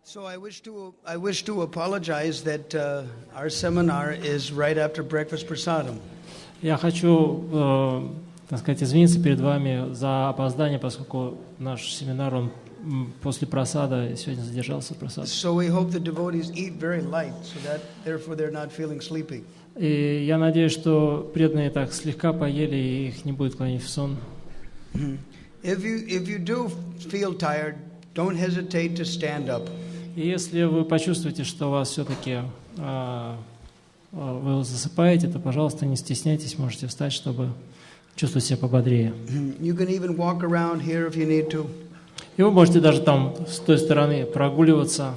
So I wish to apologize that our seminar is right after breakfast prasadam. Я хочу, так сказать, извиниться перед вами за опоздание, поскольку наш семинар, он после просада сегодня задержался просад. So we hope the devotees eat very light, so that therefore they're not feeling sleepy. И я надеюсь, что преданные так слегка поели и их не будет клонить в сон. If you do feel tired, don't hesitate to stand up. И если вы почувствуете, что у вас все-таки вы засыпаете, то, пожалуйста, не стесняйтесь, можете встать, чтобы чувствовать себя пободрее. You can even walk around here if you need to. И вы можете даже там с той стороны прогуливаться,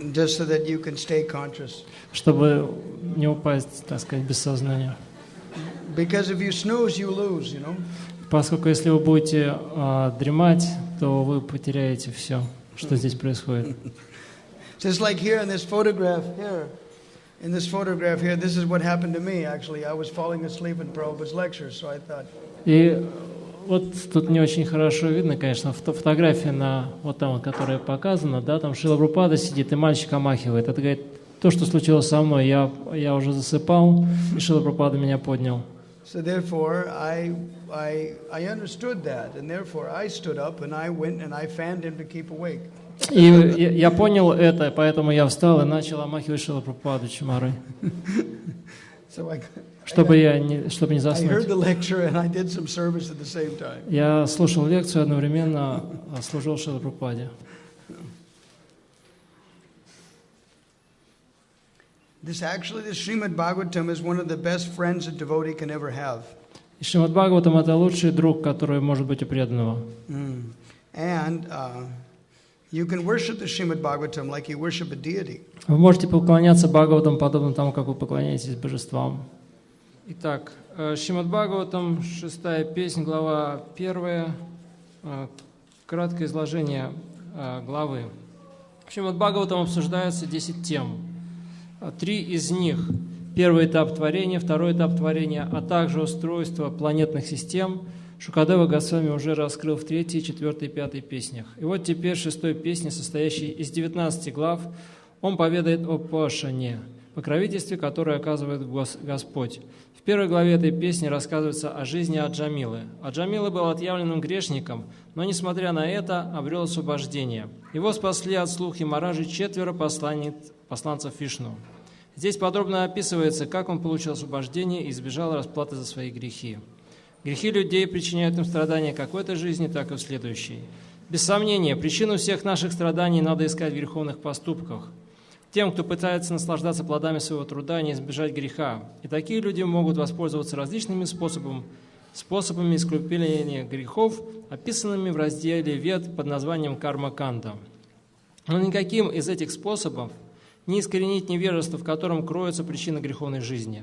just so that you can stay conscious. Чтобы не упасть, так сказать, без сознания. Because if you snooze, you lose, you know. Поскольку если вы будете дремать, то вы потеряете все, что здесь происходит. Just like here in this photograph here. In this photograph here, this is what happened to me actually. I was falling asleep in Prabhupada's lectures, so I thought. И вот тут не очень хорошо видно, конечно, фотография на вот там, которая показана, да, там Шрила Прабхупада сидит и мальчик омахивает. Это говорит, то, что случилось со мной, я уже засыпал, и Шрила Прабхупада меня поднял. So therefore, I understood that, and therefore I stood up and I went and I fanned him to keep awake. И я понял это, поэтому я встал и начал омахивать Шрила Прабхупаду чумарой, чтобы не заснуть. Я слушал лекцию, одновременно служил Шрила Прабхупаде. This Шримад Бхагаватам is one of the best friends a devotee can ever have. И Шримад Бхагаватам — это лучший друг, который может быть у преданного. And you can worship the Шримад Бхагаватам like you worship a deity. Вы можете поклоняться Бхагаватам подобно тому, как вы поклоняетесь божествам. Итак, Шримад Бхагаватам, 6-я песня, глава 1, краткое изложение главы. В Шримад Бхагаватам обсуждаются 10 тем. 3 из них – первый этап творения, второй этап творения, а также устройство планетных систем Шукадева Госвами уже раскрыл в 3, 4 и 5 песнях. И вот теперь 6-й песне, состоящей из 19 глав, он поведает о Пашане, покровительстве, которое оказывает Господь. В первой главе этой песни рассказывается о жизни Аджамилы. Аджамила был отъявленным грешником, но, несмотря на это, обрел освобождение. Его спасли от слух Ямараджи 4 посланцев Вишну. Здесь подробно описывается, как он получил освобождение и избежал расплаты за свои грехи. Грехи людей причиняют им страдания как в этой жизни, так и в следующей. Без сомнения, причину всех наших страданий надо искать в греховных поступках. Тем, кто пытается наслаждаться плодами своего труда, не избежать греха. И такие люди могут воспользоваться различными способами искупления грехов, описанными в разделе Вед под названием карма-канда. Но никаким из этих способов не искоренить невежество, в котором кроется причина греховной жизни.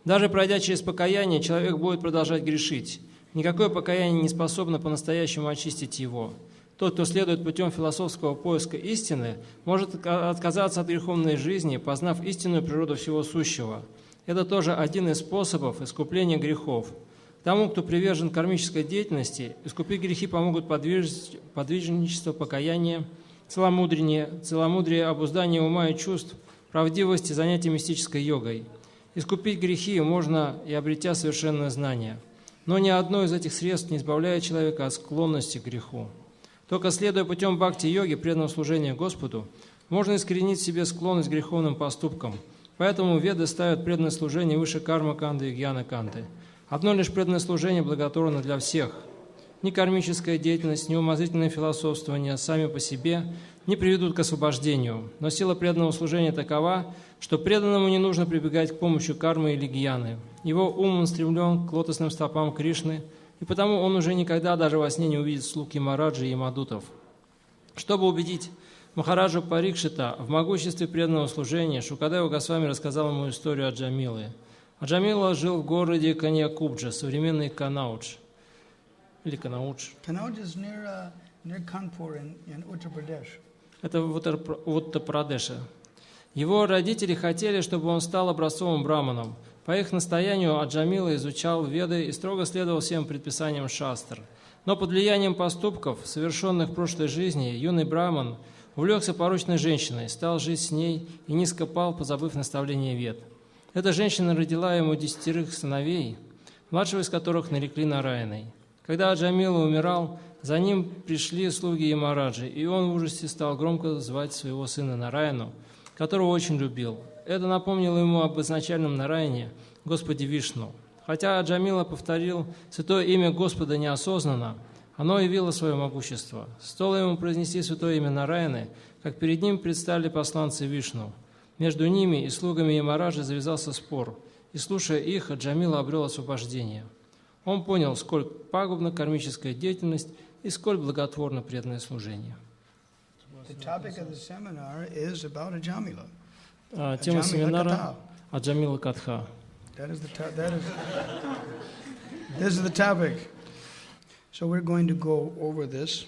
Даже пройдя через покаяние, человек будет продолжать грешить. Никакое покаяние не способно по-настоящему очистить его. Тот, кто следует путем философского поиска истины, может отказаться от греховной жизни, познав истинную природу всего сущего. Это тоже один из способов искупления грехов. Тому, кто привержен кармической деятельности, искупить грехи помогут подвижничество, покаяние, целомудрие, обуздание ума и чувств, правдивость и занятие мистической йогой. Искупить грехи можно и обретя совершенное знание. Но ни одно из этих средств не избавляет человека от склонности к греху. Только следуя путем бхакти-йоги, преданного служения Господу, можно искоренить в себе склонность к греховным поступкам. Поэтому веды ставят преданное служение выше карма-канды и гьяна-канды. Одно лишь преданное служение благотворно для всех. Ни кармическая деятельность, ни умозрительное философствование сами по себе не приведут к освобождению. Но сила преданного служения такова, что преданному не нужно прибегать к помощи кармы или гьяны. Его ум устремлен к лотосным стопам Кришны, и потому он уже никогда даже во сне не увидит слуг Ямараджи и Мадутов. Чтобы убедить Махараджу Парикшита в могуществе преданного служения, Шукадева Госвами рассказал ему историю Аджамилы. Аджамила жил в городе Каньякубджа, современный Канаудж. Или Канаудж. Канаудж is near Kanpur in Uttar Pradesh. Это в Утtar-Прадеше. Его родители хотели, чтобы он стал образцовым браманом. По их настоянию Аджамила изучал Веды и строго следовал всем предписаниям шастр. Но под влиянием поступков, совершенных в прошлой жизни, юный браман увлекся порочной женщиной, стал жить с ней и низко пал, позабыв наставление вед. Эта женщина родила ему 10 сыновей, младшего из которых нарекли Нараяной. Когда Аджамила умирал, за ним пришли слуги Ямараджи, и он в ужасе стал громко звать своего сына Нараяну, которого очень любил. Это напомнило ему об изначальном Нараяне, Господе Вишну. Хотя Аджамила повторил святое имя Господа неосознанно, оно явило свое могущество. Стоило ему произнести святое имя Нараяны, как перед ним предстали посланцы Вишну. Между ними и слугами Ямараджи завязался спор, и, слушая их, Аджамила обрел освобождение. Он понял, сколь пагубна кармическая деятельность и сколь благотворно преданное служение. Тема семинара – Аджамила Катха. This is the topic. So we're going to go over this.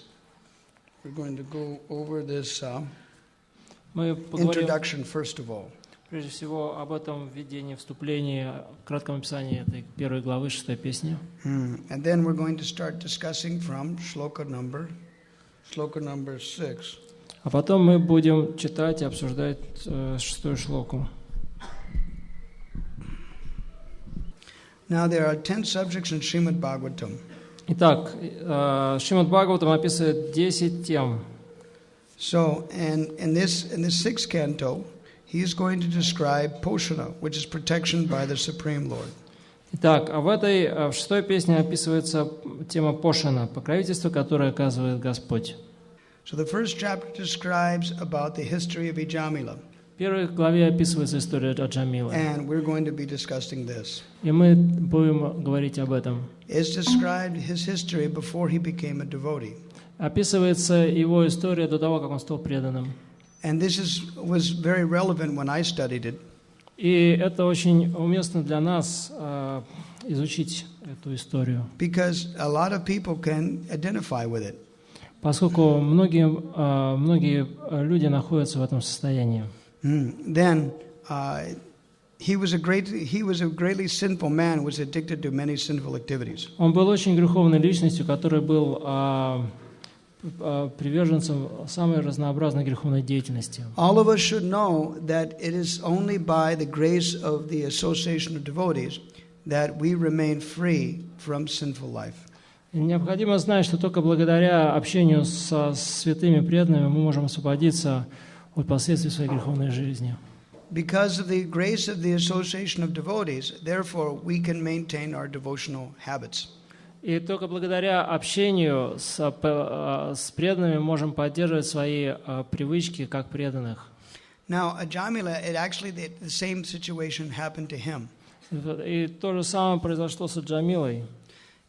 We're going to go over this introduction first of all. Прежде всего, об этом введении, вступлении, кратком описании этой первой главы, 6-й песни. And then we're going to start discussing from shloka number 6. А потом мы будем читать и обсуждать 6-ю шлоку. Now there are 10 subjects in Srimad Bhagavatam. Итак, Шримад Бхагаватам описывает 10 тем. So, and in this 6th canto, he is going to describe Poshana, which is protection by the Supreme Lord. Итак, в 6-й песне описывается тема Пошана, покровительство, которое оказывает Господь. So the first chapter describes about the history of Ijamila. В первой главе описывается история Аджамилы. And we're going to be discussing this. И мы будем говорить об этом. It's described his history before he became a devotee. Описывается его история до того, как он стал преданным. And this was very relevant when I studied it. И это очень уместно для нас изучить эту историю. Because a lot of people can identify with it. Поскольку многие люди находятся в этом состоянии. Then he was a greatly sinful man who was addicted to many sinful activities. Он был очень греховной личностью, который был приверженцем самой разнообразной греховной деятельности. All of us should know that it is only by the grace of the association of devotees that we remain free from sinful life. Необходимо знать, что только благодаря общению со святыми преданными мы можем освободиться от последствий своей греховной жизни. Because of the grace of the association of devotees, therefore we can maintain our devotional habits. И только благодаря общению с преданными можем поддерживать свои привычки как преданных. Now, Ajamila, the same situation happened to him. И то же самое произошло с Аджамилой.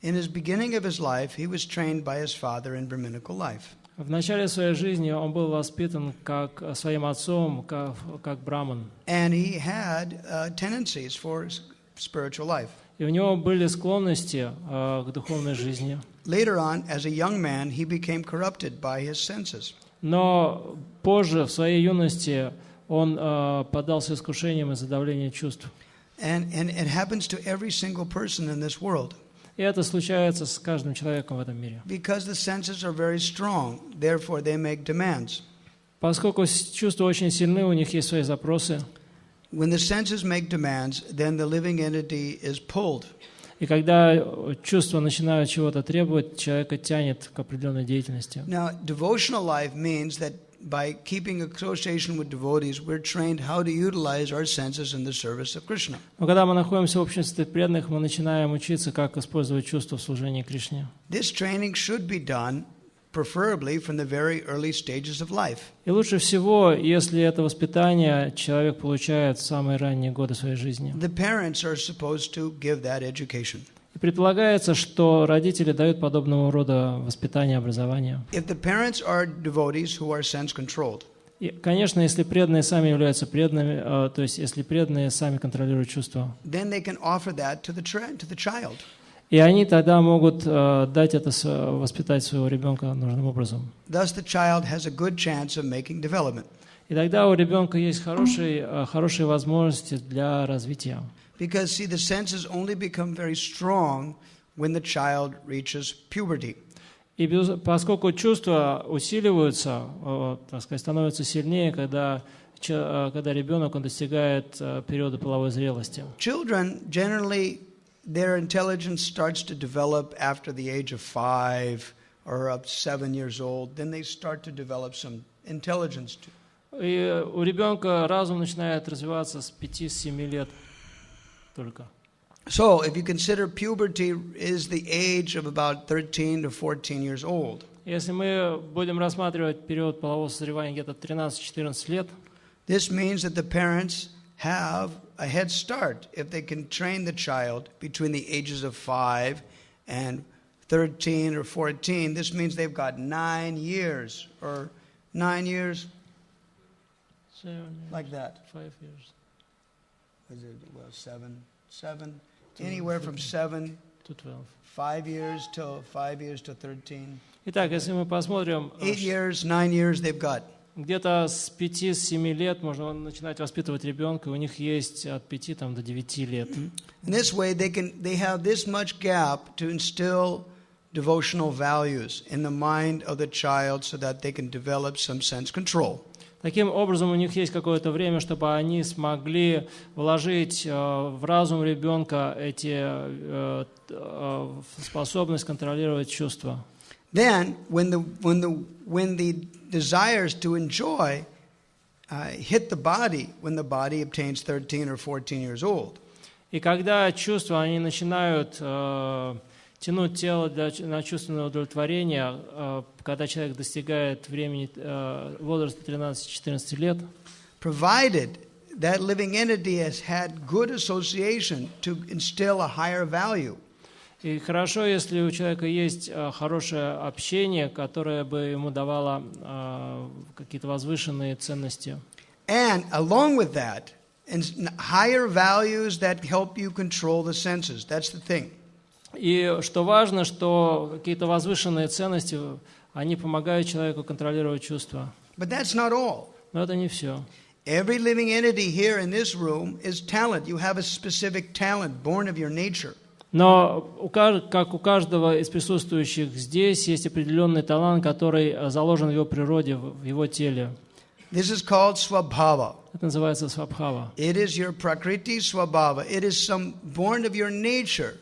In his beginning of his life, he was trained by his father in Brahminical life. В начале своей жизни он был воспитан как своим отцом, как браман. And he had tendencies for spiritual life. И у него были склонности к духовной жизни. Later on, as a young man, he became corrupted by his senses. Но позже, в своей юности, он поддался искушениям из-за давления чувств. And it happens to every single person in this world. И это случается с каждым человеком в этом мире. Because the senses are very strong, therefore they make demands. Поскольку чувства очень сильны, у них есть свои запросы. When the senses make demands, then the living entity is pulled. И когда чувства начинают чего-то требовать, человека тянет к определенной деятельности. Now, devotional life means that by keeping association with devotees, we're trained how to utilize our senses in the service of Krishna. Но когда мы находимся в обществе преданных, мы начинаем учиться, как использовать чувства в служении Кришне. This training should be done preferably from the very early stages of life. И лучше всего, если это воспитание человек получает в самые ранние годы своей жизни. The parents are supposed to give that education. И предполагается, что родители дают подобного рода воспитание, образование. If the parents are devotees who are sense-controlled, И, конечно, если преданные сами являются преданными, то есть если преданные сами контролируют чувства, then they can offer that to the child. и они тогда могут дать это, воспитать своего ребенка нужным образом. Thus, the child has a good chance of making development. И тогда у ребенка есть хорошие возможности для развития. Because, see, the senses only become very strong when the child reaches puberty. И поскольку чувства усиливаются, так сказать, становятся сильнее, когда ребенок он достигает периода половой зрелости. Children generally their intelligence starts to develop after the age of 5 or up 7 years old. Then they start to develop some intelligence too. И у ребенка разум начинает развиваться с 5-7 лет только. So, if you consider puberty is the age of about 13 to 14 years old. Если мы будем рассматривать период полового созревания где-то 13-14 лет, this means that the parents have a head start if they can train the child between the ages of 5 and 13 or 14. This means they've got 9 years or 9 years, 7, like that. 5 years. Is it, well, 7, anywhere from 7 to 12. 5 years to 13. Итак, если мы посмотрим, 8 years, 9 years they've got. где-то с 5-7 лет можно начинать воспитывать ребенка, у них есть от 5 до 9 лет. In this way, they have this much gap to instill devotional values in the mind of the child so that they can develop some sense control. Таким образом, у них есть какое-то время, чтобы они смогли вложить в разум ребенка способность контролировать чувства. Then, when the desires to enjoy hit the body, when the body obtains 13 or 14 years old. И когда чувства, они начинают тянуть тело на чувственное удовлетворение, когда человек достигает времени возраста 13-14 лет, provided that living entity has had good association to instill a higher value. И хорошо, если у человека есть хорошее общение, которое бы ему давало какие-то возвышенные ценности. And along with that, higher values that help you control the senses. That's the thing. И что важно, что какие-то возвышенные ценности, они помогают человеку контролировать чувства. But that's not all. Но это не все. Every living entity here in this room is talent. You have a specific talent born of your nature. Но как у каждого из присутствующих здесь есть определенный талант, который заложен в его природе, в его теле. This is called swabhava. Это называется свабхава. It is your prakriti swabhava. It is some born of your nature.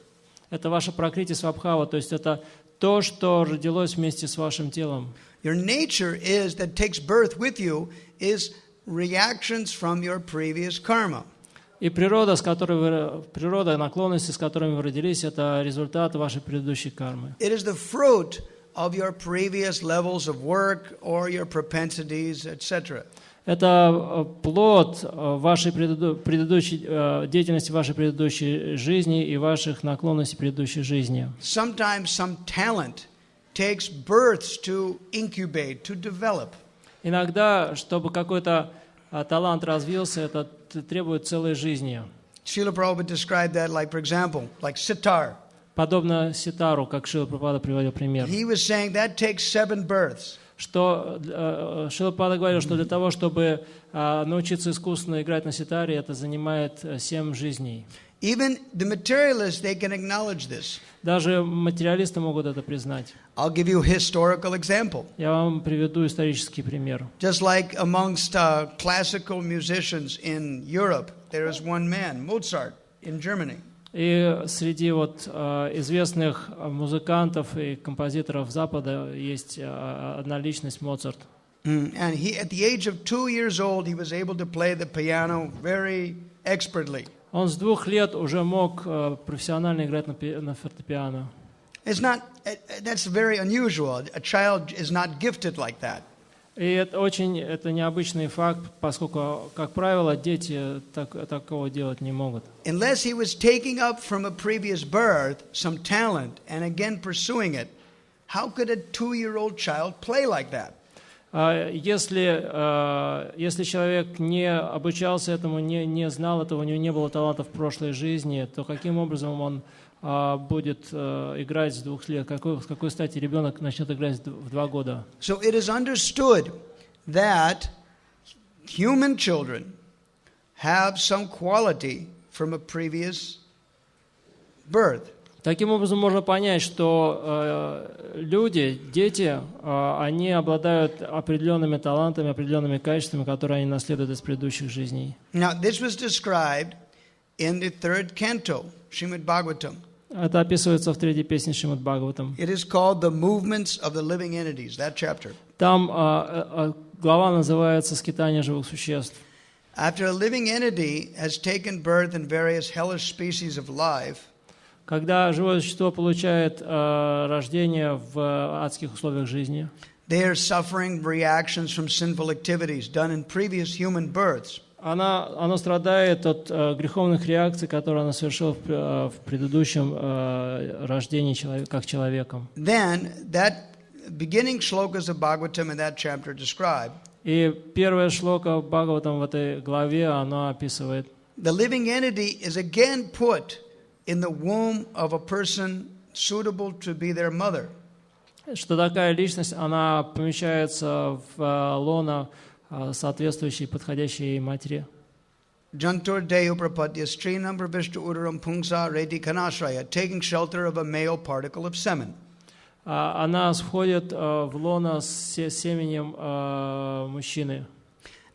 Это ваша пракрити свабхава, то есть это то, что родилось вместе с вашим телом. Your nature is that takes birth with you is reactions from your previous karma. И природа, наклонности, с которыми вы родились, это результат вашей предыдущей кармы. It is the fruit of your previous levels of work or your propensities, etc. Это плод вашей предыдущей деятельности, вашей предыдущей жизни и ваших наклонностей предыдущей жизни. Sometimes some talent takes births to incubate, to develop. Иногда, чтобы какой-то талант развился, это требует целой жизни. Srila Prabhupada described that, like, for example, like sitar. Подобно ситару, как Шрила Прабхупада приводил пример. He was saying that takes 7 births. Что Шрила Прабхупада говорил, что для того, чтобы научиться искусственно играть на ситаре, это занимает 7 жизней. Even the materialists, they can acknowledge this. Даже материалисты могут это признать. I'll give you a historical example. Я вам приведу исторический пример. Just like amongst classical musicians in Europe, there is one man, Mozart, in Germany. И среди известных музыкантов и композиторов Запада есть одна личность, Моцарт. And he, at the age of 2 years old, he was able to play the piano very expertly. Он с 2 лет уже мог профессионально играть на фортепиано. That's very unusual. A child is not gifted like that. И это необычный факт, поскольку, как правило, дети такого делать не могут. Unless he was taking up from a previous birth some talent and again pursuing it, how could a 2-year-old child play like that? Если человек не обучался этому, не знал этого, у него не было таланта в прошлой жизни, то каким образом он будет играть с 2 лет? С какой стати ребенок начнет играть в 2 года? So it is understood that human children have some quality from a previous birth. Таким образом, можно понять, что люди, дети, они обладают определенными талантами, определенными качествами, которые они наследуют из предыдущих жизней. Now, this was described in the third canto, Srimad Bhagavatam. Это описывается в третьей песне Шримад Бхагаватам. It is called the movements of the living entities, that chapter. Там глава называется «Скитание живых существ». After a living entity has taken birth in various hellish species of life, когда живое существо получает рождение в адских условиях жизни, they are suffering reactions from sinful activities done in previous human births. оно страдает от греховных реакций, которые оно совершило в предыдущем рождении как человеком. Then that beginning shlokas of Bhagavatam in that chapter describe И первая шлока Бхагаватам в этой главе, она описывает: the living entity is again put in the womb of a person suitable to be their mother. Что такая личность, она помещается в лоно соответствующей, подходящей ей матери. Jantur dehu prapadya strinam pravishta udaram pungsa reti kanashraya, taking shelter of a male particle of semen. Она входит в лоно с семенем мужчины.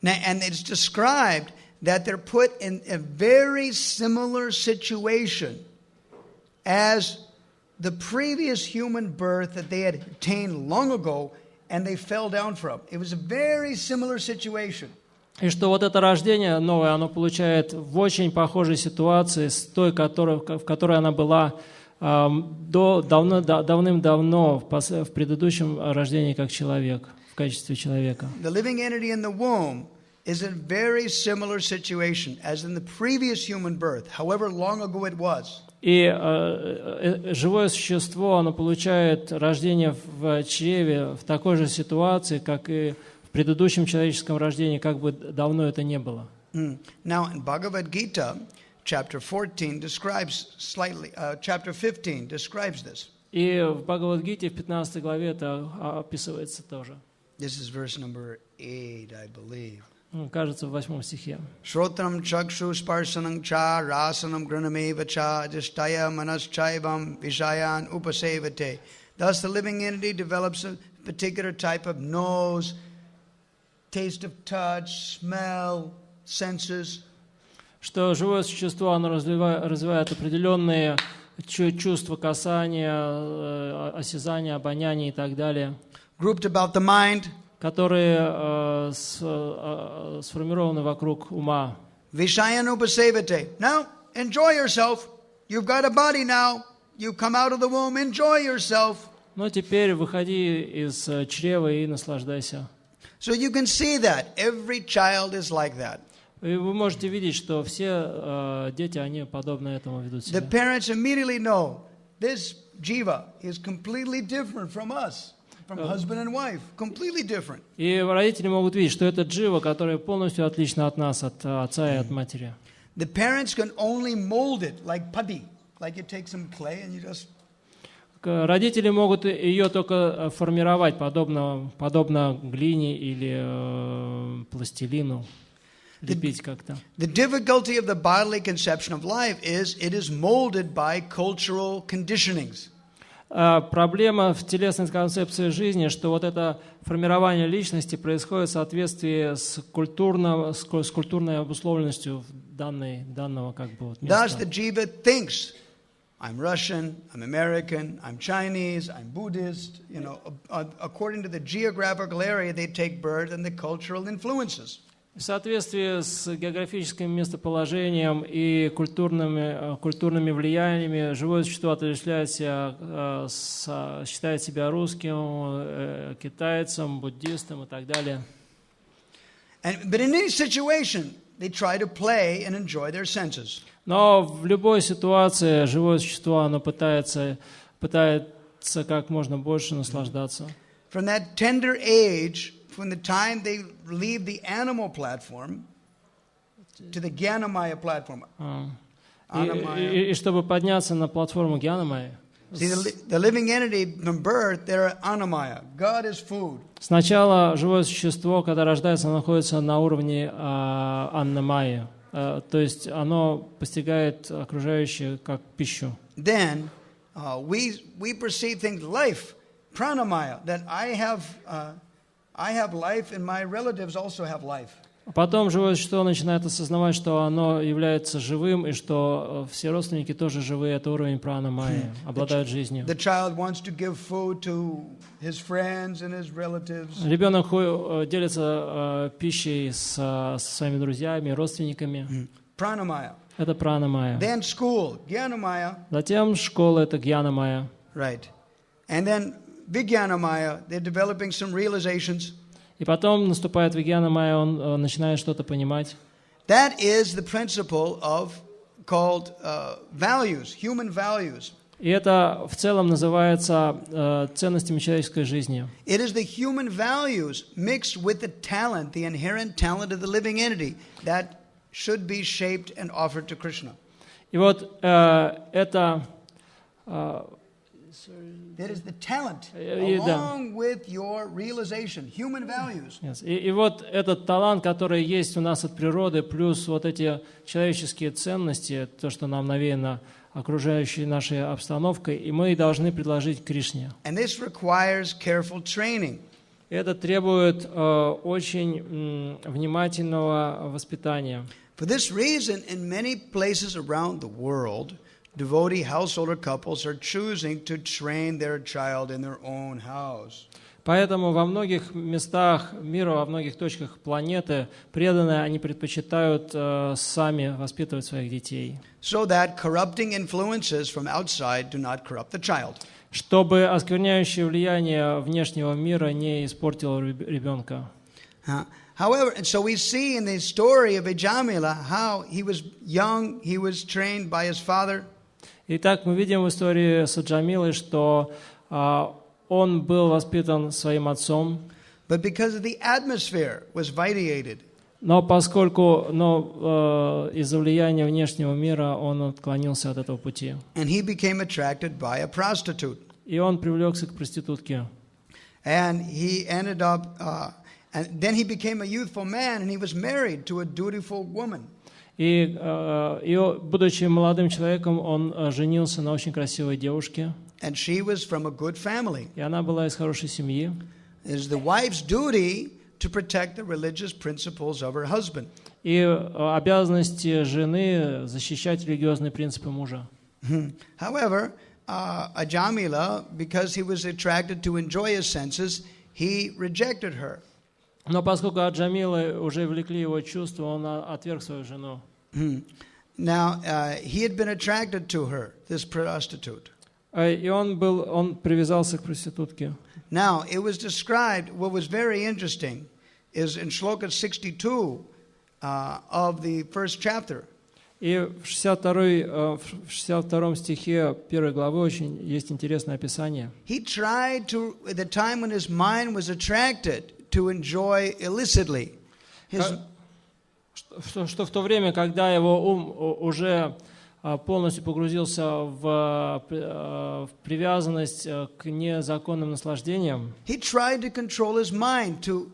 Now, and it's described that they're put in a very similar situation as the previous human birth that they had attained long ago and they fell down from. It was a very similar situation. И что вот это рождение новое, оно получает в очень похожей ситуации с той, в которой она была давным-давно в предыдущем рождении как человек, в качестве человека. The living entity in the womb is in a very similar situation as in the previous human birth, however long ago it was. И живое существо, оно получает рождение в чреве в такой же ситуации, как и в предыдущем человеческом рождении, как бы давно это не было. Now in Bhagavad Gita, chapter 14 describes slightly, chapter 15 describes this. И в Бхагавад-гите в 15 главе это описывается тоже. This is verse number 8, I believe. Кажется, в 8 стихе. Shrotram chakshu sparsanam cha rasanam granameva cha adhishtaya manaschaivam vishayan upasevate. Thus the living entity develops a particular type of nose, taste of touch, smell, senses. Что живое существо, оно развивает определенные чувства касания, осязания, обоняния и так далее, Grouped about the mind. которые сформированы вокруг ума. Vishayan upasevate. Now, enjoy yourself. You've got a body now. You come out of the womb, enjoy yourself. Но теперь выходи из чрева и наслаждайся. So you can see that every child is like that. И вы можете видеть, что все дети, они подобно этому ведут себя. The parents immediately know this jiva is completely different from us, from husband and wife, completely different. И родители могут видеть, что это джива, которая полностью отлична от нас, от отца и от матери. The parents can only mold it like putty, like you take some clay and you just... Родители могут ее только формировать, подобно глине или пластилину, лепить как-то. The difficulty of the bodily conception of life is it is molded by cultural conditionings. Проблема в телесной концепции жизни, что вот это формирование личности происходит в соответствии с культурной обусловленностью данного как бы вот места. Thus the jiva thinks, I'm Russian, I'm American, I'm Chinese, I'm Buddhist. You know, according to the geographical area they take birth and the cultural influences. В соответствии с географическим местоположением и культурными влияниями живое существо отождествляет себя, считает себя русским, китайцем, буддистом и так далее. But in any situation, they try to play and enjoy their senses. Но в любой ситуации живое существо, оно пытается как можно больше наслаждаться. From that tender age, from the time they leave the animal platform to the Gyanamaya platform. И чтобы подняться на платформу Гьянамая. See, the living entity from birth, they're Anamaya. God is food. Сначала живое существо, когда рождается, находится на уровне Аннамайи. То есть оно постигает окружающее как пищу. Then we perceive things, life, pranamaya, that I have life and my relatives also have life. Потом живое существо начинает осознавать, что оно является живым, и что все родственники тоже живые, это уровень пранамайи, обладают жизнью. The child wants to give food to his friends and his relatives. Ребенок делится пищей со своими друзьями, родственниками. Pranamaya. Это пранамайя. Then school, Jnanamaya. Затем школа, это гьянамайя. Right. And then Vijnanamaya, they're developing some realizations. И потом наступает вигьянамайя, он начинает что-то понимать. That is the principle of called values, human values. И это в целом называется ценностями человеческой жизни. It is the human values mixed with the talent, the inherent talent of the living entity that should be shaped and offered to Krishna. И вот это That is the talent, along with your realization, human values. Yes. И вот этот талант, который есть у нас от природы, плюс вот эти человеческие ценности, то, что нам навеяно окружающей нашей обстановкой, и мы должны предложить Кришне. And this requires careful training. Это требует очень внимательного воспитания. For this reason, in many places around the world, devotee householder couples are choosing to train their child in their own house. Поэтому во многих местах мира, во многих точках планеты преданные, они предпочитают сами воспитывать своих детей. So that corrupting influences from outside do not corrupt the child. Чтобы оскверняющее влияние внешнего мира не испортило ребенка. However, and so we see in the story of Ajamila how he was young, he was trained by his father. Итак, мы видим в истории с Аджамилой, что он был воспитан своим отцом. But because of the atmosphere was vitiated. Но из-за влияния внешнего мира он отклонился от этого пути. And he became attracted by a prostitute. И он привлекся к проститутке. And he ended up, and then he became a youthful man, and he was married to a dutiful woman. И будучи молодым человеком, он женился на очень красивой девушке. And she was from a good family. И она была из хорошей семьи. It is the wife's duty to protect the religious principles of her husband. И обязанности жены защищать религиозные принципы мужа. However, Ajamila, because he was attracted to enjoy his senses, he rejected her. Но поскольку Аджамилы уже влекли его чувства, он отверг свою жену. Now, he had been attracted to her, this prostitute. И он привязался к проститутке. Now, it was described, what was very interesting, is in Shloka 62 of the first chapter. И в 62 стихе 1 главы очень есть интересное описание. He tried to, at the time when his mind was attracted, to enjoy illicitly. Что в то время, когда его ум уже полностью погрузился в привязанность к незаконным наслаждениям, he tried to control his mind to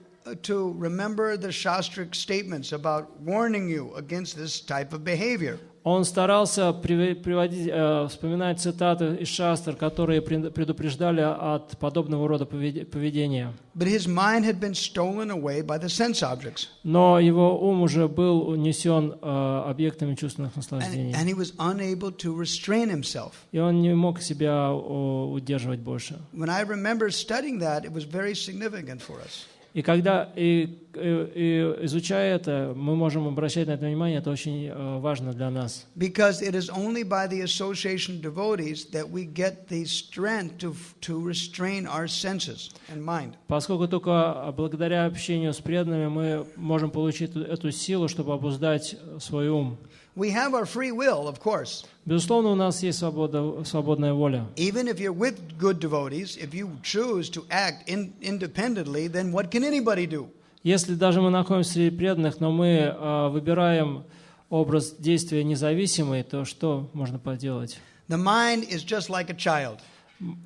remember the shastric statements about warning you against this type of behavior. Он старался вспоминать цитаты из шастр, которые предупреждали от подобного рода поведения. But his mind had been stolen away by the sense objects. Но его ум уже был унесен объектами чувственных наслаждений. And he was unable to restrain himself. И он не мог себя удерживать больше. When I remember studying that, it was very significant for us. И когда изучая это, мы можем обращать на это внимание, это очень важно для нас. Because it is only by the association of devotees that we get the strength to restrain our senses and mind. Поскольку только благодаря общению с преданными мы можем получить эту силу, чтобы обуздать свой ум. We have our free will, of course. Безусловно, у нас есть свободная воля. Even if you're with good devotees, if you choose to act independently, then what can anybody do? Если даже мы находимся среди преданных, но мы выбираем образ действия независимый, то что можно поделать? The mind is just like a child.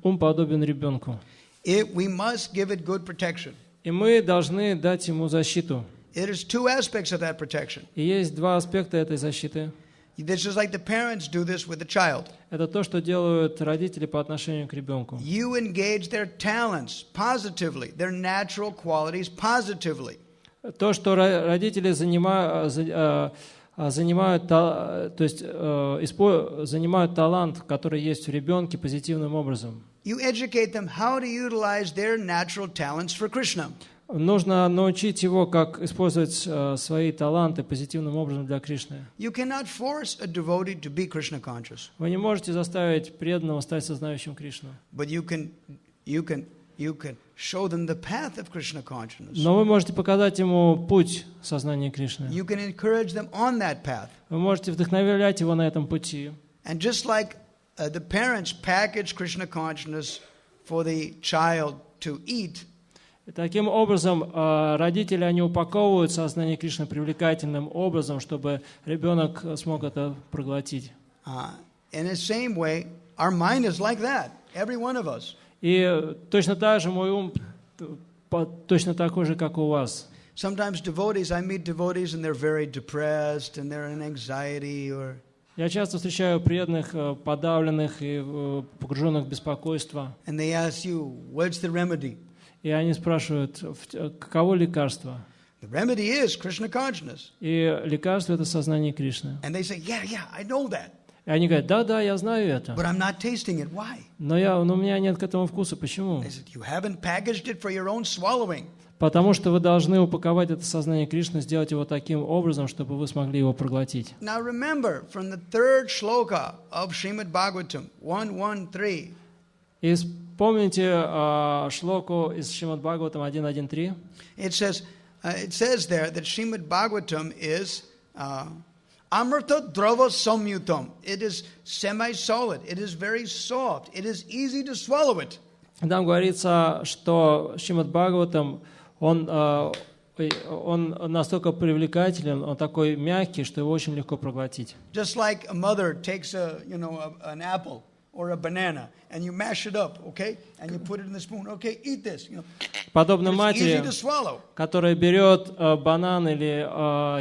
Ум подобен ребенку. We must give it good protection. И мы должны дать ему защиту. It is two aspects of that protection. И есть два аспекта этой защиты. This is like the parents do this with the child. Это то, что делают родители по отношению к ребенку. You engage their talents positively, their natural qualities positively. То, что родители занимают талант, который есть в ребенке, позитивным образом. You educate them how to utilize their natural talents for Krishna. Нужно научить его, как использовать свои таланты позитивным образом для Кришны. You cannot force a devotee to be Krishna conscious. Вы не можете заставить преданного стать сознающим Кришну. But you can show them the path of Krishna consciousness. Но вы можете показать ему путь сознания Кришны. You can encourage them on that path. Вы можете вдохновлять его на этом пути. And just like the parents package Krishna consciousness for the child to eat, Таким образом, родители, они упаковывают сознание Кришны привлекательным образом, чтобы ребенок смог это проглотить. In the same way, our mind is like that, every one of us. И точно так же мой ум точно такой же, как у вас. Sometimes devotees, I meet devotees and they're very depressed and they're in anxiety or... Я часто встречаю преданных, подавленных и погруженных в беспокойство. And they ask you, what's the remedy? И они спрашивают, каково лекарство? The remedy is Krishna consciousness. И лекарство — это сознание Кришны. And they say, yeah, I know that. И они говорят, да, я знаю это. But I'm not tasting it. Why? Но у меня нет к этому вкуса. Почему? They said, you haven't packaged it for your own swallowing. Потому что вы должны упаковать это сознание Кришны, сделать его таким образом, чтобы вы смогли его проглотить. Now remember, from the third shloka of Shrimad Bhagavatam, 1:1-3. И помните шлоку из Шримад Бхагаватам 1.1.3? It says there that Shrimad Bhagavatam is Amrita Drava Samyutam. It is semi-solid. It is very soft. It is easy to swallow it. Там говорится, что Шримад Бхагаватам, он настолько привлекателен, он такой мягкий, что его очень легко проглотить. Just like a mother takes an apple or a banana, and you mash it up, okay? And you put it in the spoon. Okay, eat this. Подобно матери, которая берет банан или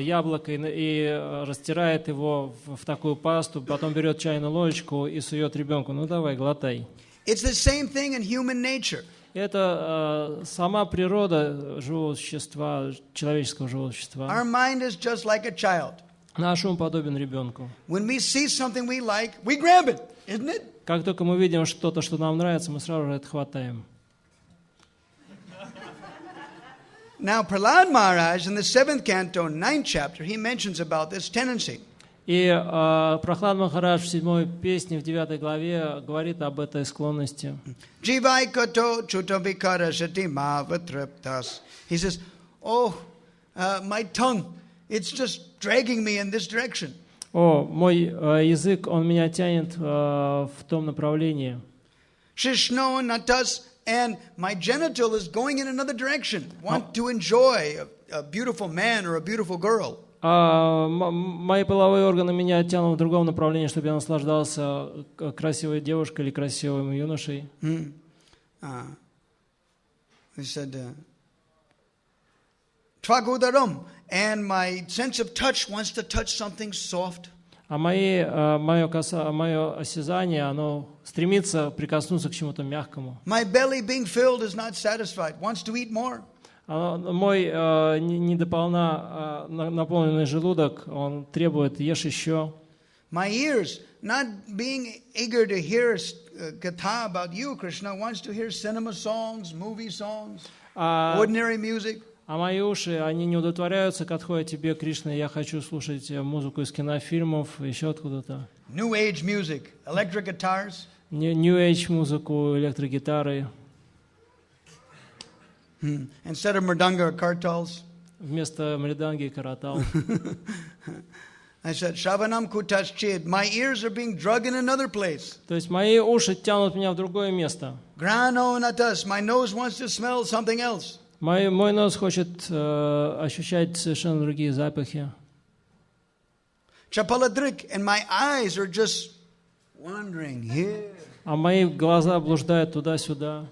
яблоко и растирает его в такую пасту, потом берет чайную ложечку и сует ребенку. Ну давай, глотай. It's the same thing in human nature. Это сама природа живого существа, человеческого живого существа. Our mind is just like a child. Наш ум подобен ребенку. When we see something we like, we grab it, isn't it? Как только мы видим что-то, что нам нравится, мы сразу же это хватаем. Now, Prahlad Maharaj, in the 7th canto, 9th chapter, he mentions about this tendency. И Прахлад Махарадж в 7-й песне, в 9 главе, говорит об этой склонности. He says, my tongue, it's just dragging me in this direction. Мой язык, он меня тянет в том направлении. Shishno natas, and my genital is going in another direction. Want to enjoy a beautiful man or a beautiful girl. Мои половые органы меня тянут в другом направлении, чтобы я наслаждался красивой девушкой или красивым юношей. He said, Tvagudaram, and my sense of touch wants to touch something soft. Мое осязание, оно стремится прикоснуться к чему-то мягкому. My belly being filled is not satisfied, wants to eat more. Мой недополна наполненный желудок, он требует ешь еще. My ears, not being eager to hear katha about you, Krishna, wants to hear cinema songs, movie songs, ordinary music. А мои уши, они не удовлетворяются катхой о тебе, Кришна. Я хочу слушать музыку из кинофильмов, еще откуда-то. New Age music, electric guitars. New Age музыку, электрогитары. Instead of mridanga or kartals. Вместо мриданги и каратал. I said, Shravanam kutaschid. My ears are being drugged in another place. То есть мои уши тянут меня в другое место. Grano natas. My nose wants to smell something else. Мой нос хочет ощущать совершенно другие запахи. Chapaladrik, and my eyes are just wandering here. А мои глаза блуждают туда-сюда.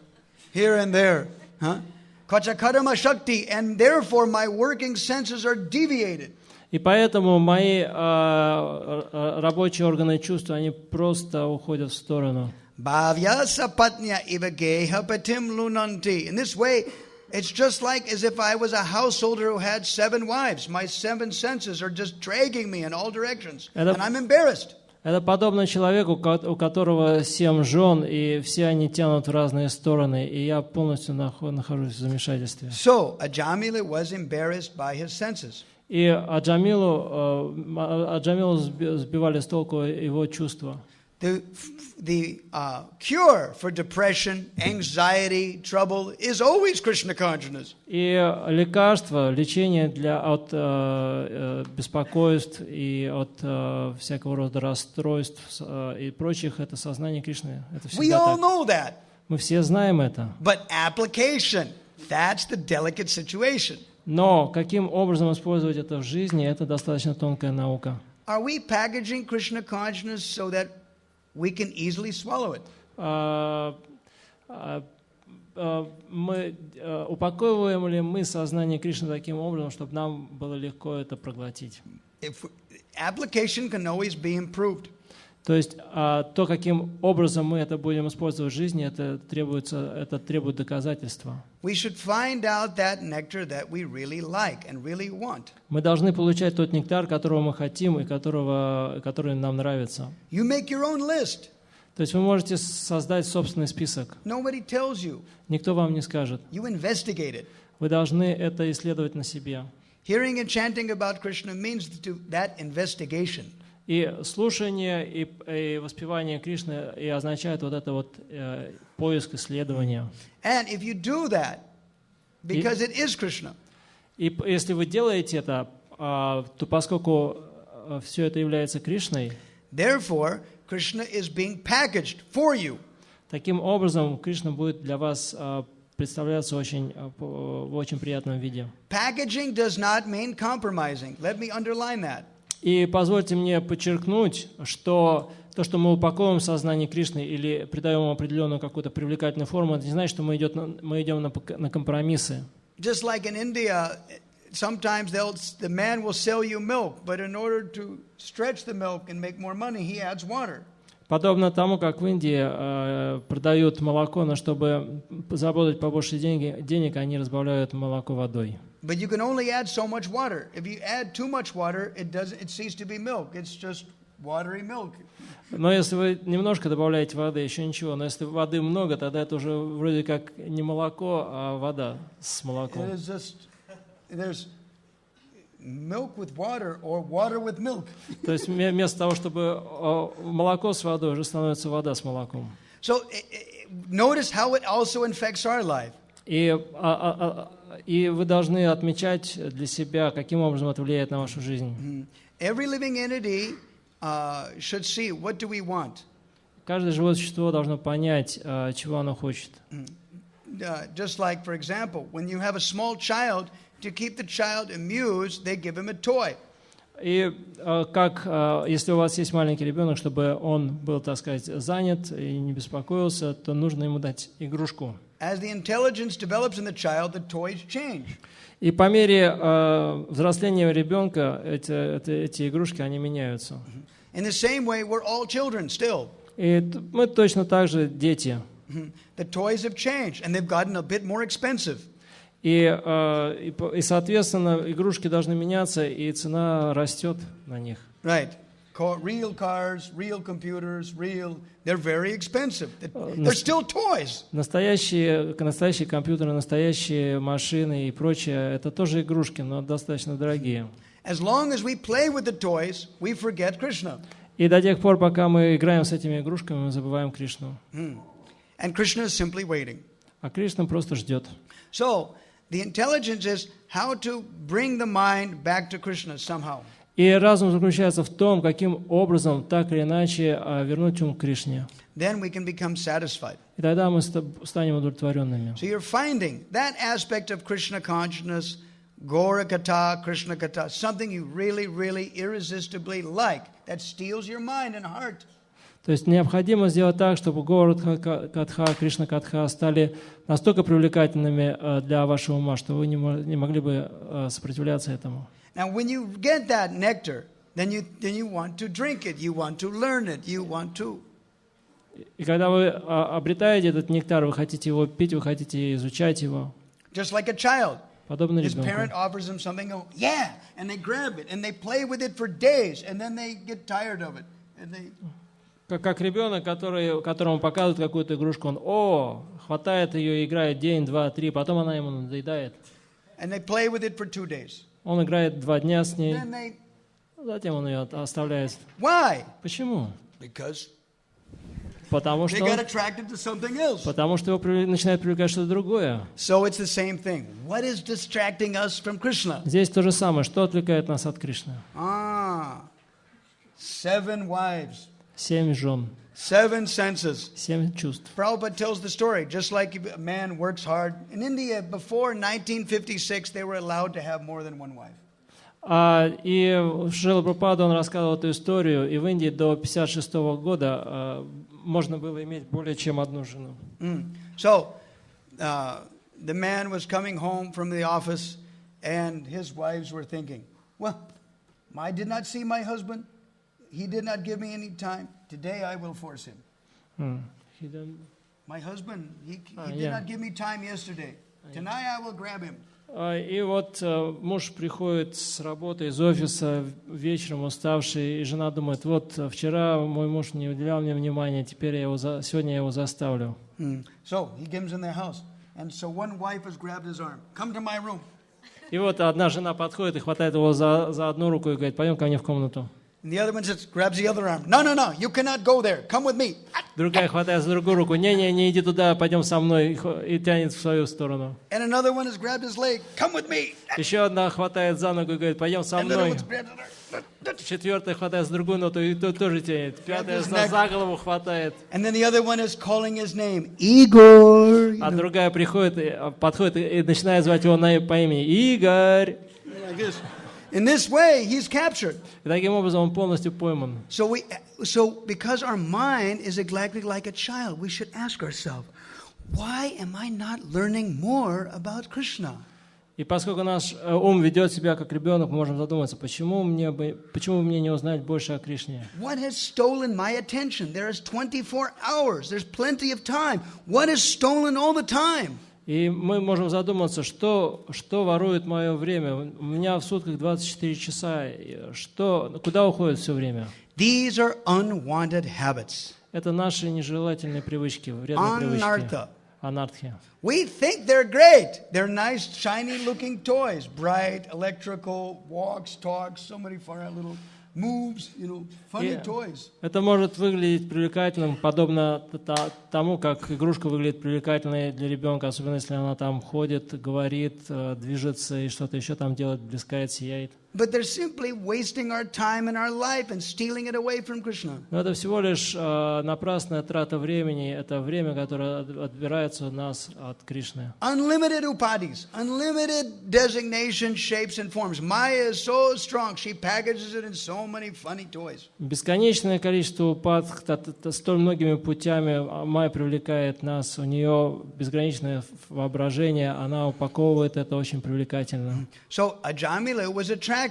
Here and there. Huh? Kachakarama Shakti, and therefore my working senses are deviated. И поэтому мои рабочие органы чувств, они просто уходят в сторону. Bhavya sapatnya iva geha patim lunanti. In this way, it's just like as if I was a householder who had 7 wives. My 7 senses are just dragging me in all directions, and I'm embarrassed. Это подобно человеку, у которого 7 жен, и все они тянут в разные стороны, и я полностью нахожусь в замешательстве. So, Ajamila was embarrassed by his senses. И Аджамилу сбивали с толку его чувства. The cure for depression, anxiety, trouble is always Krishna consciousness. И лекарство, лечение от беспокойств и от всякого рода расстройств и прочих, это сознание Кришны. Это We all know that. Мы все знаем это. But application, that's the delicate situation. Но каким образом использовать это в жизни, это достаточно тонкая наука. Are we packaging Krishna consciousness so that we can easily swallow it? Мы упаковываем ли мы сознание Кришны таким образом, чтобы нам было легко это проглотить? Application can always be improved. То есть то, каким образом мы это будем использовать в жизни, это требует доказательства. We should find out that nectar that we really like and really want. Мы должны получать тот нектар, которого мы хотим и который нам нравится. You make your own list. То есть вы можете создать собственный список. Nobody tells you. Никто вам не скажет. You investigate it. Вы должны это исследовать на себе. Hearing and chanting about Krishna means that investigation. И слушание и воспевание Кришны и означает вот это вот поиск, исследование. And if you do that, because it is Krishna. И если вы делаете это, то поскольку все это является Кришной, therefore, Krishna is being packaged for you. Таким образом, Кришна будет для вас представляться в очень приятном виде. Packaging does not mean compromising. Let me underline that. И позвольте мне подчеркнуть, что то, что мы упаковываем сознание Кришны или придаем ему определенную какую-то привлекательную форму, это не значит, что мы идем на компромиссы. Just like in India, sometimes the man will sell you milk, but in order to stretch the milk and make more money, he adds water. Подобно тому, как в Индии продают молоко, но чтобы заработать побольше денег, они разбавляют молоко водой. But you can only add so much water. If you add too much water, it ceases to be milk. It's just watery milk. Но если вы немножко добавляете воды, еще ничего. Но если воды много, тогда это уже вроде как не молоко, а вода с молоком. There's milk with water or water with milk. То есть вместо того, чтобы молоко с водой, уже становится вода с молоком. So notice how it also infects our life. И вы должны отмечать для себя, каким образом это влияет на вашу жизнь. Every living entity should see what do we want. Каждое живое существо должно понять, чего оно хочет. Just like, for example, when you have a small child, to keep the child amused, they give him a toy. И если у вас есть маленький ребенок, чтобы он был, так сказать, занят и не беспокоился, то нужно ему дать игрушку. As the intelligence develops in the child, the toys change. И по мере взросления ребенка эти игрушки, они меняются. In the same way, we're all children still. И мы точно так же дети. The toys have changed, and they've gotten a bit more expensive. И соответственно, игрушки должны меняться, и цена растет на них. Right. Real cars, real computers, they're very expensive. They're still toys. Настоящие компьютеры, настоящие машины и прочее, это тоже игрушки, но достаточно дорогие. As long as we play with the toys, we forget Krishna. И до тех пор, пока мы играем с этими игрушками, мы забываем Кришну. And Krishna is simply waiting. А Кришна просто ждет. So, the intelligence is how to bring the mind back to Krishna somehow. И разум заключается в том, каким образом, так или иначе, вернуть ум к Кришне. Then we can become satisfied. И тогда мы станем удовлетворенными. So you're finding that aspect of Krishna consciousness, Gaura Katha, Krishna Katha, something you really, really irresistibly like, that steals your mind and heart. То есть необходимо сделать так, чтобы Говардха-катха, Кришна-катха стали настолько привлекательными для вашего ума, что вы не могли бы сопротивляться этому. Now, when you get that nectar, then you want to drink it, you want to learn it, you want to. И когда вы обретаете этот нектар, вы хотите его пить, вы хотите изучать его. Just like a child. Подобно His ребенку. parent offers him something, oh, yeah, and they grab it, and they play with it for days, and then they get tired of it. And they... Как ребенок, которому показывают какую-то игрушку, он, хватает ее и играет день, два, три, потом она ему надоедает. And they play with it for 2 days. Он играет 2 дня с ней, Then they... затем он ее оставляет. Why? Почему? Because Потому they got attracted to something else. его начинает привлекать что-то другое. So it's the same thing. What is distracting us from Krishna? Здесь то же самое. Что отвлекает нас от Кришны? 7 wives. 7 жен. 7 senses. 7 чувств. Prabhupada tells the story, just like a man works hard. In India, before 1956, they were allowed to have more than one wife. И Шрила Прабхупада, он рассказывал эту историю, и в Индии до 1956 года можно было иметь более чем одну жену. So, the man was coming home from the office, and his wives were thinking, well, I did not see my husband. He did not give me any time. Today I will force him. My husband, he did not give me time yesterday. Tonight I will grab him. И вот муж приходит с работы, из офиса вечером уставший, и жена думает, вот вчера мой муж не уделял мне внимания, теперь сегодня я его заставлю. So he gives him their house, and so one wife has grabbed his arm. Come to my room. И вот одна жена подходит и хватает его за одну руку и говорит, пойдем ко мне в комнату. And the other one just grabs the other arm. No, you cannot go there. Come with me. Другая хватает за другую руку. Не иди туда, пойдем со мной, и тянет в свою сторону. And another one has grabbed his leg. Come with me. Еще одна хватает за ногу и говорит, пойдем со мной. Четвертая хватает за другую ногу и тоже тянет. Пятая за голову хватает. And then the other one is calling his name, Igor. А другая подходит и начинает звать его по имени Игорь. In this way, he's captured. И таким образом он полностью пойман. So because our mind is exactly like a child, we should ask ourselves, why am I not learning more about Krishna? И поскольку наш ум ведет себя как ребенок, мы можем задуматься, почему мне не узнать больше о Кришне? What has stolen my attention? There is 24 hours. There's plenty of time. What is stolen all the time? И мы можем задуматься, что ворует мое время. У меня в сутках 24 часа. Куда уходит все время? These are unwanted habits. Это наши нежелательные привычки, вредные привычки. Анартхи. We think they're great. They're nice, shiny-looking toys. Bright, electrical, walks, talks, so many far out little moves, funny toys. Это может выглядеть привлекательным, подобно тому, как игрушка выглядит привлекательной для ребенка, особенно если она там ходит, говорит, движется и что-то еще там делает, блескает, сияет. But they're simply wasting our time and our life and stealing it away from Krishna. Но это всего лишь напрасная трата времени, это время, которое отбирается у нас от Кришны. Unlimited upadis, unlimited designations, shapes and forms. Maya is so strong, she packages it in so many funny toys. Бесконечное количество упад, столь многими путями Майя привлекает нас, у нее безграничное воображение, она упаковывает это очень привлекательно. So Ajamila was attracted.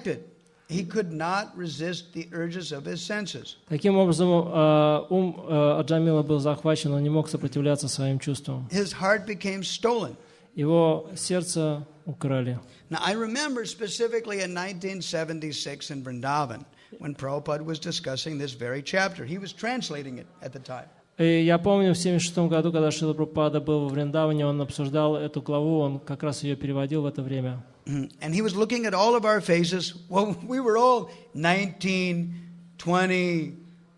He could not resist the urges of his senses. Таким образом, ум Аджамила был захвачен, он не мог сопротивляться своим чувствам. His heart became stolen. Его сердце украли. Now, I remember specifically in 1976 in Vrindavan, when Prabhupada was discussing this very chapter. He was translating it at the time. И я помню в 1976 году, когда Шрила Прабхупада был в Вриндаване, он обсуждал эту главу, он как раз ее переводил в это время. And he was looking at all of our faces. Well, we were all 19, 20,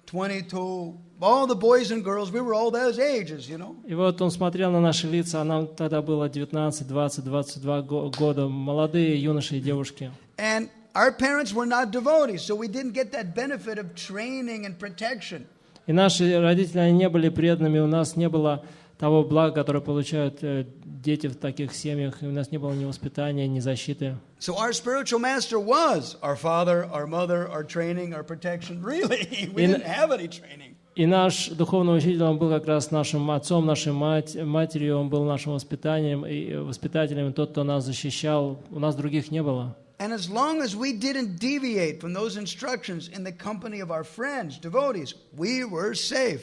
22. All the boys and girls, we were all those ages, И вот он смотрел на наши лица, а нам тогда было 19, 20, 22 года, молодые юноши и девушки. And our parents were not devotees, so we didn't get that benefit of training and protection. И наши родители, они не были преданными, у нас не было того блага, которое получают дети в таких семьях, и у нас не было ни воспитания, ни защиты. So our spiritual master was our father, our mother, our training, our protection. Really, we didn't have any training. И наш духовный учитель, он был как раз нашим отцом, нашей матерью, он был нашим воспитателем, и тот, кто нас защищал. У нас других не было. And as long as we didn't deviate from those instructions in the company of our friends, devotees, we were safe.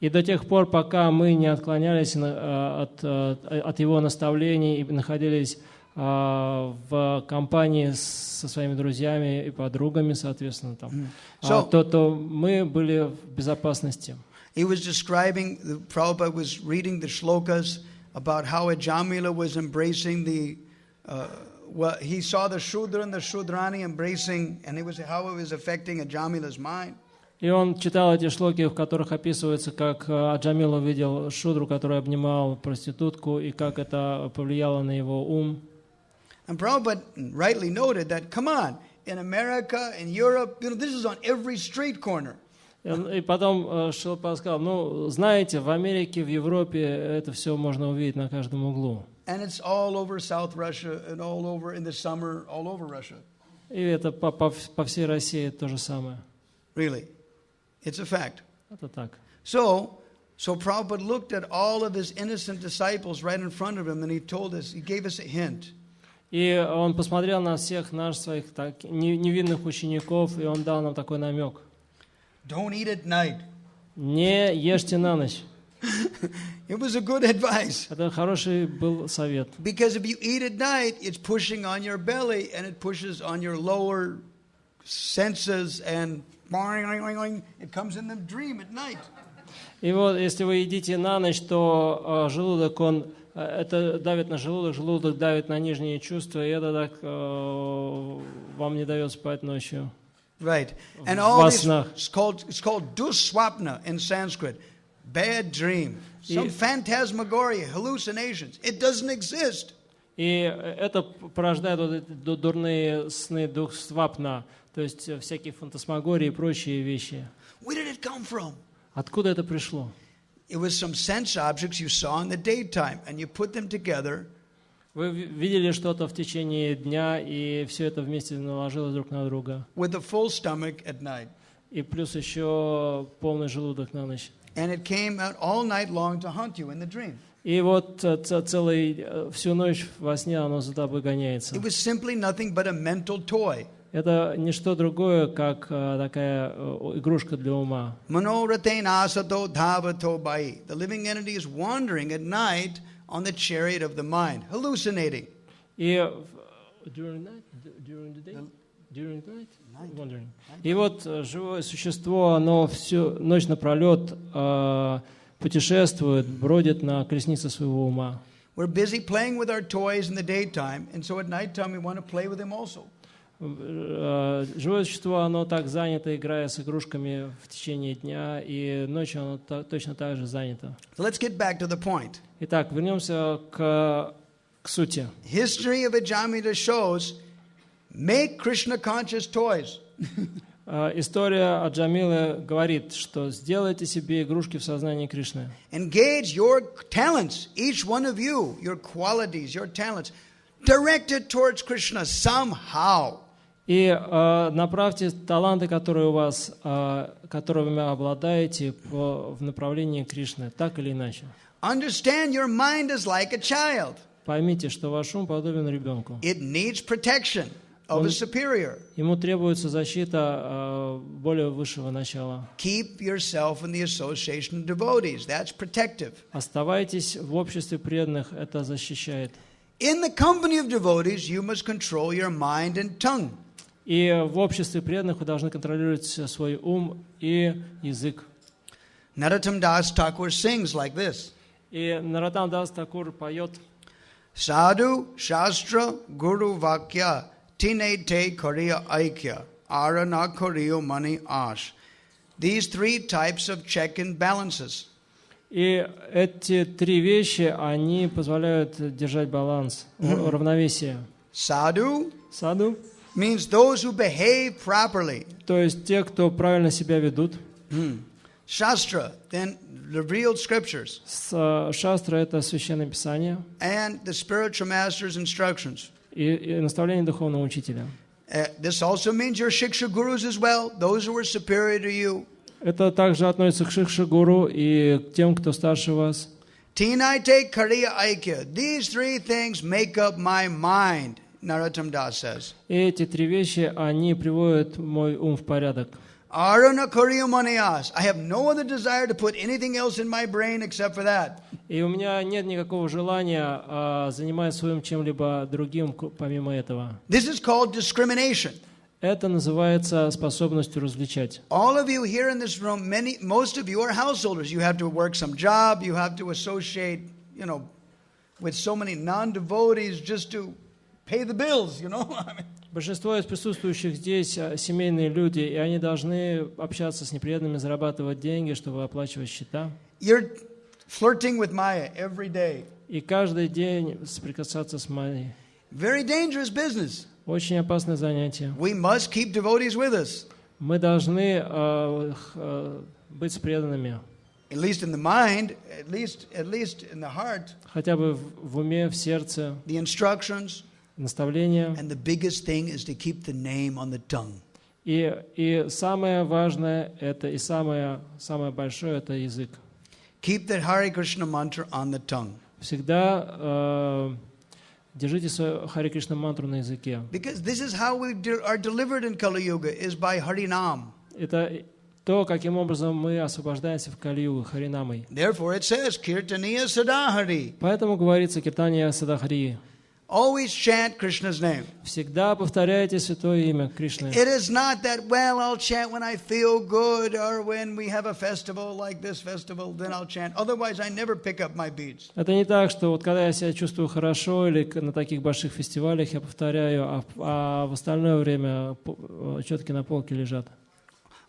И до тех пор, пока мы не отклонялись от его наставлений и находились в компании со своими друзьями и подругами, соответственно, там, то мы были в безопасности. He was describing, Prabhupada was reading the shlokas about how Ajamila was embracing he saw the Shudra and the Shudrani embracing, and how it was affecting Ajamila's mind. И он читал эти шлоки, в которых описывается, как Аджамил увидел Шудру, который обнимал проститутку, и как это повлияло на его ум. And Prabhupada rightly noted that, come on, in America, in Europe, this is on every street corner. И потом Шрила сказал, знаете, в Америке, в Европе это все можно увидеть на каждом углу. And it's all over South Russia and all over in the summer, all over Russia. И это по всей России то же самое. Really. It's a fact. Это так. So Prabhupada looked at all of his innocent disciples right in front of him, and he gave us a hint. И он посмотрел на всех своих невинных учеников, и он дал нам такой намек. Don't eat at night. Не ешьте на ночь. It was a good advice. Это хороший был совет. Because if you eat at night, it's pushing on your belly, and it pushes on your lower senses, and it comes in the dream at night. И вот, если вы едите на ночь, то желудок, это давит на желудок, желудок давит на нижние чувства, и это так вам не дает спать ночью. Right. And all this, it's called duswapna in Sanskrit. Bad dream. Some phantasmagoria, hallucinations. It doesn't exist. И это порождает вот эти дурные сны, дух свапна, то есть всякие фантасмагории и прочие вещи. Where did it come from? Откуда это пришло? It was some sense objects you saw in the daytime, and you put them together. Вы видели что-то в течение дня, и все это вместе наложилось друг на друга. With a full stomach at night. И плюс еще полный желудок на ночь. And it came out all night long to hunt you in the dream. И вот всю ночь во сне оно за тобой гоняется. It was simply nothing but a mental toy. Это не что другое, как такая игрушка для ума. Manoratena asato dhavato bai. The living entity is wandering at night on the chariot of the mind, hallucinating. И during the day? During the night? Wandering. И вот живое существо, оно всю ночь напролет путешествует, бродит на колеснице своего ума. We're busy playing with our toys in the daytime, and so at nighttime we want to play with them also. Живое существо, оно так занято, играя с игрушками в течение дня, и ночью оно точно так же занято. So let's get back to the point. Итак, вернемся к сути. History of Ajamila shows, make Krishna conscious toys. История Аджамилы говорит, что сделайте себе игрушки в сознании Кришны. Engage your talents, each one of you, your qualities, your talents, directed towards Krishna somehow. И направьте таланты, которые у вас, которыми вы обладаете, в направлении Кришны, так или иначе. Understand your mind is like a child. Поймите, что ваш ум подобен ребенку. It needs protection of a superior. Ему требуется защита более высшего начала. Keep yourself in the association of devotees. That's protective. Оставайтесь в обществе преданных, это защищает. In the company of devotees, you must control your mind and tongue. И в обществе преданных вы должны контролировать свой ум и язык. Narottam Das Thakur sings like this. И Нароттам Дас Такур поет: Sadhu, Shastra, Guru Vakya, Tine Te Koriya Aikya, Arana Koriyo Mani Ash. These three types of check and balances. И эти три вещи, они позволяют держать баланс, равновесие. Sadhu Саду means those who behave properly. то есть те, кто правильно себя ведут. Shastra, then the real scriptures. Шастра — это священное писание. And the spiritual master's instructions. И наставление духовного учителя. This also means your shiksha gurus as well, those who are superior to you. Это также относится к шикша-гуру и к тем, кто старше вас. Tinaite Kariya Aikya. These three things make up my mind, Narottam Das says. И эти три вещи, они приводят мой ум в порядок. Aruna Kariya Maniyas. I have no other desire to put anything else in my brain except for that. И у меня нет никакого желания заниматься своим чем-либо другим, помимо этого. This is called discrimination. Это называется способностью различать. All of you here in this room, most of you are householders. You have to work some job. You have to associate, with so many non-devotees just to pay the bills, Большинство из присутствующих здесь семейные люди, и они должны общаться с непреданными, зарабатывать деньги, чтобы оплачивать счета. You're flirting with Maya every day. И каждый день соприкасаться с Майей. Very dangerous business. Очень опасное занятие. We must keep devotees with us. Мы должны быть с преданными. At least in the mind, at least in the heart. Хотя бы в уме, в сердце. The instructions. Наставления. And the biggest thing is to keep the name on the tongue. И самое важное это и самое большое это язык. Keep the Hare Krishna mantra on the tongue. Всегда держите свою Харе Кришна мантру на языке. Because this is how we are delivered in Kali Yuga, is by Harinam. Это то, каким образом мы освобождаемся в Кали-югу Харинамой. Therefore it says, Kirtaniya Sadahari. Поэтому говорится Киртания Садахари. Always chant Krishna's name. Всегда повторяйте святое имя Кришны. It is not that, I'll chant when I feel good, or when we have a festival like this festival, then I'll chant. Otherwise, I never pick up my beads. Это не так, что вот когда я себя чувствую хорошо или на таких больших фестивалях я повторяю, а в остальное время четки на полке лежат.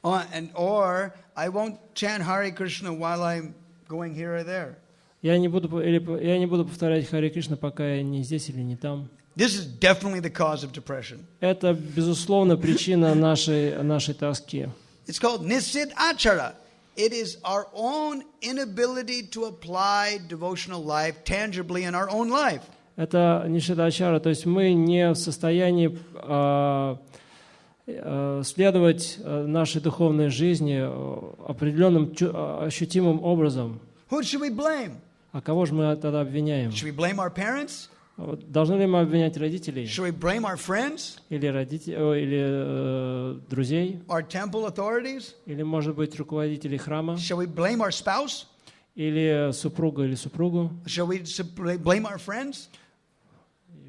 Or I won't chant Hare Krishna while I'm going here or there. Я не буду повторять Харе Кришна, пока я не здесь или не там. This is definitely the cause of depression. Это, безусловно, причина нашей тоски. It's called Nisit Achara. It is our own inability to apply devotional life tangibly in our own life. Это нишидачара, то есть мы не в состоянии следовать нашей духовной жизни определенным ощутимым образом. Who should we blame? А кого же мы тогда обвиняем? Should we blame our parents? Должны ли мы обвинять родителей? Should we blame our friends? Или друзей? Our temple authorities? Или, может быть, руководителей храма? Shall we blame our spouse? Или супруга или супругу? Shall we blame our friends?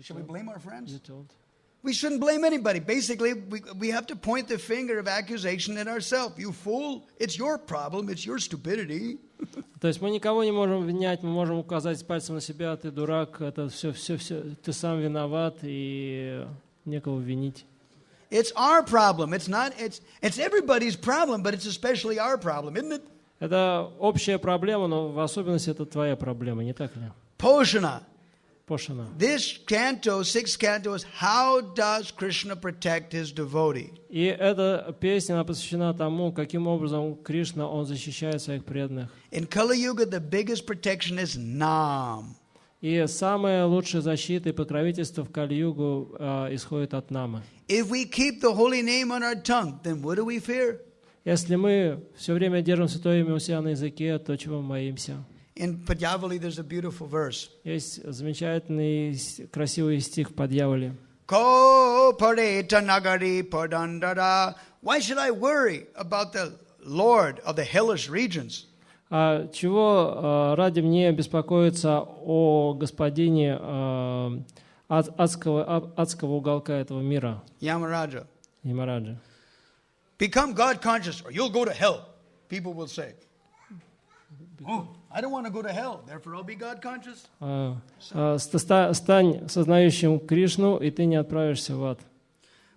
Shall we blame our friends? We shouldn't blame anybody. Basically, we have to point the finger of accusation at ourselves. You fool, it's your problem, it's your stupidity. То есть мы никого не можем обвинять, мы можем указать пальцем на себя, ты дурак, это все, ты сам виноват и некого винить. It's our problem. It's everybody's problem, but it's especially our problem, isn't it? Это общая проблема, но в особенности это твоя проблема, не так ли? Poshana. This canto, 6th canto, is how does Krishna protect his devotee? И эта песня она посвящена тому, каким образом Кришна он защищает своих преданных. In Kali Yuga, the biggest protection is Nam. И самая лучшая защита и покровительство в Кали-югу исходит от Намы. If we keep the holy name on our tongue, then what do we fear? Если мы все время держим святое имя у себя на языке, то чего мы боимся? In Padjavali, there's a beautiful verse. Есть замечательный, красивый стих в Падьявали. Ko pareta nagari padandara. Why should I worry about the Lord of the hellish regions? Чего ради мне беспокоиться о господине адского уголка этого мира? Yamaraja. Ямараджа. Become God conscious or you'll go to hell, people will say. Oh, I don't want to go to hell, therefore I'll be God conscious. Стань сознающим Кришну, и ты не отправишься в ад.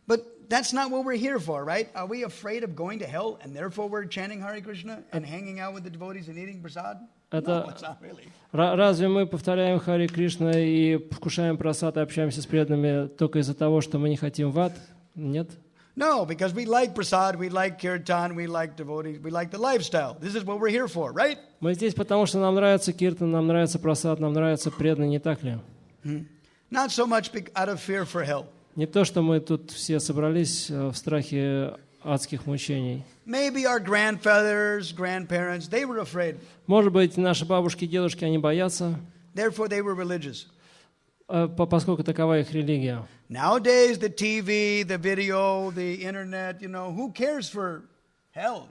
But that's not what we're here for, right? Are we afraid of going to hell, and therefore we're chanting Hare Krishna and hanging out with the devotees and eating prasad? No, it's not really. Разве мы повторяем Харе Кришна и вкушаем прасад и общаемся с преданными только из-за того, что мы не хотим в ад? Нет. No, because we like prasad, we like kirtan, we like devotees, we like the lifestyle. This is what we're here for, right? Мы здесь потому, что нам нравится киртан, нам нравится прасад, нам нравится преданные, не так ли? Not so much out of fear for hell. Не то, что мы тут все собрались в страхе адских мучений. Maybe our grandfathers, grandparents, they were afraid. Может быть, наши бабушки и дедушки, они боятся, Therefore, they were religious. поскольку такова их религия. Nowadays, the TV, the video, the internet, who cares for hell,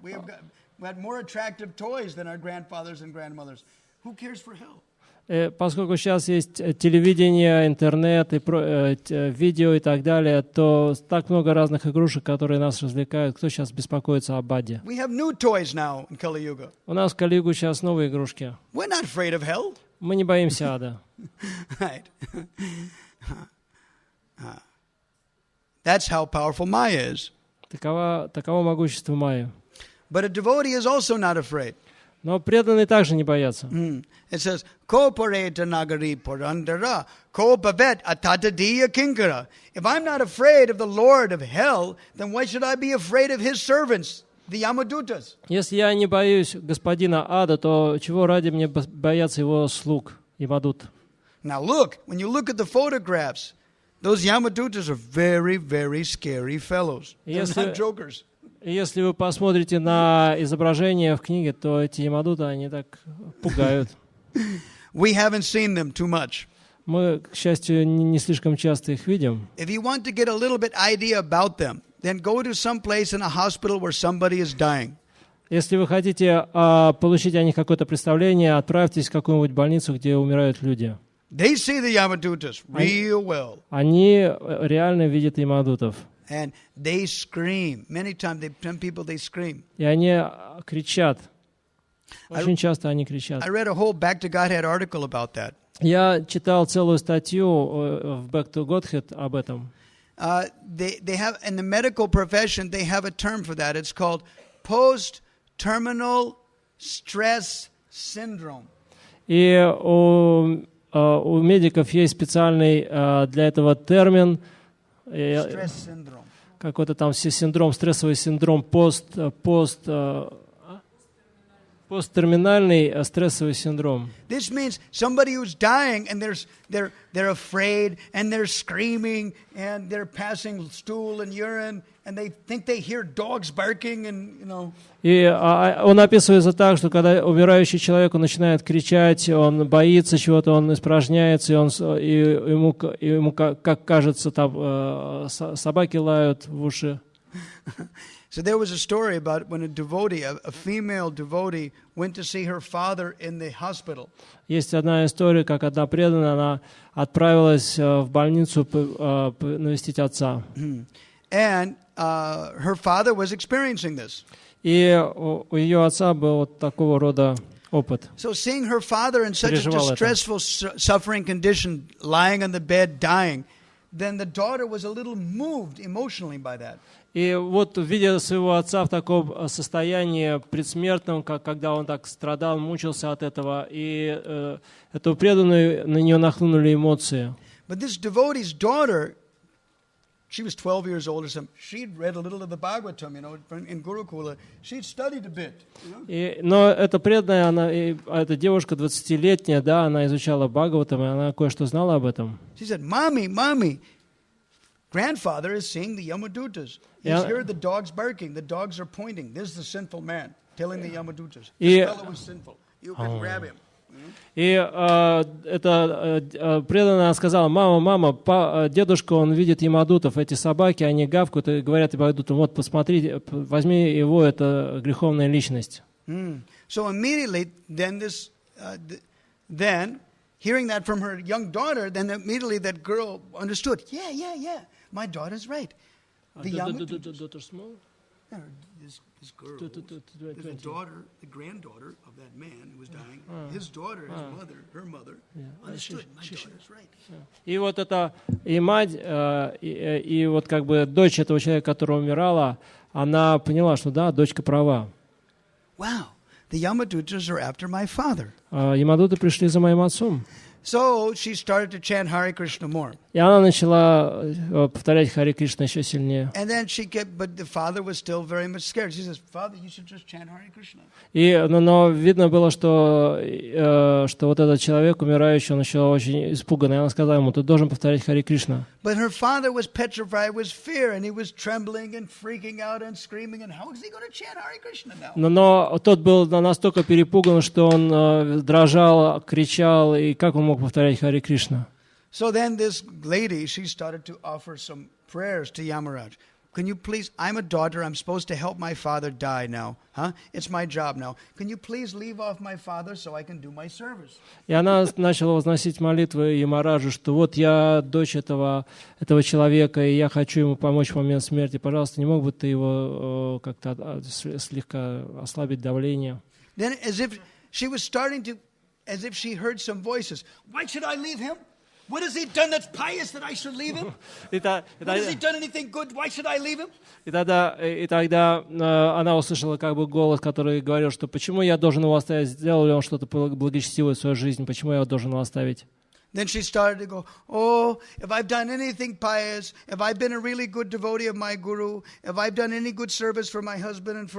We have got more attractive toys than our grandfathers and grandmothers. Who cares for hell? Поскольку сейчас есть телевидение, интернет, и видео и так далее, то так много разных игрушек, которые нас развлекают. Кто сейчас беспокоится об аде? We have new toys now in Kali Yuga. У нас в Кали-югу сейчас новые игрушки. We're not afraid of hell. Мы не боимся ада. Right. That's how powerful Maya is. Таково могущество Майи. But a devotee is also not afraid. Но преданные также не боятся. It says, Ko pareta nagari purandara, ko bhavet atatadiya kinkara. If I'm not afraid of the Lord of hell, then why should I be afraid of his servants, the Yamadutas? Если я не боюсь господина ада, то чего ради мне бояться его слуг, Ямадут? Now look, when you look at the photographs, those Yamadutas are very, very scary fellows. They're not jokers. Если вы посмотрите на изображения в книге, то эти Ямадуты, они так пугают. We haven't seen them too much. Мы, к счастью, не слишком часто их видим. If you want to get a little bit idea about them, then go to some place in a hospital where somebody is dying. Если вы хотите получить о них какое-то представление, отправьтесь в какую-нибудь больницу, где умирают люди. They see the Yamadutas real well. Они реально видят Ямадутов. And they scream. Many times, some people, they scream. И они кричат. Очень часто они кричат. I read a whole Back to Godhead article about that. Я читал целую статью в Back to Godhead об этом. They have, in the medical profession, they have a term for that. It's called post-terminal stress syndrome. И у медиков есть специальный для этого термин. Какой-то там синдром, стрессовый синдром, посттерминальный стрессовый синдром. This means somebody who's dying and they're afraid and they're screaming and they're passing stool and urine and they think they hear dogs barking and И он описывается так, что когда умирающий человек он начинает кричать, он боится чего-то, он испражняется, и ему как кажется, там собаки лают в уши. So there was a story about when a devotee, a female devotee, went to see her father in the hospital. Есть одна история, как одна преданная, она отправилась в больницу навестить отца. And her father was experiencing this. И у ее отца был вот такого рода опыт. So seeing her father in such a distressful, suffering condition, lying on the bed, dying, then the daughter was a little moved emotionally by that. И вот, видя своего отца в таком состоянии предсмертном, когда он так страдал, мучился от этого, и эту преданную на нее нахлынули эмоции. But this devotee's daughter, she was 12 years old or something. She'd read a little of the Bhagavatam, in Gurukula. She'd studied a bit. Но эта преданная, эта девушка 20-летняя, да, она изучала Бхагаватам, и она кое-что знала об этом. She said, Mommy, grandfather is seeing the Yamadutas. He's heard the dogs barking. The dogs are pointing. This is the sinful man telling the Yamadutas. This fellow is sinful. You can grab him. И эта преданная сказала: мама, дедушка, он видит Ямадутов, эти собаки, они гавкают и говорят Ямадутам: вот посмотри, возьми его, это греховная личность. So immediately, then hearing that from her young daughter, then immediately that girl understood. Yeah, my daughter's right. The daughter small? No, this girl, the daughter, the granddaughter of that man who was dying, his daughter, his mother, her mother, understood, my daughter's right. И вот это, и мать, и вот как бы дочь этого человека, которая умирала, она поняла, что да, дочка права. Wow, the Yamadutas are after my father. Ямадуты пришли за моим отцом. So she started to chant Hare Krishna more. И она начала повторять Харе Кришна еще сильнее. And then she kept, but the father was still very much scared. She says, "Father, you should just chant Hare Krishna." Но видно было, что вот этот человек, умирающий, он еще очень испуганный. И она сказала ему: ты должен повторять Харе Кришна. But her father was petrified with fear, and he was trembling and freaking out and screaming. And how is he going to chant Hare Krishna now? Но тот был настолько перепуган, что он дрожал, кричал, и как он мог повторять Харе Кришна? So then this lady, she started to offer some prayers to Yamaraj. Can you please, I'm a daughter, I'm supposed to help my father die now. It's my job now. Can you please leave off my father so I can do my service? И она начала возносить молитвы Ямараджу, что вот я дочь этого человека, и я хочу ему помочь в момент смерти. Пожалуйста, не мог бы ты его как-то слегка ослабить давление? Then as if she was starting to, as if she heard some voices. Why should I leave him? What has he done that's pious that I should leave him? What has he done anything good? Why should I leave him? И тогда она услышала как бы голос, который говорил, что почему я должен его оставить? Сделал ли он что-то благочестивое в свою жизнь? Почему я его должен его оставить? Then she started to go, oh, if I've done anything pious, if I've been a really good devotee of my guru, if I've done any good service for my husband and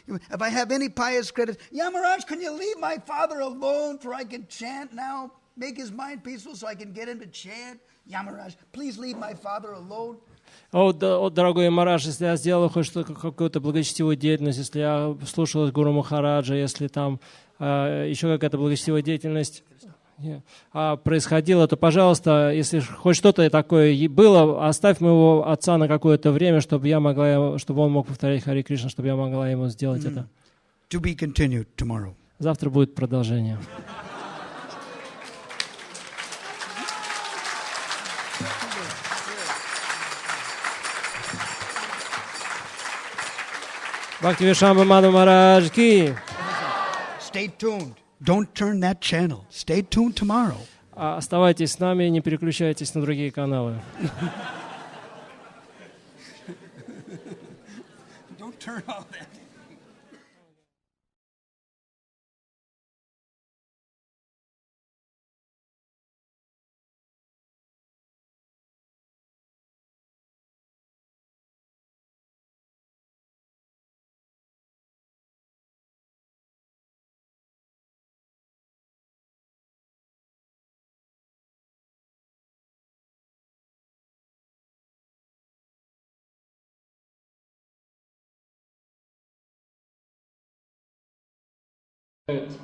if I have any pious credit, Yamaraj, can you leave my father alone for I can chant now? Make his mind peaceful so I can get him to chant. Yamaraj, please leave my father alone. Дорогой Ямарадж, если я сделал хоть какую-то благочестивую деятельность, если я слушал Гуру Махараджа, если там еще какая-то благочестивая деятельность происходила, то, пожалуйста, если хоть что-то такое было, оставь моего отца на какое-то время, чтобы он мог повторять Харе Кришна, чтобы я могла ему сделать это. To be continued tomorrow. Завтра будет продолжение. Бхакти Вишрамбха Мадхава Махарадж ки. Stay tuned. Don't turn that channel. Stay tuned tomorrow. Оставайтесь с нами, не переключайтесь на другие каналы. Don't turn all that.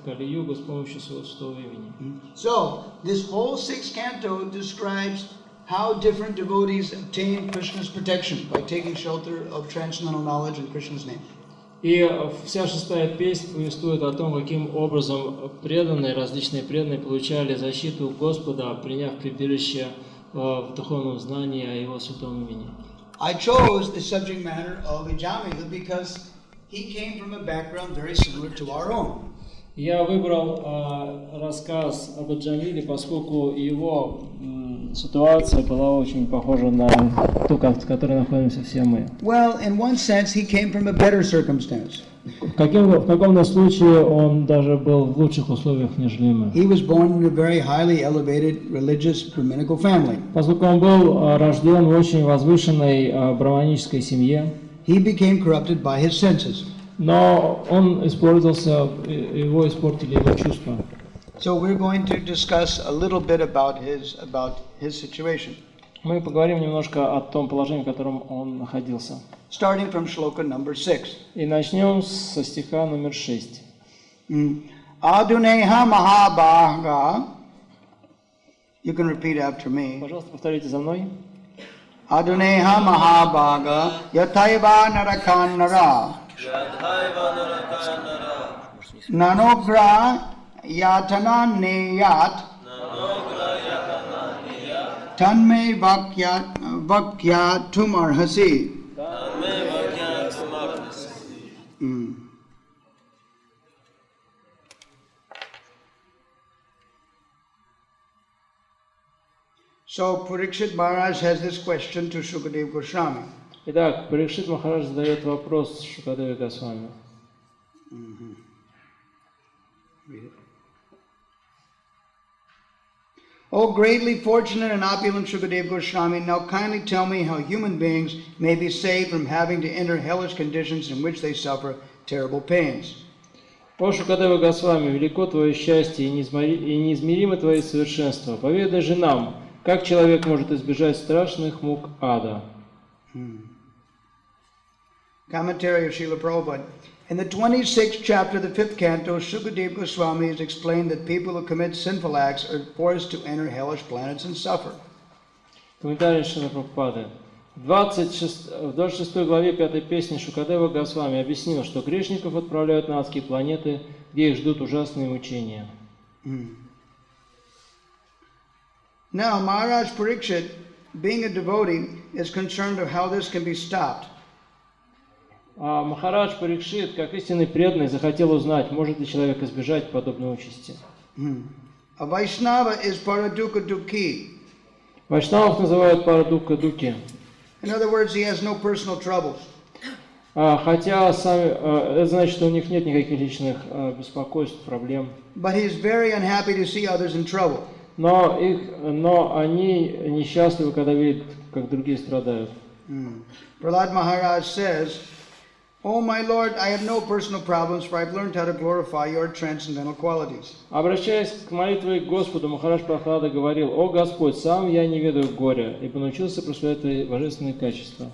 Кали-югу с помощью своего святого имени. So, this whole sixth canto describes how different devotees obtain Krishna's protection by taking shelter of transcendental knowledge in Krishna's name. И вся шестая песня повествует о том, каким образом различные преданные получали защиту Господа, приняв прибежище в духовном знании о Его святом имени. I chose the subject matter of Ijamila because he came from a background very similar to our own. Я выбрал рассказ об Аджамиле, поскольку его ситуация была очень похожа на ту, в которой находимся все мы. Well, in one sense, he came from a better circumstance. В каком-то случае он даже был в лучших условиях, нежели мы. He was born in a very highly elevated religious Brahminical family. Поскольку он был рожден в очень возвышенной браманической семье, he became corrupted by his senses. Но он его испортили его чувства. So we're going to discuss a little bit about his situation. Мы поговорим немножко о том положении, в котором он находился. Starting from shloka number 6. И начнем со стиха номер 6. Adunneha mahabhaga. You can repeat after me. Пожалуйста, повторите за мной. Adunneha mahabhaga yathaiva narakan nara. Nanogra yatana neyat tanme vakya tumarhasi. So Parikshit Maharaj has this question to Shukadeva Goswami. Итак, Парикшит Махарадж задает вопрос Шукадеве Госвами. O greatly fortunate and opulent Shukadeva Goswami, now kindly tell me how human beings may be saved from having to enter hellish conditions in which they suffer terrible pains. О Шукадева Госвами, велико твое счастье и неизмеримо твои совершенства. Поведай же нам, как человек может избежать страшных мук ада. Commentary of Srila Prabhupada. In the 26th chapter of the 5th canto, Shukadeva Goswami has explained that people who commit sinful acts are forced to enter hellish planets and suffer. Комментарий Шрила Прабхупады. В 26 главе 5 песни Шукадева Госвами объяснил, что грешников отправляют на адские планеты, где их ждут ужасные мучения. Now, Maharaj Parikshit, being a devotee, is concerned of how this can be stopped. А Махарадж Парикшит, как истинный преданный, захотел узнать, может ли человек избежать подобной участи. A Vaishnava is paradukha dukhi. Вайшнавов называют парадукха дуки. In other words, he has no personal troubles. Хотя это значит, что у них нет никаких личных беспокойств, проблем. But he is very unhappy to see others in trouble. Но они несчастливы, когда видят, как другие страдают. Prahlad Maharaj says, "Oh my Lord, I have no personal problems, for I've learned how to glorify your transcendental qualities." Обращаясь к молитве к Господу, Махарадж Прахлада говорил: «О Господь, сам я не ведаю горя, ибо научился прославлять Твои божественные качества».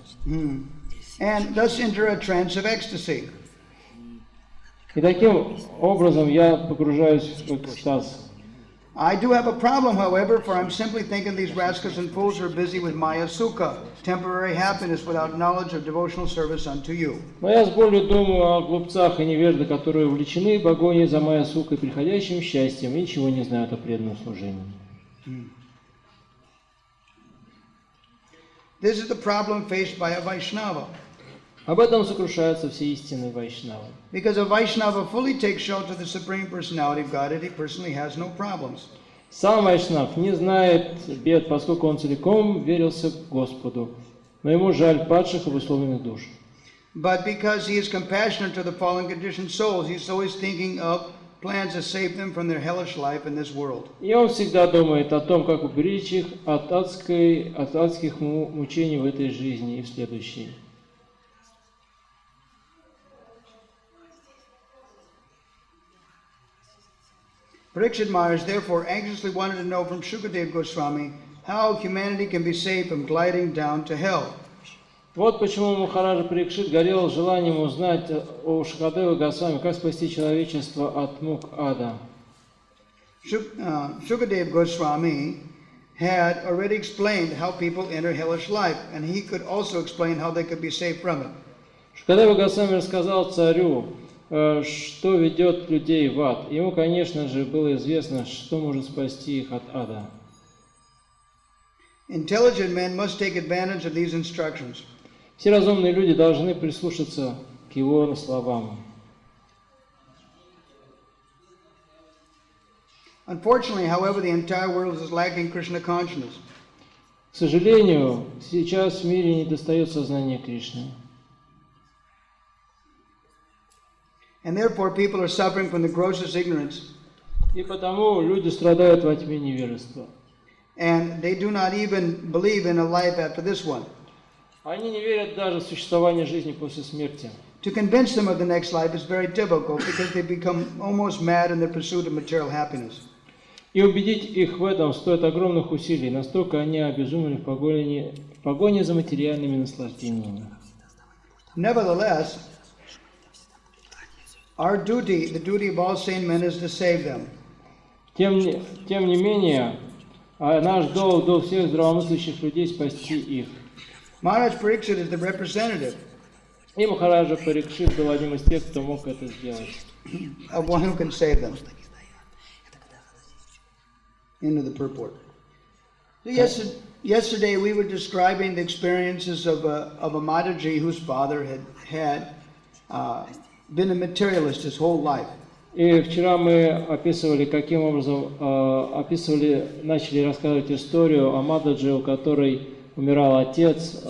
And thus enter a trance of ecstasy. И таким образом я погружаюсь в экстаз. I do have a problem, however, for I'm simply thinking these rascals and fools are busy with Maya Sukha, temporary happiness without knowledge of devotional service unto you. Но я с болью думаю о глупцах и невеждах, которые увлечены погоней за Майя Сукой, приходящим счастьем, и ничего не знают о преданном служении. This is the problem faced by a Vaishnava. Об этом сокрушаются все истинные вайшнавы. Because a Vaishnava fully takes shelter of the Supreme Personality of Godhead, he personally has no problems. Сам вайшнав не знает бед, поскольку он целиком верился к Господу, но ему жаль падших и обусловленных душ. But because he is compassionate to the fallen conditioned souls, he's always thinking of plans to save them from their hellish life in this world. И он всегда думает о том, как уберечь их от адских мучений в этой жизни и в следующей. Parikshit Maharaj therefore anxiously wanted to know from Shukadeva Goswami how humanity can be saved from gliding down to hell. Вот почему Махараджа Парикшит горел желанием узнать о Шукадеве Госвами, как спасти человечество от мук ада. Shukadeva Goswami had already explained how people enter hellish life, and he could also explain how they could be saved from it. Шукадева Госвами рассказал царю, что ведет людей в ад. Ему, конечно же, было известно, что может спасти их от ада. Intelligent men must take advantage of these instructions. Все разумные люди должны прислушаться к его словам. Unfortunately, however, the entire world is lacking Krishna consciousness. К сожалению, сейчас в мире недостает сознания Кришны. And therefore people are suffering from the grossest ignorance. И потому люди страдают во тьме невежества. And they do not even believe in a life after this one. Они не верят даже в существование жизни после смерти. To convince them of the next life is very difficult because they become almost mad in their pursuit of material happiness. И убедить их в этом стоит огромных усилий, настолько они обезумели в погоне за материальными наслаждениями. Nevertheless, our duty, the duty of all sane men, is to save them. Тем не менее, наш долг всех здравомыслящих людей спасти их. Maharaj Parikshit is the representative И Махараджа Парикшит был одним из тех, кто мог это сделать. of one who can save them. Into the purport. So yesterday we were describing the experiences of a Mataji whose father had been a materialist his whole life. И вчера мы описывали, каким образом начали рассказывать историю о Мадхаджи, у которой умирал отец,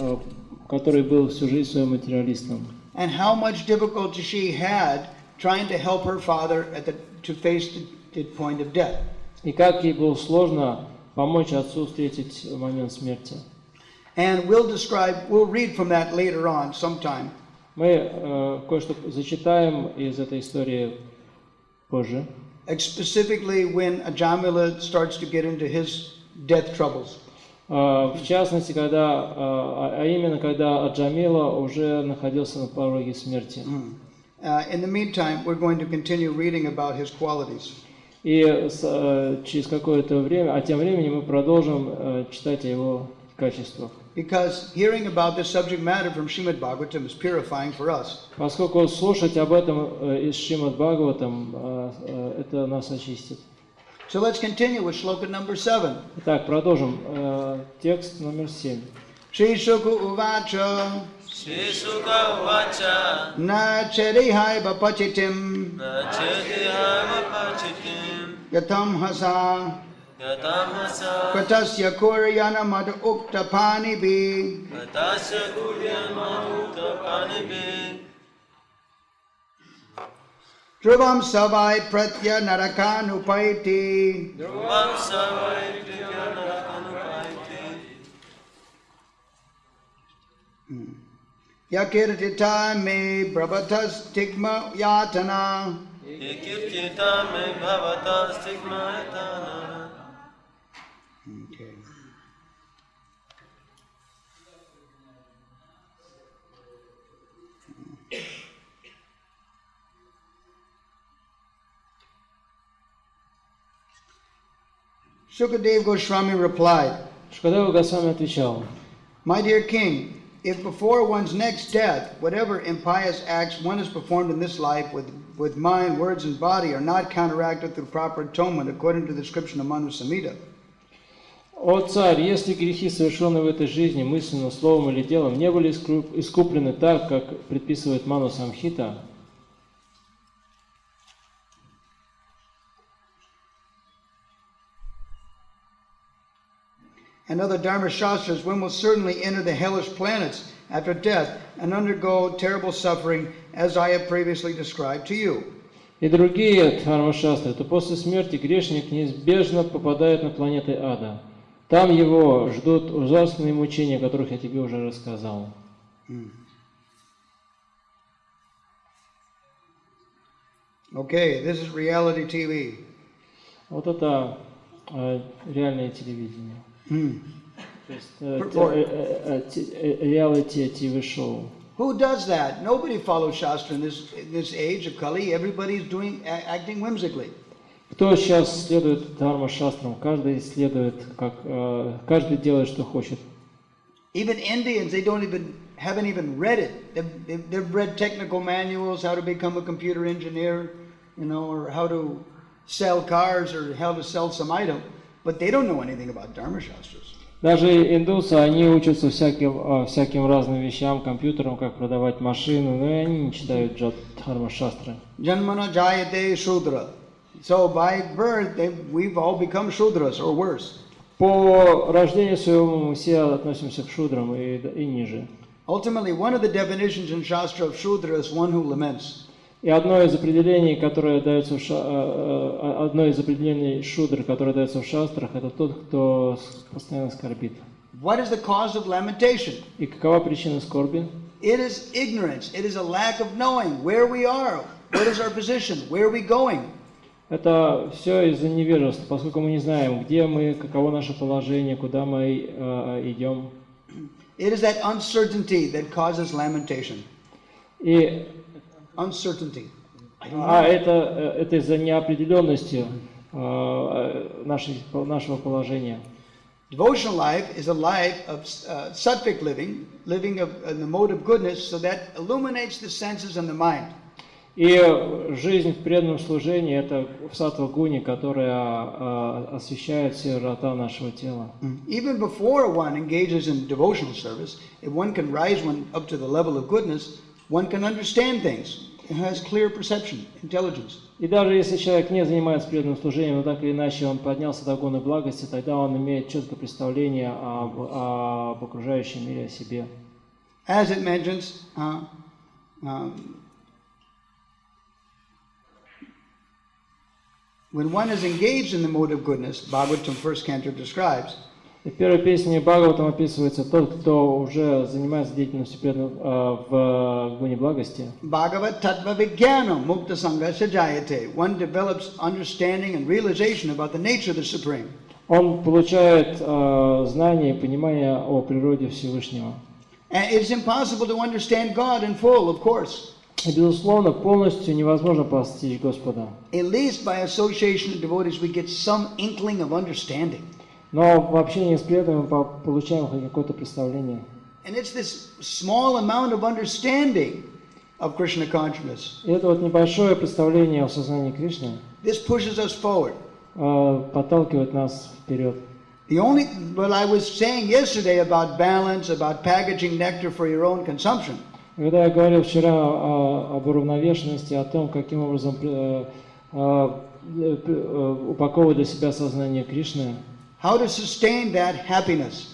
который был всю жизнь своим материалистом. And how much difficulty she had trying to help her father to face the point of death. И как ей было сложно помочь отцу встретить момент смерти. And we'll read from that later on sometime. Мы кое-что зачитаем из этой истории позже. Specifically when Ajamila starts to get into his death troubles. В частности, именно когда Аджамила уже находился на пороге смерти. In the meantime, we're going to continue reading about his qualities. И через какое-то время, тем временем мы продолжим читать о его качествах. Because hearing about this subject matter from Shrimad Bhagavatam is purifying for us. Поскольку слушать об этом из Шримад Бхагаватам, это нас очистит. So let's continue with shloka number 7. Итак, продолжим текст номер 7. Shri Shuka Uvacha Shri Shuka Uvacha Na Chedihai Bapachitim Yatam Hasa Yatamasa Katasya Kuryana Mad Ukta Panibi Katasya Kuryana Ukta Panibi Dhruvam Savai Pratya Narakanupaiti Dhruvam Savai Pratya Narakanupaiti Yakirtita me Brabhatas Stigma Yatana Yakirtita me Bhavatas Stigma Yatana. Okay. Shukadev Goswami replied, Шукадева Госвами отвечал: My dear king, if before one's next death, whatever impious acts one has performed in this life with mind, words, and body are not counteracted through proper atonement according to the description of Manu Samhita. О царь, если грехи, совершенные в этой жизни, мысленно, словом или делом, не были искуплены так, как предписывает Ману Самхита, and other Dharma Shastras, one will certainly enter the hellish planets after death and undergo terrible suffering, as I have previously described to you. и другие дхарма-шастры, то после смерти грешник неизбежно попадает на планеты ада. Там его ждут ужасные мучения, о которых я тебе уже рассказал. Okay, this is reality TV. Вот это реальное телевидение. То есть reality TV шоу. Who does that? Nobody follows Shastra in this age of Kali. Everybody's acting whimsically. Кто сейчас следует дхарма-шастрам? Каждый следует, каждый делает, что хочет. Even Indians, they haven't even read it. They've read technical manuals, how to become a computer engineer, or how to sell cars or how to sell some item, but they don't know anything about Dharma Shastras. Даже индусы, они учатся всяким разным вещам, компьютерам, как продавать машину, но и они не читают дхарма-шастры. Janmana jayate shudra. So by birth, we've all become shudras or worse. По рождению своему мы все относимся к шудрам и ниже. Ultimately, one of the definitions in Shastra of Shudra is one who laments. И одно из определений, которое дается шудры, которое дается в шастрах, это тот, кто постоянно скорбит. What is the cause of lamentation? И какова причина скорби? It is ignorance. It is a lack of knowing where we are, what is our position, where are we going. Это все из-за невежества, поскольку мы не знаем, где мы, каково наше положение, куда мы идем. It is that uncertainty that causes lamentation. И uncertainty. Это из-за неопределенности нашего положения. Devotional life is a life of sattvic living in the mode of goodness, so that illuminates the senses and the mind. И жизнь в преданном служении – это в саттва-гуне, которая освещает все врата нашего тела. Even before one engages in devotional service, if one can rise up to the level of goodness, one can understand things. It has clear perception, intelligence. И даже если человек не занимается преданным служением, но так или иначе он поднялся до гуны благости, тогда он имеет четкое представление об окружающем мире, о себе. As it mentions, When one is engaged in the mode of goodness, Bhagavatam first canto describes, И в первой песне Бхагаватам описывается тот, кто уже занимается деятельностью в гуне благости. Bhagavat tattva vijnanam mukta sanga sajayate. One develops understanding and realization about the nature of the Supreme. Он получает знание и понимание о природе Всевышнего. And it's impossible to understand God in full, of course. И, безусловно, полностью невозможно постичь Господа. At least by association of devotees, we get some inkling of understanding. Но в общении с преданными мы получаем хоть какое-то представление. And it's this small amount of understanding of Krishna consciousness. И это вот небольшое представление о сознании Кришны This pushes us forward. подталкивает нас вперед. What I was saying yesterday about balance, about packaging nectar for your own consumption. Когда я говорил вчера об уравновешенности, о том, каким образом упаковывать для себя сознание Кришны, How to sustain that happiness.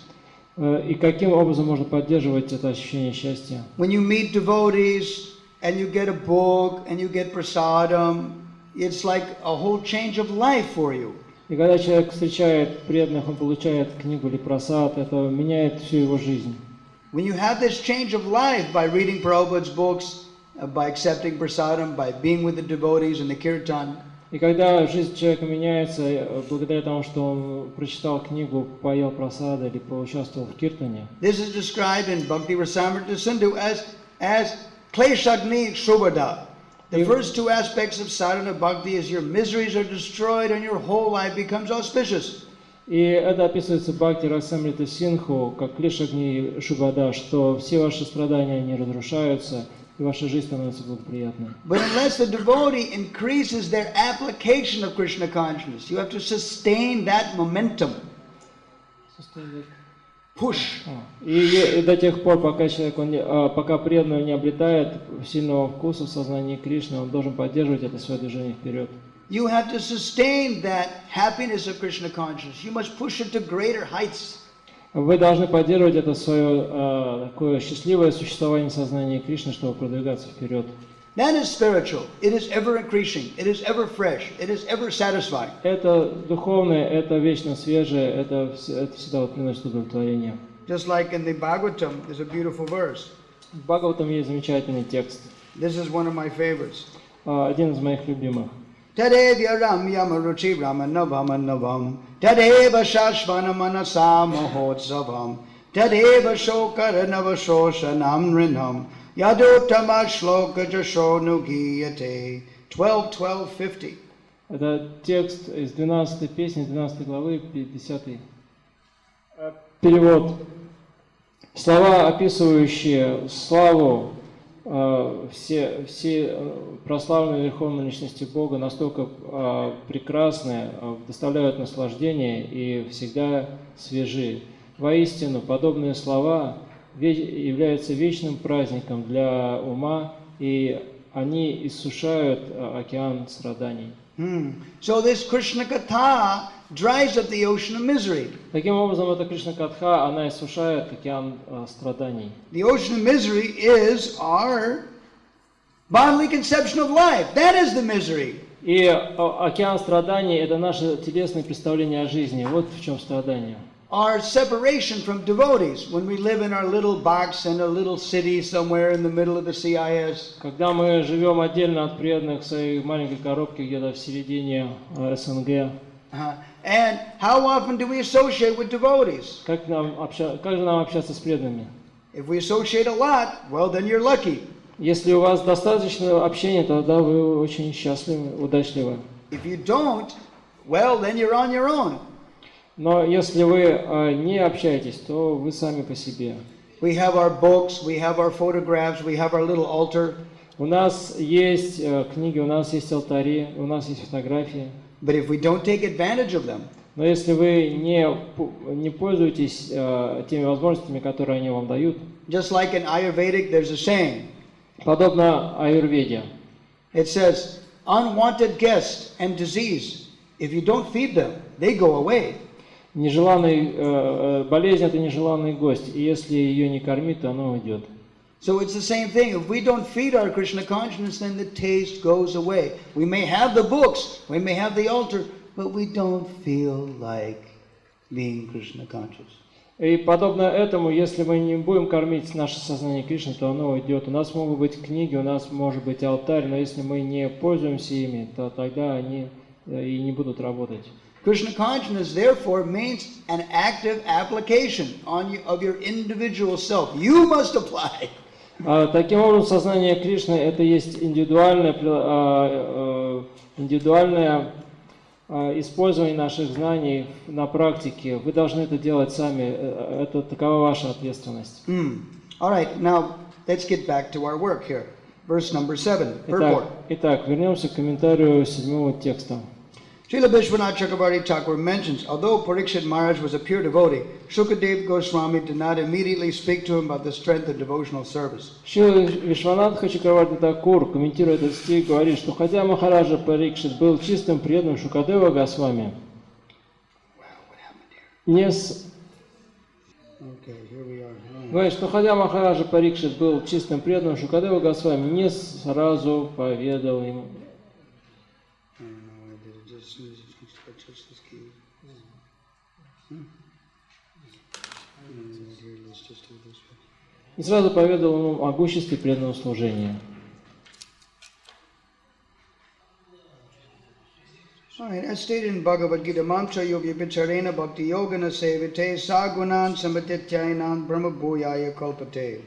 И каким образом можно поддерживать это ощущение счастья? When you meet devotees and you get a book and you get prasadam, it's like a whole change of life for you. И когда человек встречает преданных, он получает книгу или прасад, это меняет всю его жизнь. When you have this change of life by reading Prabhupada's books, by accepting prasadam, by being with the devotees in the kirtan, И когда жизнь человека меняется, благодаря тому, что он прочитал книгу, поел прасада или поучаствовал в киртане. This is described in Bhakti Vishrambha Mадхава as kleshagni shubhada. The first two aspects of sadhana bhakti is your miseries are destroyed and your whole life becomes auspicious. И это описывается в Бхакти Вишрамбха Синху, как клешагни шубада, что все ваши страдания они разрушаются, и ваша жизнь становится благоприятной. But unless the devotee increases their application of Krishna consciousness, you have to sustain that momentum. Push. И до тех пор, пока человек, пока преданный не обретает сильного вкуса в сознании Кришны, он должен поддерживать это свое движение вперед. You have to sustain that happiness of Krishna consciousness. You must push it to greater heights. Вы должны поддерживать это свое такое счастливое существование сознания Кришны, чтобы продвигаться вперед. That is spiritual. It is ever increasing. It is ever fresh. It is ever satisfying. Это духовное, это вечно свежее, это всегда приносит удовлетворение. Just like in the Bhagavatam, there's a beautiful verse. В Бхагаватам есть замечательный текст. This is one of my favorites. Один из моих любимых. Tadevya ramyam ruchi ramanavamanavam Tadeva shashvana manasa mahotsavam Tadeva shokaranava shoshanam rinam Yadottama shloka jasho nugiyate 12:12:50. Это текст из 12 песни, 12 главы, 50. Перевод. Слова, описывающие славу, все прославленные верховные личности Бога настолько прекрасны, доставляют наслаждение и всегда свежи. Воистину, подобные слова являются вечным праздником для ума, и они иссушают океан страданий. So this Krishna Katha dries up the ocean of misery. Таким образом, эта Кришна Катха, она иссушает океан страданий. The ocean of misery is our bodily conception of life. That is the misery. И океан страданий – это наше телесное представление о жизни. Вот в чем страдание. Our separation from devotees when we live in our little box in a little city somewhere in the middle of the CIS. Когда мы живем отдельно от преданных в своей маленькой коробке где-то в середине СНГ. And how often do we associate with devotees? Как же нам общаться с преданными? If we associate a lot, well, then you're lucky. Если у вас достаточно общения, тогда вы очень счастливы, удачливы. If you don't, well, then you're on your own. Но если вы не общаетесь, то вы сами по себе. We have our books, we have our photographs, we have our little altar. У нас есть книги, у нас есть алтари, у нас есть фотографии. But if we don't take advantage of them, но если вы не пользуетесь теми возможностями, которые они вам дают, just like in Ayurvedic, there's a saying. Подобно аюрведе. It says, unwanted guests and disease, if you don't feed them, they go away. Болезнь – это нежеланный гость, и если ее не кормить, то она уйдет. So it's the same thing. If we don't feed our Krishna consciousness, then the taste goes away. We may have the books, we may have the altar, but we don't feel like being Krishna conscious. И подобно этому, если мы не будем кормить наше сознание Кришны, то оно уйдет. У нас могут быть книги, у нас может быть алтарь, но если мы не пользуемся ими, то тогда они и не будут работать. Krishna consciousness, therefore, means an active application of your individual self. You must apply. Таким образом, сознание Кришны – это есть индивидуальное использование наших знаний на практике. Вы должны это делать сами. Это такова ваша ответственность. All right, now let's get back to our work here. Verse number 7. Итак, вернемся к комментарию 7 текста. Srila Vishwanath Chakravarti Thakur mentions, although Parikshit Maharaj was a pure devotee, Shukadev Goswami did not immediately speak to him about the strength of devotional service. Шрила Вишванатха Чакраварти Такур, комментируя этот стих, говорит, что хотя Махараджа Парикшит был чистым преданным Шукадева Госвами, говорит, что хотя Махараджа Парикшит был чистым преданным Шукадева Госвами, не сразу поведал ему. И сразу поведал ему о могуществе преданного служения. As stated in Bhagavad Gita, Mamcha Yogi Vicharena Bhakti Yogana Sevite Sagunan Samatityainam Brahma Bhuyaya Kalpate.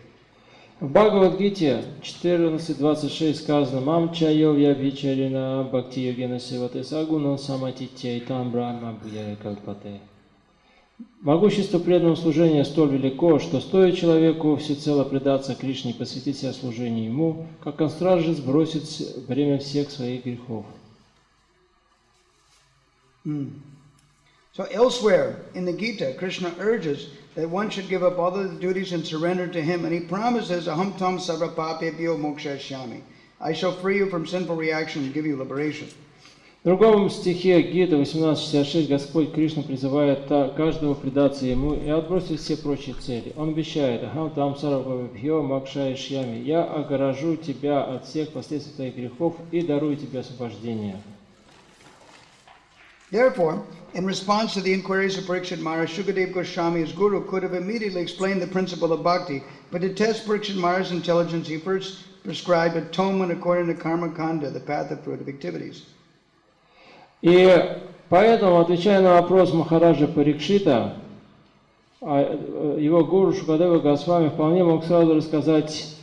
В Бхагавад-гите 14.26 сказано «Мамча йовья вичарина бхакти йогена севате сагунан саматитьяйтам брахма бхуяя калпате». Могущество преданного служения столь велико, что стоит человеку всецело предаться Кришне и посвятить себя служению Ему, как он сразу же сбросит бремя всех своих грехов. So elsewhere in the Gita, Krishna urges that one should give up all of the duties and surrender to Him, and He promises, Aham tam sarva papebhyo mokshashyami. I shall free you from sinful reaction and give you liberation. В другом стихе Гиты 18.66 Господь Кришна призывает каждого предаться Ему и отбросить все прочие цели. Он обещает, «Ахам там сарвабхьо макшаишьями» «Я огорожу тебя от всех последствий твоих грехов и дарую тебе освобождение». Therefore, in response to the inquiries of Parikshit Maharaj, Shukadev Goswami, his guru, could have immediately explained the principle of bhakti, but to test Parikshit Maharaj's intelligence, he first prescribed atonement according to karma kanda, the path of fruitive activities. И поэтому, отвечая на вопрос Махараджа Парикшита, его гуру Шукадева Госвами вполне мог сразу рассказать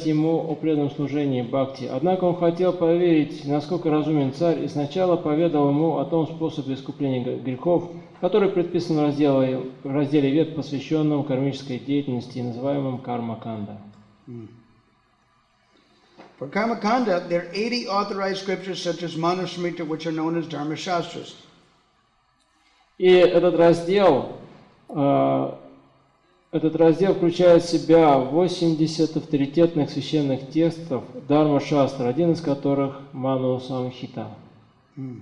ему о преданном служении бхакти. Однако он хотел проверить, насколько разумен царь, и сначала поведал ему о том способе искупления грехов, который предписан в разделе Вед, посвященном кармической деятельности, называемом карма-канда. For karma kanda, there are 80 authorized scriptures such as Manusmrita, which are known as Dharma Shastras. И этот раздел включает в себя 80 авторитетных священных текстов Дharma Shastra, один из которых Ману Самхита. In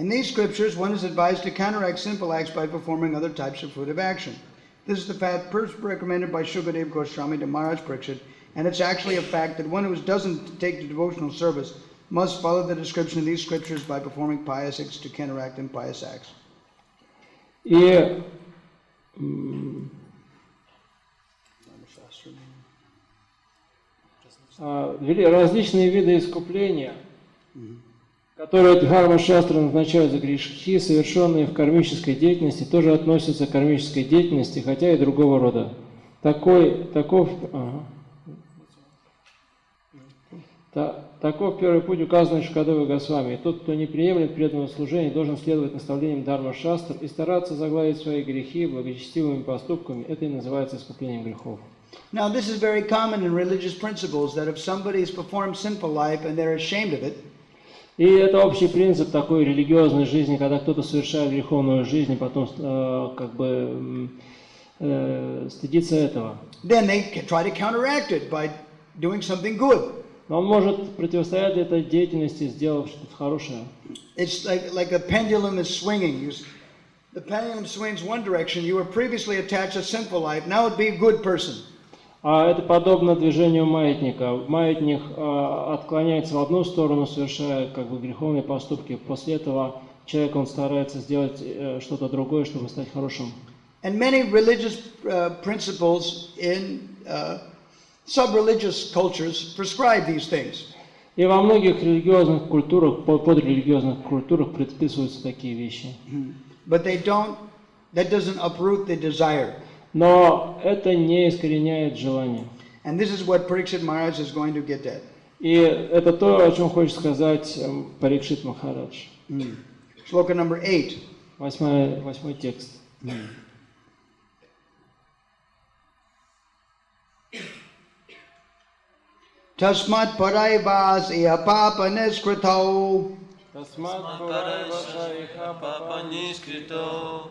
these scriptures, one is advised to counteract simple acts by performing other types of fruitive action. This is the path first recommended by Shukadev Goswami to Maharaj Parikshit, and it's actually a fact that one who doesn't take the devotional service must follow the description of these scriptures by performing pious acts to counteract impious acts. И различные виды искупления, которые Дхарма Шастра назначают за грехи, совершенные в кармической деятельности, тоже относятся к кармической деятельности, хотя и другого рода. Таков первый путь, указанный Шукадевой Госвами. И тот, кто не приемлет преданного служения, должен следовать наставлениям Дхарма Шастр и стараться загладить свои грехи благочестивыми поступками. Это и называется искуплением грехов. Now, this is very common in religious principles, that if somebody has performed sinful life and they're ashamed of it, и это общий принцип такой религиозной жизни, когда кто-то совершает греховную жизнь и потом стыдится этого. Then they try to counteract it by doing something good. Но он может противостоять этой деятельности, сделав что-то хорошее. It's like a pendulum is swinging. The pendulum swings one direction. You were previously attached to a sinful life. Now be a good person. А это подобно движению маятника. Маятник отклоняется в одну сторону, совершая как бы греховные поступки. После этого человек он старается сделать что-то другое, чтобы стать хорошим. And many religious principles in sub-religious cultures prescribe these things. И во многих религиозных культурах, подрелигиозных культурах предписываются такие вещи. But that doesn't uproot the desire. Но это не искореняет желание. And this is what Parikshit Maharaj is going to get at. И это то, о чем хочет сказать Парикшит Махарадж. Shloka number 8. Восьмой текст. Tasmat paraivas iya papa niskrito. Тасмат Papa niskrito.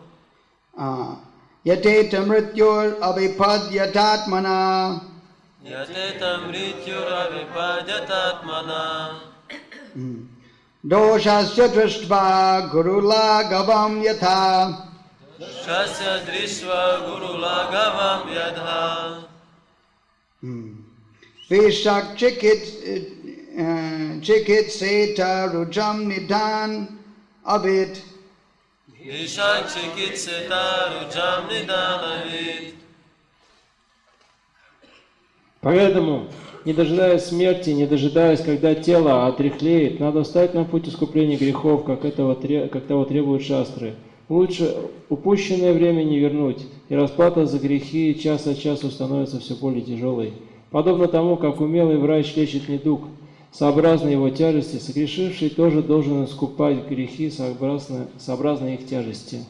Yate tamrityur abhipadyatatmana. Yate tamrityur abhipadyatatmana. Doshasya drishtva gurula gavam yatha. Shasya drishva gurula gavam yadha. Vishak chikit seta rujam nidan abit. Vishak chikit seta rujam nidan abit. Поэтому, не дожидаясь смерти, не дожидаясь, когда тело отряхлеет, надо встать на путь искупления грехов, как того требуют шастры. Лучше упущенное время не вернуть, и расплата за грехи час от часу становится все более тяжелой. Подобно тому, как умелый врач лечит недуг, сообразно его тяжести, согрешивший тоже должен искупать грехи, сообразно их тяжести.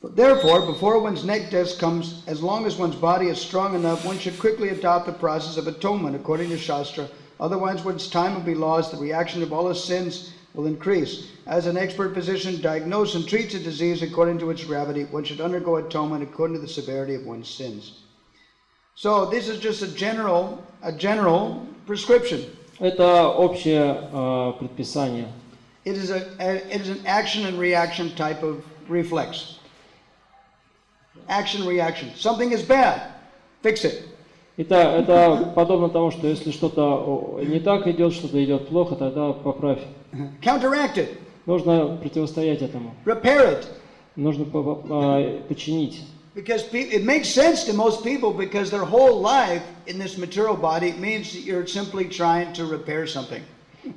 Therefore, before one's next death comes, as long as one's body is strong enough, one should quickly adopt the process of atonement according to Shastra. Otherwise, one's time will be lost, the reaction of all his sins will increase. As an expert physician diagnoses and treats a disease according to its gravity, one should undergo atonement according to the severity of one's sins. So this is just a general prescription. Это общее предписание. It is an action and reaction type of reflex. Action, reaction. Something is bad. Fix it. Это подобно тому, что если что-то не так идет, что-то идет плохо, тогда поправь. Counteract it. Нужно противостоять этому. Repair it. Нужно починить. Because it makes sense to most people because their whole life in this material body means that you're simply trying to repair something.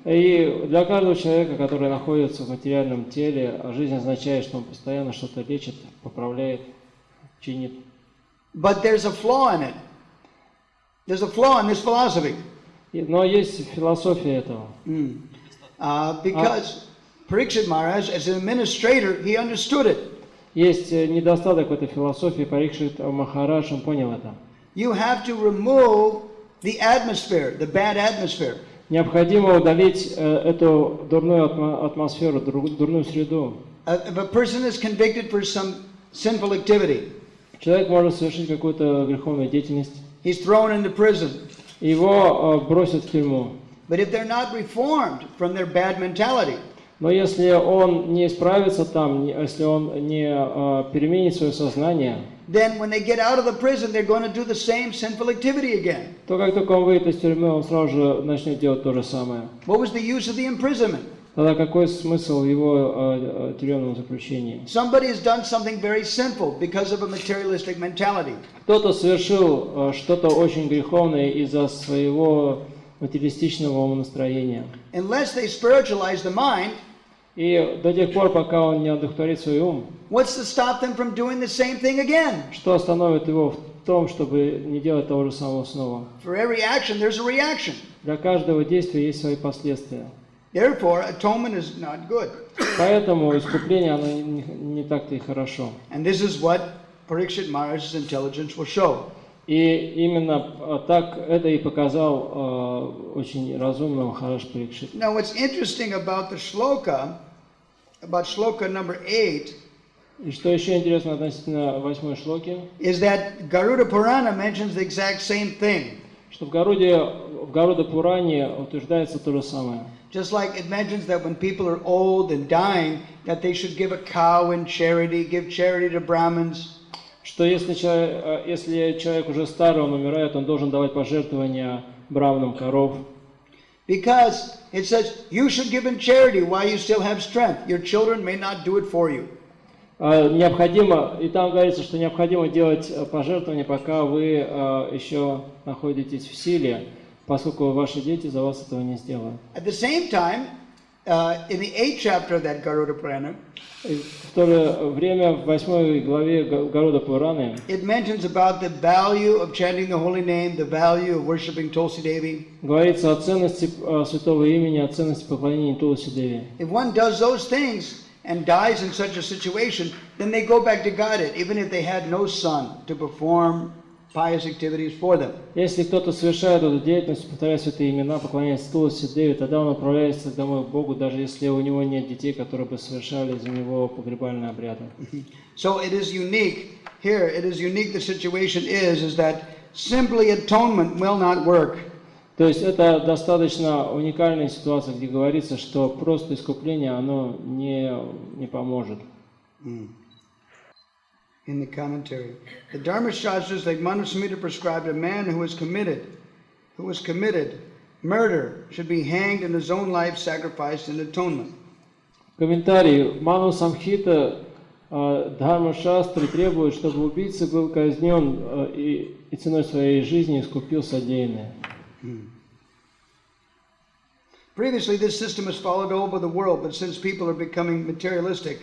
И для каждого человека, который находится в материальном теле, жизнь означает, что он постоянно что-то лечит, поправляет, чинит. But there's a flaw in it. There's a flaw in this philosophy. Но есть философия этого. Because Parikshit Maharaj, as an administrator, he understood it. Есть недостаток в этой философии, Парикшит Махарадж, он понял это. You have to remove the atmosphere, the bad atmosphere. Необходимо удалить эту дурную атмосферу, дурную среду. If a person is convicted for some sinful activity, человек может совершить какую-то греховную деятельность. He's thrown into prison. Его бросят в тюрьму. But if they're not reformed from their bad mentality, но если он не исправится там, если он не переменит свое сознание, then when they get out of the prison, they're going to do the same sinful activity again. то как только он выйдет из тюрьмы, он сразу же начнет делать то же самое. What was the use of the imprisonment? Тогда какой смысл в его тюремном заключении? Somebody has done something very sinful because of a materialistic mentality. Кто-то совершил что-то очень греховное из-за своего материалистичного умонастроения. Unless they spiritualize the mind, и до тех пор, пока он не одухотворит свой ум, what's to stop them from doing the same thing again? Что остановит его в том, чтобы не делать того же самого снова? For every action, there's a reaction. Для каждого действия есть свои последствия. Therefore, atonement is not good. Поэтому искупление оно не так-то и хорошо. And this is what Parikshit Maharaj's intelligence will show. И именно так это и показал очень разумный Махарадж Парикшит. Now, what's interesting about the shloka, about shloka number 8, и что еще интересно относительно 8 шлоки, is that Garuda Purana mentions the exact same thing. Что в Гаруда Пуране утверждается то же самое. Just like it mentions that when people are old and dying, that they should give a cow in charity, give charity to Brahmins. Что если человек уже старый, он умирает, он должен давать пожертвования браманам коров. Because it says, you should give in charity while you still have strength. Your children may not do it for you. Необходимо, и там говорится, что необходимо делать пожертвования, пока вы еще находитесь в силе, поскольку ваши дети за вас этого не сделают. At the same time, in the 8th chapter of that Garuda Purana, в то же время в 8 главе Гаруда Пураны it mentions about the value of chanting the holy name, the value of worshiping Tulsi Devi. Говорится о ценности святого имени, о ценности поклонения Тулси Деви. If one does those things and dies in such a situation, then they go back to God, even if they had no son to perform pious activities for them. Если кто-то совершает эту деятельность, повторяя святые имена, поклоняется Тулси Деви, тогда он отправляется домой к Богу, даже если у него нет детей, которые бы совершали за него погребальные обряды. So it is unique. Here, it is unique. The situation is that simply atonement will not work. То есть это достаточно уникальная ситуация, где говорится, что просто искупление, оно не поможет. In the commentary, the Dharma Shastras, like Manusamhita, prescribed a man who was committed murder should be hanged and his own life sacrificed in atonement. Комментарий. Ману Самхита Дхарма Шастры требует, чтобы убийца был казнен и ценой своей жизни искупил содеянное. Previously, this system was followed all over the world, but since people are becoming materialistic,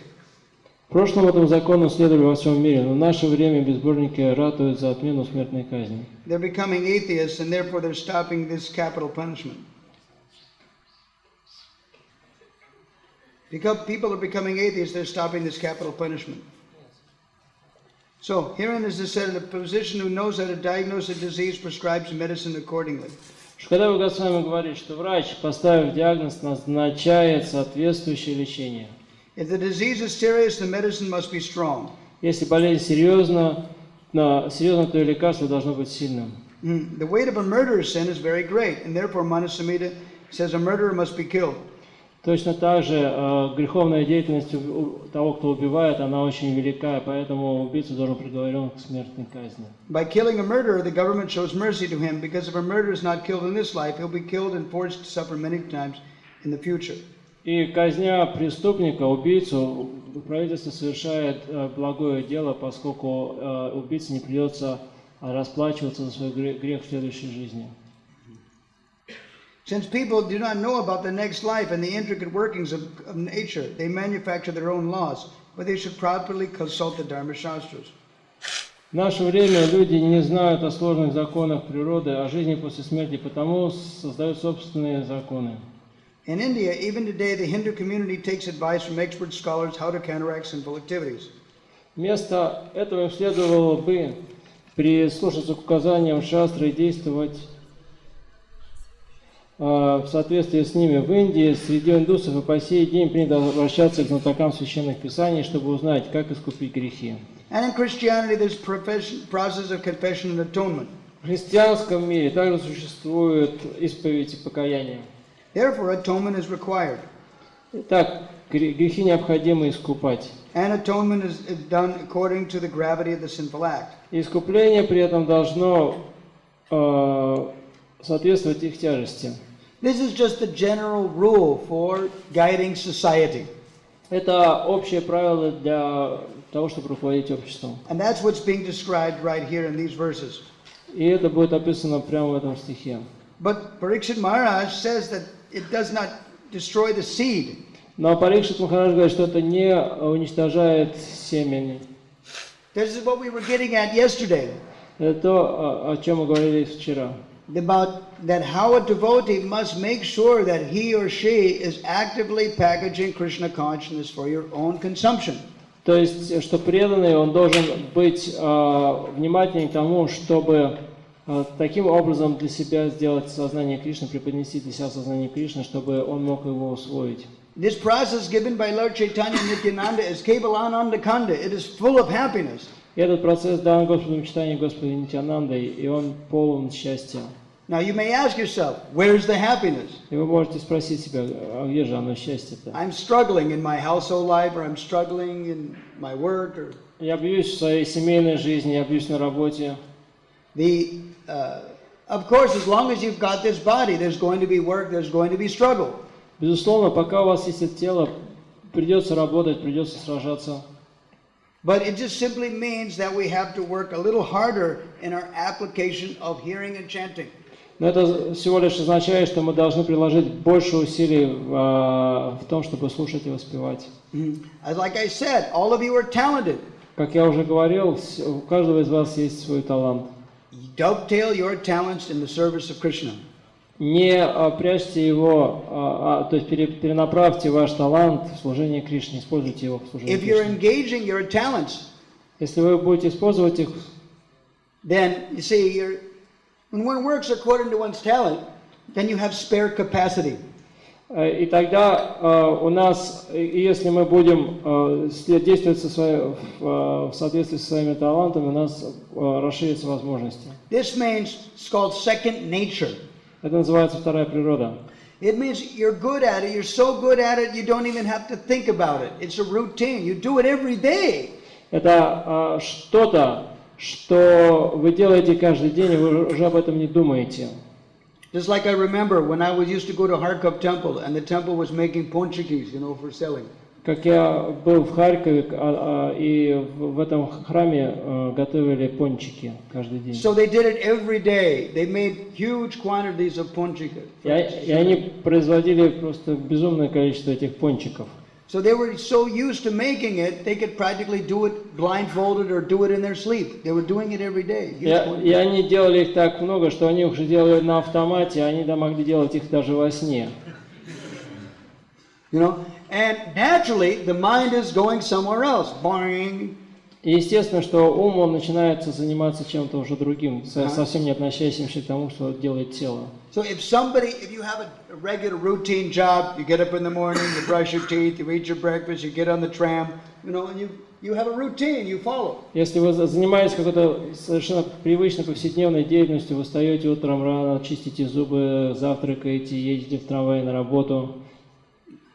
В прошлом этому закону следовали во всем мире, но в наше время безбожники ратуют за отмену смертной казни. they're becoming atheists, and therefore they're stopping this capital punishment. Because people are becoming atheists, they're stopping this capital punishment. So, herein is said, the physician who knows how to diagnose a disease prescribes medicine accordingly. Когда Бхагаватам с вами говорит, что врач, поставив диагноз, назначает соответствующее лечение. If the disease is serious, the medicine must be strong. Если болезнь серьезна, то и лекарство должно быть сильным. The weight of a murderer's sin is very great, and therefore Manusamhita says a murderer must be killed. Точно так же греховная деятельность того, кто убивает, она очень велика, поэтому убийца должен приговорен к смертной казни. By killing a murderer, the government shows mercy to him, because if a murderer is not killed in this life, he'll be killed and forced to suffer many times in the future. И казня преступника, убийцу, правительство совершает благое дело, поскольку убийце не придется расплачиваться за свой грех в следующей жизни. Since people do not know about the next life and the intricate workings of nature, they manufacture their own laws, but they should properly consult the Dharma Shastras. В наше время люди не знают о сложных законах природы, о жизни после смерти, потому создают собственные законы. In India, even today, the Hindu community takes advice from expert scholars how to counteract sinful activities. Вместо этого им следовало бы прислушаться к указаниям шастры и действовать в соответствии с ними. В Индии среди индусов и по сей день принято обращаться к знатокам священных писаний, чтобы узнать, как искупить грехи. And in Christianity, there's process of confession and atonement. В христианском мире также существует исповедь и покаяние. Therefore, atonement is required. Итак, грехи необходимо искупать. And atonement is done according to the gravity of the sinful act. Искупление при этом должно соответствовать их тяжести. This is just a general rule for guiding society. Это общее правило для того, чтобы руководить обществом. And that's what's being described right here in these verses. И это будет описано прямо в этом стихе. But Parikshit Maharaj says that it does not destroy the seed. Но Парикшит Махарадж говорит, что это не уничтожает семени. This is what we were getting at yesterday. Это то, о чем мы говорили вчера. About that how a devotee must make sure that he or she is actively packaging Krishna consciousness for your own consumption. То есть, что преданный, он должен быть внимательным к тому, чтобы таким образом для себя сделать сознание Кришны, преподнести для себя сознание Кришны, чтобы он мог его усвоить. This process given by Lord Chaitanya Nityananda is Keval Ananda Khanda. It is full of happiness. Этот процесс дан Господом Чайтаньей Господом Нитьянандой, и он полон счастья. Now you may ask yourself, where's the happiness? И вы можете спросить себя, а где же оно счастье-то? I'm struggling in my household life, or I'm struggling in my work, or Я бьюсь в своей семейной жизни, я бьюсь на работе. Of course, as long as you've got this body, there's going to be work, there's going to be struggle. Безусловно, пока у вас есть это тело, придется работать, придется сражаться. But it just simply means that we have to work a little harder in our application of hearing and chanting. Но это всего лишь означает, что мы должны приложить больше усилий в том, чтобы слушать и воспевать. Like I said, all of you are talented. Как я уже говорил, у каждого из вас есть свой талант. Dovetail your talents in the service of Krishna. Не прячьте его, то есть перенаправьте ваш талант в служение Кришне, используйте его в служении If you're Кришне. engaging your talents, Если вы будете использовать их, then you see, when one works according to one's talent, then you have spare capacity. и тогда у нас, если мы будем действовать в соответствии со своими талантами, у нас расширятся возможности. This means it's called second nature. Это называется вторая природа. It means you're good at it. You're so good at it, you don't even have to think about it. It's a routine. You do it every day. Это что-то, что вы делаете каждый день, и вы уже об этом не думаете. Just like I remember when I used to go to Harkov temple, and the temple was making ponchikis, for selling. Как я был в Харькове, и в этом храме готовили пончики каждый день. So they did it every day. They made huge quantities of ponchika. И они производили просто безумное количество этих пончиков. So they were so used to making it, they could practically do it blindfolded or do it in their sleep. They were doing it every day. И они делали их так много, что они уже делали на автомате, они могли делать их даже во сне. And naturally, the mind is going somewhere else. Boing. И естественно, что ум, он начинает заниматься чем-то уже другим, совсем не относящимся к тому, что делает тело. So if you have a regular routine job, you get up in the morning, you brush your teeth, you eat your breakfast, you get on the tram, and you have a routine, you follow. Если вы занимаетесь какой-то совершенно привычной повседневной деятельностью, вы встаете утром рано, чистите зубы, завтракаете, едете в трамвае на работу.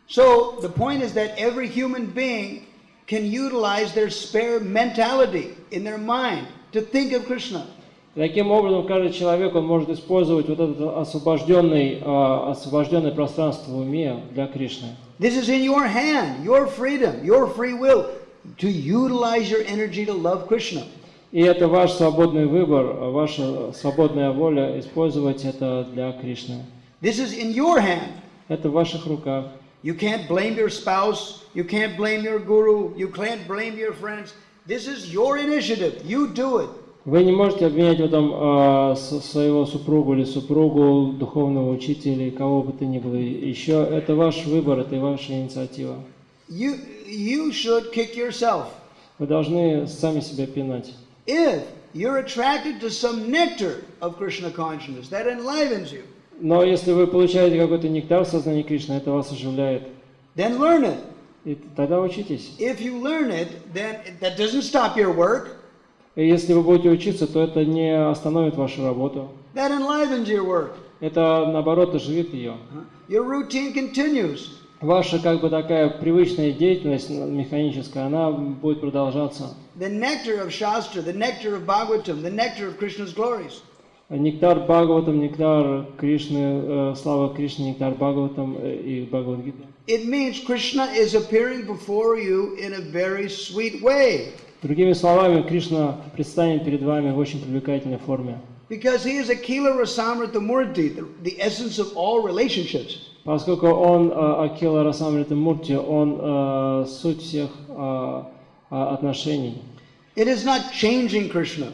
So the point is that every human being can utilize their spare mentality in their mind to think of Krishna. Таким образом, каждый человек, он может использовать вот это освобожденное пространство в уме для Кришны. This is in your hand, your freedom, your free will to utilize your energy to love Krishna. И это ваш свободный выбор, ваша свободная воля использовать это для Кришны. This is in your hand. Это в ваших руках. You can't blame your spouse, you can't blame your guru, you can't blame your friends. This is your initiative. You do it. Вы не можете обвинять в этом своего супругу или супругу, духовного учителя, кого бы то ни было. Еще это ваш выбор, это ваша инициатива. You should kick yourself. Вы должны сами себя пинать. If you're attracted to some nectar of Krishna consciousness that enlivens you, но если вы получаете какой-то нектар в сознании Кришны, это вас оживляет. Then learn it. И тогда учитесь. If you learn it, then that doesn't stop your work. И если вы будете учиться, то это не остановит вашу работу. That enlivens your work. Это, наоборот, оживит ее. Your routine continues. Ваша такая привычная деятельность механическая, она будет продолжаться. The nectar of Shastra, the nectar of Bhagavatam, the nectar of Krishna's glories. Нектар Бхагаватам, нектар Кришны, слава Кришне, нектар Бхагаватам и Бхагавад-гита. It means Krishna is appearing before you in a very sweet way. Другими словами, Кришна предстанет перед вами в очень привлекательной форме. Because he is Akila Rasamrita Murti, the essence of all relationships. Поскольку он Акила Расамрита Мурти, он суть всех отношений. It is not changing Krishna.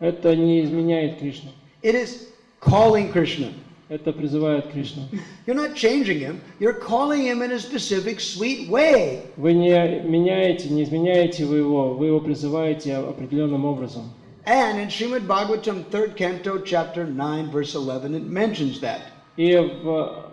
Это не изменяет Кришну. It is calling Krishna. Это призывает Кришну. You're not changing him. You're calling him in a specific sweet way. Вы не меняете, не изменяете вы его призываете определенным образом. And in Srimad Bhagavatam, 3rd canto, chapter 9, verse 11, it mentions that. И в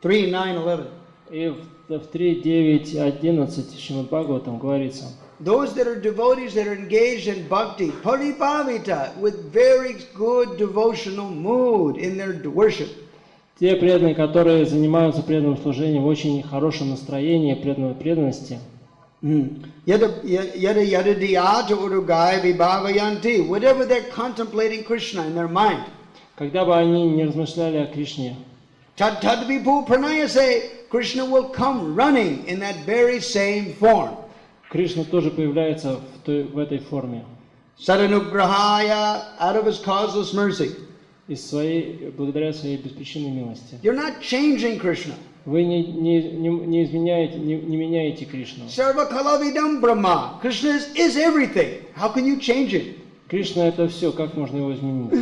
3:9:11. И в 3:9:11 Шримад Бхагаватам говорится. those that are devotees that are engaged in bhakti, paribhavita, with very good devotional mood in their worship. Те преданные, которые занимаются преданным служением в очень хорошем настроении, преданности. Whatever they're contemplating Krishna in their mind. Когда бы они не размышляли о Кришне. Tadvipu pranayase, Krishna will come running in that very same form. Кришна тоже появляется в этой форме. Sadanugrahaya, out of his causeless mercy. Благодаря своей беспричинной милости. You're not changing Krishna. Вы не меняете Кришну. Sarva kalavidam Brahma. Krishna is everything. How can you change it? Кришна это все, как можно его изменить?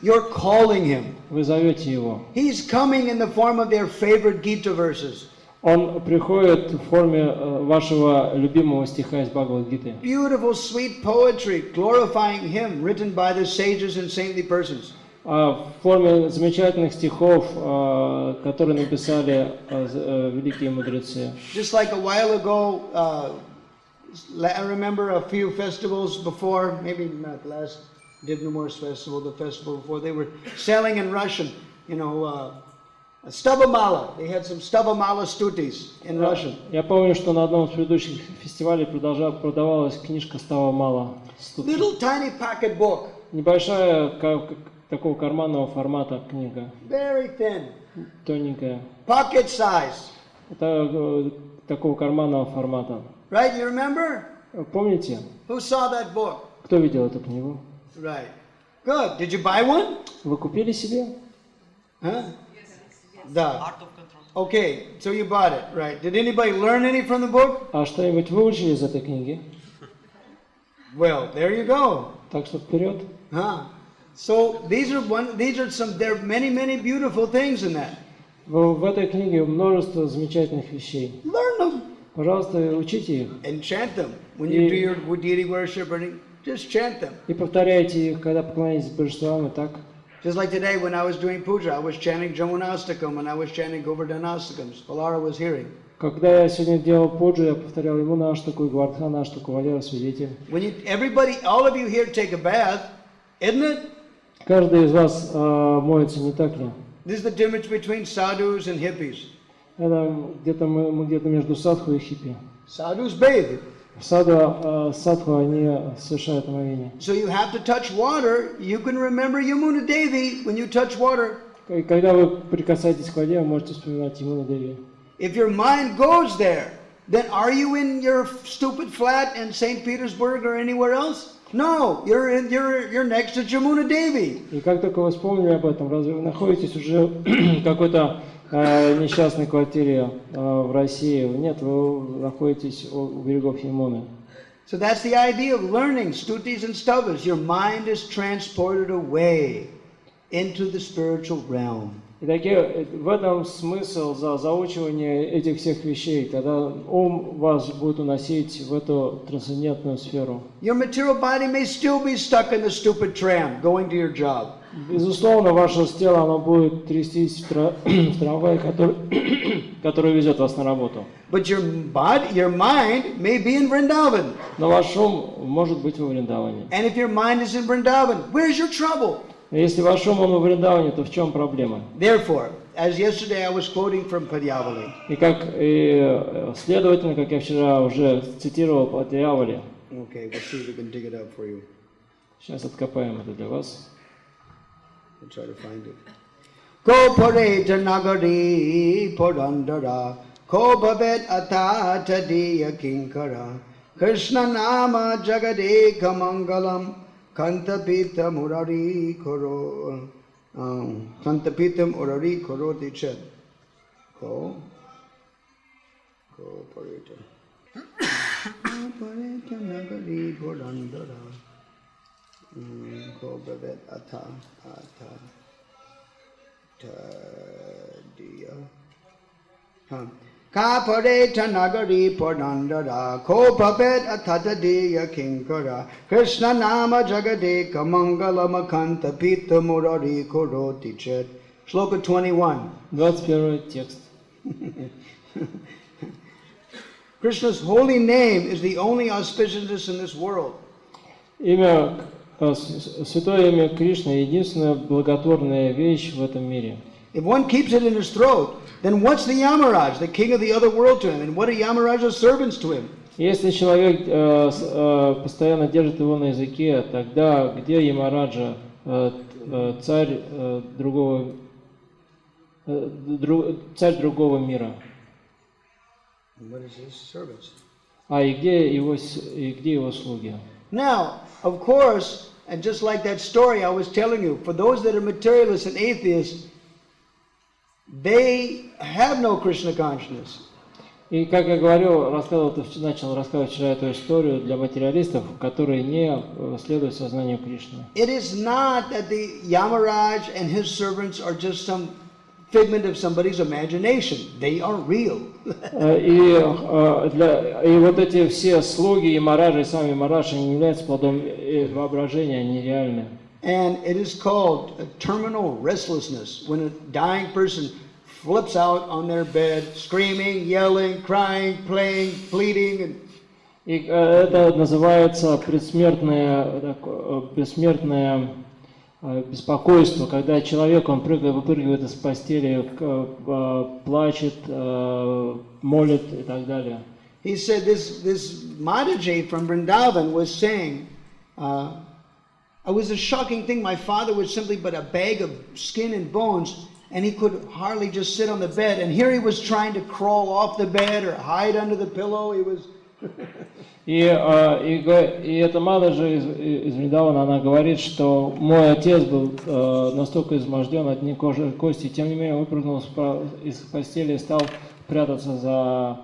You're calling him. Вы зовете его. He's coming in the form of their favorite Gita verses. Он приходит в форме вашего любимого стиха из Бхагават-гиты. Beautiful, sweet poetry glorifying him, written by the sages and saintly persons. В форме замечательных стихов, которые написали великие мудрецы. Just like a while ago, I remember a few festivals before, maybe not last Divnamor's festival, the festival before, they were selling in Russian, Stavamala. They had some Stavamala stutis in Russian. Я помню, что на одном из предыдущих фестивалей продавалась книжка Ставамала. Little tiny pocket book. Небольшая, такого карманного формата книга. Very thin. Тоненькая. Pocket size. Это такого карманного формата. Right, you remember? Помните? Who saw that book? Кто видел эту книгу? Right. Good. Did you buy one? Вы купили себе? Huh? Да. Okay, so you bought it, right? Did anybody learn any from the book? А что-нибудь выучили из этой книги? Well, there you go. Так что вперед. So there are many beautiful things in that. В этой книге множество замечательных вещей. Learn them. Пожалуйста, учите их. And chant them. When you do your deity worship, just chant them. И повторяйте их, когда поклоняетесь божествам, и так. Just like today when I was doing puja, I was chanting Jamunastakam and I was chanting Govardhanastakam. Palara was hearing. Когда я сегодня делал пуджу, я повторял ему Аштаку и Гвардхан Аштаку, Валера свидетель. All of you here take a bath, isn't it? Каждый из вас моется, не так ли? This is the difference between sadhus and hippies. Это мы где-то между садху и хиппи. Sadhus bathe. Садху они совершают омовение. So you have to touch water. You can remember Yamuna Devi when you touch water. И когда вы прикасаетесь к воде, вы можете вспоминать Ямуну Деви. If your mind goes there, then are you in your stupid flat in St. Petersburg or anywhere else? No, you're next to Yamuna Devi. И как только вы вспомнили об этом, разве вы находитесь уже в какой-то несчастной квартире в России? Нет, вы находитесь у берегов Ямуны. So that's the idea of learning stutis and stavas. Your mind is transported away into the spiritual realm. И в этом смысл заучивания этих всех вещей, когда ум вас будет уносить в эту трансцендентную сферу. Your material body may still be stuck in the stupid tram going to your job. Безусловно, ваше тело оно будет трястись в трамвае, который везет вас на работу. But your mind may be in Vrindavan. Но ваш ум может быть во Вриндаване. And if your mind is in Vrindavan, where's your trouble? Если ваш ум во Вриндаване, то в чем проблема? Therefore, as yesterday I was quoting from Padyavali. И следовательно, как я вчера уже цитировал Padyavali. Okay, we'll see if we can dig it up for you. Сейчас откопаем это для вас. We'll try to find it. Ko pareta nagari porandara, ko bhavet ata tadiya kinkara, Krishna nama jagadeka mangalam, Kantapita murari koro, Kantapitam urari koro dichet. Ko pareta. Pareta nagari porandara. Ko bhavet ata tadiya. Ka pareta nagari porandara, ko bhavet ata tadiya kinkara, Krishna nama jagadeka mangalam akanta pita murari koroti chet. Shloka 21. 21 текст. Krishna's holy name is the only auspiciousness in this world. Святое имя Кришны — единственная благотворная вещь в этом мире. If one keeps it in his throat, then what's the Yamaraj, the king of the other world, to him? And what are Yamaraj's servants to him? Если человек постоянно держит его на языке, тогда где Ямараджа, царь другого мира? What is his servants? И где его слуги? Now, of course, and just like that story I was telling you, for those that are materialists and atheists, they have no Krishna consciousness. И как я начал рассказывать вчера эту историю для материалистов, которые не следуют сознанию Кришны. It is not that the Yamaraj and his servants are just some figment of somebody's imagination. They are real. И вот эти все слуги Ямараджи и сами Ямараджи не являются плодом воображения, они реальны. And it is called a terminal restlessness, when a dying person flips out on their bed, screaming, yelling, crying, playing, pleading. И это называется предсмертное беспокойство, когда человек, он выпрыгивает из постели, плачет, молит и так далее. He said this Mataji from Vrindavan was saying, it was a shocking thing. My father was simply but a bag of skin and bones, and he could hardly just sit on the bed. And here he was trying to crawl off the bed or hide under the pillow. He was. И эта Мададжи из Вриндавана, она говорит, что мой отец был настолько изможден, одни кожи и кости, тем не менее выпрыгнул из постели и стал прятаться за...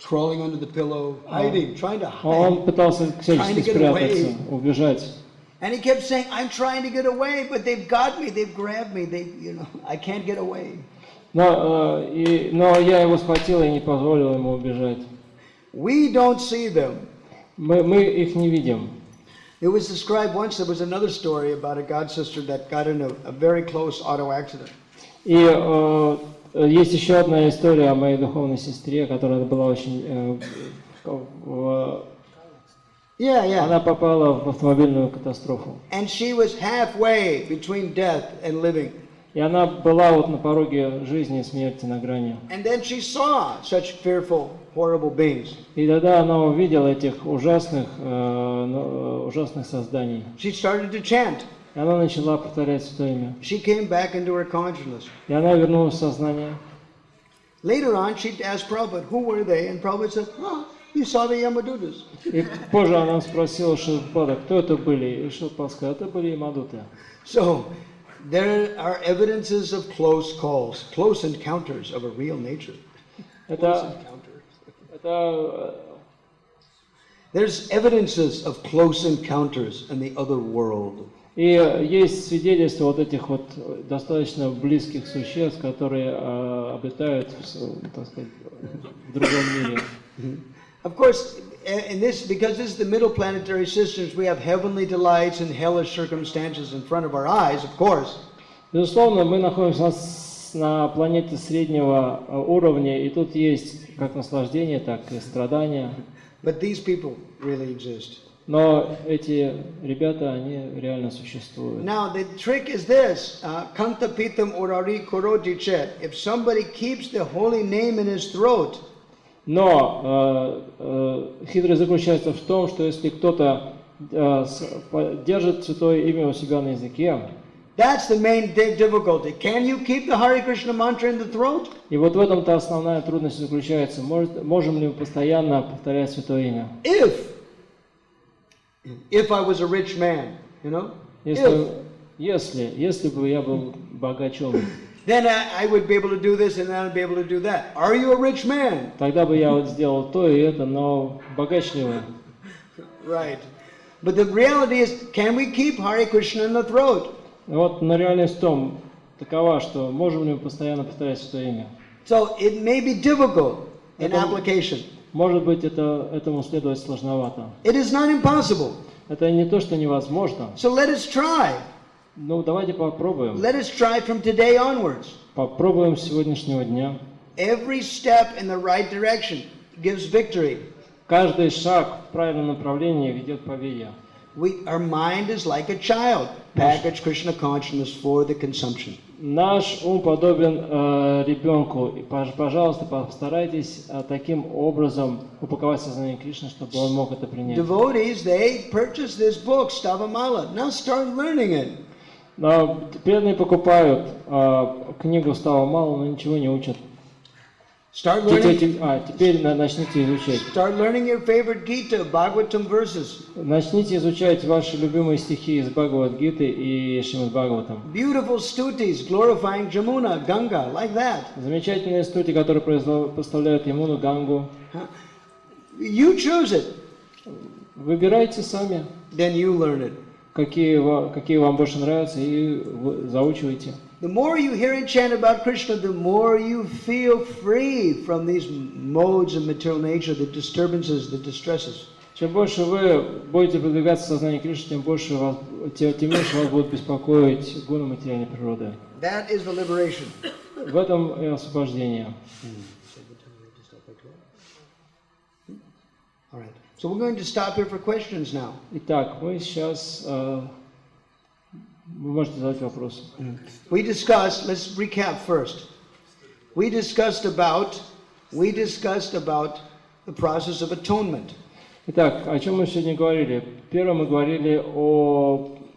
Crawling under the pillow, hiding, trying to hide. Он пытался всячески спрятаться, убежать. And he kept saying, "I'm trying to get away, but they've got me, they've grabbed me, I can't get away." Но я его схватил и не позволил ему убежать. We don't see them. Мы их не видим. It was described once. There was another story about a god sister that got in a very close auto accident. И есть еще одна история о моей духовной сестре, которая была очень... Она попала в автомобильную катастрофу. And she was halfway between death and living. И она была вот на пороге жизни и смерти, на грани. And then she saw such fearful, horrible beings. И тогда она увидела этих ужасных созданий. She started to chant. И она начала повторять святое имя. She came back into her consciousness. И она вернулась в сознание. Later on, she asked Prabhupada, who were they? And Prabhupada said, you saw the Yamadutas. И позже она спросила Шриле, кто это были? И Шриле сказал, это были Ямадуты. So, there are evidences of close calls, close encounters of a real nature. There's evidences of close encounters in the other world. И есть свидетельства вот этих вот достаточно близких существ, которые обитают, так сказать, в другом мире. Of course, because this is the middle planetary systems, we have heavenly delights and hellish circumstances in front of our eyes, of course. Безусловно, мы находимся на планете среднего уровня, и тут есть как наслаждение, так и страдания. But these people really exist. Но эти ребята, они реально существуют. Now the trick is this: kanta pitam urari koroti chet. If somebody keeps the holy name in his throat. Но хитрость заключается в том, что если кто-то держит святое имя у себя на языке, that's the main difficulty. Can you keep the Hare Krishna mantra in the throat? И вот в этом-то основная трудность заключается. Можем ли мы постоянно повторять святое имя? If I was a rich man, Если бы я был богачом, then I would be able to do this and I would be able to do that. Are you a rich man? Тогда бы я вот сделал то и это, но богач ли вы? Right. But the reality is, can we keep Hare Krishna in the throat? Вот, но реальность в том, такова, что можем ли мы постоянно повторять святое имя? So it may be difficult in application. Может быть, этому следовать сложновато. It is not impossible. Это не то, что невозможно. So let us try. Ну, давайте попробуем. Let us try from today onwards. Попробуем с сегодняшнего дня. Every step in the right direction gives victory. Каждый шаг в правильном направлении ведет к победе. Our mind is like a child. Package Krishna consciousness for the consumption. Наш ум подобен ребенку. И, пожалуйста, постарайтесь таким образом упаковать сознание Кришны, чтобы он мог это принять. Devotees, they purchase this book, Stavamala. Now start learning it. Преданные покупают книгу «Стало мало», но ничего не учат. Start learning. Теперь начните изучать. Start learning your favorite Gita, Bhagavatam verses. Начните изучать ваши любимые стихи из Бхагават-гиты и Шримад Бхагаватам. Beautiful stutis glorifying Jamuna, Ganga, like that. Замечательные стути, которые прославляют Ямуну, Гангу. You choose it. Выбирайте сами. Then you learn it. Какие вам больше нравятся, и заучивайте. The more you hear and chant about Krishna, the more you feel free from these modes of material nature, the disturbances, the distresses. Чем больше вы будете продвигаться в сознании Кришны, тем меньше вас будут беспокоить гуны материальной природы. That is the liberation. В этом и освобождение. All right. So we're going to stop here for questions now. Итак, мы сейчас вы можете задать вопросы. We discussed. Let's recap first. We discussed about the process of atonement. Итак, о чем мы сегодня говорили? Первое, мы говорили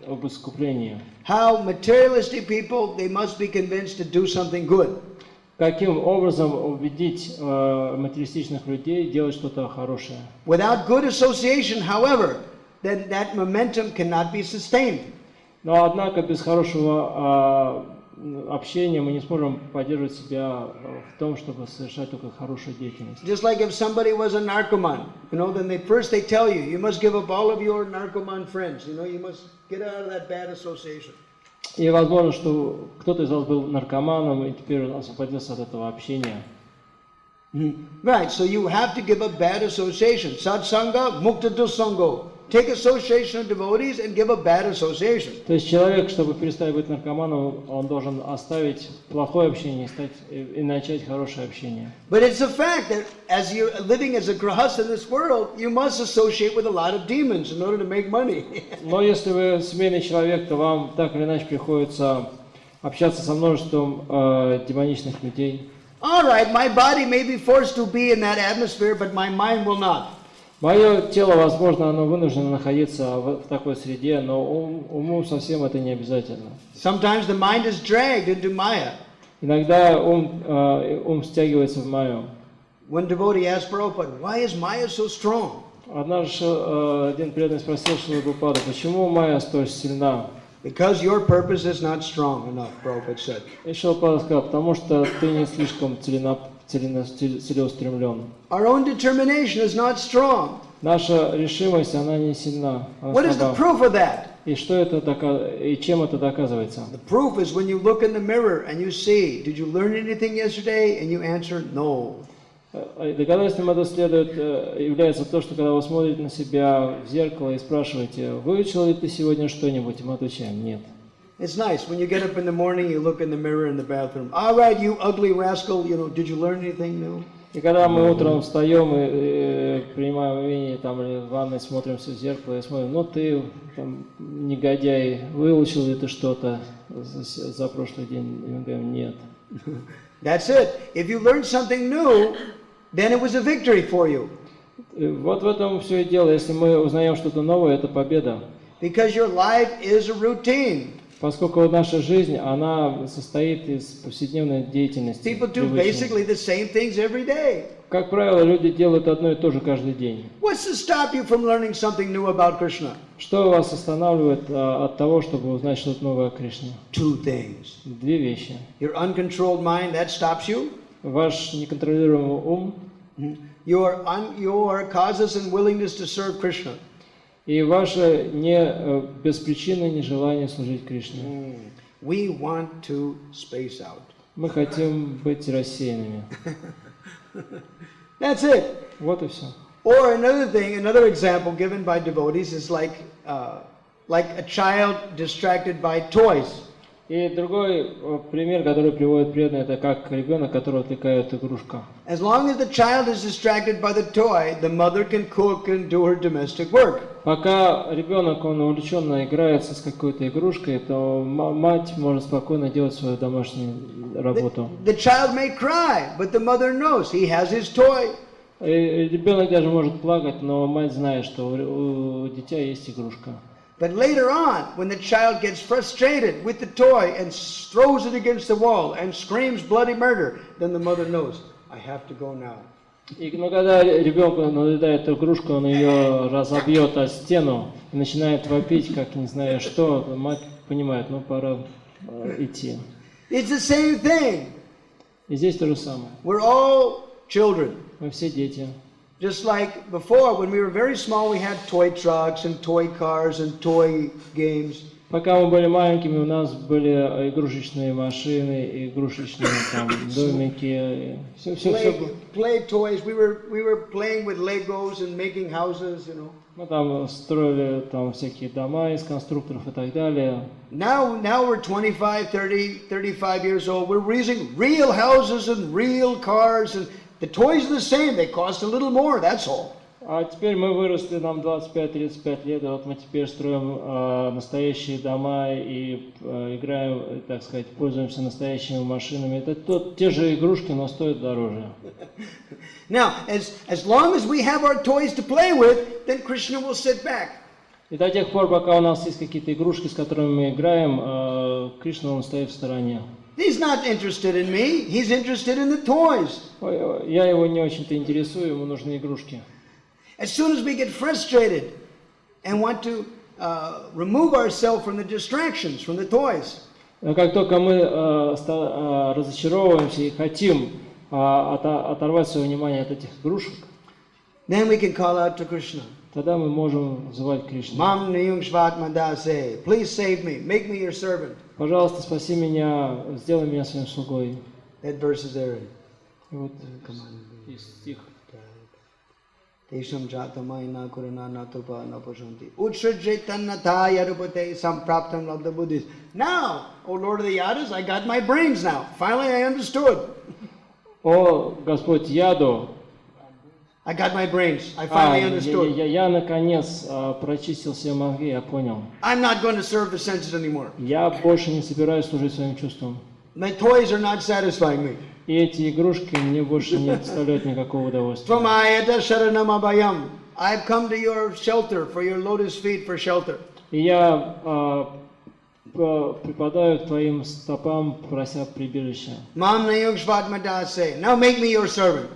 об искуплении. How materialistic people, they must be convinced to do something good. Каким образом убедить материалистичных людей делать что-то хорошее? Without good association, however, then that momentum cannot be sustained. Но однако без хорошего общения мы не сможем поддерживать себя в том, чтобы совершать только хорошую деятельность. Just like if somebody was a narcoman, then they tell you, you must give up all of your narcoman friends. You must get out of that bad association. И возможно, что кто-то из вас был наркоманом и теперь освободился от этого общения. Right, so you have to give up bad association. Satsanga, mukta dusango. Take association of devotees and give up bad association. То есть человек, чтобы перестать быть наркоманом, он должен оставить плохое общение и начать хорошее общение. But it's a fact that as you're living as a grahasta in this world, you must associate with a lot of demons in order to make money. Но если вы семейный человек, то вам так или иначе приходится общаться со множеством демоничных людей. All right, my body may be forced to be in that atmosphere, but my mind will not. Мое тело, возможно, оно вынуждено находиться в такой среде, но уму совсем это не обязательно. Sometimes the mind is dragged into Maya. Иногда ум стягивается в майю. One devotee asked Prabhupada, why is Maya so strong? Однажды один преданный спросил Шриле Прабхупаду, почему майя столь сильна? Because your purpose is not strong enough, Prabhupada said. И Шрила Прабхупада сказал, потому что ты не слишком целеустремлен. Our own determination is not strong. Наша решимость, она не сильна. What is the proof of that? И чем это доказывается? The proof is when you look in the mirror and you see, did you learn anything yesterday? And you answer, no. Доказательством это является то, что когда вы смотрите на себя в зеркало и спрашиваете, выучил ли ты сегодня что-нибудь, мы отвечаем, нет. It's nice when you get up in the morning, you look in the mirror in the bathroom. All right, you ugly rascal, did you learn anything new? И когда мы утром встаем и принимаем имение, там, или в ванной смотримся в зеркало и смотрим, ты, там, негодяй, выучил ли ты что-то за прошлый день? И мы говорим, нет. That's it. If you learned something new, then it was a victory for you. Вот в этом все и дело. Если мы узнаем что-то новое, это победа. Because your life is a routine. Поскольку наша жизнь, она состоит из повседневной деятельности. People do basically the same things every day. Как правило, люди делают одно и то же каждый день. What's to stop you from learning something new about Krishna? Что вас останавливает от того, чтобы узнать что-то новое о Кришне? Two things. Две вещи. Your uncontrolled mind, that stops you. Ваш неконтролируемый ум. Your causes and willingness to serve Krishna. И ваше беспричинное нежелание служить Кришне. We want to space out. Мы хотим быть рассеянными. That's it. Вот и все. Or another example given by devotees is like a child distracted by toys. И другой пример, который приводит преданный, это как ребенок, которого отвлекает игрушка. As long as the child is distracted by the toy, the mother can cook and do her domestic work. Пока ребенок, он увлеченно играется с какой-то игрушкой, то мать может спокойно делать свою домашнюю работу. The child may cry, but the mother knows he has his toy. И ребенок даже может плакать, но мать знает, что у дитя есть игрушка. But later on, when the child gets frustrated with the toy and throws it against the wall and screams bloody murder, then the mother knows, I have to go now. Но когда ребенку надоедает игрушка, он ее разобьет о стену и начинает вопить, как не знаю что, мать понимает, ну пора идти. It's the same thing. И здесь то же самое. We're all children. Мы все дети. Just like before, when we were very small, we had toy trucks and toy cars and toy games. Пока мы были маленькими, у нас были игрушечные машины, игрушечные там домики, все. Play toys. We were playing with Legos and making houses, you know. Мы там строили там всякие дома из конструкторов и так далее. Now we're 25, 30, 35 years old. We're raising real houses and real cars, and the toys are the same. They cost a little more, that's all. А теперь мы выросли, нам 25-35 лет, и вот мы теперь строим настоящие дома и играем, так сказать, пользуемся настоящими машинами. Это те же игрушки, но стоят дороже. Now, as long as we have our toys to play with, then Krishna will sit back. И до тех пор, пока у нас есть какие-то игрушки, с которыми мы играем, Кришна, он стоит в стороне. He's not interested in me. He's interested in the toys. Я его не очень-то интересую, ему нужны игрушки. As soon as we get frustrated and want to remove ourselves from the distractions, from the toys, Но как только мы разочаровываемся и хотим оторвать свое внимание от этих игрушек, then we can call out to Krishna. тогда мы можем звать Кришну. Mam niyung shvat madase. Please save me. Make me your servant. Пожалуйста, спаси меня, сделай меня своим слугой. That verse is there. И вот стих. Tesham jatamaina kurana natupa napashanti. Utsrajitannatha yarupate sampraptam of the Buddhists. Now, O Lord of the Yadas, I got my brains now. Finally I understood. О, Господь Яду, I got my brains. I finally understood. я наконец прочистил все мозги, я понял. I'm not going to serve the senses anymore. Я больше не собираюсь служить своим чувствам. My toys are not satisfying me. И эти игрушки мне больше не доставляют никакого удовольствия. Tvamayata sharanam abhayam. I've come to your shelter for your lotus feet for shelter. И я припадаю к твоим стопам, прося прибежища. Mam nayung shvat madase. Now make me your servant.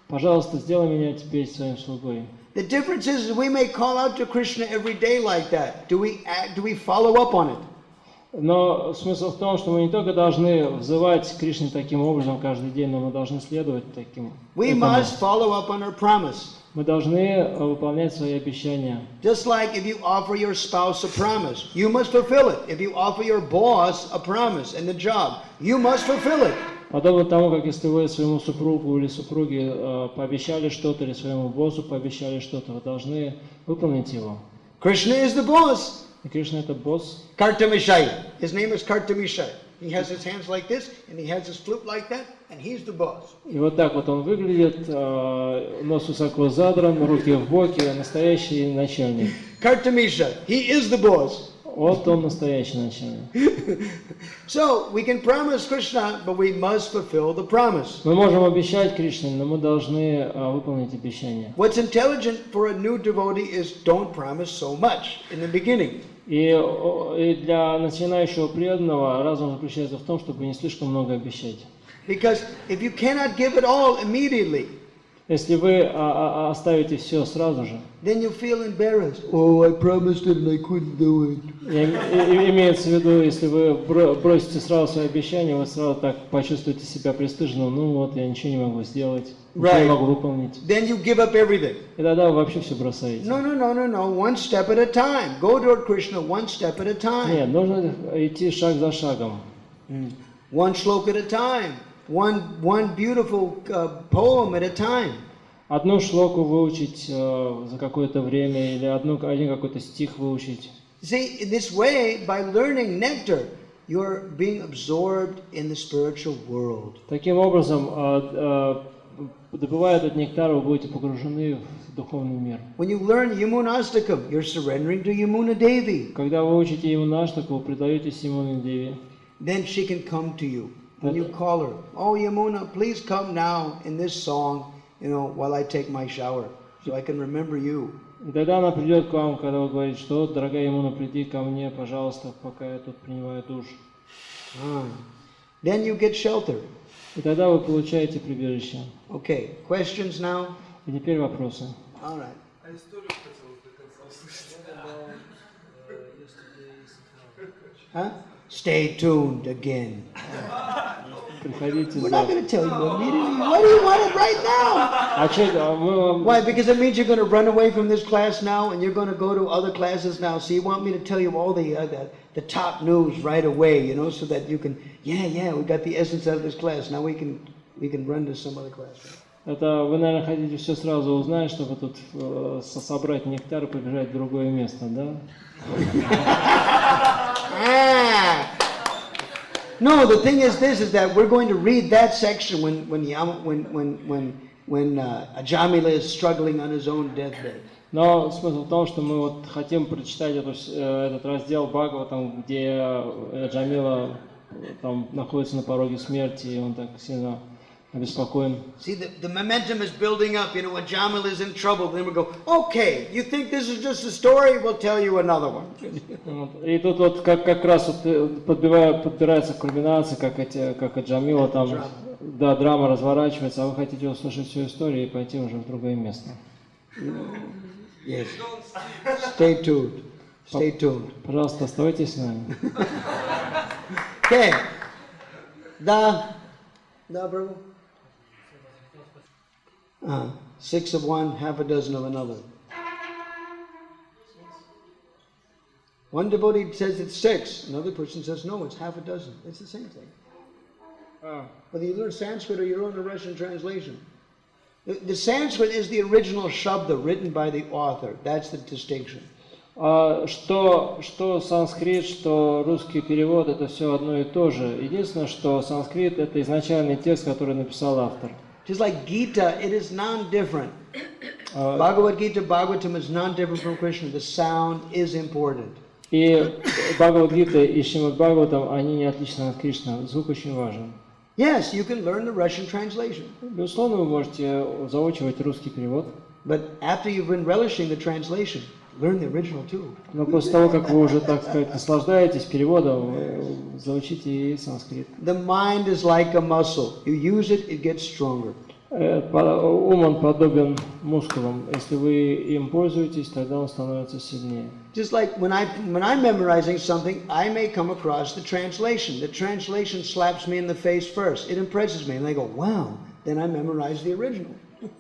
Пожалуйста, сделай меня теперь своим слугой. The difference is we may call out to Krishna every day like that. Do we follow up on it? Но смысл в том, что мы не только должны взывать Кришне таким образом каждый день, но мы должны следовать таким. We must follow up on our promise. Мы должны выполнять свои обещания. Just like if you offer your spouse a promise, you must fulfill it. If you offer your boss a promise in the job, you must fulfill it. Подобно тому, как если вы своему супругу или супруге пообещали что-то, или своему боссу пообещали что-то, вы должны выполнить его. Krishna is the boss. И Кришна это босс. Kartamishai. His name is Kartamishai. He has his hands like this, and he has his flute like that, and he's the boss. И вот так вот он выглядит, нос высоко задран, руки в боки, настоящий начальник. Kartamishai. He is the boss. Вот он настоящий начальник. So we can promise Krishna, but we must fulfill the promise. Мы можем обещать Кришне, но мы должны выполнить обещание. What's intelligent for a new devotee is don't promise so much in the beginning. И для начинающего преданного разум заключается в том, чтобы не слишком много обещать. Because if you cannot give it all immediately, если вы оставите все сразу же, then you feel embarrassed. Oh, I promised it and I couldn't do it. Имеется в виду, если вы бросите сразу свои обещания, вы сразу так почувствуете себя пристыженным, ну вот, я ничего не могу сделать, ничего не могу выполнить. Then you give up everything. И тогда вы вообще все бросаете. No. One step at a time. Go toward Krishna one step at a time. Нет, нужно идти шаг за шагом. One shloka at a time. One beautiful poem at a time. Одну шлоку выучить за какое-то время или один какой-то стих выучить. See, in this way, by learning nectar, you're being absorbed in the spiritual world. Таким образом, добывая этот нектар, вы будете погружены в духовный мир. When you learn Yamunastakam, you're surrendering to Yamuna Devi. Когда вы учите Ямунаштаку, вы предаетесь Ямуне Деви. Then she can come to you. When you call her, oh Yamuna, please come now in this song, while I take my shower, so I can remember you. И тогда она придет к вам, когда вы говорите, что дорогая Ямуна, приди ко мне, пожалуйста, пока я тут принимаю душ. Then you get shelter. И тогда вы получаете прибежище. Okay, questions now? И теперь вопросы. All right. А историю хотелось до конца услышать. Huh? Stay tuned again. Приходите We're not going to tell you immediately. Why do you want it right now? Why? Because it means you're going to run away from this class now, and you're going to go to other classes now. So you want me to tell you all the top news right away, so that you can, we got the essence out of this class. Now we can run to some other class. Right? Это вы, наверное, хотите все сразу узнать, чтобы тут собрать нектар и побежать в другое место, да? No, the thing is this: is that we're going to read that section when Ajamila is struggling on his own deathbed. Но смысл в том, что мы вот хотим прочитать этот раздел Бхагаватам, где Аджамила там находится на пороге смерти, и он так сильно обеспокоен. See, the momentum is building up. Ajamila is in trouble. Then we go, okay, you think this is just a story? We'll tell you another one. И тут вот как раз вот подбирается кульминация, как Аджамила там, да, драма разворачивается, а вы хотите услышать всю историю и пойти уже в другое место. Yes. Stay tuned. Stay tuned. Пожалуйста, оставайтесь с нами. Okay. Да, Прабhu. 6 of one, half a dozen of another. One devotee says it's 6. Another person says no, it's half a dozen. It's the same thing. Whether you learn Sanskrit or you learn the Russian translation. The Sanskrit is the original Shabda written by the author. That's the distinction. Что санскрит, что русский перевод, это все одно и то же. Единственное, что санскрит это изначальный текст, который написал автор. Just like Gita, it is non-different. Bhagavad Gita, Bhagavatam is non-different from Krishna. The sound is important. И Бхагават-гита и Шримад Бхагаватам, они не отличны от Кришны. Звук очень важен. Yes, you can learn the Russian translation. Безусловно, вы можете заучивать русский перевод. But after you've been relishing the translation, learn the original too. Но после того, как вы уже, так сказать, наслаждаетесь переводом, вы заучите и санскрит. The mind is like a muscle. You use it, it gets stronger. Ум он подобен мускулам. Если вы им пользуетесь, тогда он становится сильнее. Just like when I'm memorizing something, I may come across the translation. The translation slaps me in the face first. It impresses me, and I go, "Wow!" Then I memorize the original.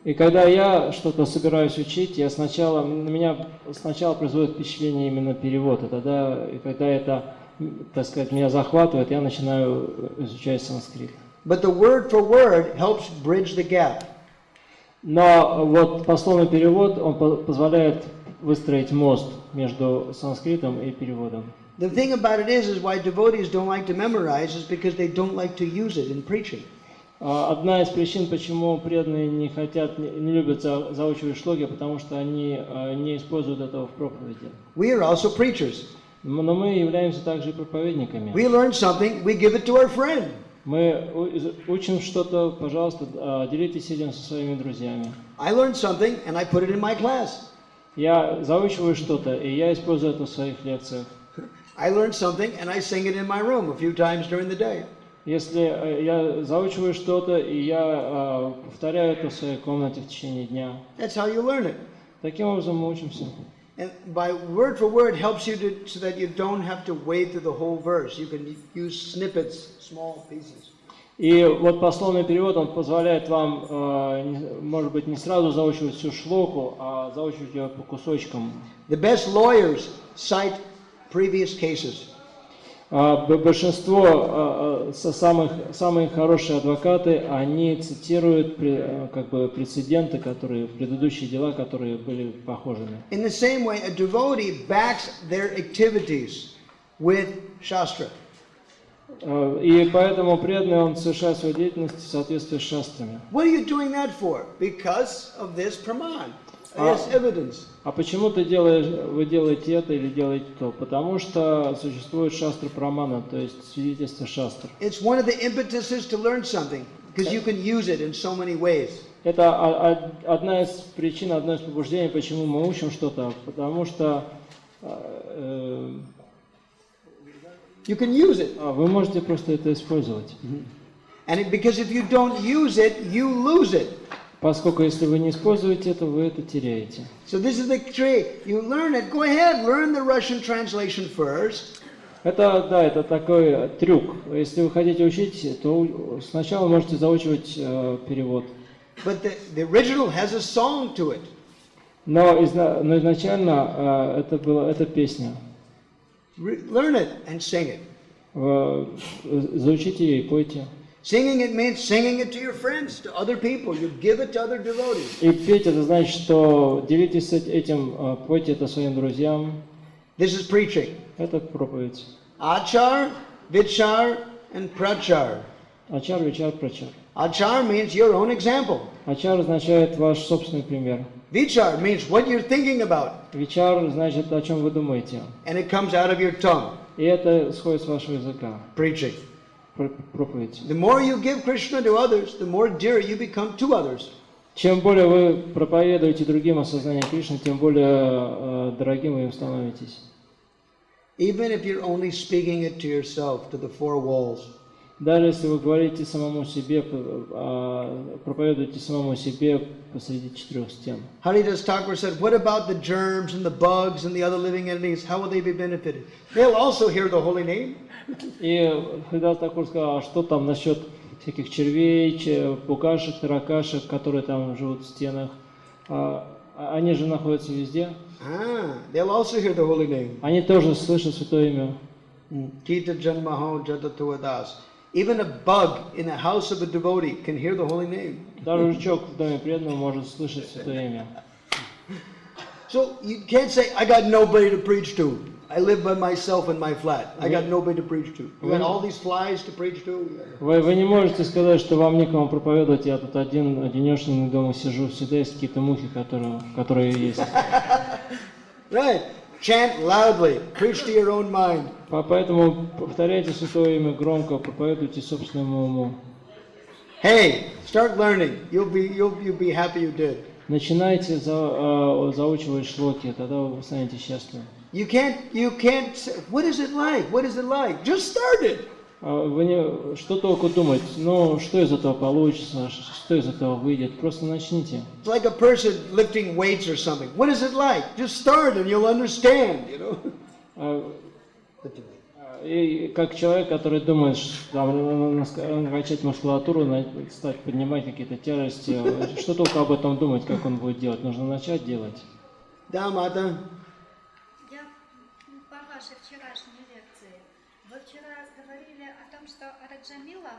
И когда я что-то собираюсь учить, на меня сначала производит впечатление именно перевод. И тогда, когда это, так сказать, меня захватывает, я начинаю изучать санскрит. But the word for word helps bridge the gap. Но вот пословный перевод, он позволяет выстроить мост между санскритом и переводом. The thing about it is why devotees don't like to memorize is because they don't like to use it in preaching. Одна из причин, почему преданные не любят заучивать шлоки, потому что они не используют этого в проповеди. We are also preachers. Но мы являемся также и проповедниками. We learn something, we give it to our friend. Мы учим что-то, пожалуйста, делитесь этим со своими друзьями. I learned something and I put it in my class. Я заучиваю что-то, и я использую это в своих лекциях. I learned something and I sing it in my room a few times during the day. Если я заучиваю что-то, и я повторяю это в своей комнате в течение дня. That's how you learn it. Таким образом мы учимся. And by word for word helps you so that you don't have to wade through the whole verse. You can use snippets, small pieces. И вот пословный перевод, он позволяет вам, может быть, не сразу заучивать всю шлоку, а заучивать ее по кусочкам. The best lawyers cite previous cases. Большинство, самые хорошие адвокаты, они цитируют как бы прецеденты, предыдущие дела, которые были похожими. In the same way, a devotee backs their activities with Shastra. И поэтому преданный, он совершает свою деятельность в соответствии с шастрами. What are you doing that for? Because of this praman. This evidence. А почему вы делаете это или делаете то? Потому что существует шастра прамана, то есть свидетельство шастр. It's one of the impetuses to learn something, because you can use it in so many ways. Это одна из причин, одно из побуждений, почему мы учим что-то, потому что You can use it. Вы можете просто это использовать. Because if you don't use it, you lose it. Поскольку если вы не используете это, вы это теряете. So this is the trick. You learn it. Go ahead, learn the Russian translation first. Это такой трюк. Если вы хотите учить, то сначала можете заучивать перевод. But the original has a song to it. Но изначально это песня. Learn it and sing it. Заучите ее и пойте. Singing it means singing it to your friends, to other people. You give it to other devotees. И петь это значит, что делитесь этим, пойте это своим друзьям. This is preaching. Это проповедь. Achar, vichar, and prachar. Ачар, вичар, прачар. Achar means your own example. Ачар означает ваш собственный пример. Vichar means what you're thinking about. Вичар значит, о чем вы думаете. And it comes out of your tongue. И это исходит с вашего языка. Preaching. Проповедь. The more you give Krishna to others, the more dear you become to others. Чем более вы проповедуете другим осознание Кришны, тем более дорогим вы им становитесь. Even if you're only speaking it to yourself, to the four walls. Даже если вы говорите самому себе, проповедуете самому себе посреди четырех стен. Haridas Thakur said, what about the germs and the bugs and the other living entities? How will they be benefited? They'll also hear the holy name. И Харидас Такур сказал, а что там насчет всяких червей, букашек, таракашек, которые там живут в стенах? Они же находятся везде. They'll also hear the holy name. Они тоже слышат святое имя. Kita janmaho jatatuvadas. Even a bug in the house of a devotee can hear the holy name. Даже жучок в доме преданного может слышать святое имя. So you can't say, I got nobody to preach to. I live by myself in my flat. I got nobody to preach to. You got all these flies to preach to. Вы не можете сказать, что вам некому проповедовать. Я тут одинешенный дома сижу. Всегда есть какие-то мухи, которые есть. Right. Chant loudly. Preach to your own mind. Поэтому повторяйте святое имя громко, проповедуйте собственному уму. Hey, start learning. You'll be happy you did. Начинайте заучивать шлоки, тогда вы станете счастливы. You can't say, what is it like? What is it like? Just start it. Что толку думать? Ну, что из этого получится, что из этого выйдет? Просто начните. It's like a person lifting weights or something. What is it like? Just start and you'll understand, you know. И как человек, который думает, там, накачать мускулатуру, стать поднимать какие-то тяжести, что только об этом думать, как он будет делать? Нужно начать делать. Да, Мата. Я по вашей вчерашней лекции. Вы вчера говорили о том, что Раджамила,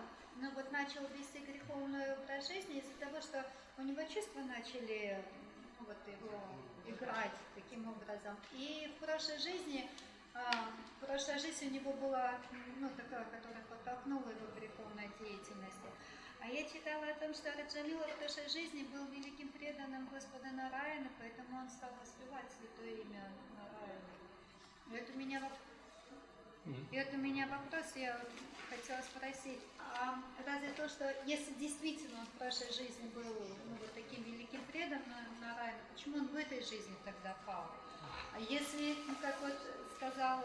начал вести греховный образ жизни из-за того, что у него чувства начали его играть таким образом. И в прошлой жизни у него была такая, которая подтолкнула его к греховной деятельности. А я читала о том, что Раджамила в прошлой жизни был великим преданным Господа Нараяны, поэтому он стал воспевать святое имя Нараяны. И это у меня вопрос, я хотела спросить, а разве то, что если действительно он в прошлой жизни был таким великим преданным Нараяны, почему он в этой жизни тогда пал? А если, как сказал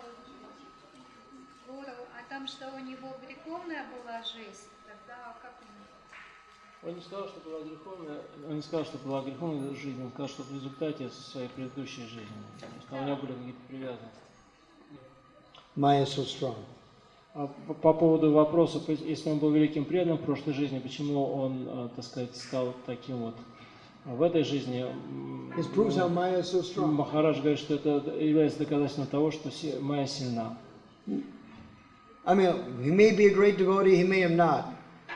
Гуру, о том, что у него греховная была жизнь, тогда как Он не сказал, что была греховная, жизнь, он сказал, что в результате своей предыдущей жизни. Что у него были какие-то привязанности. Maya so strong. По поводу вопроса, если он был великим преданным в прошлой жизни, почему он, стал таким в этой жизни? Махарадж говорит, что это является доказательством того, что майя сильна. I mean, he may be a great devotee, he may have not.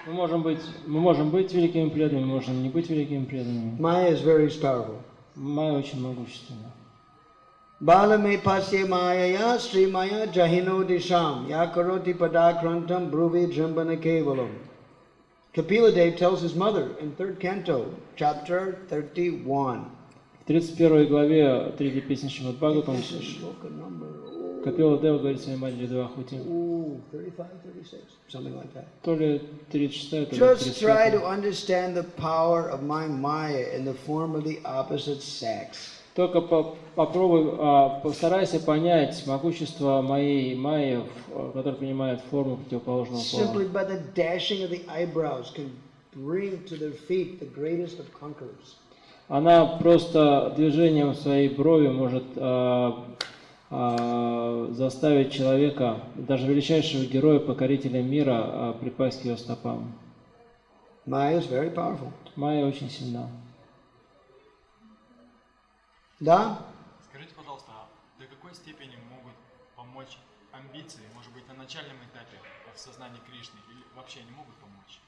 Мы можем быть великими преданными, можем не быть великими преданными. Maya is very powerful. Майя очень могущественна. Balame pasya mayaya srimaya jahino disham yakaroti padakrantam bruvi jambana kevalam. Kapila Dev tells his mother in 3rd canto, chapter 31. В 31 главе 3 песни Шримад Бхагаватам Капила Дева говорит своей матери Девахути. 35, 36, something like that. То ли 36, то ли 35. Just try to understand the power of my Maya in the form of the opposite sex. Только попробуй, постарайся понять могущество моей майи, которая принимает форму противоположного пола. Simply by the dashing of the eyebrows can bring to their feet the greatest of conquerors. Она просто движением своей брови может заставить человека, даже величайшего героя, покорителя мира, припасть к ее стопам. Maya is very powerful. Майя очень сильна. Да? Скажите, пожалуйста, до какой степени могут помочь амбиции, может быть, на начальном этапе в сознании Кришны, или вообще они могут помочь?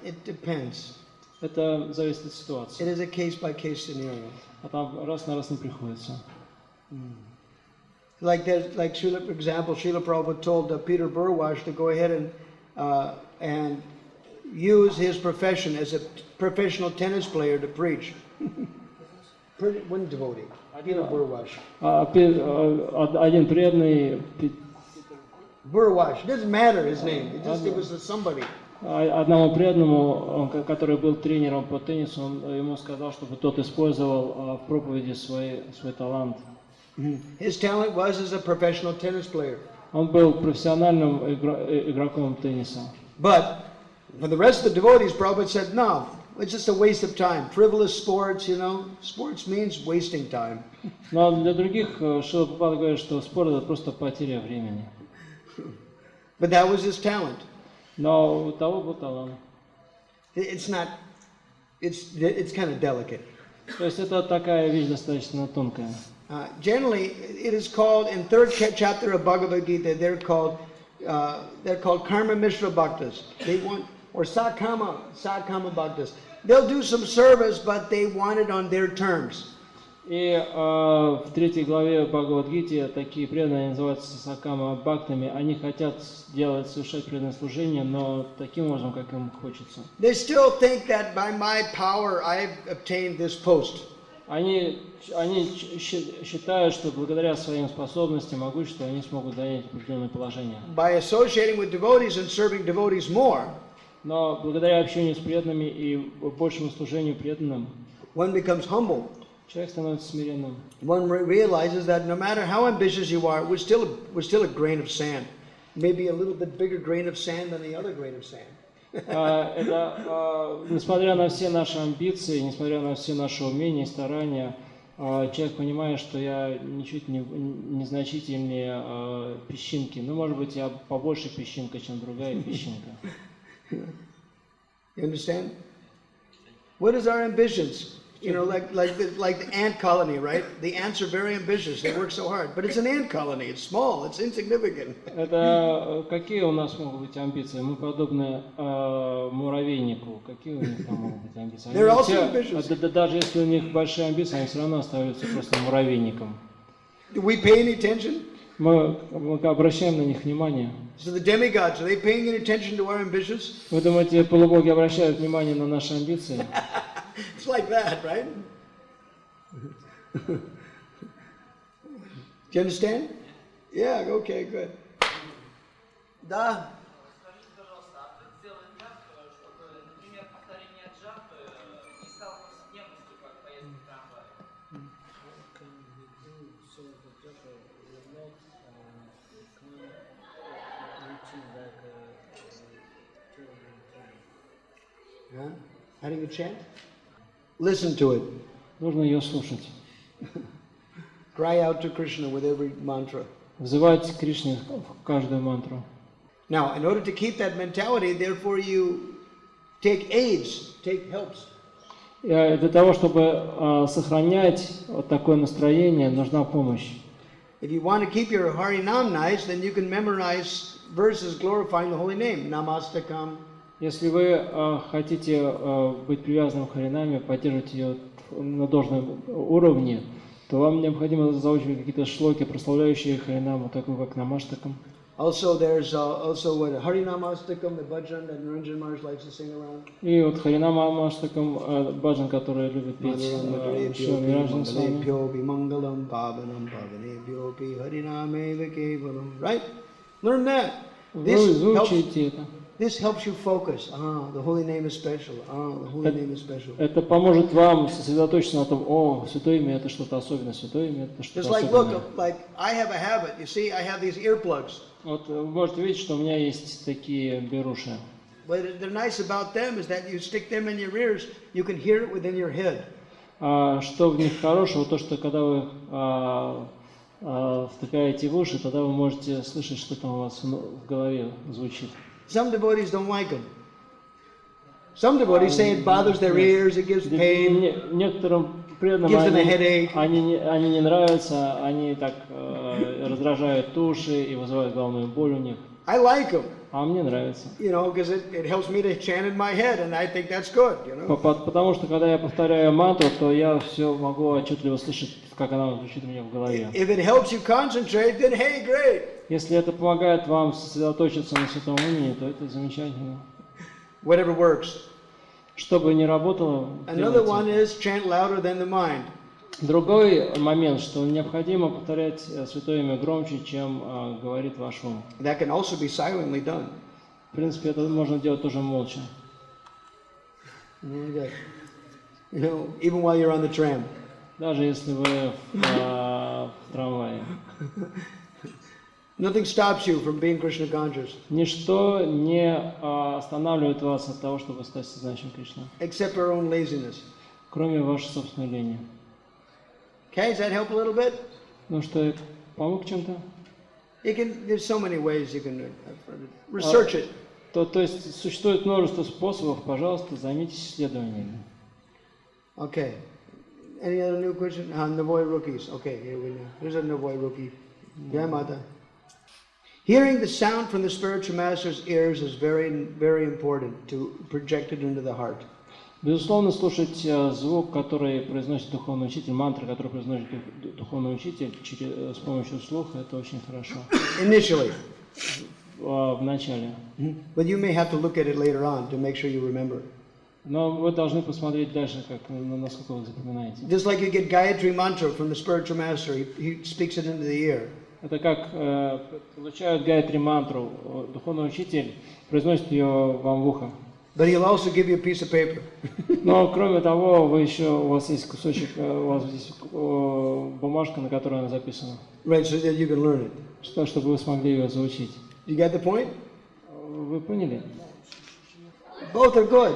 It depends. Это зависит от It ситуации. is a case-by-case scenario. А там раз на раз не приходится. Like Srila, for example, Srila Prabhupada told Peter Burwash to go ahead and use his profession as a professional tennis player to preach. One devotee, Peter Burwash. Один преданный, Burwash, it doesn't matter his name, it was somebody. одному преданному, который был тренером по теннису, он ему сказал, чтобы тот использовал в проповеди свой талант. His talent was as a professional tennis player. Он был профессиональным игроком тенниса. But for the rest of the devotees, Prabhupada said, no, it's just a waste of time. Frivolous sports, sports means wasting time. Но для других Шрила Прабхупада говорит, что спорт это просто потеря времени. But that was his talent. Но у того был талант. It's kind of delicate. То есть это такая вещь достаточно тонкая. Generally, it is called in 3rd chapter of Bhagavad Gita. They're called karma mishra bhaktas. They want or sakama bhaktas. They'll do some service, but they want it on their terms. И в 3 главе Бхагавад-гите такие преданные называются сакама бхактами. Они хотят совершать преданное служение, но таким образом, как им хочется. They still think that by my power I've obtained this post. Они считают, что благодаря своим способностям, могуществу, они смогут занять определенное положение. By associating with devotees and serving devotees more, но благодаря общению с преданными и большему служению преданным, one becomes humble. Человек становится смиренным. One realizes that no matter how ambitious you are, we're still a grain of sand. Maybe a little bit bigger grain of sand than the other grain of sand. Несмотря на все наши амбиции, несмотря на все наши умения и старания, человек понимает, что я ничуть не незначительнее песчинки. Ну, может быть, я побольше песчинка, чем другая песчинка. You understand? What is our ambitions? Like the ant colony, right? The ants are very ambitious. They work so hard, but it's an ant colony. It's small. It's insignificant. Это какие у нас могут быть амбиции? Мы подобны муравейнику. Какие у них там могут быть амбиции? They're also ambitious. Даже если у них большие амбиции, они все равно остаются просто муравейником. Do we pay any attention? Мы обращаем на них внимание. So the demigods, are they paying any attention to our ambitions? Вы думаете, полубоги обращают внимание на наши амбиции? It's like that, right? Do you understand? Yeah, okay, good. Да. Скажите, пожалуйста, а как сделать так, чтобы, например, повторение джапы не стало повседневностью, как поездка в трамвае? How do you chant? Listen to it. Нужно ее слушать. Cry out to Krishna with every mantra. Взывать к Кришне в каждую мантру. Now, in order to keep that mentality, therefore you take aids, take helps. Для того, чтобы сохранять вот такое настроение, нужна помощь. If you want to keep your Harinam nice, then you can memorize verses glorifying the holy name. Namastakam. Если вы хотите быть привязанным к Харинаме, поддерживать ее на должном уровне, то вам необходимо заучивать какие-то шлоки, прославляющие Харинаму, такую как Намаштакам. Also, there's also what Harinamastakam, the bhajan that Niranjan Maharaj likes to sing around. И вот Харинама Амаштакам, баджан, который любит петь Шри Ниранджан Свами. Right? Learn that. Выучите это. This helps you focus. The holy name is special. The holy name is special. Это поможет вам сосредоточиться на том, святое имя это что-то особенное, святое имя это что-то Just особенное. look, like I have a habit. You see, I have these earplugs. Вот вы можете видеть, что у меня есть такие беруши. But the nice about them is that you stick them in your ears, you can hear it within your head. Что в них хорошего, то что когда вы втыкаете в уши, тогда вы можете слышать, что там у вас в голове звучит. Some devotees don't like them. Some devotees say it bothers their ears, it gives pain. Некоторым преданным Gives them a headache. они не нравятся, они так раздражают уши и вызывают головную боль у них. I like them, А мне нравится. you know, because it helps me to chant in my head, and I think that's good, you know. Потому что когда я повторяю мантру, то я все могу отчетливо слышать, как она звучит у меня в голове. If it helps you concentrate, then hey, great. Если это помогает вам сосредоточиться на святом имени, то это замечательно. Whatever works. Что бы ни работало, Another делайте. one is chant louder than the mind. Другой момент, что необходимо повторять святое имя громче, чем говорит ваш ум. That can also be silently done. В принципе, это можно делать тоже молча. You know, even while you're on the tram. Даже если вы в трамвае. Nothing stops you from being Krishna conscious. Ничто не останавливает вас от того, чтобы стать сознанием Кришны, Except our own laziness. кроме вашей собственной лени. Okay, does that help a little bit? Ну что, помог чем-то? There's so many ways you can research it. То есть существует множество способов, пожалуйста, займитесь исследованиями. Okay. Any other new question? Navoy rookies. Okay, here we go. Here's a Navoy rookie. Jai Mata. Hearing the sound from the spiritual master's ears is very, very important to project it into the heart. Безусловно, слушать звук, который произносит духовный учитель, мантры, который произносит духовный учитель с помощью слуха, это очень хорошо. Initially. В начале. But you may have to look at it later on to make sure you remember. Но вы должны посмотреть дальше, насколько вы запоминаете. Just like you get Gayatri mantra from the spiritual master, he speaks it into the ear. Это как получают Гайатри мантру, духовный учитель произносит ее вам в ухо. But he'll also give you a piece of paper. Но кроме того, у вас есть кусочек, у вас здесь бумажка, на которой она записана. Right, so that you can learn it. Чтобы вы смогли ее заучить. You get the point? Вы поняли? Both are good.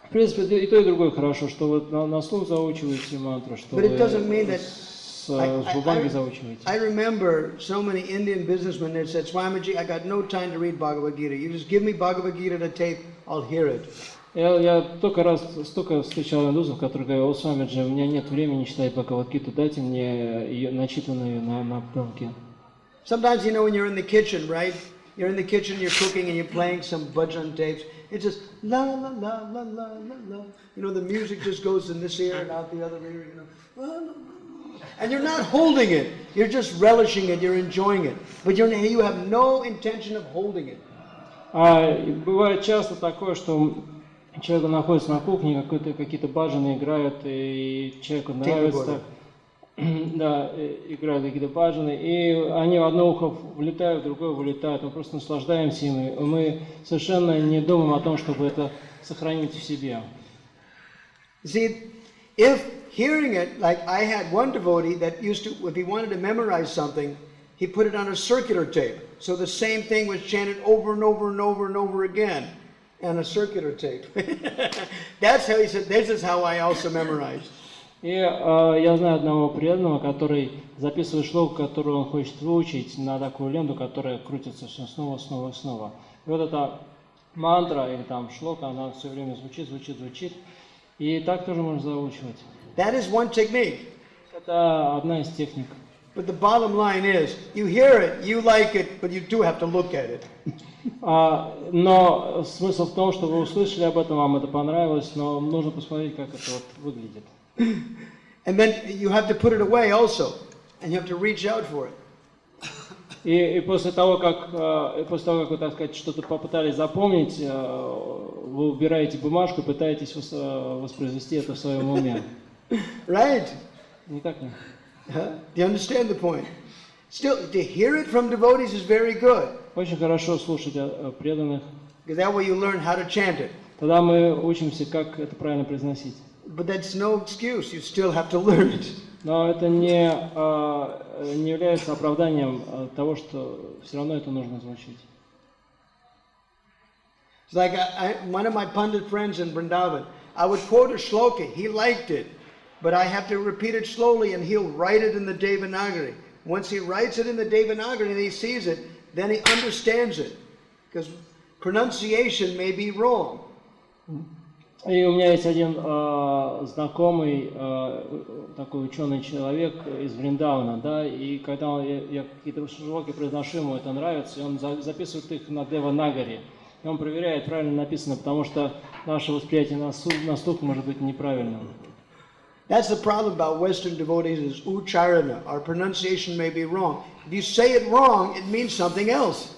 В принципе, и то, и другое хорошо, что вы на слух заучиваете мантру, что But it doesn't mean вы that с бумаги заучиваете. I remember so many Indian businessmen that said, Swamiji, I got no time to read Bhagavad Gita. You just give me Bhagavad Gita to tape, I'll hear it. Я столько встречал индусов, которые говорят: о, Свамиджи, у меня нет времени читать Бхагават-гиту, дайте мне ее начитанную на пленке. Sometimes, you know, when you're in the kitchen, right? You're in the kitchen, you're cooking, and you're playing some bhajan tapes. It's just la la la la la la la. You know, the music just goes in this ear and out the other ear. You know, la, la, la. And you're not holding it. You're just relishing it. You're enjoying it. But you have no intention of holding it. Бывает часто такое, что человек находится на кухне, какие-то баджаны играют, и человеку нравится так. Да, играют какие-то баджаны, и они в одно ухо влетают, в другое вылетают. Мы просто наслаждаемся ими. Мы совершенно не думаем о том, чтобы это сохранить в себе. See, if hearing it, like I had one devotee that used to, if he wanted to memorize something, he put it on a circular tape. So the same thing was chanted over and over and over and over again on a circular tape. That's how he said, this is how I also memorized. И я знаю одного преданного, который записывает шлоку, которую он хочет выучить, на такую ленту, которая крутится все снова, снова, снова. И вот эта мантра или там шлока, она все время звучит. И так тоже можно заучивать. That is one technique. Это одна из техник. But the bottom line is, you hear it, you like it, but you do have to look at it. Но смысл в том, что вы услышали об этом, вам это понравилось, но нужно посмотреть, как это вот выглядит. And then you have to put it away also, and you have to reach out for it. И после того, как вы, так сказать, что-то попытались запомнить, вы убираете бумажку, пытаетесь воспроизвести это в своем уме. Right? Не так ли? Do you understand the point? Still, to hear it from devotees is very good. Очень хорошо слушать преданных. Because that way you learn how to chant it. Тогда мы учимся, как это правильно произносить. But that's no excuse. You still have to learn it. Но это не является оправданием того, что все равно это нужно звучить. It's like one of my Pandit friends in Vrindavan, I would quote a shloka, he liked it, but I have to repeat it slowly and he'll write it in the Devanagari. Once he writes it in the Devanagari and he sees it, then he understands it. Because pronunciation may be wrong. И у меня есть один знакомый, такой ученый человек из Вриндавана, да, и когда я какие-то шлоки произношу, ему это нравится, и он записывает их на Деванагари. И он проверяет, правильно написано, потому что наше восприятие на слух может быть неправильным. That's the problem about Western devotees is ucharana. Our pronunciation may be wrong. If you say it wrong, it means something else.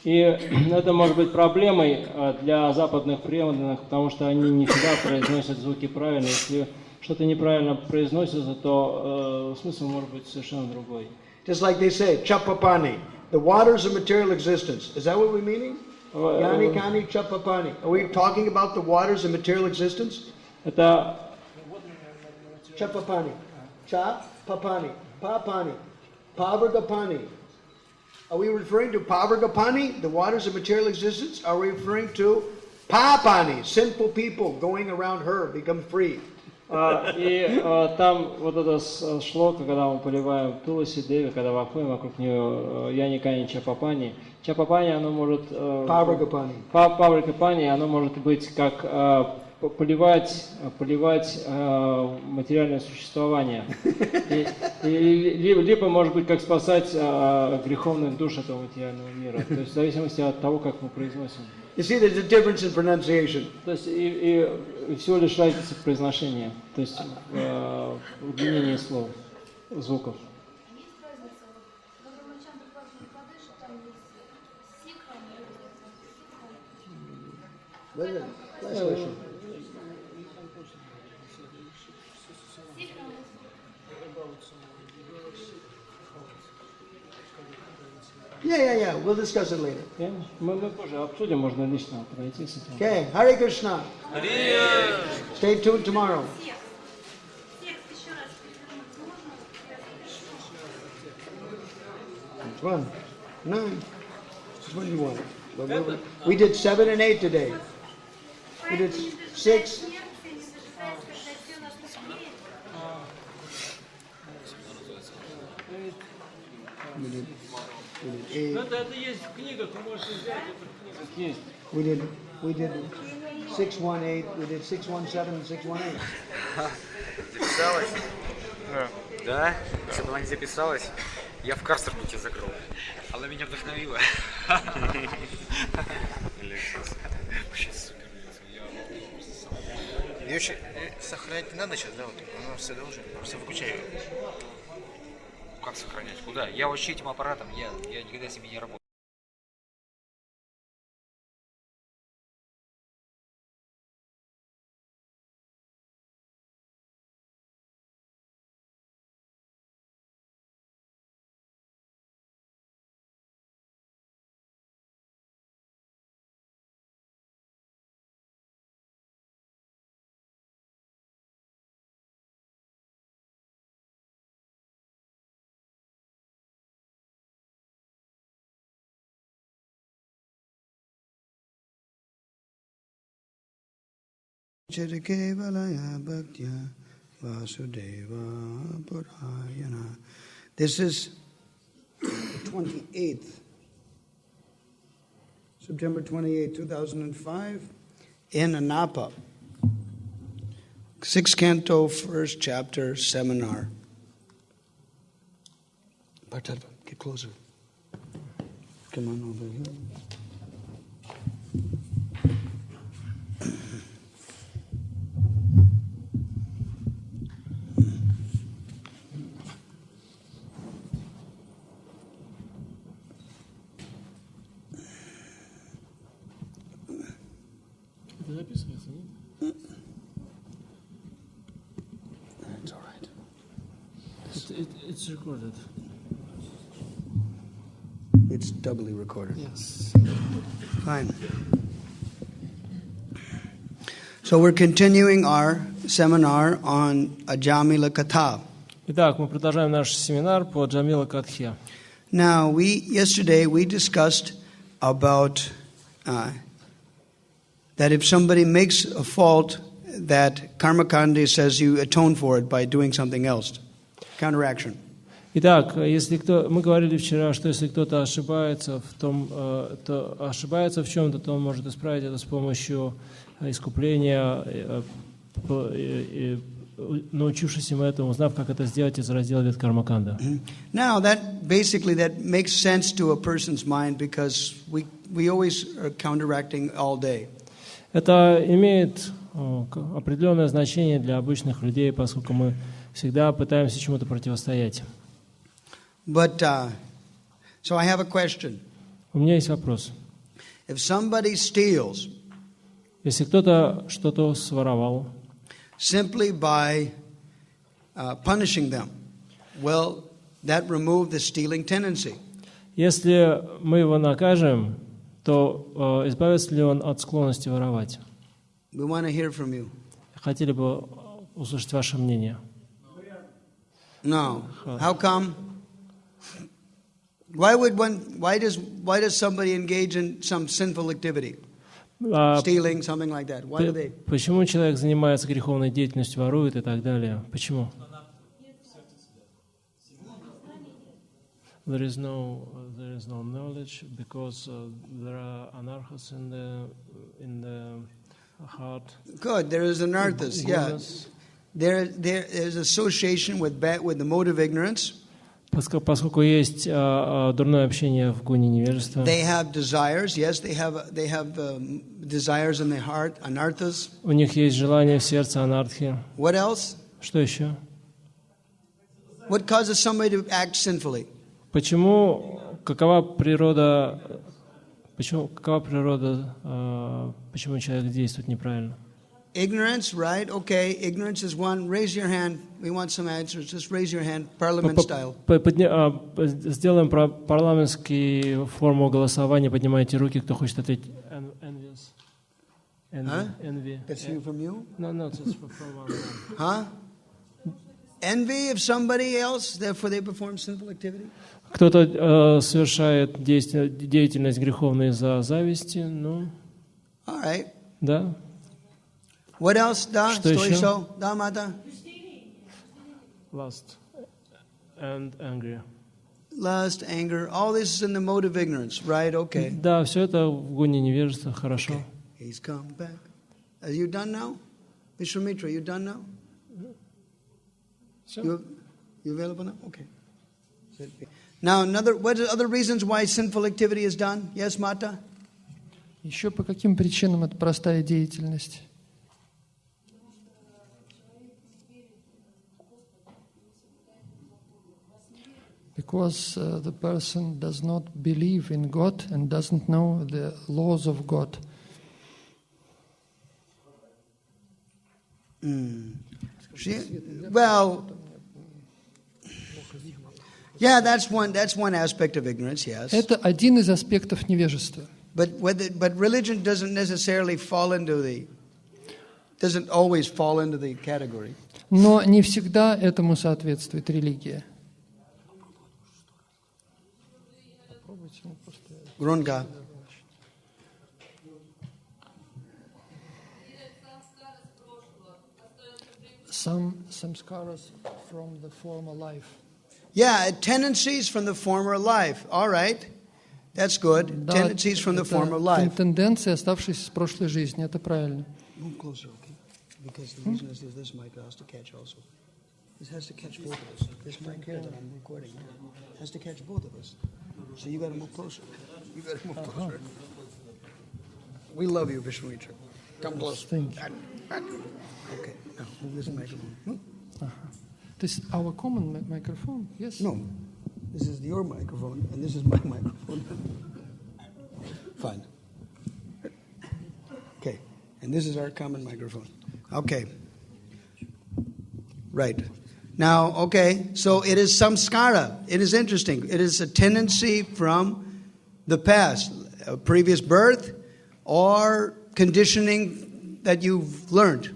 И это может быть проблемой для западных преданных, потому что они не всегда произносят звуки правильно. Если что-то неправильно произносится, то смысл может быть совершенно другой. Just like they say, chapapani, the waters of material existence. Is that what we're meaning? Yani kani chapapani. Are we talking about the waters of material existence? Это Chapapani, cha-papani, pa-pani, pavargapani. Are we referring to pavargapani, the waters of material existence? Are we referring to papani, sinful people going around her, become free? И там вот это шлока, когда мы поливаем Туласи Деви, когда выходим вокруг нее, Яникани Чапапани. Чапапани, оно может... Паврикапани, оно может быть как... поливать материальное существование. Либо, может быть, как спасать греховных душ этого материального мира. То есть в зависимости от того, как мы произносим. You see, there's a difference in pronunciation. То есть и всего лишь разница в произношении, то есть в удлинении слов, звуков. Last question. Yeah. We'll discuss it later. Мы позже обсудим, можно лично пройти с этим. Okay, Hare Krishna. Stay tuned tomorrow. Which one? 9. Which one do you want? We did 7 and 8 today. We did 6. We did 8. Это есть в книгах, вы можете взять, это в книгах есть. We did 618. We did 617 and 618. Записалась? Да? Если бы она не записалась, я в Карсербуке закрыл. Она меня вдохновила. Вообще супер. Ее еще сохранять не надо сейчас, да? Вот она все должна. Все выключаю. Как сохранять? Куда? Я вообще этим аппаратом, я никогда с ними не работал. This is the 28th, September 28, 2005, in Anapa. 6th canto, 1st chapter, Seminar. Bhattadva, get closer. Come on over here. It's all right. It's recorded. It's doubly recorded. Yes. Fine. So we're continuing our seminar on Ajamila Katha. Итак, мы продолжаем наш семинар по Джамила Катхе. Now, yesterday we discussed about that if somebody makes a fault, that Karmakandi says you atone for it by doing something else. Counteraction. Итак, мы говорили вчера, что если кто-то ошибается в чем-то, то он может исправить это с помощью искупления, научившись ему этому, узнав, как это сделать из раздела Вед Кармаканда. Now that makes sense to a person's mind because we always are counteracting all day. Это имеет определенное значение для обычных людей, поскольку мы всегда пытаемся чему-то противостоять. But so I have a question. У меня есть вопрос. If somebody steals, если кто-то что-то своровал, simply by punishing them, well, that removed the stealing tendency. Если мы его накажем, то избавится ли он от склонности воровать? We want to hear from you. Хотели бы услышать ваше мнение. No. How come? Why does somebody engage in some sinful activity? Stealing, something like that. Why do they? Почему человек занимается греховной деятельностью, ворует и так далее? Почему? There is no knowledge because there are anarchas in the heart. Good. There is anarthas. Yeah. There's association with the mode of ignorance. Поскольку есть дурное общение в гуне невежества. They have desires. Yes, they have desires in their heart, anarthas. У них есть желание в сердце, анартхи. What else? Что еще? What causes somebody to act sinfully? Какова природа, почему человек действует неправильно? Ignorance, right? Okay, ignorance is one. Raise your hand. We want some answers. Just raise your hand, parliament style. Сделаем парламентскую форму голосования. Поднимайте руки, кто хочет ответить. Envy. That's you from you? No, it's from one. Huh? Envy of somebody else, therefore they perform sinful activity? Кто-то совершает деятельность греховную из-за зависти, ну. All right. Да. What else? Da? Что еще? Da, Mata? Lust and anger. Lust, anger, all this is in the mode of ignorance, right? Okay. Да, все это в гуне невежества, хорошо. Okay. He's come back. Are you done now? Vishwamitra, you done now? You available now? Okay. Now, what are other reasons why sinful activity is done? Yes, Mata? Еще по каким причинам это простая деятельность? Because the person does not believe in God and doesn't know the laws of God. Well, yeah, that's one aspect of ignorance, yes. Это один из аспектов невежества. But religion doesn't always fall into the category. Но не всегда этому соответствует религия. Grunga. Some samskaras from the former life. Yeah, tendencies from the former life. All right. That's good. Да, tendencies from the former life. Тенденции, оставшиеся с прошлой жизни. Это правильно. Because the reason is this mic has to catch also. This has to catch both of us. This mic here that I'm recording has to catch both of us. So you got to move closer. You got to move closer. We love you, Vishnu. Come close. Thank you. Back. Okay. Now move this microphone. This is our common microphone, yes? No. This is your microphone, and this is my microphone. Fine. Okay. And this is our common microphone. Okay. Right. Now, okay, so it is samskara. It is interesting. It is a tendency from the past, a previous birth, or conditioning that you've learned.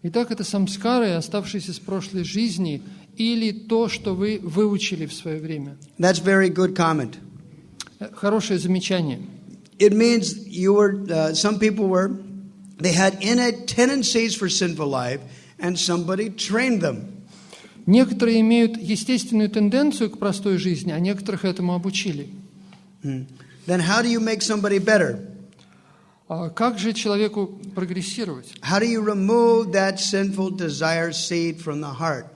Итак, это самскары, оставшиеся с прошлой жизни, или то, что вы выучили в свое время. That's very good comment. Хорошее замечание. It means you were, some people were, they had innate tendencies for sinful life, and somebody trained them. Некоторые имеют естественную тенденцию к простой жизни, а некоторых этому обучили. Then how do you make somebody better? Как же человеку прогрессировать? How do you remove that sinful desire seed from the heart?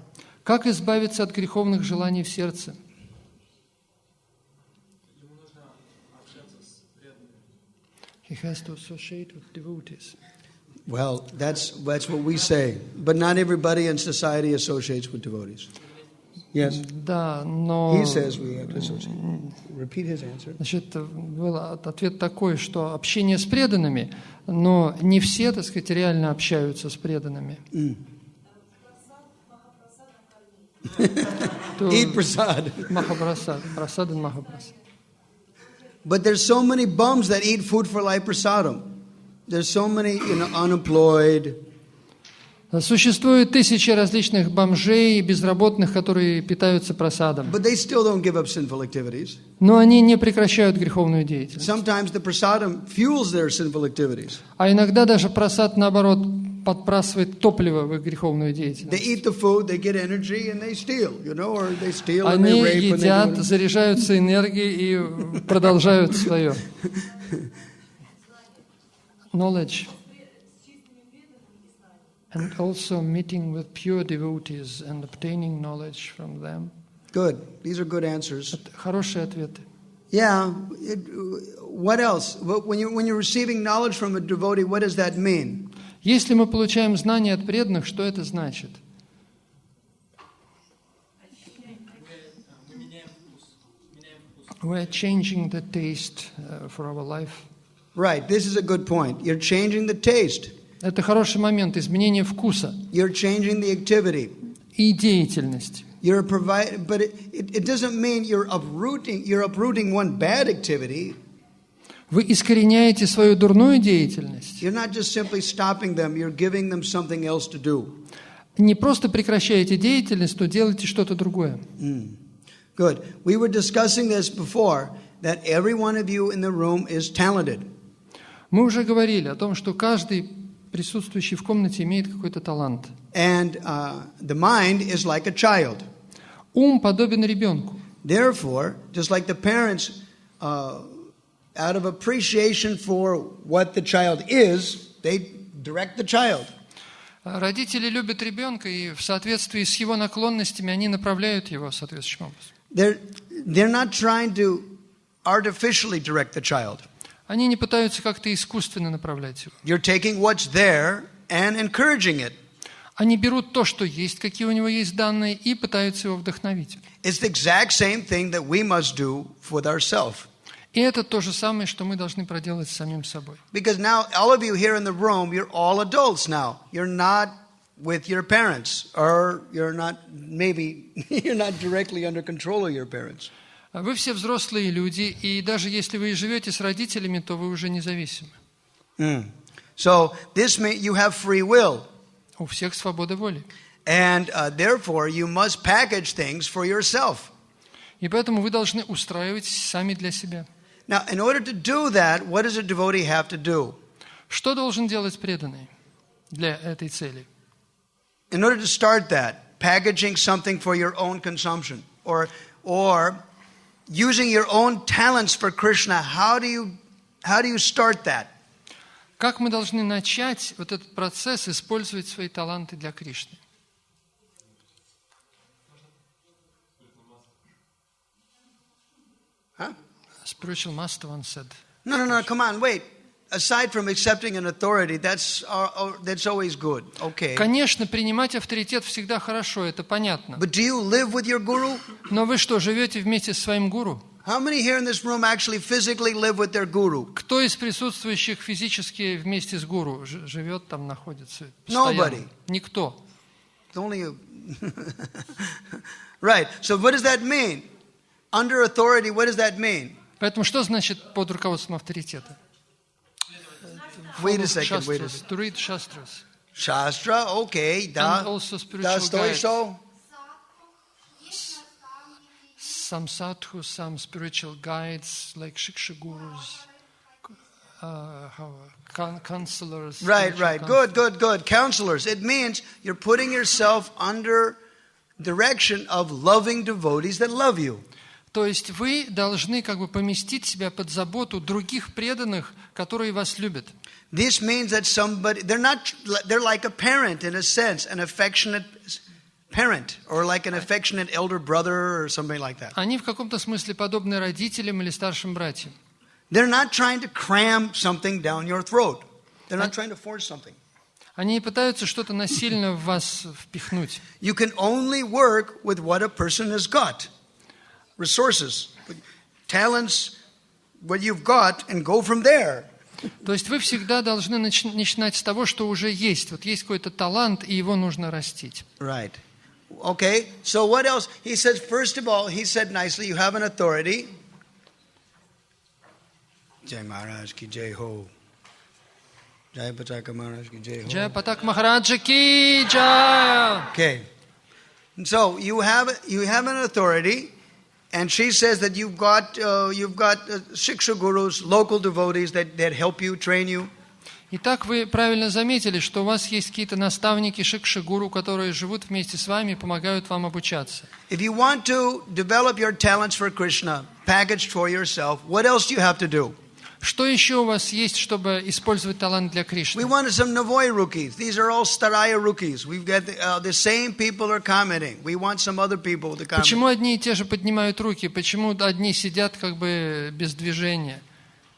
Как избавиться от греховных желаний в сердце? He has to associate with devotees. Well, that's what we say. But not everybody in society associates with devotees. Yes? Да, но... He says we have to associate. Repeat his answer. Значит, был ответ такой, что общение с преданными, но не все, так сказать, реально общаются с преданными. Eat prasad. Махапрасад. Прасад и махапрасад. But there's so many bums that eat food for life prasadam. There's so many, unemployed. Существует тысячи различных бомжей и безработных, которые питаются прасадом. But they still don't give up sinful activities. Но они не прекращают греховную деятельность. Sometimes the prasadam fuels their sinful activities. А иногда даже прасад, наоборот, подбрасывает топливо в их греховную They деятельность. eat the food, they get energy, and they steal, or they steal and Они they rape. едят, заряжаются энергией и продолжают свое. Knowledge. And also meeting with pure devotees and obtaining knowledge from them. Good. These are good answers. Хорошие ответы. Yeah. What else? When you're receiving knowledge from a devotee, what does that mean? Если мы получаем знания от преданных, что это значит? We are changing the taste for our life. Right. This is a good point. You're changing the taste. Это хороший момент, изменение вкуса You're changing the activity. и деятельности. You're providing, but it doesn't mean you're uprooting one bad activity. Вы искореняете свою дурную деятельность. You're not just simply stopping them, you're giving them something else to do. Не просто прекращаете деятельность, но делаете что-то другое. Good. We were discussing this before, that every one of you in the room is talented. Мы уже говорили о том, что каждый присутствующий в комнате имеет какой-то талант. And the mind is like a child. Ум подобен ребенку. Therefore, just like the parents, out of appreciation for what the child is, they direct the child. Родители любят ребенка, и в соответствии с его наклонностями они направляют его соответствующим образом. They're not trying to artificially direct the child. Они не пытаются как-то искусственно направлять его. You're taking what's there and encouraging it. Они берут то, что есть, какие у него есть данные, и пытаются его вдохновить. It's the exact same thing that we must do with ourselves. И это то же самое, что мы должны проделать с самим собой. Because now all of you here in the room, you're all adults now. You're not with your parents, or you're not directly under control of your parents. Вы все взрослые люди, и даже если вы и живете с родителями, то вы уже независимы. So this means you have free will. У всех свобода воли. And therefore you must package things for yourself. И поэтому вы должны устраивать сами для себя. Now, in order to do that, what does a devotee have to do? Что должен делать преданный для этой цели? In order to start that, packaging something for your own consumption, or using your own talents for Krishna, how do you start that? Как мы должны начать вот этот процесс использовать свои таланты для Кришны? Huh? Spiritual master once said. No, come on, wait. Aside from accepting an authority, that's always good. Okay. Конечно, принимать авторитет всегда хорошо, это понятно. But do you live with your guru? Но вы что, живете вместе с своим гуру? How many here in this room actually physically live with their guru? Кто из присутствующих физически вместе с гуру живет там, находится? Постоянно? Nobody. Никто. It's only you. Right. So what does that mean? Under authority, what does that mean? Поэтому что значит под руководством авторитета? Wait a second. To read shastras. Shastra, okay. And also spiritual guides. So? Some sadhus, some spiritual guides, like shiksha gurus, counselors. Right. Good. Counselors. It means you're putting yourself under direction of loving devotees that love you. То есть вы должны как бы поместить себя под заботу других преданных, которые вас любят. This means that they're like a parent in a sense, an affectionate parent, or like an affectionate elder brother or something like that. Они в каком-то смысле подобны родителям или старшим братьям. They're not trying to cram something down your throat. They're not trying to force something. Они не пытаются что-то насильно в вас впихнуть. You can only work with what a person has got. Resources, talents, what you've got, and go from there. То есть вы всегда должны начинать с того, что уже есть. Вот есть какой-то талант, и его нужно растить. Right. Okay, so what else? He says, first of all, he said nicely, you have an authority. Jai Maharaj ki jai ho. Jai Pataka Maharaj ki jai ho. Jai Pataka Maharaj ki jai. Okay. So you have an authority, and she says that you've got shiksha gurus, local devotees that help you, train you. Итак, вы правильно заметили, что у вас есть какие-то наставники, шикша-гуру, которые живут вместе с вами и помогают вам обучаться. If you want to develop your talents for Krishna, packaged for yourself, what else do you have to do? Что еще у вас есть, чтобы использовать талант для Кришны? We wanted some Navoy rookies. These are all Staraya rookies. We've got the same people are commenting. We want some other people to comment. Почему одни и те же поднимают руки? Почему одни сидят как бы без движения?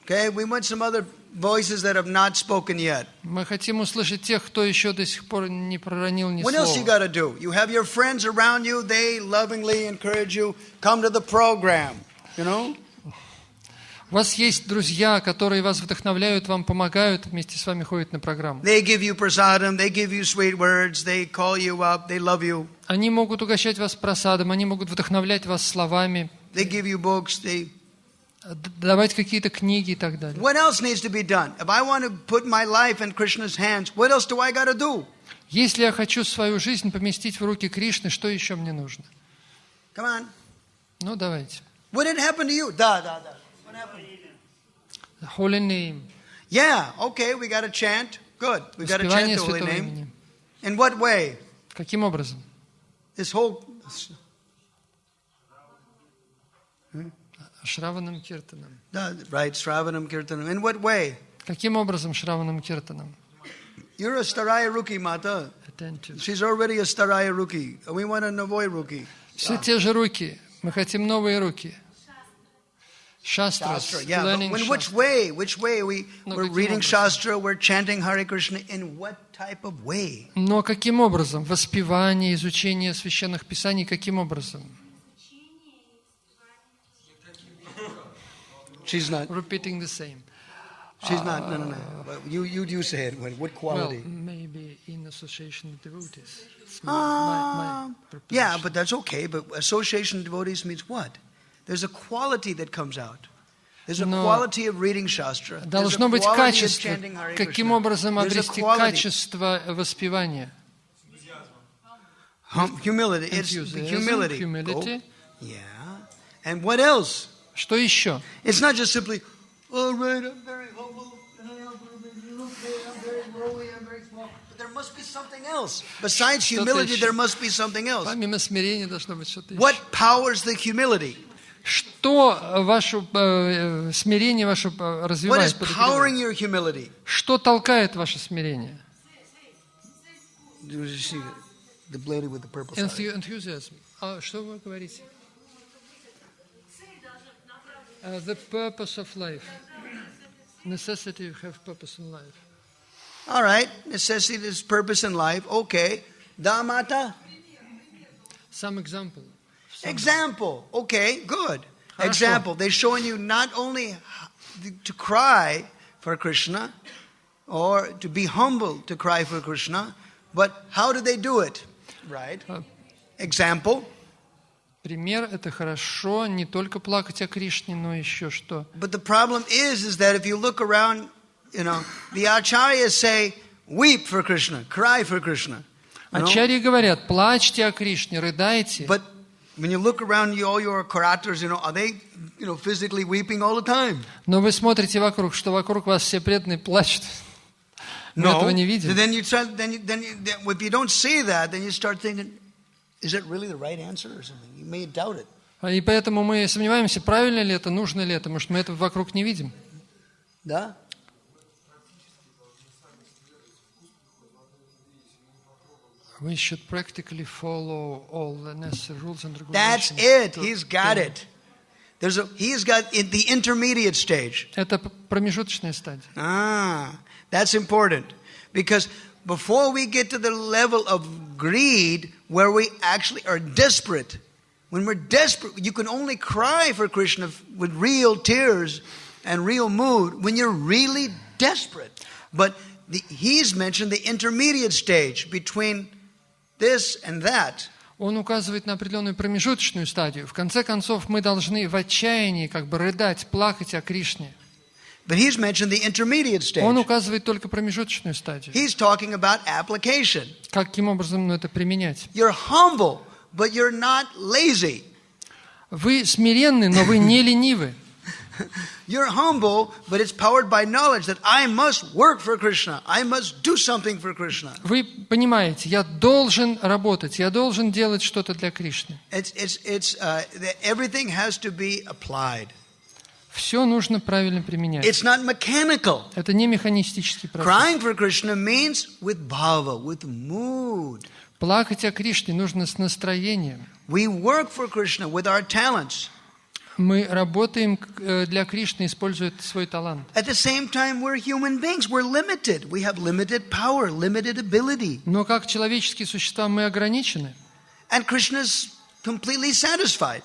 Okay, we want some other voices that have not spoken yet. Мы хотим услышать тех, кто еще до сих пор не проронил ни What else you слова. got to do? You have your friends around you. They lovingly encourage you. Come to the program. You know? У вас есть друзья, которые вас вдохновляют, вам помогают, вместе с вами ходят на программу. They give you prasadam. They give you sweet words. They call you up. They love you. Они могут угощать вас просадом, они могут вдохновлять вас словами, They give you books. They... давать какие-то книги и так далее. What else needs to be done? If I want to put my life in Krishna's hands, what else do I got to do? Если я хочу свою жизнь поместить в руки Кришны, что еще мне нужно? Come on. Ну, давайте. What did happen to you? Da. What happened? The holy name. Yeah, okay, we got to chant. Good. We got to chant Воспевание the holy святого name. имени. In what way? Каким образом? This whole... Шраванам Киртанам. Right, Shravanam Kirtanam. In what way? Каким образом Шраванам Киртанам? You're a Staraya Rookie, Mata. Attentive. She's already a Staraya Rookie. We want a Navoy Rookie. Все те же руки. Мы хотим новые руки. Shastras. Yeah, but Learning in which Shastras. way? We're reading Shastra, we're chanting Hare Krishna. In what type of way? Но каким образом? Воспевание, изучение священных писаний, каким образом? She's not. Repeating the same. She's not. No. You say it. What quality? Well, maybe in association with devotees. It's my Yeah, but that's okay. But association of devotees means what? There's a quality that comes out. There's a quality of reading Shastra. There's a Должно быть quality of качество. chanting Hare Каким Krishna. образом There's a обрести quality. качество воспевания? Humility. It's Enthusiasm, humility. humility. Oh, yeah. And what else? Что еще? It's not just simply, all right, I'm very humble, and I'm very lowly, I'm very small. But there must be something else. Besides humility, there must be something else. Помимо смирения должно быть что-то What еще. powers the humility? Что ваше смирение ваше What is развивает? powering your humility? Что толкает ваше смирение? You see the lady with the purple sari. Enthusiasm. А что вы говорите? The purpose of life. Necessity to have purpose in life. All right, necessity is purpose in life. Okay. Damata? Some example. Example. Okay, good. Хорошо. Example. They're showing you not only to cry for Krishna or to be humble to cry for Krishna, but how do they do it? Right? Example. Пример — это хорошо, не только плакать о Кришне, но еще что. But the problem is that if you look around, the acharyas say, weep for Krishna, cry for Krishna. Ачарьи говорят, плачьте о Кришне, рыдайте. But when you look around all your karatas, are they, physically weeping all the time? Но вы смотрите вокруг, что вокруг вас все преданные плачут. Мы No. этого не видим. Then if you don't see that, then you start thinking, is it really the right answer or something? You may doubt it. И поэтому мы сомневаемся, правильно ли это, нужно ли это, потому что мы это вокруг не видим. Да? We should practically follow all the necessary rules and That's regulations. it. He's got it. He's got the intermediate stage. Это промежуточная стадия. That's important. Because before we get to the level of greed, where we actually are desperate, when we're desperate, you can only cry for Krishna with real tears and real mood when you're really desperate. But he's mentioned the intermediate stage between this and that. Он указывает на определенную промежуточную стадию. В конце концов, мы должны в отчаянии рыдать, плакать о Кришне. But he's mentioned the intermediate stage. Он указывает только промежуточную стадию. He's talking about application. Каким образом это применять? You're humble, but you're not lazy. Вы смиренны, но вы не ленивы. You're humble, but it's powered by knowledge that I must work for Krishna. I must do something for Krishna. Вы понимаете, я должен работать, я должен делать что-то для Кришны. Everything has to be applied. Все нужно правильно применять. It's not mechanical. Это не механистический процесс. Crying for Krishna means with bhava, with mood. Плакать о Кришне нужно с настроением. We work for Krishna with our talents. Мы работаем для Кришны, используя свой талант. At the same time, we're human beings. We're limited. We have limited power, limited ability. Но как человеческие существа мы ограничены. And Krishna's completely satisfied.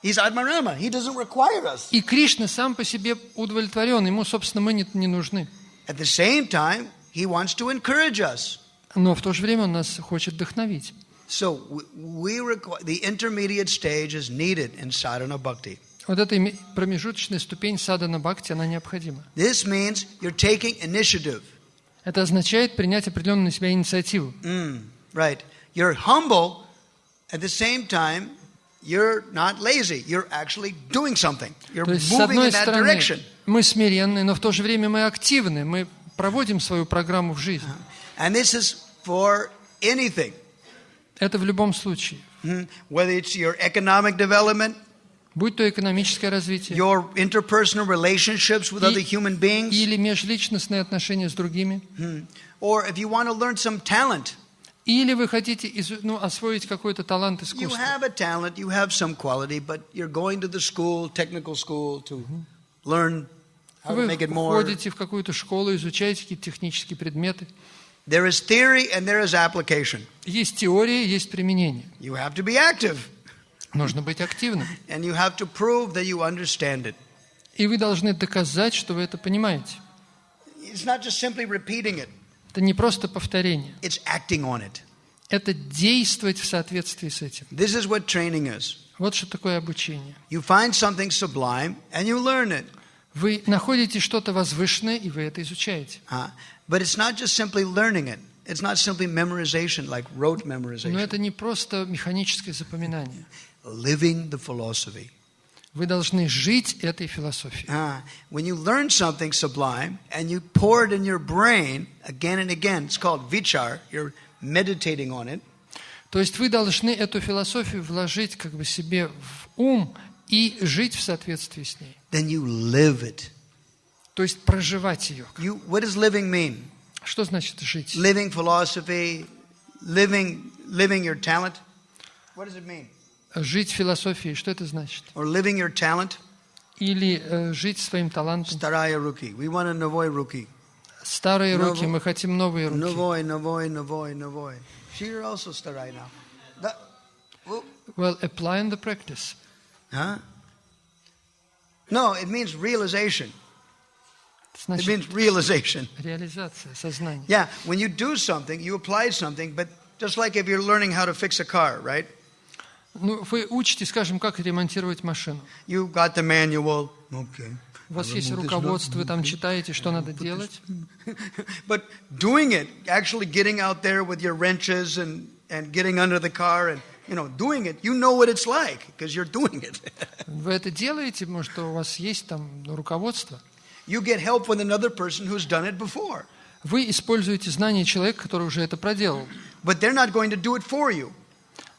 He's Atmarama. He doesn't require us. И Кришна сам по себе удовлетворен. Ему, собственно, мы не нужны. At the same time, he wants to encourage us. Но в то же время он нас хочет вдохновить. So the intermediate stage is needed in sadhana bhakti. Вот эта промежуточная ступень садхана бхакти, она необходима. This means you're taking initiative. Это означает принять определенную на себя инициативу. Right. You're humble, at the same time, you're not lazy. You're actually doing something. You're moving in that direction. Мы смиренны, но в то же время мы активны. Мы проводим свою программу в жизнь. And this is for anything. Это в любом случае. Whether it's your economic development, будь то экономическое развитие, your interpersonal relationships with other human beings, или межличностные отношения с другими, or if you want to learn some talent, или вы хотите освоить какой-то талант искусства. You have a talent, you have some quality, but you're going to the school, technical school, to learn how to make it more. Вы ходите в какую-то школу, изучаете какие-то технические предметы. There is theory and there is application. Есть теория, есть применение. You have to be active. Нужно быть активным. And you have to prove that you understand it. И вы должны доказать, что вы это понимаете. It's not just simply repeating it. Это не просто повторение. It's acting on it. Это действовать в соответствии с этим. This is what training is. Вот что такое обучение. You find something sublime and you learn it. Вы находите что-то возвышенное, и вы это изучаете. But it's not just simply learning it. It's not simply memorization, like rote memorization. Но это не просто механическое запоминание. Living the philosophy. Вы должны жить этой философией. When you learn something sublime and you pour it in your brain again and again, it's called vichar. You're meditating on it. То есть вы должны эту философию вложить себе в ум и жить в соответствии с ней. then you live it. То есть проживать ее. What does living mean? Что значит жить? Living philosophy, living your talent. What does it mean? Жить философией, что это значит? Or living your talent. Или жить своим талантом. Staraya ruki. We want a novoi ruki. Старые руки, мы хотим новые руки. Novoi. She's also starai now. Well, applying the practice. Huh? No, it means realization. It means realization. Реализация, сознание. Yeah, when you do something, you apply something, but just like if you're learning how to fix a car, right? Ну, вы учите, скажем, как ремонтировать машину. You got the manual. Okay. У вас есть руководство, вы там читаете, что надо делать. But doing it, actually getting out there with your wrenches and getting under the car and doing it, you know what it's like because you're doing it. Вы это делаете, потому что у вас есть там руководство. You get help with another person who's done it before. Вы используете знания человека, который уже это проделал. But they're not going to do it for you.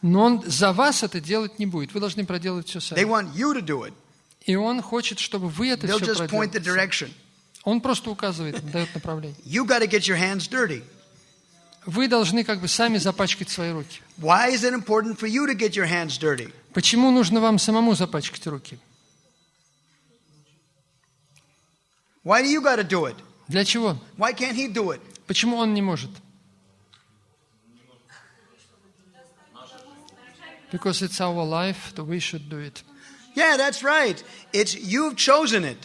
Но он за вас это делать не будет. Вы должны проделать все сами. They want you to do it. И он хочет, чтобы вы это They'll все just point the проделали. direction. Он просто указывает, дает направление. You got to get your hands dirty. Вы должны как бы сами запачкать свои руки. Why is it important for you to get your hands dirty? Почему нужно вам самому запачкать руки? Why do you got to do it? Для чего? Why can't he do it? Почему он не может? Because it's our life, that we should do it. Yeah, that's right. It's you've chosen it.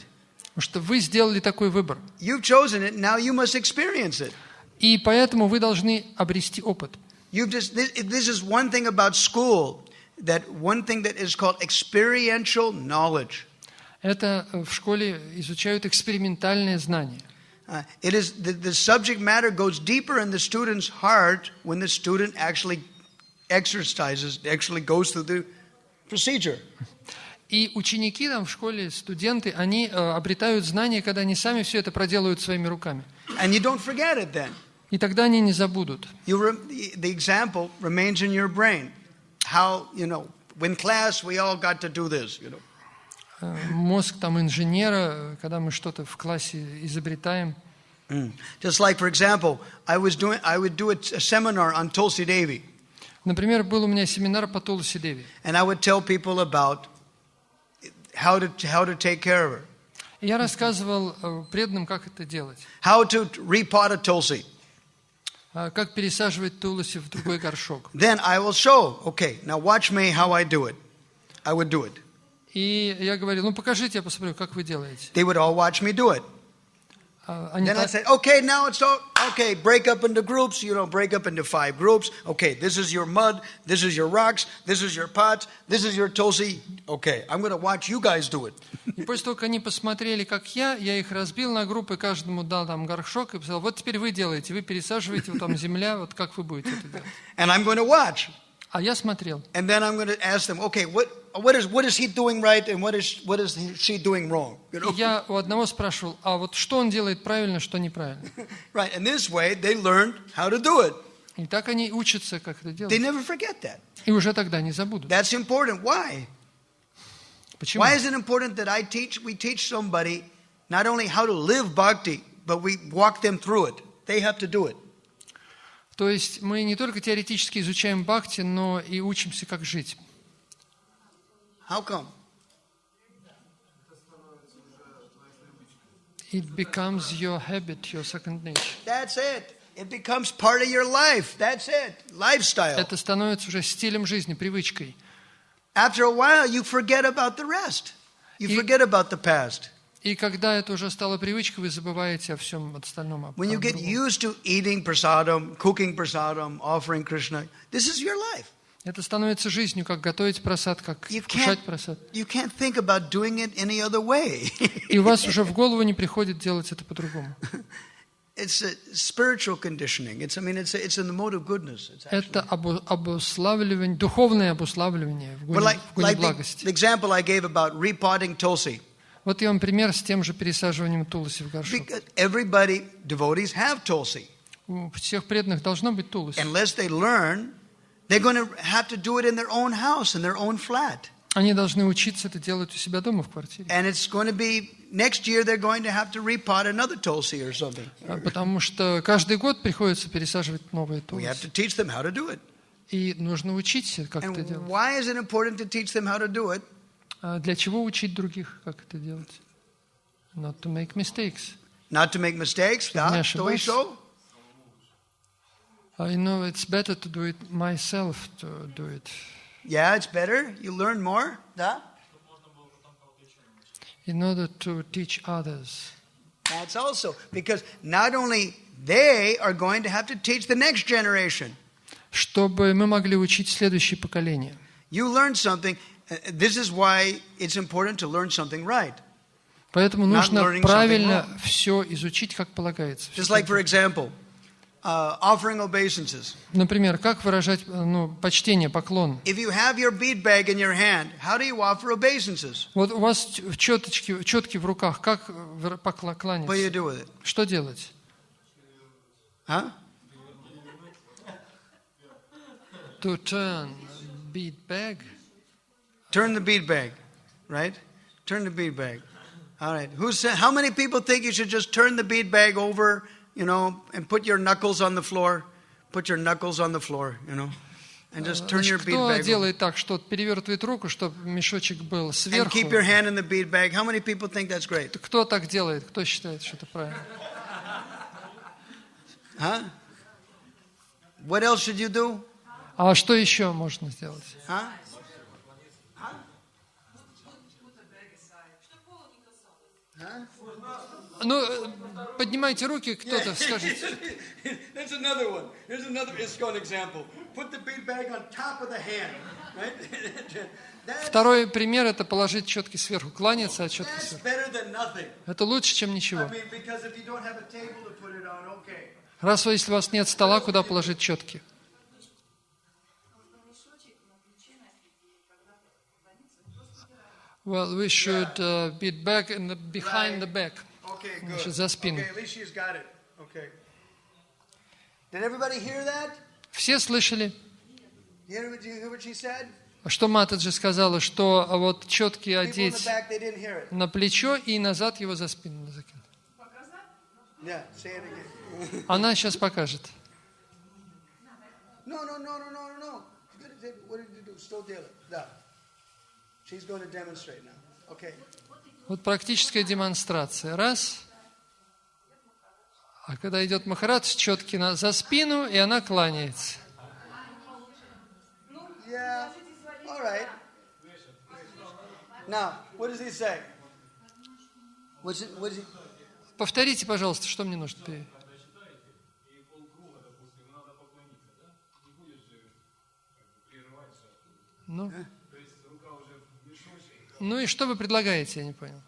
Потому что вы сделали такой выбор. You've chosen it. Now you must experience it. И поэтому вы должны обрести опыт. This is one thing about school, that one thing that is called experiential knowledge. Это в школе изучают экспериментальные знания. It is the subject matter goes deeper in the student's heart when the student actually exercises, actually goes through the procedure. И ученики там в школе, студенты, они обретают знания, когда они сами все это проделают своими руками. And you don't forget it then. И тогда они не забудут. The example remains in your brain. How, in class we all got to do this, Мозг там инженера, когда мы что-то в классе изобретаем. Just like, for example, I would do a seminar on Tulsi Devi. Например, был у меня семинар по Тулси Деви. And I would tell people about how to take care of her. Я рассказывал преданным, как это делать. How to repot a Tulsi. Как пересаживать Тулси в другой горшок. Then I will show, okay, now watch me how I do it. I would do it. И я говорил, покажите, я посмотрю, как вы делаете. They would all watch me do it. Then I said, okay, now it's all, okay, break up into groups, break up into 5 groups. Okay, this is your mud, this is your rocks, this is your pots, this is your Tulsi. Okay, I'm going to watch you guys do it. И после того, как они посмотрели, как я их разбил на группы, каждому дал там горшок и сказал, вот теперь вы делаете, вы пересаживаете, вот там земля, вот как вы будете это делать. And I'm going to watch. А я смотрел. And then I'm going to ask them, okay, what is he doing right and what is she doing wrong? Я у одного спрашивал, а вот что он делает правильно, что неправильно. Right, and this way they learned how to do it. И так они учатся, как это делать. They never forget that. И уже тогда не забудут. That's important. Why? Почему? Why is it important that we teach somebody not only how to live bhakti, but we walk them through it? They have to do it. То есть мы не только теоретически изучаем бхакти, но и учимся, как жить. How come? It becomes your habit, your second nature. That's it. It becomes part of your life. That's it. Lifestyle. Это становится уже стилем жизни, привычкой. After a while, you forget about the rest. You forget about the past. И когда это уже стало привычкой, вы забываете о всем остальном. When you get used to eating prasadam, cooking prasadam, offering Krishna, this is your life. Это становится жизнью, как готовить прасад, как вкушать прасад. You can't think about doing it any other way. И у вас уже в голову не приходит делать это по-другому. It's a spiritual conditioning. It's in the mode of goodness. Это обуславливание, духовное обуславливание в гуне благости. The example I gave about repotting Tulsi. Вот я вам пример с тем же пересаживанием Тулси в горшок. Everybody, devotees have Tulsi. У всех преданных должно быть Тулси. Unless they learn, they're going to have to do it in their own house, in their own flat. Они должны учиться это делать у себя дома в квартире. And it's going to be, next year they're going to have to repot another tulsi or something. Потому что каждый год приходится пересаживать новые We have тулси. to teach them how to do it. И нужно учить, как это And делать. why is it important to teach them how to do it? Для чего учить других, как это делать? Not to make mistakes. Not to make mistakes, Чтобы не да? Что ошибаться. еще? I know it's better to do it myself to do it. Yeah, it's better. You learn more, да? In order to teach others. That's also because not only they are going to have to teach the next generation. Чтобы мы могли учить следующее поколение. You learn something. This is why it's important to learn something right. Поэтому Not нужно learning правильно something все изучить, как полагается. Just like, for example, offering obeisances. Например, как выражать почтение, поклон. If you have your bead bag in your hand, how do you offer obeisances? Вот у вас четки в руках, как What do you кланяться? do with it? Что делать? Huh? To turn bead bag. Turn the bead bag, right? Turn the bead bag. All right. How many people think you should just turn the bead bag over, and put your knuckles on the floor? Put your knuckles on the floor, and just turn your bead Кто bag over. делает так, что перевертывает руку, чтобы мешочек был And сверху? keep your hand in the bead bag. How many people think that's great? Кто так делает? Кто считает, что это правильно? Huh? What else should you do? А что еще можно сделать? Huh? Поднимайте руки, кто-то скажет. That's another one. Here's another ISKCON example. Put the bead bag on top of the hand, right? Второй пример – это положить четки сверху, кланяться, а четки That's сверху. better than nothing. Это лучше, чем I ничего. mean, because if you don't have a table to put it on, okay. Раз если у вас нет стола, куда положить четки? Well, we should beat back behind the back. Okay, good. Значит, за спину. Okay, at least she's got it. Okay. Did everybody hear that? Все слышали? Did you hear what she said? Что Матаджи сказала, что вот четки People in the одеть back, they didn't hear it. на плечо и назад его за спину закинуть. Yeah, say it again. Она сейчас покажет. No. What did you do? Still deal it. Да. She's going to demonstrate now. Okay. Вот практическая демонстрация. Раз. А когда идет Махарадж, четки за спину, и она кланяется. Yeah. All right. Now, what does he say? What is he? Повторите, пожалуйста, что мне нужно. Ну и что вы предлагаете, я не понял.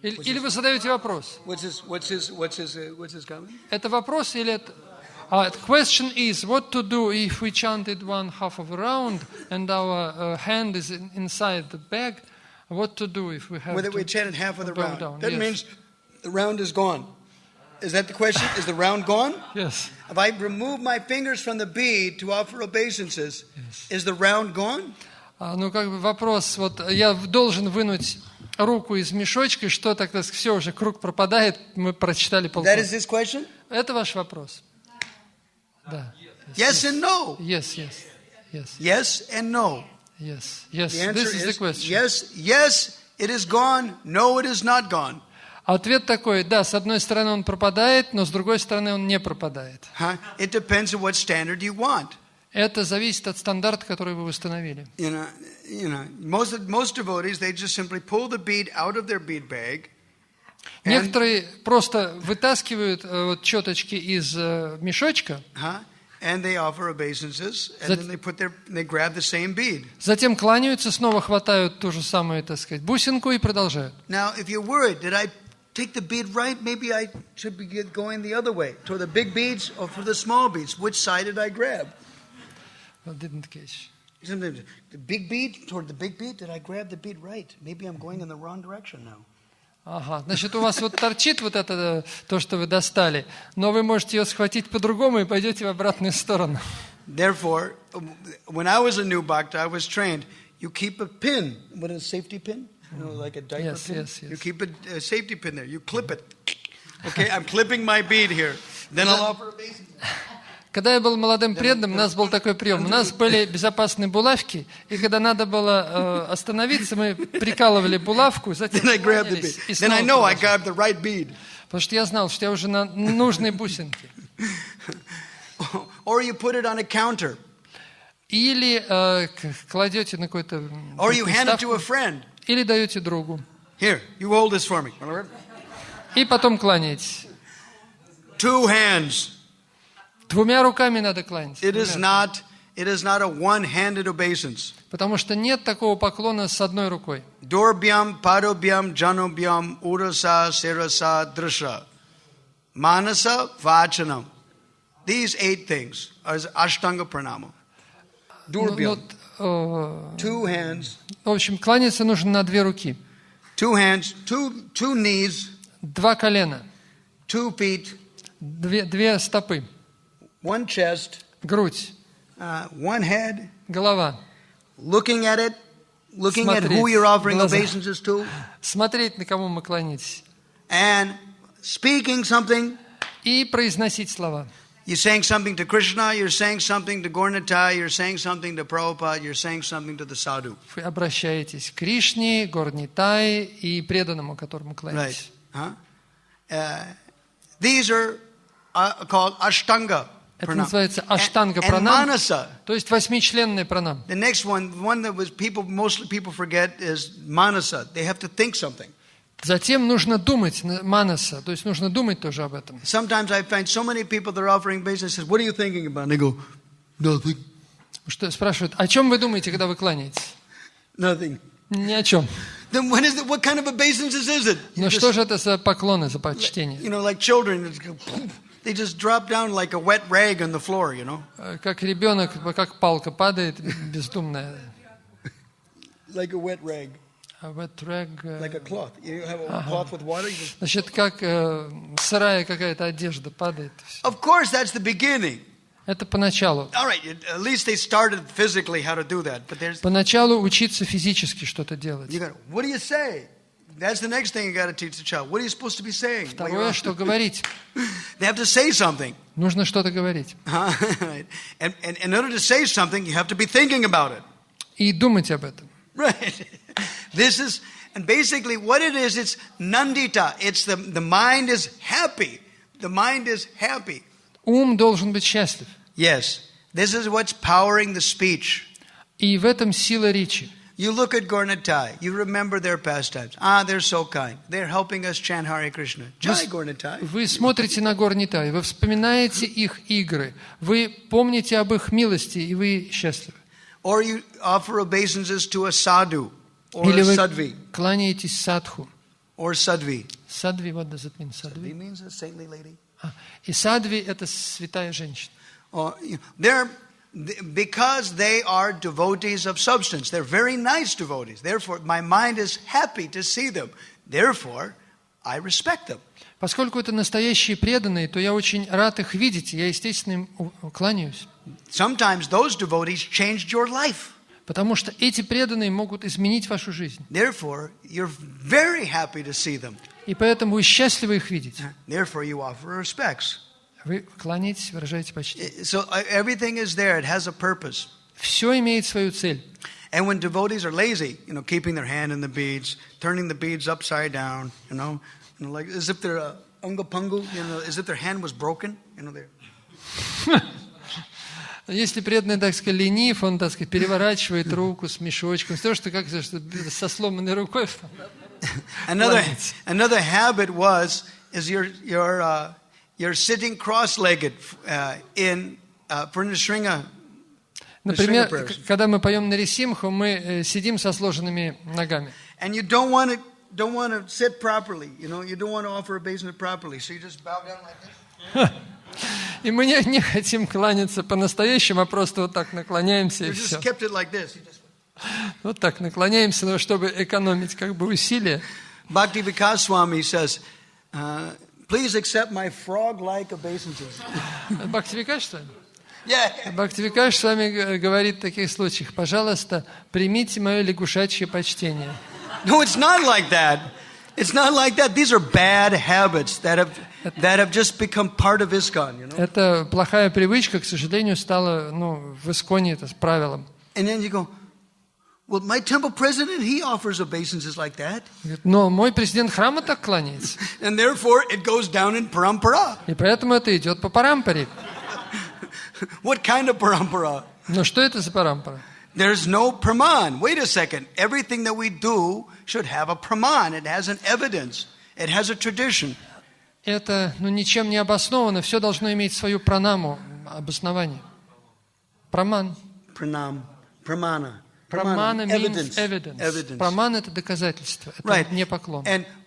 Или вы задаете вопрос? What's his comment? Это вопрос или это... The question is, what to do if we chanted one half of a round and our hand is inside the bag? What to do if we have Whether to we chanted half of the bow round. down? That Yes. means the round is gone. Is that the question? Is the round gone? Yes. If I remove my fingers from the bead to offer obeisances, is the round gone? Вопрос, вот я должен вынуть руку из мешочка, что тогда все, уже круг пропадает, мы прочитали полкурса. That is this question? Это ваш вопрос? Да. Yes and no. Yes. Yes and no. Yes. The answer This is the is question. yes, it is gone. No, it is not gone. Ответ такой, да, с одной стороны он пропадает, но с другой стороны он не пропадает. It depends on what standard you want. Это зависит от стандарта, который вы установили. Most devotees, they just simply pull the bead out of their bead bag. Некоторые просто вытаскивают четочки из мешочка, And they offer obeisances, and then they grab the same bead. затем кланяются, снова хватают ту же самую, так сказать, бусинку и продолжают. Now, if you're worried, did I take the bead right? Maybe I should be going the other way, toward the big beads or for the small beads. Which side did I grab? Didn't catch. The big bead, toward the big bead, did I grab the bead right? Maybe I'm going in the wrong direction now. Ага, значит, у вас вот торчит вот это, то, что вы достали, но вы можете ее схватить по-другому и пойдете в обратную сторону. Therefore, when I was a new bhakta, I was trained. you keep a pin. What is a safety pin? Like a diaper pin? Yes. You keep a safety pin there. You clip it. Okay, I'm clipping my bead here. Then I'll offer obeisance. Когда я был молодым преданным, у нас был такой прием. У нас были безопасные булавки, и когда надо было остановиться, мы прикалывали булавку, затем кланялись, и снова продолжали. Потому что я знал, что я уже на нужной бусинке. Or you put it on a counter. Или кладете на какой-то Or you hand it to a приставку, friend. или даете другу. Here, you hold this for me. И потом кланяетесь. 2 hands. Двумя руками надо кланяться. It is not a one-handed obeisance. Потому что нет такого поклона с одной рукой. Dorbhyam, padobhyam, janobhyam, urasa, sirasa, drisha. Manasa, vachanam. These 8 things are Ashtanga Pranama. Dorbhyam. 2 hands. В общем, кланяться нужно на 2 руки. 2 hands, two knees. 2 колена. 2 feet. 2 стопы. 1 chest. Грудь. 1 head. Голова. Looking at it. Looking at who you're offering obeisances to. Смотреть, на кого мы кланяетесь. And speaking something. И произносить слова. You're saying something to Krishna, you're saying something to Gaurnitai, you're saying something to Prabhupada, you're saying something to the Sadhu. Вы обращаетесь к Кришне, Горнитай и преданному, которому кланяетесь. Right. These are called Ashtanga. Это называется Аштанга Пранам, то есть 8-членный пранам. The next one that was mostly people forget is Manasa. They have to think something. Затем нужно думать, манаса, то есть нужно думать тоже об этом. Sometimes I find so many people that are offering business says, "What are you thinking about?" And they go, "Nothing." Что спрашивают, о чем вы думаете, когда вы кланяетесь? Nothing. Ни о чем. Then what kind of obeisances is it? Но что же это за поклоны, за почтение? Like children, they just drop down like a wet rag on the floor, Как ребенок, как палка падает, бездумная. Like a wet rag. Wet rag. Like a cloth. You have a cloth with water. Значит, как сырая какая-то одежда падает. Of course, that's the beginning. Это поначалу. All right, at least they started physically how to do that, but there's. Поначалу учиться физически что-то делать. What do you say? That's the next thing you got to teach the child. What are you supposed to be saying? Второе, что говорить. They have to say something. Нужно что-то говорить. And in order to say something, you have to be thinking about it. И думать об этом. Right. And basically what it is, it's nandita. It's the mind is happy. The mind is happy. Ум должен быть счастлив. Yes. This is what's powering the speech. И в этом сила речи. You look at Gaurnitai. You remember their pastimes. They're so kind. They're helping us chant Hare Krishna. Jai Gaurnitai. Вы смотрите на Gaurnitai, вы вспоминаете их игры, вы помните об их милости, и вы счастливы. Or you offer obeisances to a sadhu or Или a вы sadhvi. кланяетесь садху. Or sadhvi. Sadhvi, what does it mean? Sadhvi means a saintly lady. И садхви – это святая женщина. Because they are devotees of substance. They're very nice devotees. Therefore, my mind is happy to see them. Therefore, I respect them. Поскольку это настоящие преданные, то я очень рад их видеть, я, естественно, им кланяюсь. Sometimes those devotees changed your life. Потому что эти преданные могут изменить вашу жизнь. Therefore, you're very happy to see them. И поэтому вы счастливы их видеть. Therefore, you offer respects. Вы кланяетесь, выражаете почтение. So everything is there. It has a purpose. Все имеет свою цель. And when devotees are lazy, keeping their hand in the beads, turning the beads upside down, like as if they're angapangu, as if their hand was broken, they're. Если преданный, так сказать, ленив, он, так сказать, переворачивает руку с мешочком, то, что как со сломанной рукой. Another habit is you're sitting cross-legged in Purnashringa. Например, когда мы поем Нарисимху, мы сидим со сложенными ногами. And you don't want to sit properly, you don't want to offer obeisance properly, so you just bow down like this. И мы не хотим кланяться по-настоящему, а просто вот так наклоняемся и все. Вот так наклоняемся, но чтобы экономить как бы усилия. Bhakti Vishrambha Swami says, please accept my frog-like obeisances. Бхакти Вишрамбха? Yeah. Бхакти Вишрамбха Свами говорит в таких случаях: пожалуйста, примите мое лягушачье почтение. No, it's not like that. It's not like that. These are bad habits that have just become part of ISKCON, you know. Это плохая привычка, к сожалению, стала, в Исконе это правилом. And then you go, well, my temple president, he offers obeisances like that. Но мой президент храма так кланяется. And therefore, it goes down in parampara. И поэтому это идет по парампаре. What kind of parampara? Но что это за парампара? There's no praman. Wait a second. Everything that we do should have a praman. It has an evidence. It has a tradition. Это, ничем не обосновано. Все должно иметь свою пранаму, обоснование. Праман. Pramana. Pramana means evidence. Праман — это доказательство. Это Right. не поклон.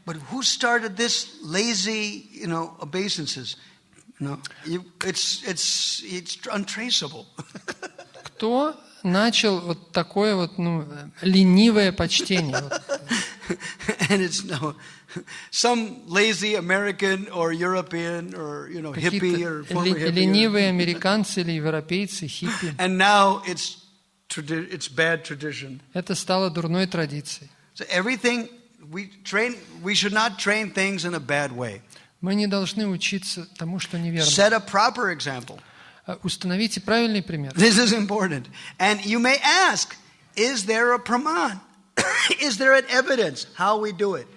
But who started this lazy, obeisances? It's untraceable. Кто начал вот такое вот, ленивое почтение? And it's some lazy American or European or hippie or former hippie. Ленивые американцы или европейцы, хиппи. And now it's bad tradition. Это стало дурной традицией. So everything we should not train things in a bad way. Мы не должны учиться тому, что неверно. Set a proper example. Установите правильный пример. This is important. And you may ask, is there a praman? Is there an evidence how we do it?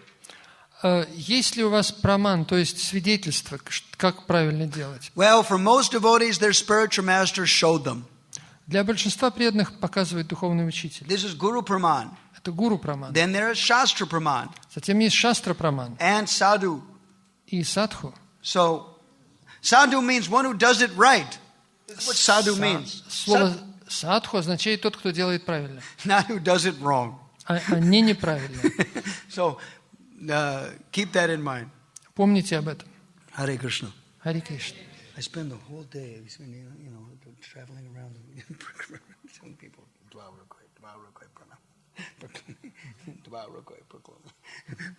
Есть ли у вас праман, то есть свидетельство, как правильно делать? Well, for most devotees, their spiritual master showed them. Для большинства преданных показывает духовный учитель. This is Guru Praman. Это гуру праман. Then there is Shastra Praman. Затем есть шастра праман. And Sadhu. И садху. So, Sadhu means one who does it right. That's what Sadhu means. Слово садху означает тот, кто делает правильно. Not who does it wrong. А не неправильно. So, keep that in mind. Помните об этом. Hare Krishna. Харе Кришна. I spend the whole day, traveling around telling people,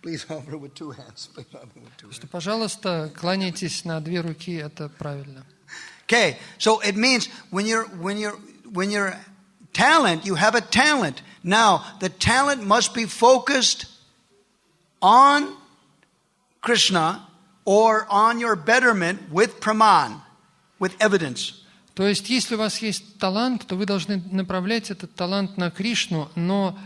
please offer with two hands. Что, пожалуйста, кланяйтесь на две руки, это правильно. Okay, so it means when you're talent, you have a talent. Now, the talent must be focused on Krishna or on your betterment with praman, with evidence. То есть, если у вас есть талант, то вы должны направлять этот талант на Кришну, но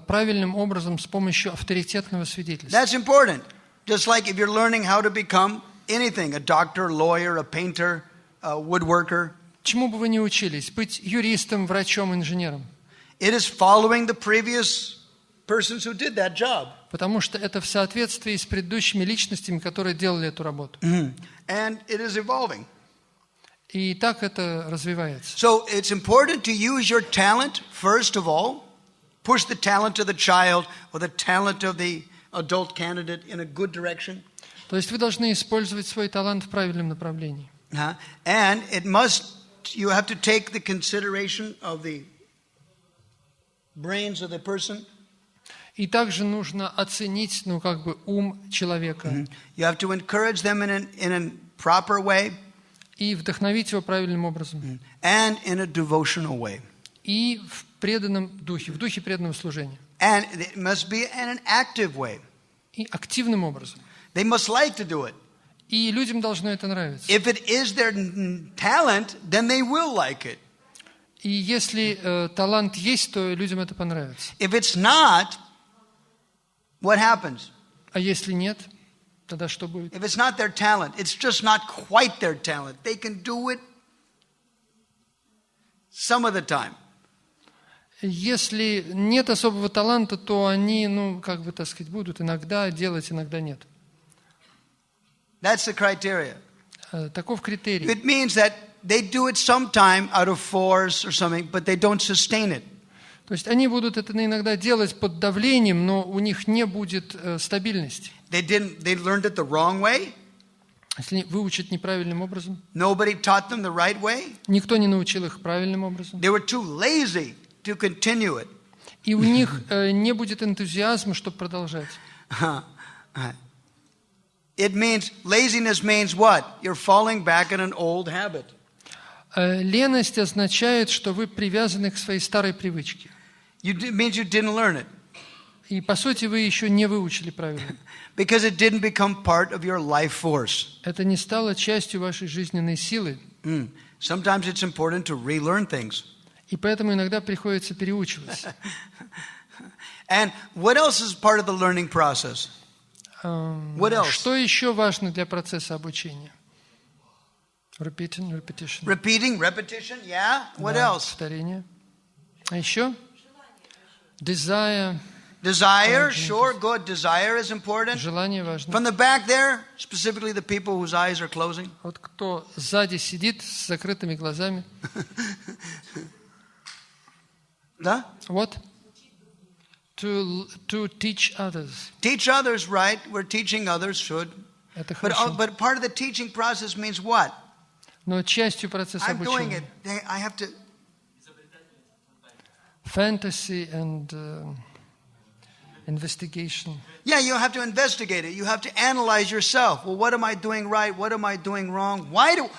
правильным образом с помощью авторитетного свидетельства. That's important. Just like if you're learning how to become anything, a doctor, lawyer, a painter, a woodworker. Чему бы вы ни учились, быть юристом, врачом, инженером. It is following the previous persons who did that job. Потому что это в соответствии с предыдущими личностями, которые делали эту работу. And it is evolving. И так это развивается. So it's important to use your talent, first of all. Push the talent of the child or the talent of the adult candidate in a good direction. То есть вы должны использовать свой талант в правильном направлении. And you have to take the consideration of the brains of the person. И также нужно оценить, ум человека. You have to encourage them in a proper way. И вдохновить его правильным образом. And in a devotional way. И в преданном духе, в духе преданного служения. And it must be in an active way. И активным образом. They must like to do it. И людям должно это нравиться. If it is their talent, then they will like it. И если талант есть, то людям это понравится. If it's not, what happens? А если нет, тогда что будет? If it's not their talent, it's just not quite their talent. They can do it some of the time. Если нет особого таланта, то они, будут иногда делать, иногда нет. That's the criteria. Таков критерий. It means that they do it sometime out of force or something, but they don't sustain it. То есть они будут это иногда делать под давлением, но у них не будет стабильности. They learned it the wrong way. Если выучат неправильным образом. Nobody taught them the right way. Никто не научил их правильным образом. They were too lazy to continue it. И у них не будет энтузиазма, чтобы продолжать. Laziness means what? You're falling back in an old habit. Леность означает, что вы привязаны к своей старой привычке. It means you didn't learn it. И, по сути, вы еще не выучили правильно. Because it didn't become part of your life force. Это не стало частью вашей жизненной силы. Sometimes it's important to relearn things. И поэтому иногда приходится переучиваться. And what else is part of the learning process? What else? Что еще важно для процесса обучения? Repetition. Repetition, yeah. What Да, else? повторение. А еще? Desire. Desire, sure, good. Desire is important. Желание важно. From the back there, specifically the people whose eyes are closing. Вот кто сзади сидит с закрытыми глазами. Да? Вот. To teach others. Teach others, right? We're teaching others, should. Это хорошо. But part of the teaching process means what? Но частью процесса I'm doing обучения. it. I have to. Fantasy and investigation. Yeah, you have to investigate it. You have to analyze yourself. Well, what am I doing right? What am I doing wrong? Why do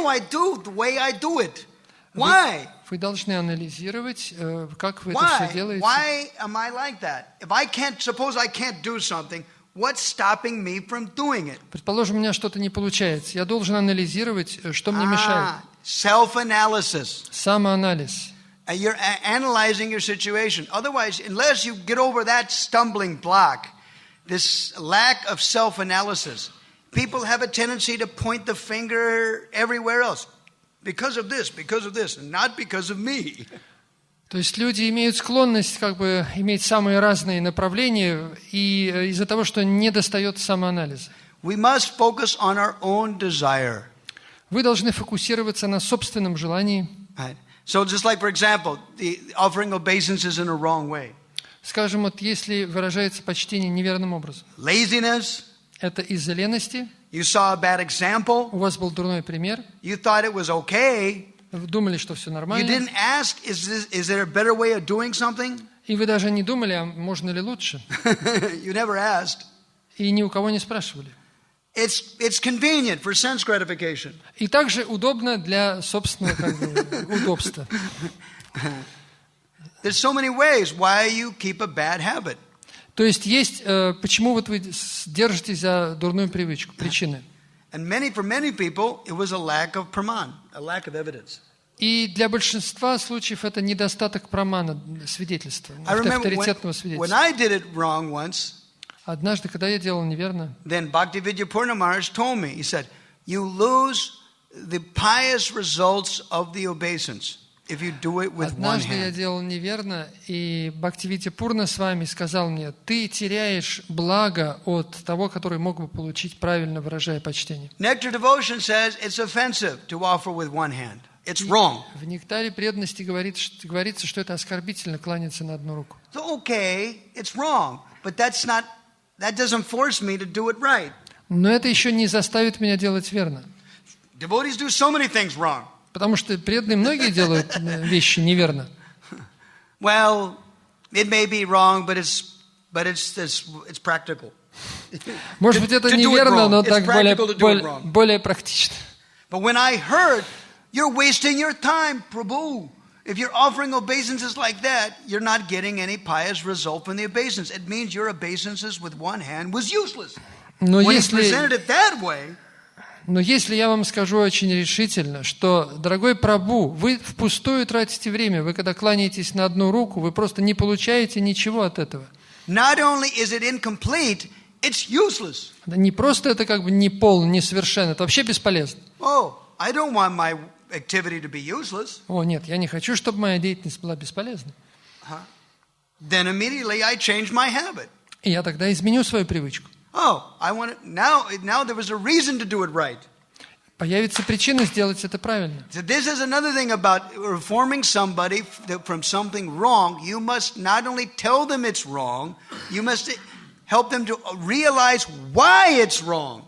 I do the way I do it? Why? Вы должны анализировать, как вы это все делаете. Why am I like that? If I can't, suppose I can't do something, what's stopping me from doing it? Предположим, у меня что-то не получается. Я должен анализировать, что мне мешает. Self-analysis. Самоанализ. You're analyzing your situation. Otherwise, unless you get over that stumbling block, this lack of self-analysis, people have a tendency to point the finger everywhere else. Because of this, and not because of me. То есть люди имеют склонность как бы иметь самые разные направления, и из-за того, что не достает самоанализа. We must focus on our own desire. Вы должны фокусироваться на собственном желании. Right. So just like, for example, the offering obeisances in a wrong way. Скажем, вот если выражается почтение неверным образом. Laziness. Это из-за лености. You saw a bad example. У вас был дурной пример. You thought it was okay. Вы думали, что все нормально. You didn't ask, is there a better way of doing something? И вы даже не думали, а можно ли лучше. You never asked. И ни у кого не спрашивали. It's convenient for sense gratification. И также удобно для собственного как бы, удобства. There's so many ways why you keep a bad habit. То есть почему вот вы держитесь за дурную привычку, причины. And for many people, it was a lack of praman, a lack of evidence. И для большинства случаев это недостаток прамана, свидетельства, авторитетного свидетельства. When I did it wrong once, однажды, когда я делал неверно, then Bhakti Vishrambha Maharaj told me, he said, you lose the pious results of the obeisance if you do it with one однажды я hand. делал неверно, и Бхакти Вишрамбха Свами сказал мне, ты теряешь благо от того, который мог бы получить, правильно выражая почтение. Nectar Devotion says it's offensive to offer with one hand. It's wrong. В нектаре преданности говорится, что это оскорбительно кланяться на одну руку. So okay, it's wrong, but that doesn't force me to do it right. Но это еще не заставит меня делать верно. Devotees do so many things wrong. Потому что преданные многие делают вещи неверно. Well, it may be wrong, but it's practical. Может быть, это неверно, но так более практично. But when I heard, you're wasting your time, Prabhu. If you're offering obeisances like that, you're not getting any pious result from the obeisance. It means your obeisances with one hand was useless. Но when he presented it that way, но если я вам скажу очень решительно, что, дорогой Прабху, вы впустую тратите время, вы когда кланяетесь на одну руку, вы просто не получаете ничего от этого. Not only is it incomplete, it's useless. Не просто это как бы не полно, несовершенно, это вообще бесполезно. Oh, I don't want my activity to be useless. О, нет, я не хочу, чтобы моя деятельность была бесполезной. Then immediately I change my habit. И я тогда изменю свою привычку. Oh, I want it now there was a reason to do it right. Появится причина сделать это правильно. So this is another thing about reforming somebody from something wrong. You must not only tell them it's wrong, you must help them to realize why it's wrong.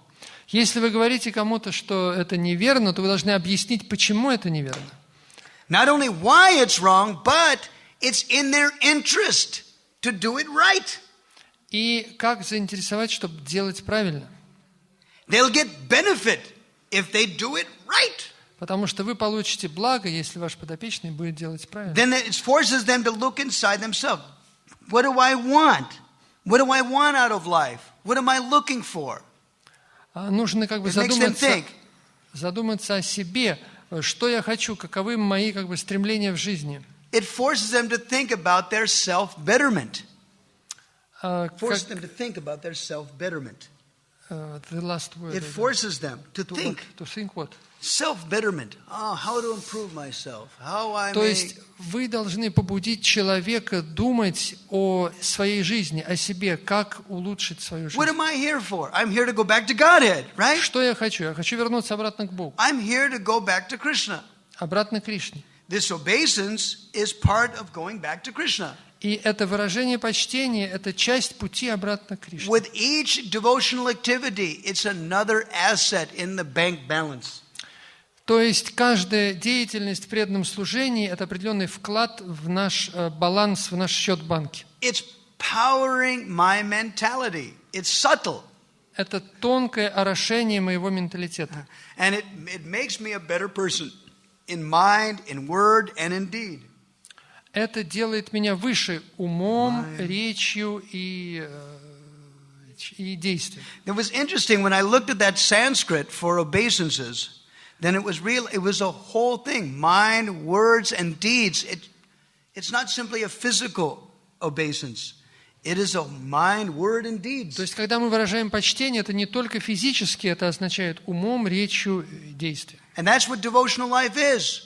Если вы говорите кому-то, что это неверно, то вы должны объяснить, почему это неверно. Not only why it's wrong, but it's in their interest to do it right. И как заинтересовать, чтобы делать правильно. They'll get benefit if they do it right. Потому что вы получите благо, если ваш подопечный будет делать правильно. Then it forces them to look inside themselves. What do I want? What do I want out of life? What am I looking for? Нужно как бы It makes them think. задуматься о себе, что я хочу, каковы мои как бы стремления в жизни. It forces them to think about their self-betterment. Forces them to think about their self-betterment. The last word. It forces them to think. To think what? Self-betterment. Oh, how to improve myself. How I То may... есть вы должны побудить человека думать о своей жизни, о себе, как улучшить свою жизнь. What am I here for? I'm here to go back to Godhead, right? Что я хочу? Я хочу вернуться обратно к Богу. I'm here to go back to Krishna. Обратно к Кришне. This obeisance is part of going back to Krishna. И это выражение почтения, это часть пути обратно к Кришне. With each devotional activity, it's another asset in the bank balance. То есть каждая деятельность в преданном служении – это определенный вклад в наш баланс, в наш счет банки. It's powering my mentality. It's subtle. Это тонкое орошение моего менталитета. And it makes me a better person in mind, in word, and in deed. Это делает меня выше умом, речью и действием. It was interesting when I looked at that Sanskrit for obeisances. Then it was real. It was a whole thing: mind, words, and deeds. It's not simply a physical obeisance. It is a mind, word, and deeds. То есть, когда мы выражаем почтение, это не только физически, это означает умом, речью, действием. And that's what devotional life is.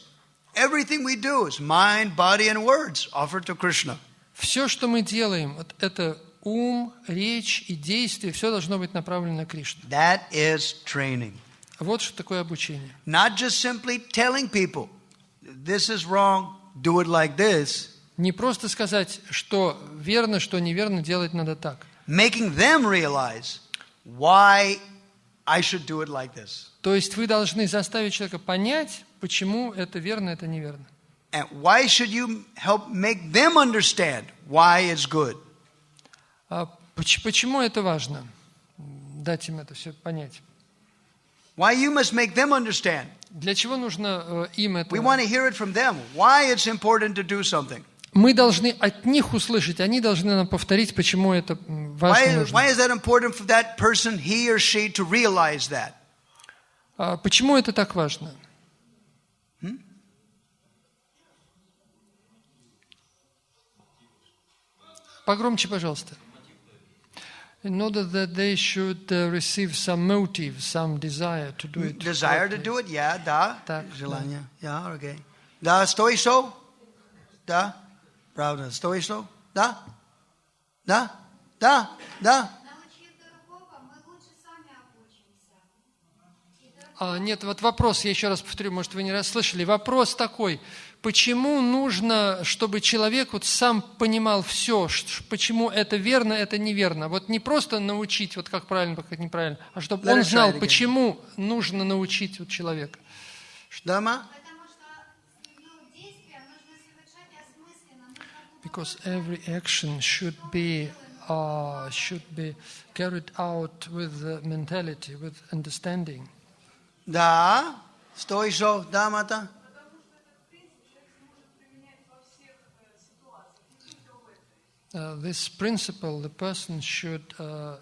Everything we do is mind, body, and words offered to Krishna. Все, что мы делаем, это ум, речь и действие, все должно быть направлено на Кришну. That is training. Вот что такое обучение. Not just simply telling people, this is wrong, do it like this. Не просто сказать, что верно, что неверно, делать надо так. Making them realize why I should do it like this. То есть вы должны заставить человека понять, почему это верно, это неверно. And why should you help make them understand why it's good? Почему это важно? Дать им это все понять. Why you must make them understand? Для чего нужно им это? We want to hear it from them. Why it's important to do something. Мы должны от них услышать, они должны нам повторить, почему это важно. Why is that important for that person, he or she, to realize that? Почему это так важно? Погромче, пожалуйста. In order that they should receive some motive, some desire to do it. Desire to do it? Yeah, да. Так, Желание. Yeah, okay. Да, стой что? Да. Правда, стой что? Да. Да. Да. Да. Нет, вот вопрос, я еще раз повторю, может, вы не расслышали. Вопрос такой, почему нужно, чтобы человек вот сам понимал все, почему это верно, это неверно. Вот не просто научить, вот как правильно, как неправильно, а чтобы он знал, почему нужно научить вот человека. Дама? Because every action should be carried out with mentality, with understanding. Да. Стой что? Да, Мата? This principle the person should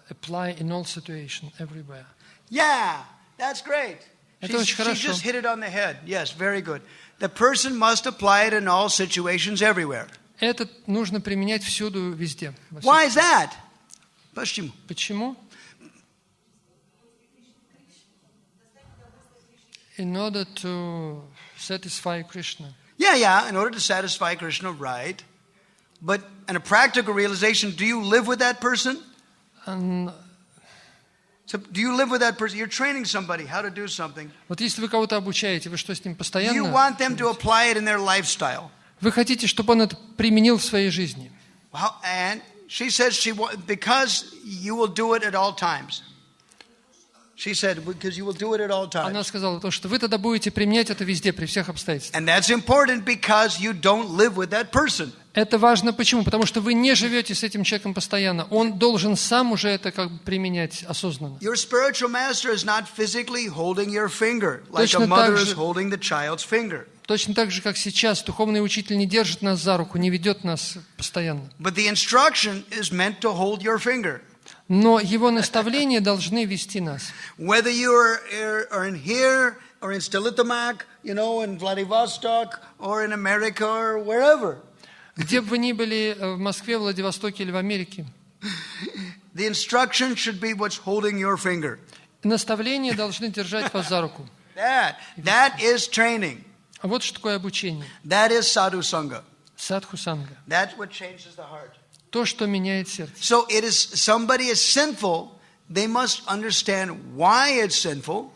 apply in all situations, everywhere. Yeah, that's great. Это очень She хорошо. just hit it on the head. Yes, very good. The person must apply it in all situations everywhere. Это нужно применять всюду, везде. Why is that? Почему? Почему? In order to satisfy Krishna. Yeah, in order to satisfy Krishna, right. But in a practical realization, do you live with that person? So do you live with that person? You're training somebody how to do something. Вот если вы кого-то обучаете, вы что с ним You постоянно? want them to apply it in their lifestyle. Вы хотите, чтобы он это применил в своей жизни. And she says because you will do it at all times. She said, because you will do it at all times. Она сказала, то, что вы тогда будете применять это везде, при всех обстоятельствах. And that's important because you don't live with that person. Это важно почему? Потому что вы не живете с этим человеком постоянно. Он должен сам уже это как бы применять осознанно. Your spiritual master is not physically holding your finger, like a Точно mother так is же- holding the child's finger. Точно так же, как сейчас, духовный учитель не держит нас за руку, не ведет нас постоянно. But the instruction is meant to hold your finger. Но его наставления должны вести нас. Whether you are in here or in Stelitomak, in Vladivostok or in America or wherever. Где бы вы ни были, в Москве, в Владивостоке или в Америке, The instruction should be what's holding your finger. наставления должны держать вас за руку. That is training. А вот что такое обучение. That is sadhu sanga. Садху санга. That's what changes the heart. То, что меняет сердце. So somebody is sinful, they must understand why it's sinful.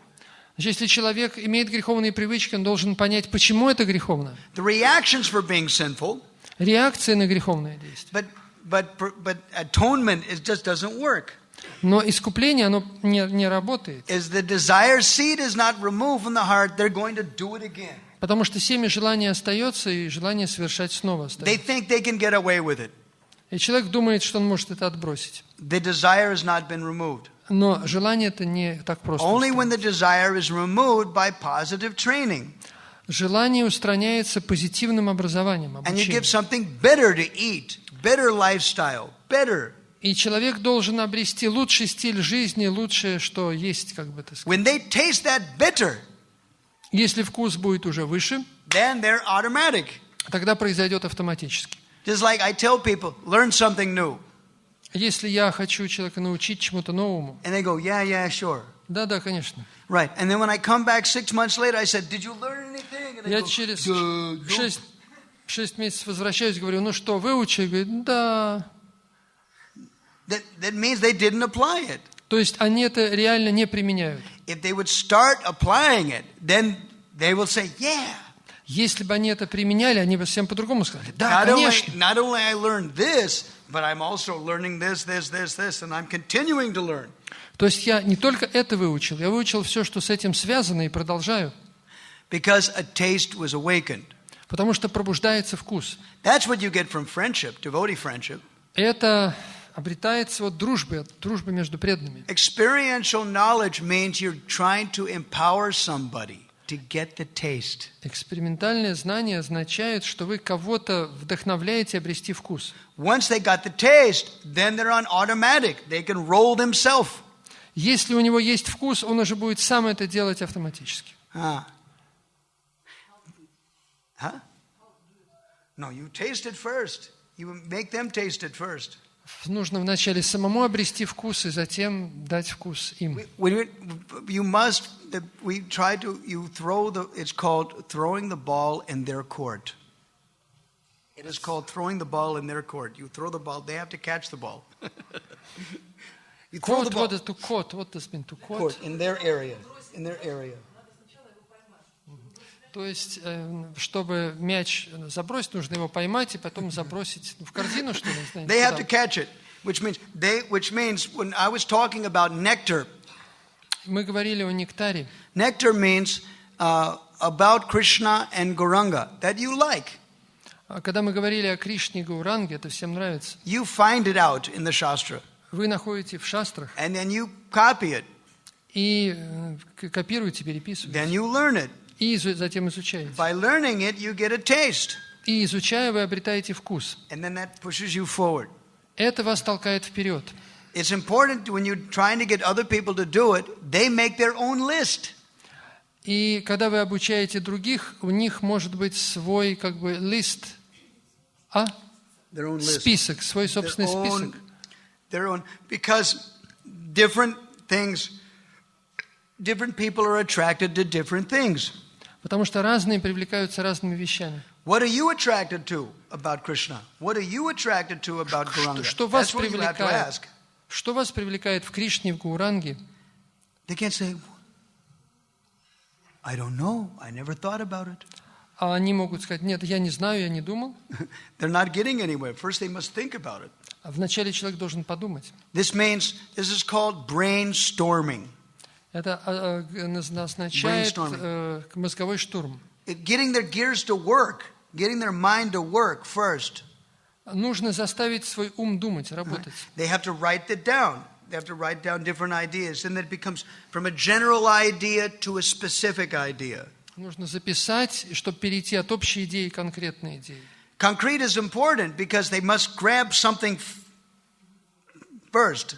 Значит, если человек имеет греховные привычки, он должен понять, почему это греховно. The reactions for being sinful. Реакция на греховное действие. But atonement just doesn't work. Но искупление, оно не работает. As the desire seed is not removed from the heart, they're going to do it again. Потому что семя желания остается, и желание совершать снова They остается. think they can get away with it. И человек думает, что он может это отбросить. The desire has not been removed. Но желание это не так просто. Only when the устранить. desire is removed by positive training. Желание устраняется позитивным образованием, And you give обучением. something better to eat, better lifestyle, better. И человек должен обрести лучший стиль жизни, лучшее, что есть, как бы так сказать. When they taste that bitter, Если вкус будет уже выше, then they're automatic. тогда произойдет автоматически. Just like I tell people, learn something new. Если я хочу человека научить чему-то новому, And they go, yeah, sure. да, конечно. Right. And then when I come back 6 months later, I said, did you learn anything? And they Я go, через "No." 6 месяцев возвращаюсь, говорю, ну что, выучил? Говорит, да. That means they didn't apply it. То есть они это реально не применяют. If they would start applying it, then they will say, yeah. Если бы они это применяли, они бы всем по-другому сказали. Да, Not конечно. only I learned this, but I'm also learning this, and I'm continuing to learn. То есть я не только это выучил, я выучил все, что с этим связано, и продолжаю. Because a taste was awakened. Потому что пробуждается вкус. That's what you get from friendship, devotee friendship. Это обретается от дружбы между преданными. Experiential knowledge means you're trying to empower somebody to get the taste. Экспериментальное знание означает, что вы кого-то вдохновляете обрести вкус. Once they got the taste, then they're on automatic. They can roll themselves. Если у него есть вкус, он уже будет сам это делать автоматически. Huh? No, you taste it first. You make them taste it first. Нужно вначале самому обрести вкус и затем дать вкус им. It's called throwing the ball in their court. It is called throwing the ball in their court. You throw the ball, they have to catch the ball. You throw the ball. What does mean to Court, in their area. In their area. То есть, чтобы мяч забросить, нужно его поймать и потом забросить в корзину, что ли? Не знаю, They have куда. to catch it, which means when I was talking about nectar, Мы говорили о нектаре. nectar means about Krishna and Gauranga that you like. А когда мы говорили о Кришне и Гауранге, это всем нравится. You find it out in the Shastra, Вы находите в шастрах and then you copy it, и копируете, переписываете. then you learn it. И затем изучаете. By learning it, you get a taste, И изучая, вы обретаете вкус. and then that pushes you forward. Это вас толкает вперед. It's important when you're trying to get other people to do it, they make their own list. И когда вы обучаете других, у них может быть свой как бы лист, Their own list. список, свой собственный список. Their own, because different people are attracted to different things. Потому что разные привлекаются разными вещами. What are you attracted to about Krishna? What are you attracted to about Gauranga? Что вас That's what you have to привлекает? ask. Что вас привлекает в Кришне, в Гауранге? They can't say, I don't know, I never thought about it. А они могут сказать, нет, я не знаю, я не думал. They're not getting anywhere. First they must think about it. А вначале человек должен подумать. This is called brainstorming. Это означает мозговой штурм. Getting their gears to work, getting their mind to work first. нужно заставить свой ум думать, работать. They have to write it down. They have to write down different ideas. And then it becomes from a general idea to a specific idea. Нужно записать, чтобы перейти от общей идеи к конкретной идее. Concrete is important because they must grab something first.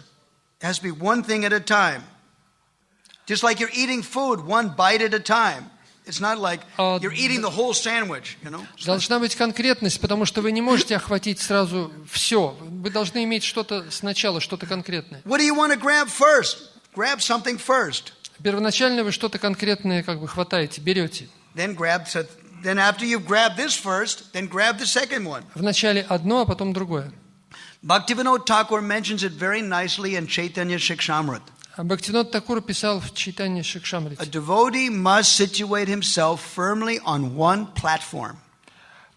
It has to be one thing at a time. Just like you're eating food, one bite at a time. It's not like you're eating the whole sandwich, you know. Должна быть конкретность, потому что вы не можете охватить сразу все. Вы должны иметь что-то сначала, что-то конкретное. What do you want to grab first? Grab something first. Первоначально вы что-то конкретное как бы хватаете, берете. Then after you've grabbed this first, then grab the second one. Вначале одно, а потом другое. Bhaktivinoda Thakur mentions it very nicely in Chaitanya Shikshamrit. Бхактивинода Такур писал в Чайтанье Шикшамрите. A devotee must situate himself firmly on one platform.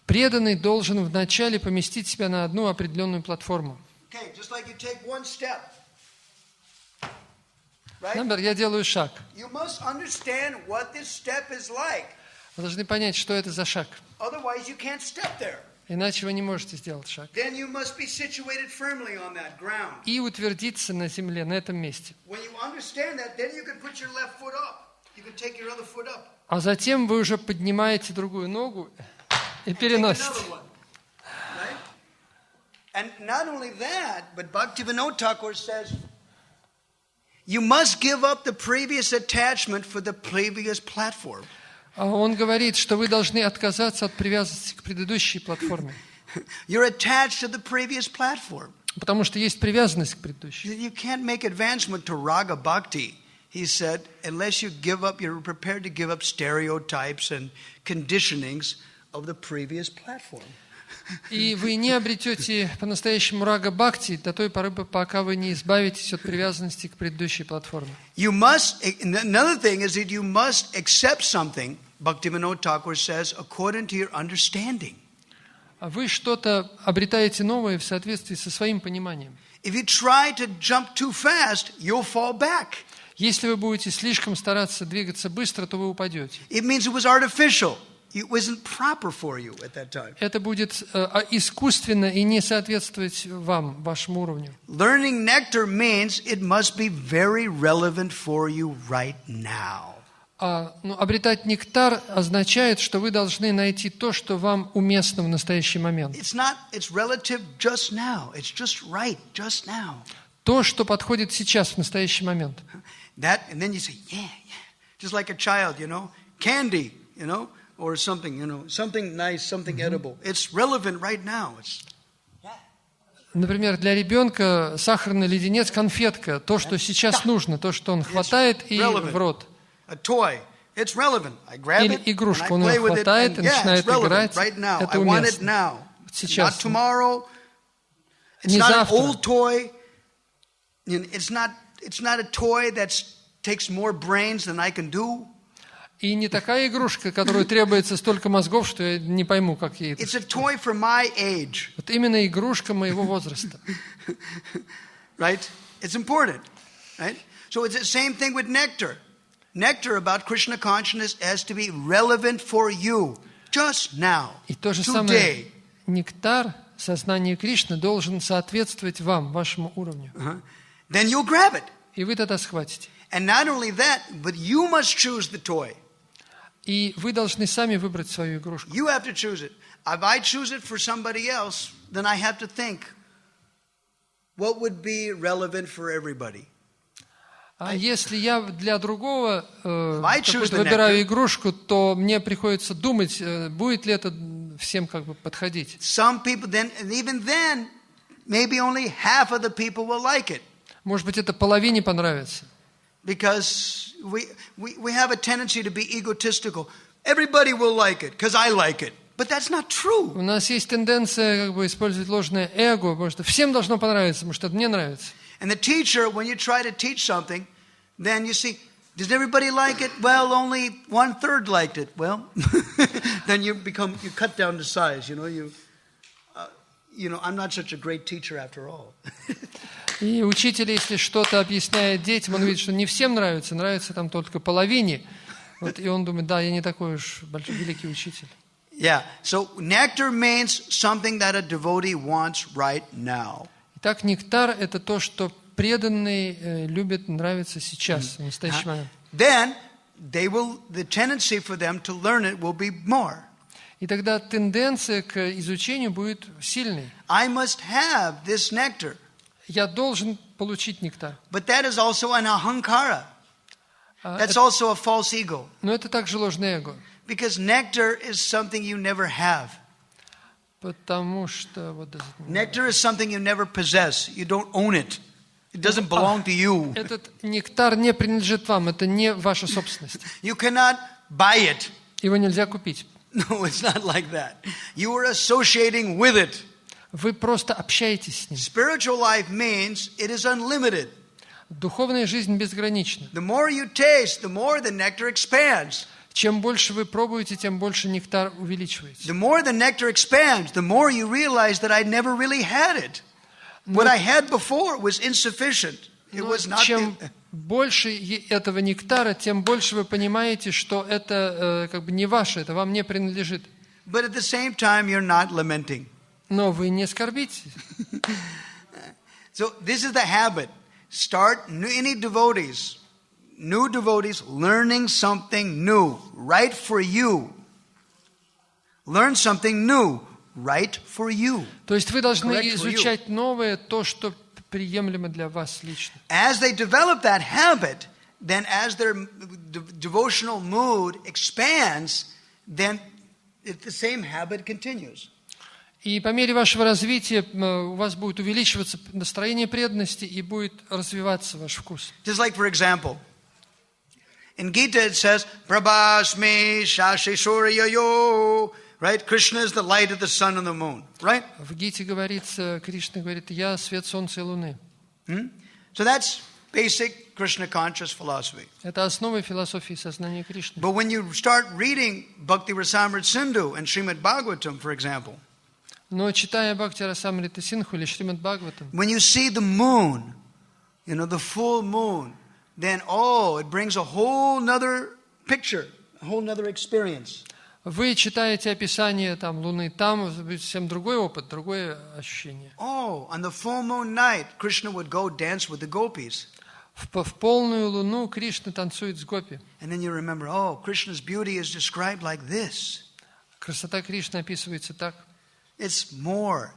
Преданный должен вначале поместить себя на одну определенную платформу. Okay, just like you take one step. Right? Например, я делаю шаг. You must understand what this step is like. Вы должны понять, что это за шаг. Otherwise you can't step there. Иначе вы не можете сделать шаг. Then you must be situated firmly on that ground. И утвердиться на земле, на этом месте. When you understand that, then you can put your left foot up. You can take your other foot up. А затем вы уже поднимаете другую ногу и переносите. Right? And not only that, but Bhaktivinoda Thakur says, you must give up the previous attachment for the previous platform. Он говорит, что вы должны отказаться от привязанности к предыдущей платформе. You're attached to the previous platform. Потому что есть привязанность к предыдущей. You can't make advancement to raga bhakti, he said, unless you give up, you're prepared to give up stereotypes and conditionings of the previous platform. И вы не обретете по-настоящему рага бхакти до той поры, пока вы не избавитесь от привязанности к предыдущей платформе. You must, another thing is that you must accept something, Bhaktivinoda Thakur says, according to your understanding. Вы что-то обретаете новое в соответствии со своим пониманием. If you try to jump too fast, you'll fall back. Если вы будете слишком стараться двигаться быстро, то вы упадете. It means it was artificial. It wasn't proper for you at that time. Это будет искусственно и не соответствовать вам, вашему уровню. Learning nectar means it must be very relevant for you right now. Обретать нектар означает, что вы должны найти то, что вам уместно в настоящий момент. It's relative just now. It's just right just now. То, что подходит сейчас, в настоящий момент. And then you say, yeah. Just like a child, you know, candy, you know, or something, you know, something nice, something edible. It's relevant right now. Например, для ребенка сахарный леденец, конфетка, то, что сейчас нужно, то, что он хватает и в рот. A toy. It's relevant. I grab Или it, игрушку, and он I ее play with it, хватает и and начинает it's relevant играть. right now. Это I want it уместно. now. Сейчас. Not tomorrow. It's Не not an завтра. old toy. It's not a toy that takes more brains than I can do. И не такая игрушка, которой требуется столько мозгов, что я не пойму, как ей это. It's a toy for my age. Вот именно игрушка моего возраста. Right? It's important. Right? So it's the same thing with nectar. Nectar about Krishna consciousness has to be relevant for you just now, И то же самое, today. нектар сознания Кришны должен соответствовать вам, вашему уровню. Then you'll grab it. И вы тогда схватите. And not only that, but you must choose the toy. И вы должны сами выбрать свою игрушку. You have to choose it. If I choose it for somebody else, then I have to think, what would be relevant for everybody? А если я для другого choose the выбираю игрушку, то мне приходится думать, будет ли это всем как бы подходить. Some people then, and even then, maybe only half of the people will like it. Может быть, это половине понравится. Because we have a tendency to be egotistical. Everybody will like it because I like it. But that's not true. У нас есть тенденция как бы использовать ложное эго, потому что всем должно понравиться, потому что это мне нравится. And the teacher, when you try to teach something, then you see, does everybody like it? Well, only 1/3 liked it. Well, then you cut down to size. I'm not such a great teacher after all. И учитель, если что-то объясняет детям, он видит, что не всем нравится там только половине. Вот, и он думает, да, я не такой уж великий учитель. Yeah. So nectar means something that a devotee wants right now. Итак, нектар – это то, что преданный любит, нравится сейчас, в настоящий момент. Then the tendency for them to learn it will be more. И тогда тенденция к изучению будет сильной. I must have this nectar. Я должен получить нектар. But that is also an ahankara. That's also a false ego. Но это также ложное эго. Because nectar is something you never have. Потому что nectar is something you never possess. You don't own it. It doesn't belong to you. Этот нектар не принадлежит вам, это не ваша собственность. You cannot buy it. Его нельзя купить. No, it's not like that. You are associating with it. Вы просто общаетесь с ним. Spiritual life means it is unlimited. Духовная жизнь безгранична. The more you taste, the more the nectar expands. Чем больше вы пробуете, тем больше нектар увеличивается. The more the nectar expands, the more you realize that I never really had it. What I had before was insufficient. It was not. Чем больше этого нектара, тем больше вы понимаете, что это как бы не ваше, это вам не принадлежит. But at the same time, you're not lamenting. Но вы не скорбите. So this is the habit. Start any devotees, new devotees, learning something new, right for you. Learn something new, right for you. То есть вы должны изучать новое, то, что приемлемо для вас лично. As they develop that habit, then as their devotional mood expands, then the same habit continues. И по мере вашего развития у вас будет увеличиваться настроение преданности и будет развиваться ваш вкус. Just like, for example, in Gita it says, Prabhasmi Shashi Suryayo, right? Krishna is the light of the sun and the moon, right? В Гите говорится, Кришна говорит, я свет солнца и луны. So that's basic Krishna conscious philosophy. Это основа философии сознания Кришны. But when you start reading Bhakti Vишрамбха Sindhu and Srimad Bhagavatam, for example, Но читая Бхакти Расамрита Синху или Шримад Бхагаватам, when you see the moon, the full moon, then it brings a whole nother picture, a whole nother experience. Вы читаете описание там Луны, там совсем другой опыт, другое ощущение. On the full moon night, Krishna would go dance with the gopis. В полную луну Кришна танцует с гопи. And then you remember, Krishna's beauty is described like this. Красота Кришны описывается так. It's more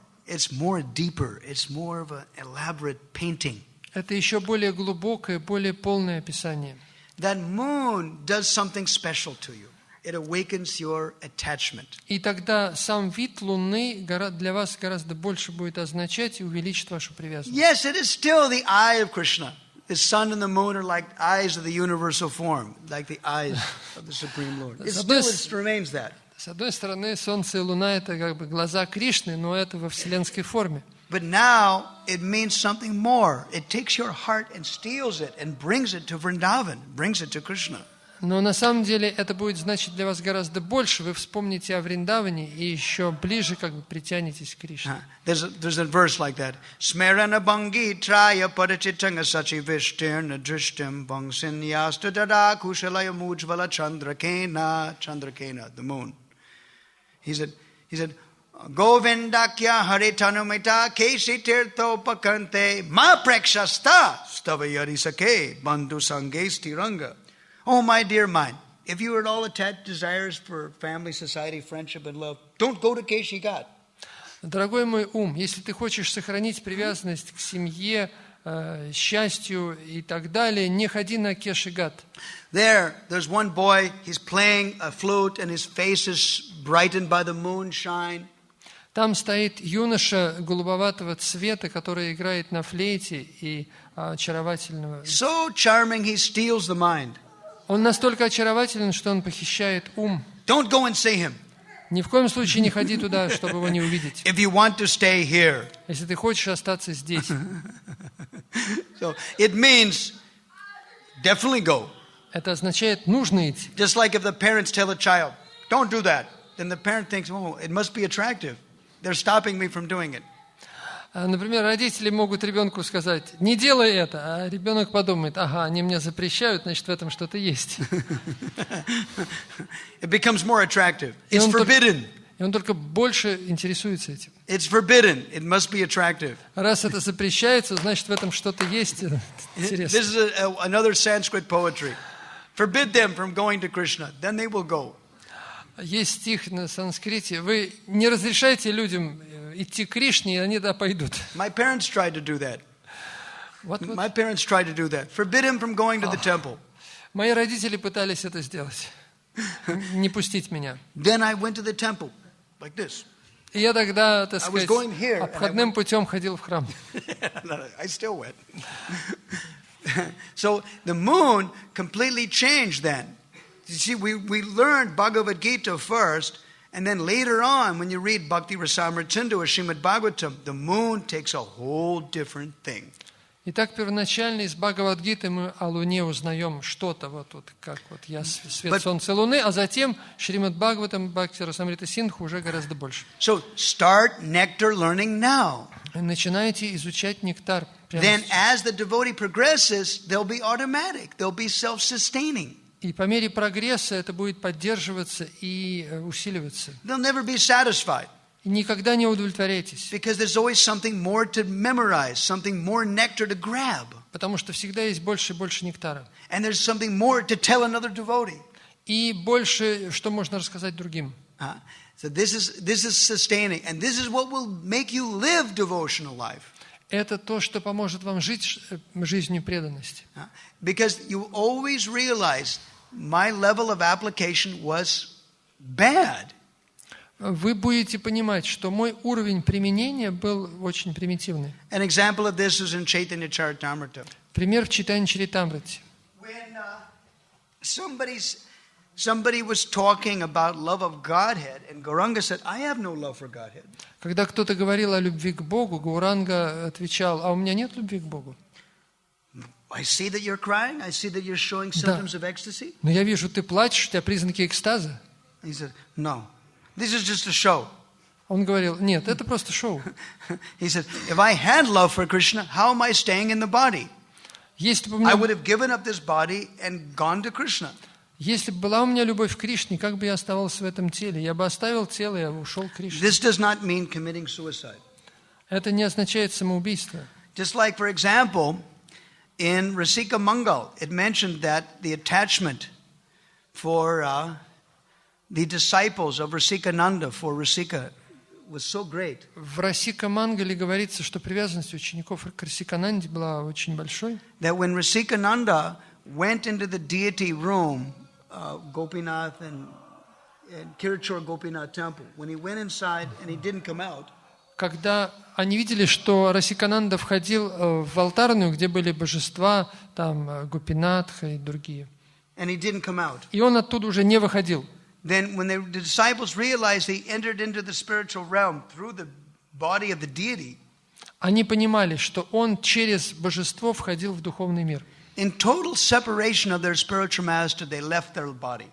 deeper. It's more of an elaborate painting. Это еще более глубокое, более полное описание. That moon does something special to you. It awakens your attachment. И тогда сам вид Луны для вас гораздо больше будет означать и увеличит вашу привязанность. Yes, it is still the eye of Krishna. The sun and the moon are like eyes of the universal form, like the eyes of the Supreme Lord. It remains that. С одной стороны, Солнце и Луна – это как бы глаза Кришны, но это во вселенской форме. But now it means something more. It takes your heart and steals it and brings it to Vrindavan, brings it to Krishna. Но на самом деле это будет значить для вас гораздо больше. Вы вспомните о Вриндаване и еще ближе как бы притянетесь к Кришне. There's a verse like that. Smerana bhangi traya parachitanga sachi vishtirna drishtim bhangsinyasta dada kushalaya mujvala chandrakena, the moon. He said, Govindakya haritanumita keshi tirtho pakante ma prekshasta stavayari sake bandhu sange stiranga. Oh, my dear mind, if you are at all attached desires for family, society, friendship, and love, don't go to Keshi-Ghat. Дорогой мой ум, если ты хочешь сохранить привязанность к семье, счастью и так далее, не ходи на Кеши-Гат. There's one boy, he's playing a flute and his face is brightened by the moonshine. Там стоит юноша голубоватого цвета, который играет на флейте и очаровательного. So charming, he steals the mind. Он настолько очарователен, что он похищает ум. Don't go and see him. Ни в коем случае не ходи туда, чтобы его не увидеть. If you want to stay here. Если ты хочешь остаться здесь. So it means definitely go. Это означает, нужно идти. Just like if the parents tell a child, don't do that, then the parent thinks, it must be attractive. They're stopping me from doing it. Например, родители могут ребенку сказать: не делай это, а ребенок подумает: ага, они мне запрещают, значит, в этом что-то есть. It becomes more attractive. It's forbidden. И он только больше интересуется этим. It's forbidden. It must be attractive. Раз это запрещается, значит, в этом что-то есть. Интересно. This is another Sanskrit poetry. Forbid them from going to Krishna, then they will go. Есть стих на санскрите: вы не разрешайте людям идти к Кришне, и они туда пойдут. My parents tried to do that. What? My parents tried to do that. Forbid him from going to the temple. Мои родители пытались это сделать. Не пустить меня. Then I went to the temple, like this. И я тогда, так сказать, обходным путем ходил в храм. I still went. So the moon completely changed then. You see, we learned Bhagavad Gita first, and then later on, when you read Bhakti Vishrambha Madhava or Srimad Bhagavatam, the moon takes a whole different thing. Итак, первоначально из Бхагават-гиты мы о Луне узнаем что-то, вот как вот я свет солнца и Луны, а затем Шримад Бхагаватам, Бхакти Расамрита Синдху уже гораздо больше. So start nectar learning now. Начинайте изучать нектар. Then as the devotee progresses, they'll be automatic, they'll be self-sustaining. И по мере прогресса это будет поддерживаться и усиливаться. They'll never be satisfied. И никогда не удовлетворяйтесь. Because there's always something more to memorize, something more nectar to grab. Потому что всегда есть больше и больше нектара. And there's something more to tell another devotee. И больше, что можно рассказать другим. So this is sustaining, and this is what will make you live devotional life. Это то, что поможет вам жить жизнью преданности. Because you always realize my level of application was bad. Вы будете понимать, что мой уровень применения был очень примитивный. An example of this is in Chaitanya Charitamrita. Пример в Чайтанья Чаритамрите. When somebody was talking about love of Godhead, and Gauranga said, "I have no love for Godhead." Когда кто-то говорил о любви к Богу, Гауранга отвечал: а у меня нет любви к Богу. I see that you're crying. I see that you're showing symptoms of ecstasy. Но я вижу, ты плачешь, у тебя признаки экстаза. He said, "No, this is just a show." Он говорил: нет, это просто шоу. He said, "If I had love for Krishna, how am I staying in the body? Если бы I would have given up this body and gone to Krishna." Если бы была у меня любовь к Кришне, как бы я оставался в этом теле? Я бы оставил тело, я бы ушел к Кришне. This does not mean committing suicide. Это не означает самоубийство. Just like, for example, in Rasika Mangal, it mentioned that the attachment for the disciples of Rasikananda for Rasika was so great. В Расика Мангале говорится, что привязанность учеников к Расикананде была очень большой. That when Rasikananda went into the deity room, Gopinath and Kirachur Gopinath temple, when he went inside and he didn't come out. Когда они видели, что Расикананда входил в алтарную, где были божества, там Гопинатха и другие, And he didn't come out. и он оттуда уже не выходил. Then when the disciples realized he entered into the spiritual realm through the body of the deity, Они понимали, что он через божество входил в духовный мир. in total separation of their spiritual master, they left their body.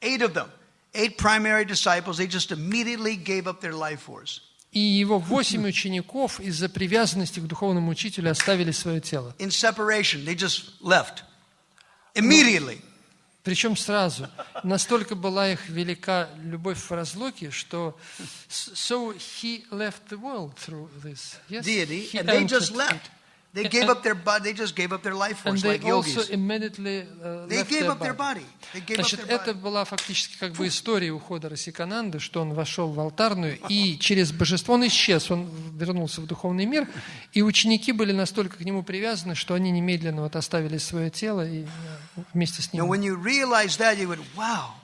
8 of them, 8 primary disciples, they just immediately gave up their life force. И его 8 учеников из-за привязанности к духовному учителю оставили свое тело. In separation, they just left. Immediately. Причем сразу. Настолько была их велика любовь в разлуке, что so he left the world through this. Yes? Deity, He and they entered just left. it. They gave up their body, they just gave up their life And force they like also yogis. immediately They left gave their up their body. body. They gave up Значит, their это body. была фактически как бы история ухода Расикананды, что он вошел в алтарную, и через божество он исчез, он вернулся в духовный мир, и ученики были настолько к нему привязаны, что они немедленно вот оставили свое тело и вместе с Now, ним. when you realize that, you would, wow,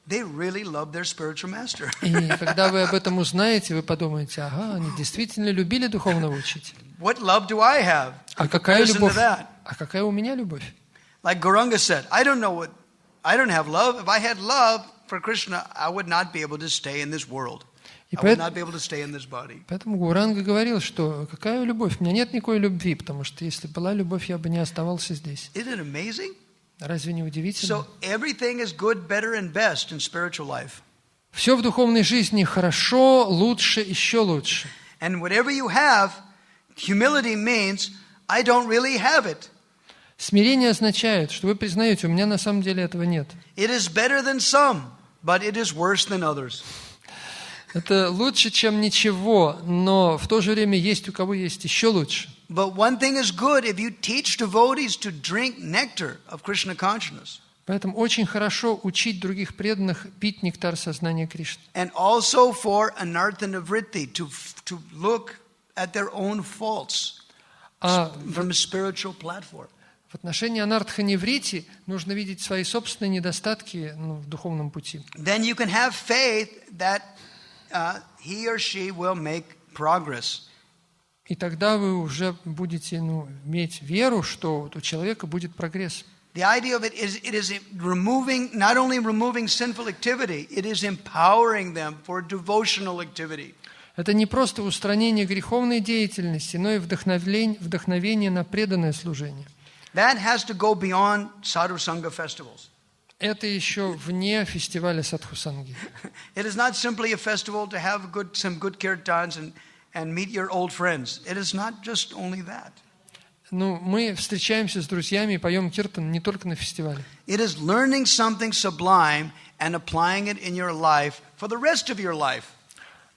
they really love their spiritual master. И когда вы об этом узнаете, вы подумаете: ага, они действительно любили духовного учителя. What love do I have? А какая Listen to любовь? that. А какая у меня любовь? Like Gauranga said, I don't have love. If I had love for Krishna, I would not be able to stay in this world. И I would not be able to stay in this body. поэтому Гауранга говорил, что какая любовь? У меня нет никакой любви, потому что если была любовь, я бы не оставался здесь. Isn't it amazing? Разве не удивительно? So everything is good, better, and best in spiritual life. Все в духовной жизни хорошо, лучше, еще лучше. And whatever you have, Humility means I don't really have it. Смирение означает, что вы признаете, у меня на самом деле этого нет. It is better than some, but it is worse than others. Это лучше, чем ничего, но в то же время есть у кого есть еще лучше. But one thing is good if you teach devotees to drink nectar of Krishna consciousness. Поэтому очень хорошо учить других преданных пить нектар сознания Кришны. And also for anartha-nivritti, to look at their own faults from a spiritual platform. В отношении анартха-неврити нужно видеть свои собственные недостатки в духовном пути. Then you can have faith that he or she will make progress. И тогда вы уже будете иметь веру, что у человека будет прогресс. The idea of it is removing, not only removing sinful activity, it is empowering them for devotional activity. Это не просто устранение греховной деятельности, но и вдохновение на преданное служение. That has to go beyond Sadhu Sangha festivals. Это еще вне фестиваля Садху Санги. It is not simply a festival to have some good kirtans and meet your old friends. It is not just only that. Мы встречаемся с друзьями и поем киртан не только на фестивале. It is learning something sublime and applying it in your life for the rest of your life.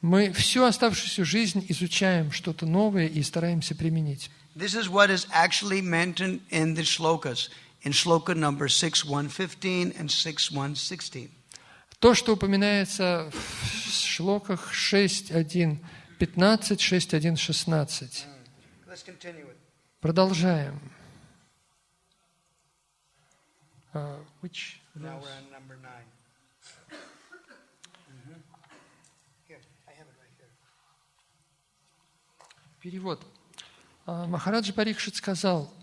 Мы всю оставшуюся жизнь изучаем что-то новое и стараемся применить. This is what is actually mentioned in the shlokas, in shloka number 6.1.15 and 6.1.16. То, что упоминается в шлоках 6.1.15, 6.1.16. Let's continue it. Продолжаем. Which? Now we're on number 9. Here, I have it right here. Перевод. Махараджа Парикшит сказал,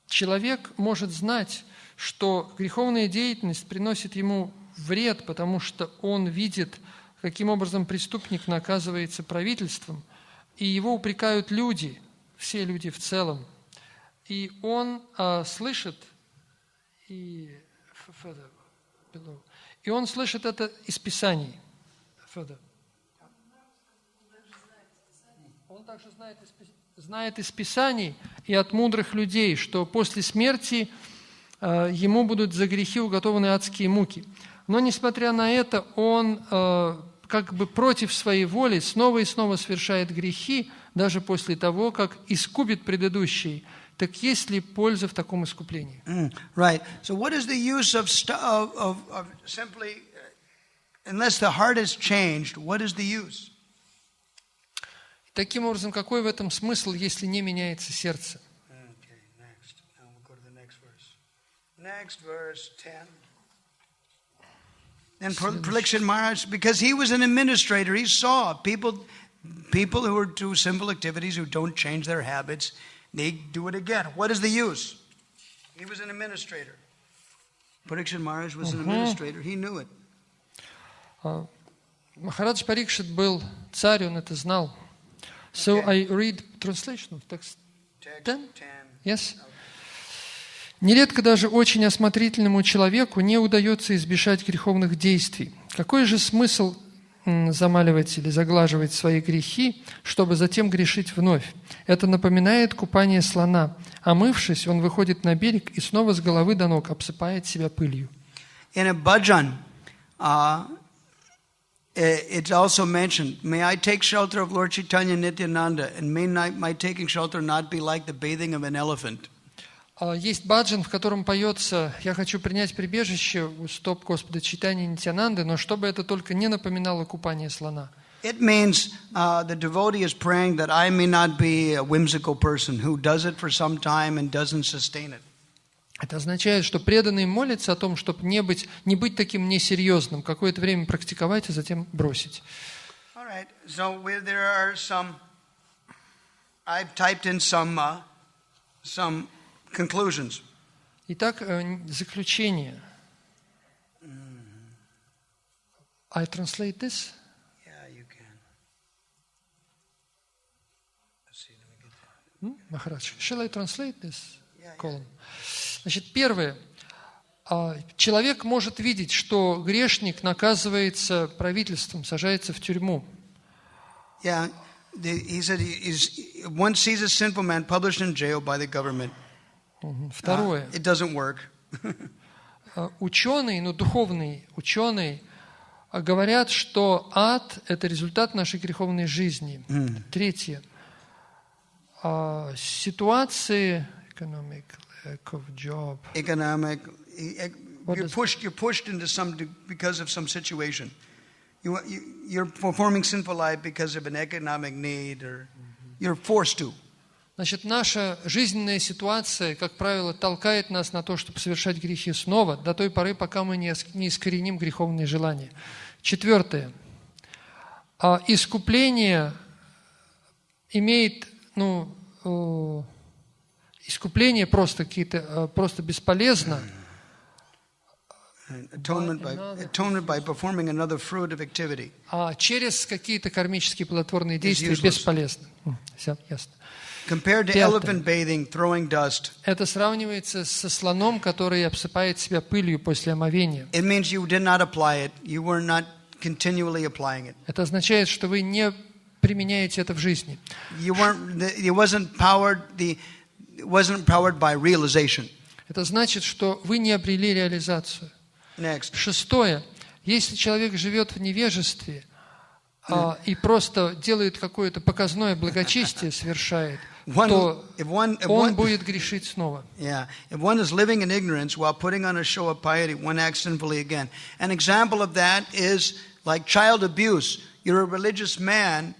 человек может знать, что греховная деятельность приносит ему вред, потому что он видит, каким образом преступник наказывается правительством, и его упрекают люди, все люди в целом. И он слышит, и он слышит это из Писаний. Он также знает из Писаний и от мудрых людей, что после смерти ему будут за грехи уготованы адские муки. Но, несмотря на это, он как бы против своей воли снова и снова совершает грехи, даже после того, как искупит предыдущие. Так есть ли польза в таком искуплении? Right. So what is the use of simply, unless the heart is changed, what is the use? Таким образом, какой в этом смысл, если не меняется сердце? Okay, next. Now we'll go to the next verse. Next verse 10. And Parikshit Maharaj, because he was an administrator, he saw people who are do sinful activities, who don't change their habits, they do it again. What is the use? He was an administrator. Parikshit Maharaj was an administrator. He knew it. Махарадж Парикшит был царь, он это знал. So I read translation of text 10? Yes. Нередко даже очень осмотрительному человеку не удается избежать греховных действий. Какой же смысл замаливать или заглаживать свои грехи, чтобы затем грешить вновь? Это напоминает купание слона. Омывшись, он выходит на берег и снова с головы до ног обсыпает себя пылью. In a bhajan, it's also mentioned, may I take shelter of Lord Chaitanya Nityananda, and may my taking shelter not be like the bathing of an elephant. Есть баджан, в котором поется «Я хочу принять прибежище у стоп Господа Чайтаньи Нитьянанды», но чтобы это только не напоминало купание слона. It means the devotee is praying that I may not be a whimsical person who does it for some time and doesn't sustain it. Это означает, что преданный молится о том, чтобы не быть таким несерьезным, какое-то время практиковать, а затем бросить. All right. So there are some. I've typed in some conclusions. Итак, заключение. I translate this. Yeah, you can. Let's see, let me get that. Махарадж, shall I translate this column? Значит, первое. Человек может видеть, что грешник наказывается правительством, сажается в тюрьму. Yeah, He said one sees a sinful man published in jail by the government. Второе. It doesn't work. Ученые, духовные ученые говорят, что ад – это результат нашей греховной жизни. Третье. Ситуации, economic lack of job. You're pushed into because of some situation. You're performing sinful life because of an economic need, or you're forced to. Значит, наша жизненная ситуация, как правило, толкает нас на то, чтобы совершать грехи снова, до той поры, пока мы не искореним греховные желания. Четвертое. Искупление имеет, искупление просто бесполезно. Atonement by performing another fruitive activity. Через какие-то кармические плодотворные действия бесполезно. Все ясно. Compared to elephant bathing, throwing dust. Это сравнивается со слоном, который обсыпает себя пылью после омовения. It means you did not apply it. You were not continually applying it. Это означает, что вы не применяете это в жизни. It wasn't powered by realization. Это значит, что вы не обрели реализацию. Next. Шестое. Если человек живет в невежестве и просто делает какое-то показное благочестие, совершает, то он будет грешить снова. Yeah. If one is living in ignorance while putting on a show of piety, one acts sinfully again. An example of that is like child abuse. You're a religious man,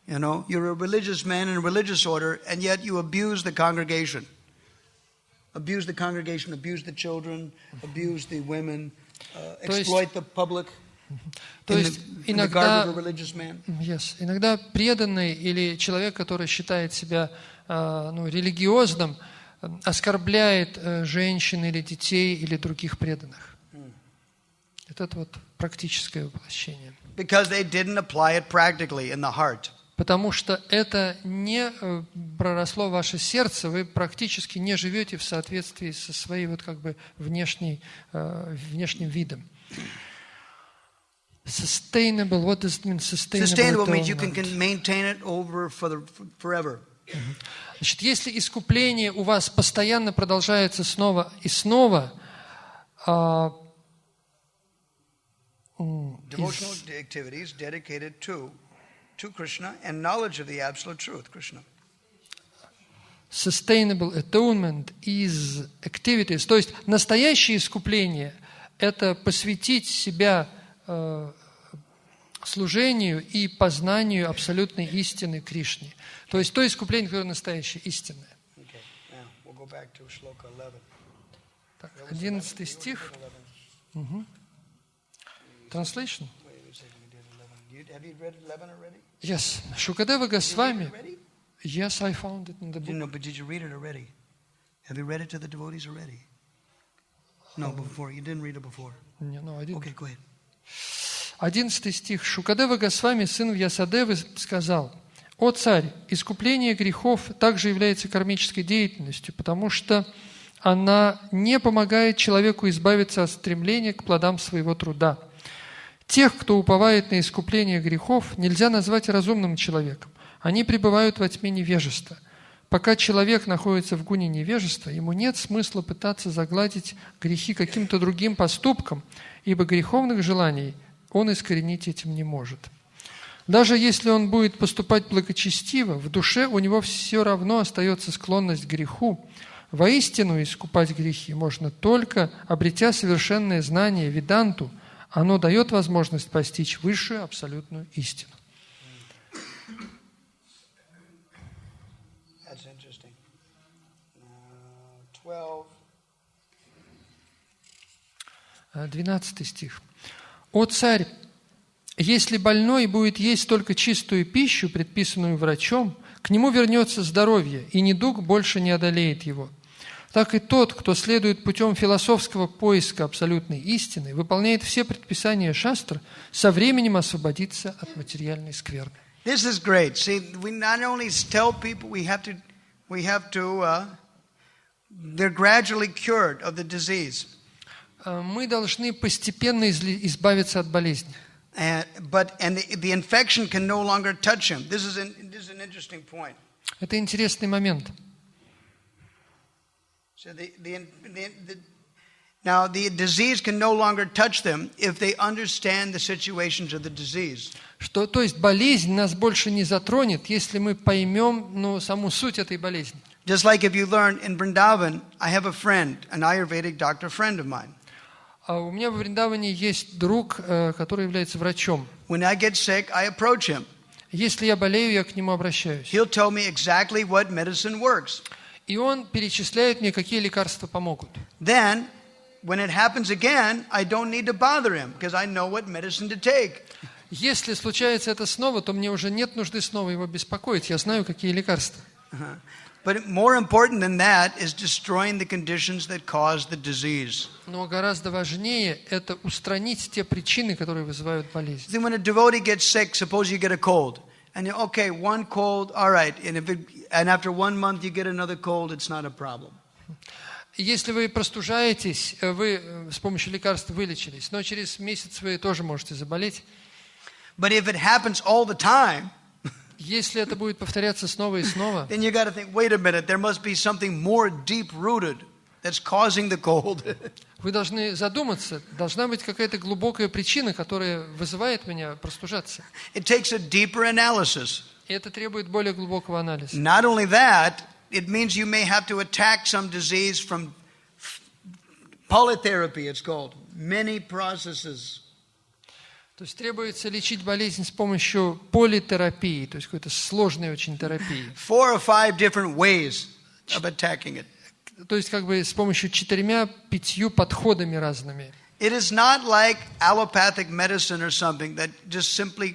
you're a religious man in a religious order, and yet you abuse the congregation. Abuse the congregation, abuse the children, abuse the women, exploit the public. То есть иногда преданный или человек, который считает себя религиозным, оскорбляет женщин или детей или других преданных. Это практическое воплощение. Because they didn't apply it practically in the heart. Потому что это не проросло в ваше сердце, вы практически не живете в соответствии со своей внешним видом. Sustainable, what does it mean? Sustainable means you can maintain it over forever. Значит, если искупление у вас постоянно продолжается снова и снова, devotional activities dedicated to Krishna and knowledge of the absolute truth, Krishna. Sustainable atonement is activities. То есть настоящее искупление – это посвятить себя служению и познанию абсолютной истины Кришны. То есть то искупление, которое настоящее, истинное. 11 стих. Translation? Yes. Шукадева Госвами. Yes, I found it in the book. No, but did you read it already? Have you read it to the devotees already? No, before. You didn't read it before. No, I didn't. Okay, go ahead. 11 стих. Шукадева Госвами, сын Вьясадевы, сказал: «О царь, искупление грехов также является кармической деятельностью, потому что она не помогает человеку избавиться от стремления к плодам своего труда. Тех, кто уповает на искупление грехов, нельзя назвать разумным человеком. Они пребывают во тьме невежества. Пока человек находится в гуне невежества, ему нет смысла пытаться загладить грехи каким-то другим поступком, ибо греховных желаний он искоренить этим не может. Даже если он будет поступать благочестиво, в душе у него все равно остается склонность к греху. Воистину искупать грехи можно только, обретя совершенное знание веданту. Оно дает возможность постичь высшую абсолютную истину». 12 стих. «О царь, если больной будет есть только чистую пищу, предписанную врачом, к нему вернется здоровье, и недуг больше не одолеет его. Так и тот, кто следует путем философского поиска абсолютной истины, выполняет все предписания шастр, со временем освободится от материальной скверны». This is great. See, we not only tell people they're gradually cured of the disease. Мы должны постепенно избавиться от болезни. But the infection can no longer touch him. This is an interesting point. Это интересный момент. So now the disease can no longer touch them if they understand the situations of the disease. То есть болезнь нас больше не затронет, если мы поймем саму суть этой болезни. Just like if you learn in Vrindavan, I have a friend, an Ayurvedic doctor friend of mine. А у меня в Вриндаване есть друг, который является врачом. When I get sick, I approach him. Если я болею, я к нему обращаюсь. He'll tell me exactly what medicine works. И он перечисляет мне, какие лекарства помогут. Then, when it happens again, I don't need to bother him because I know what medicine to take. Если случается это снова, то мне уже нет нужды снова его беспокоить. Я знаю, какие лекарства. But more important than that is destroying the conditions that cause the disease. Но гораздо важнее это устранить те причины, которые вызывают болезнь. See, when a devotee gets sick, suppose you get a cold, and you're okay, one cold, all right, and after 1 month you get another cold, it's not a problem. Если вы простужаетесь, вы с помощью лекарств вылечились, но через месяц вы тоже можете заболеть. But if it happens all the time, если это будет повторяться снова и снова, then you got to think, wait a minute, there must be something more deep-rooted that's causing the cold. Вы должны задуматься, должна быть какая-то глубокая причина, которая вызывает меня простужаться. It takes a deeper analysis. И это требует более глубокого анализа. Not only that, it means you may have to attack some disease from polytherapy, it's called. Many processes. То есть требуется лечить болезнь с помощью политерапии, то есть какой-то сложной очень терапии. 4 or 5 different ways of attacking it. То есть как бы с помощью 4-5 подходами разными. It is not like allopathic medicine or something that just simply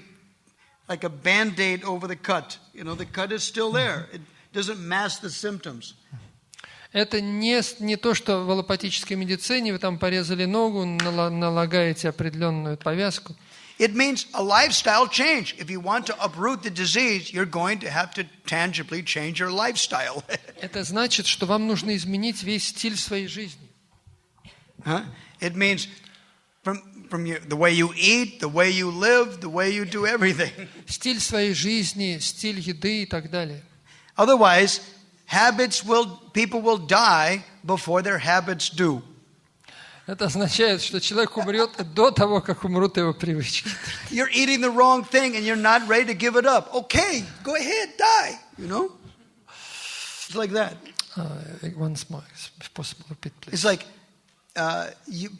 like a band-aid over the cut. You know, the cut is still there. It doesn't mask the symptoms. Это не то, что в аллопатической медицине вы там порезали ногу, налагаете определенную повязку. It means a lifestyle change. If you want to uproot the disease, you're going to have to tangibly change your lifestyle. Это значит, что вам нужно изменить весь стиль своей жизни. It means from the way you eat, the way you live, the way you do everything. Стиль своей жизни, стиль еды и так далее. Otherwise, people will die before their habits do. Это означает, что человек умрет до того, как умрут его привычки. You're eating the wrong thing and you're not ready to give it up. Okay, go ahead, die. You know? It's like that. Once more, if possible, repeat, please. It's like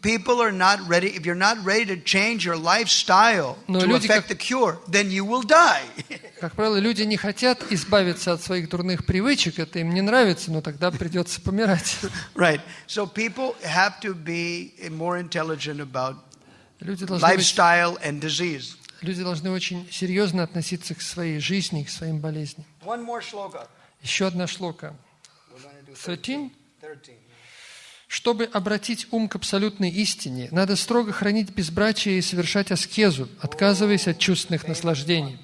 people are not ready. If you're not ready to change your lifestyle to affect the cure, then you will die. Как правило, люди не хотят избавиться от своих дурных привычек, это им не нравится, но тогда придется помирать. Right. So people have to be more intelligent about lifestyle and disease. Люди должны очень серьезно относиться к своей жизни, к своим болезням. One more shloka. Еще одна шлока. 13. Чтобы обратить ум к абсолютной истине, надо строго хранить безбрачие и совершать аскезу, отказываясь от чувственных наслаждений.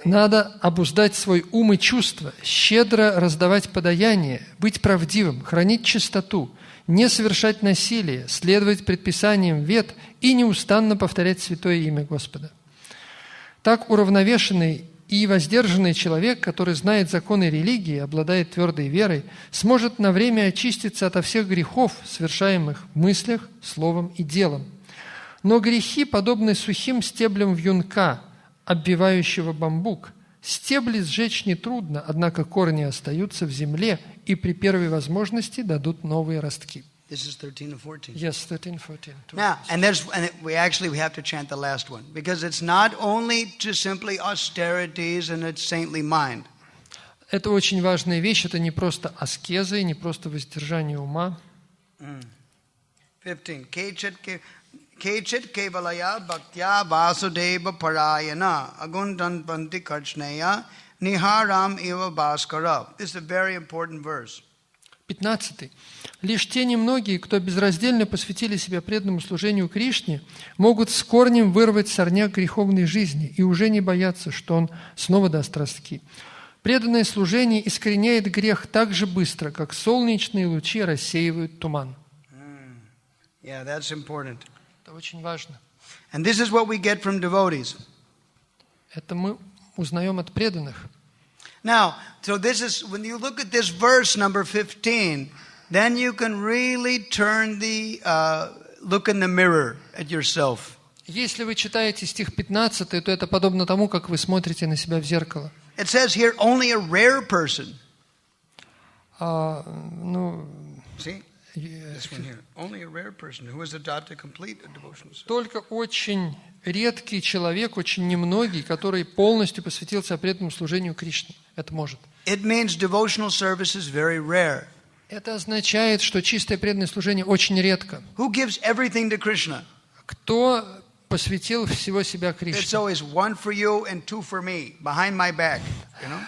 Надо обуздать свой ум и чувства, щедро раздавать подаяние, быть правдивым, хранить чистоту, не совершать насилие, следовать предписаниям вед и неустанно повторять святое имя Господа. Так уравновешенный и воздержанный человек, который знает законы религии, обладает твердой верой, сможет на время очиститься ото всех грехов, совершаемых в мыслях, словом и делом. Но грехи подобны сухим стеблям вьюнка, обвивающего бамбук. Стебли сжечь нетрудно, однако корни остаются в земле и при первой возможности дадут новые ростки. This is 13 and 14. Yes, 13, 14. Now, and we have to chant the last one because it's not only just simply austerities and a saintly mind. Это очень важная вещь. Это не просто аскеза и не просто воздержание ума. 15. Kechit kevalaya bhaktya vasudeva parayana agundan panti karchneya niharam eva bhaskara. This is a very important verse. 15. Лишь те немногие, кто безраздельно посвятили себя преданному служению Кришне, могут с корнем вырвать сорняк греховной жизни и уже не бояться, что он снова даст ростки. Преданное служение искореняет грех так же быстро, как солнечные лучи рассеивают туман. Yeah, that's important. Это очень важно. And this is what we get from devotees. Это мы узнаем от преданных. Now, so this is, when you look at this verse number 15, then you can really turn look in the mirror at yourself. Если вы читаете стих 15, то это подобно тому, как вы смотрите на себя в зеркало. It says here, only a rare person. See? This one here. Only a rare person who has adopted complete devotional service. Только очень редкий человек, очень немногий, который полностью посвятил себя преданному служению Кришне. Это может. It means devotional service is very rare. Это означает, что чистое преданное служение очень редко. Who gives everything to Krishna? Кто посвятил всего себя It's Кришне? always one for you and two for me, behind my back, you know?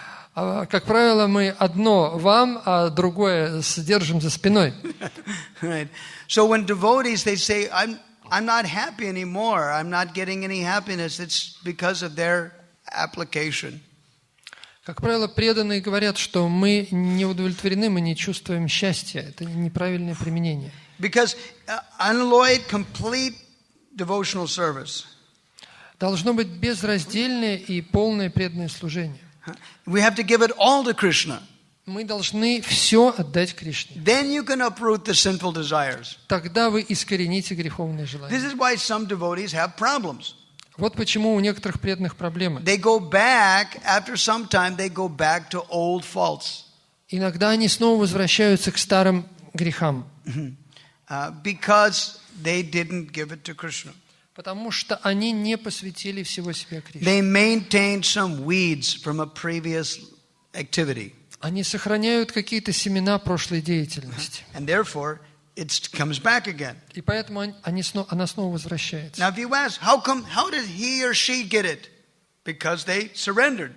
Как правило, мы одно вам, а другое сдержим за спиной. Right. So when devotees, they say, I'm not happy anymore, I'm not getting any happiness, it's because of their application. Как правило, преданные говорят, что мы не удовлетворены, мы не чувствуем счастья. Это неправильное применение. Because unalloyed, complete devotional service. Должно быть безраздельное и полное преданное служение. We have to give it all to Krishna. Мы должны все отдать Кришне. Then you can uproot the sinful desires. Тогда вы искорените греховные желания. This is why some devotees have problems. Вот почему у некоторых преданных проблемы. They go back, after some time, they go back to old faults. Иногда они снова возвращаются к старым грехам. Because they didn't give it to Krishna. Потому что они не посвятили всего себя Кришне. They maintain some weeds from a previous activity. Они сохраняют какие-то семена прошлой деятельности. And therefore, it comes back again. И поэтому она снова возвращается. Now, if you ask, how did he or she get it? Because they surrendered.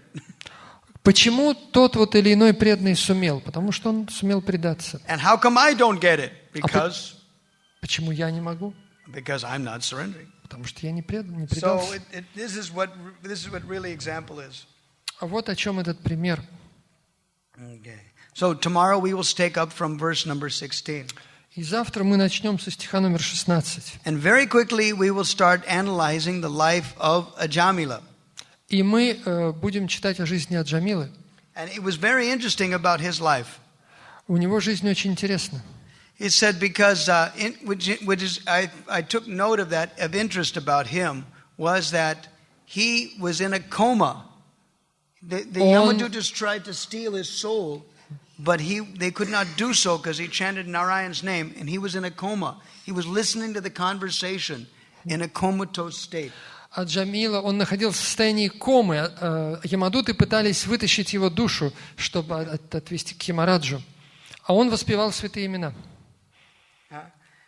Почему тот вот или иной преданный сумел? Потому что он сумел предаться. And how come I don't get it? Because почему я не могу? Because I'm not surrendering. Потому что я не предался. So this is what really example is. А вот о чем этот пример. Okay. So tomorrow we will take up from verse number 16. И завтра мы начнем со стиха номер 16. And very quickly we will start analyzing the life of Ajamila. И мы будем читать о жизни Аджамилы. And it was very interesting about his life. У него жизнь очень интересна. It said because I took note of that of interest about him was that he was in a coma. The Yamadutas tried to steal his soul, but they could not do so because he chanted Narayan's name, and he was in a coma. He was listening to the conversation in a comatose state. Аджамила, он находился в состоянии комы. Ямадуты пытались вытащить его душу, чтобы отвести к Ямараджу. А он воспевал святые имена.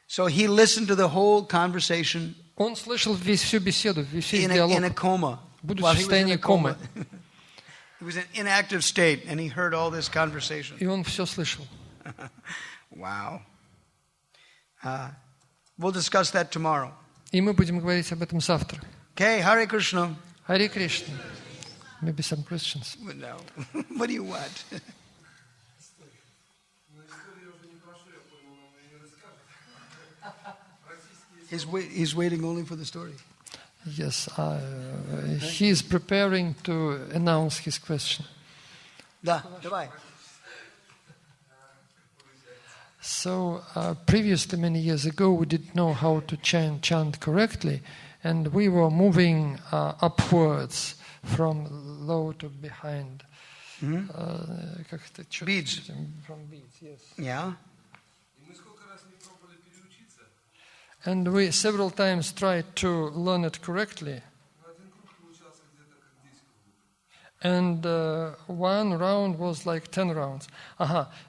So he listened to the whole conversation. Он слышал всю беседу, весь диалог. In a coma. Будучи в состоянии комы. He was in an inactive state, and he heard all this conversation. И он все слышал. Wow. We'll discuss that tomorrow. И мы будем говорить об этом завтра. Okay, Hare Krishna. Харе Кришна. Maybe some questions. No. What do you want? He's waiting only for the story. Yes, he is preparing to announce his question. Да, давай. So previously, many years ago, we didn't know how to chant correctly, and we were moving upwards from low to behind. Beads. From beads, yes. Yeah. And we several times tried to learn it correctly. And one round was like 10 rounds.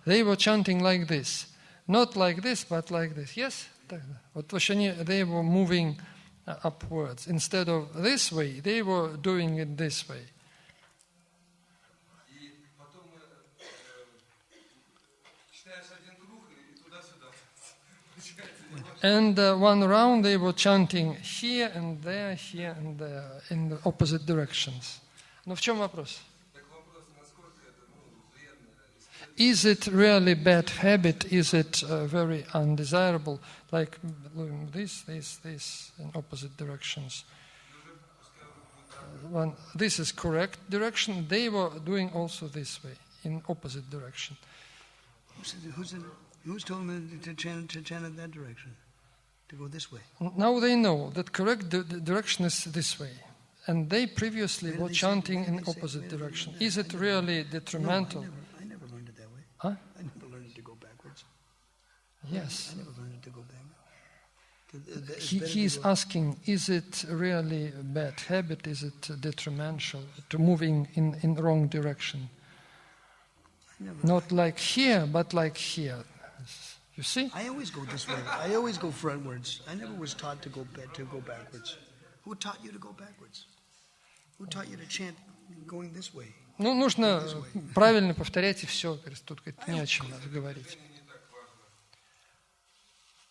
They were chanting like this. Not like this, but like this. Yes? They were moving upwards. Instead of this way, they were doing it this way. And one round they were chanting here and there, in the opposite directions. Но в чем вопрос? is it really bad habit? Is it very undesirable? Like doing this in opposite directions. When this is correct direction, they were doing also this way, in opposite direction. Who's told me to chant in that direction? To go this way? Now they know that correct direction is this way. And they previously were chanting in opposite direction. Is it really detrimental? I never learned it that way. Huh? I never learned it to go backwards. Yes. I never learned it to go backwards. He is asking, is it really a bad habit? Is it detrimental to moving in wrong direction? Not like here, but like here. You see? I always go this way. I always go frontwards. I never was taught to go backwards. Who taught you to go backwards? Who taught you to chant going this way? Ну, нужно правильно повторять и все. Тут не о чем говорить.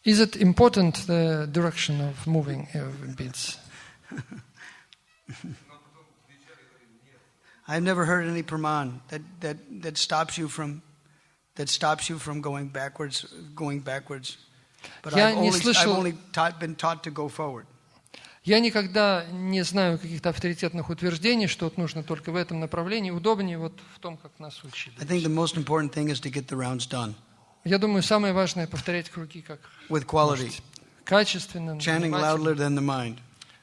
Is it important, the direction of moving beats? I've never heard any praman that stops you from going backwards. But I've only been taught to go forward. Я никогда не знаю каких-то авторитетных утверждений, что вот нужно только в этом направлении. Удобнее вот в том, как нас учили. I think the most important thing is to get the rounds done. Я думаю, самое важное повторять круги как with quality, качественно, chanting louder than the mind.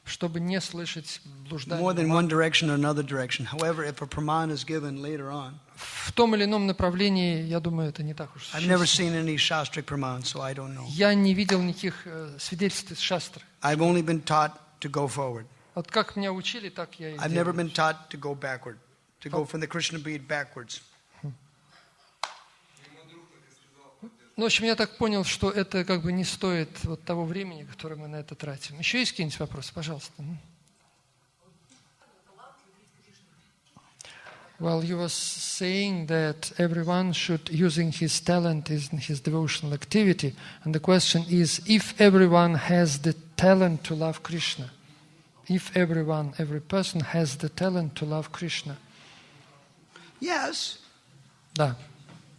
Чтобы не слышать блуждания. More than one direction or another direction. However, if a praman is given later on, в том или ином направлении, я думаю, это не так уж I've never seen any shastric praman, so I don't know. Я не видел никаких свидетельств из шастры. I've only been taught to go forward. Вот как меня учили, так я и I've never been taught to go backward, to go from the Krishna bead backwards. Ну, в общем, я так понял, что это как бы не стоит вот того времени, которое мы на это тратим. Еще есть какие-нибудь вопросы? Пожалуйста. Well, you were saying that everyone should using his talent in his devotional activity, and the question is, if everyone has the talent to love Krishna, every person has the talent to love Krishna. Yes. Да.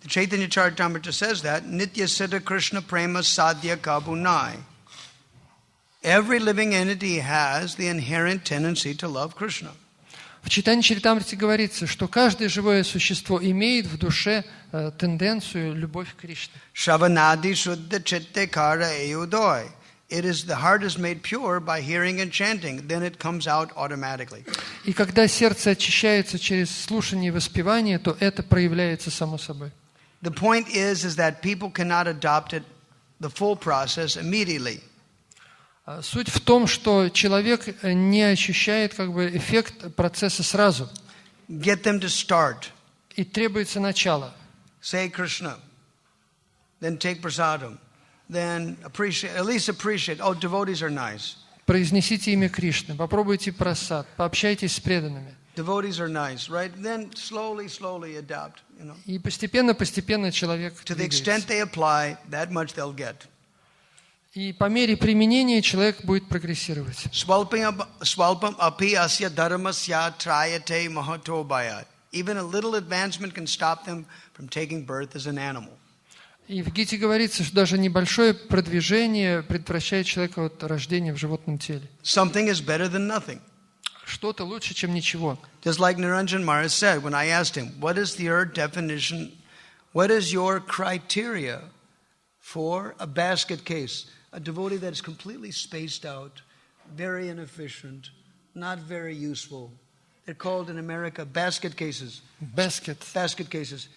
The Chaitanya Charitamrita says that Nitya Siddha Krishna Prema Sadhya Kabunai. Every living entity has the inherent tendency to love Krishna. В Чайтанья Чаритамрите говорится, что каждое живое существо имеет в душе тенденцию любовь к Кришне. Shavanadi Shuddha Chitte Kara Eyudoi. It is the heart is made pure by hearing and chanting, then it comes out automatically. И когда сердце очищается через слушание и воспевание, то это проявляется само собой. The point is that people cannot adopt it, the full process immediately. Суть в том, что человек не ощущает как бы эффект процесса сразу. Get them to start. И требуется начало. Say Krishna, then take prasadam, then at least appreciate. Oh, devotees are nice. Произнесите имя Кришны, попробуйте прасад, пообщайтесь с преданными. Devotees are nice, right? Then slowly adapt, you know. И постепенно человек to the extent they apply, that much they'll get. И по мере применения человек будет прогрессировать. Swalpam api asya dharmasya trayate mahato bhayat. Even a little advancement can stop them from taking birth as an animal. И в Гите говорится, что даже небольшое продвижение предотвращает человека от рождения в животном теле. Something is better than nothing. Что-то лучше, чем ничего. Just like Niranjan Maharaj said when I asked him, what is your definition, what is your criteria for a basket case? A devotee that is completely spaced out, very inefficient, not very useful. They're called in America basket cases. Basket cases.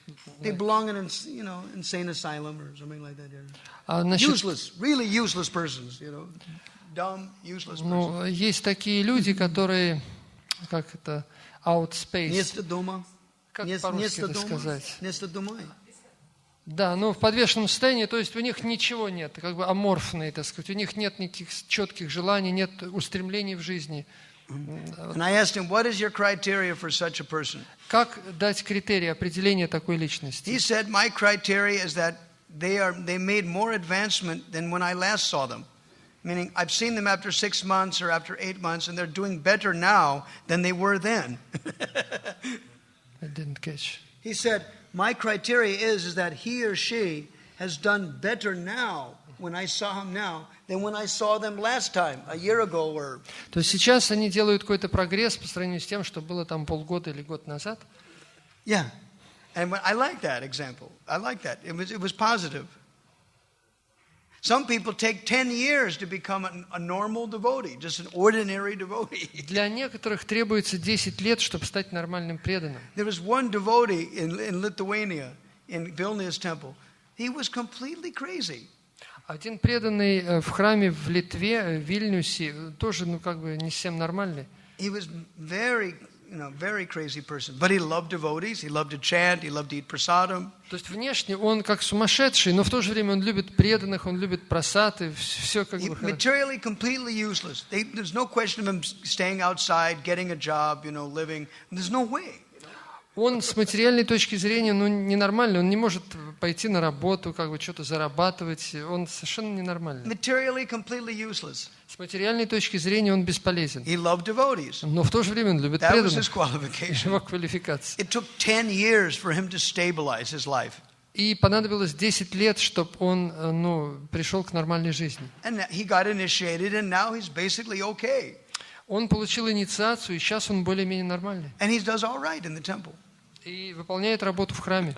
They belong in insane asylum or something like that. Useless, really useless persons, dumb, useless persons. Ну, есть такие люди, которые, как это, outspace. Место дома. Как по-русски это сказать? Место дома. Да, в подвешенном состоянии, то есть у них ничего нет, как бы аморфные, так сказать, у них нет никаких четких желаний, нет устремлений в жизни. And I asked him, what is your criteria for such a person? Как дать критерии определения такой личности? He said, my criteria is that they made more advancement than when I last saw them. Meaning, I've seen them after 6 months or after 8 months, and they're doing better now than they were then. I didn't catch. He said, my criteria is that he or she has done better now when I saw him now than when I saw them last time, a year ago or... То есть сейчас они делают какой-то прогресс по сравнению с тем, что было там полгода или год назад. Yeah. And I like that example. I like that. It was positive. Some people take 10 years to become a normal devotee, just an ordinary devotee. Для некоторых требуется 10 лет, чтобы стать нормальным преданным. There was one devotee in Lithuania, in Vilnius temple. He was completely crazy. Один преданный в храме в Литве, в Вильнюсе, тоже, как бы, не совсем нормальный. He was very crazy person. But he loved devotees, he loved to chant, he loved to eat prasadam. То есть внешне он как сумасшедший, но в то же время он любит преданных, он любит прасады, все как бы... Materially completely useless. There's no question of him staying outside, getting a job, living. There's no way. Он с материальной точки зрения, ненормальный, он не может пойти на работу, как бы что-то зарабатывать, он совершенно ненормальный. Materially completely useless. С материальной точки зрения он бесполезен. He loved devotees. Но в то же время он любит That was преданных. his qualification. Его квалификация. It took 10 years for him to stabilize his life. И понадобилось 10 лет, чтобы он пришел к нормальной жизни. And he got initiated, and now he's basically okay. Он получил инициацию, и сейчас он более-менее нормальный. And he does all right in the temple. И выполняет работу в храме.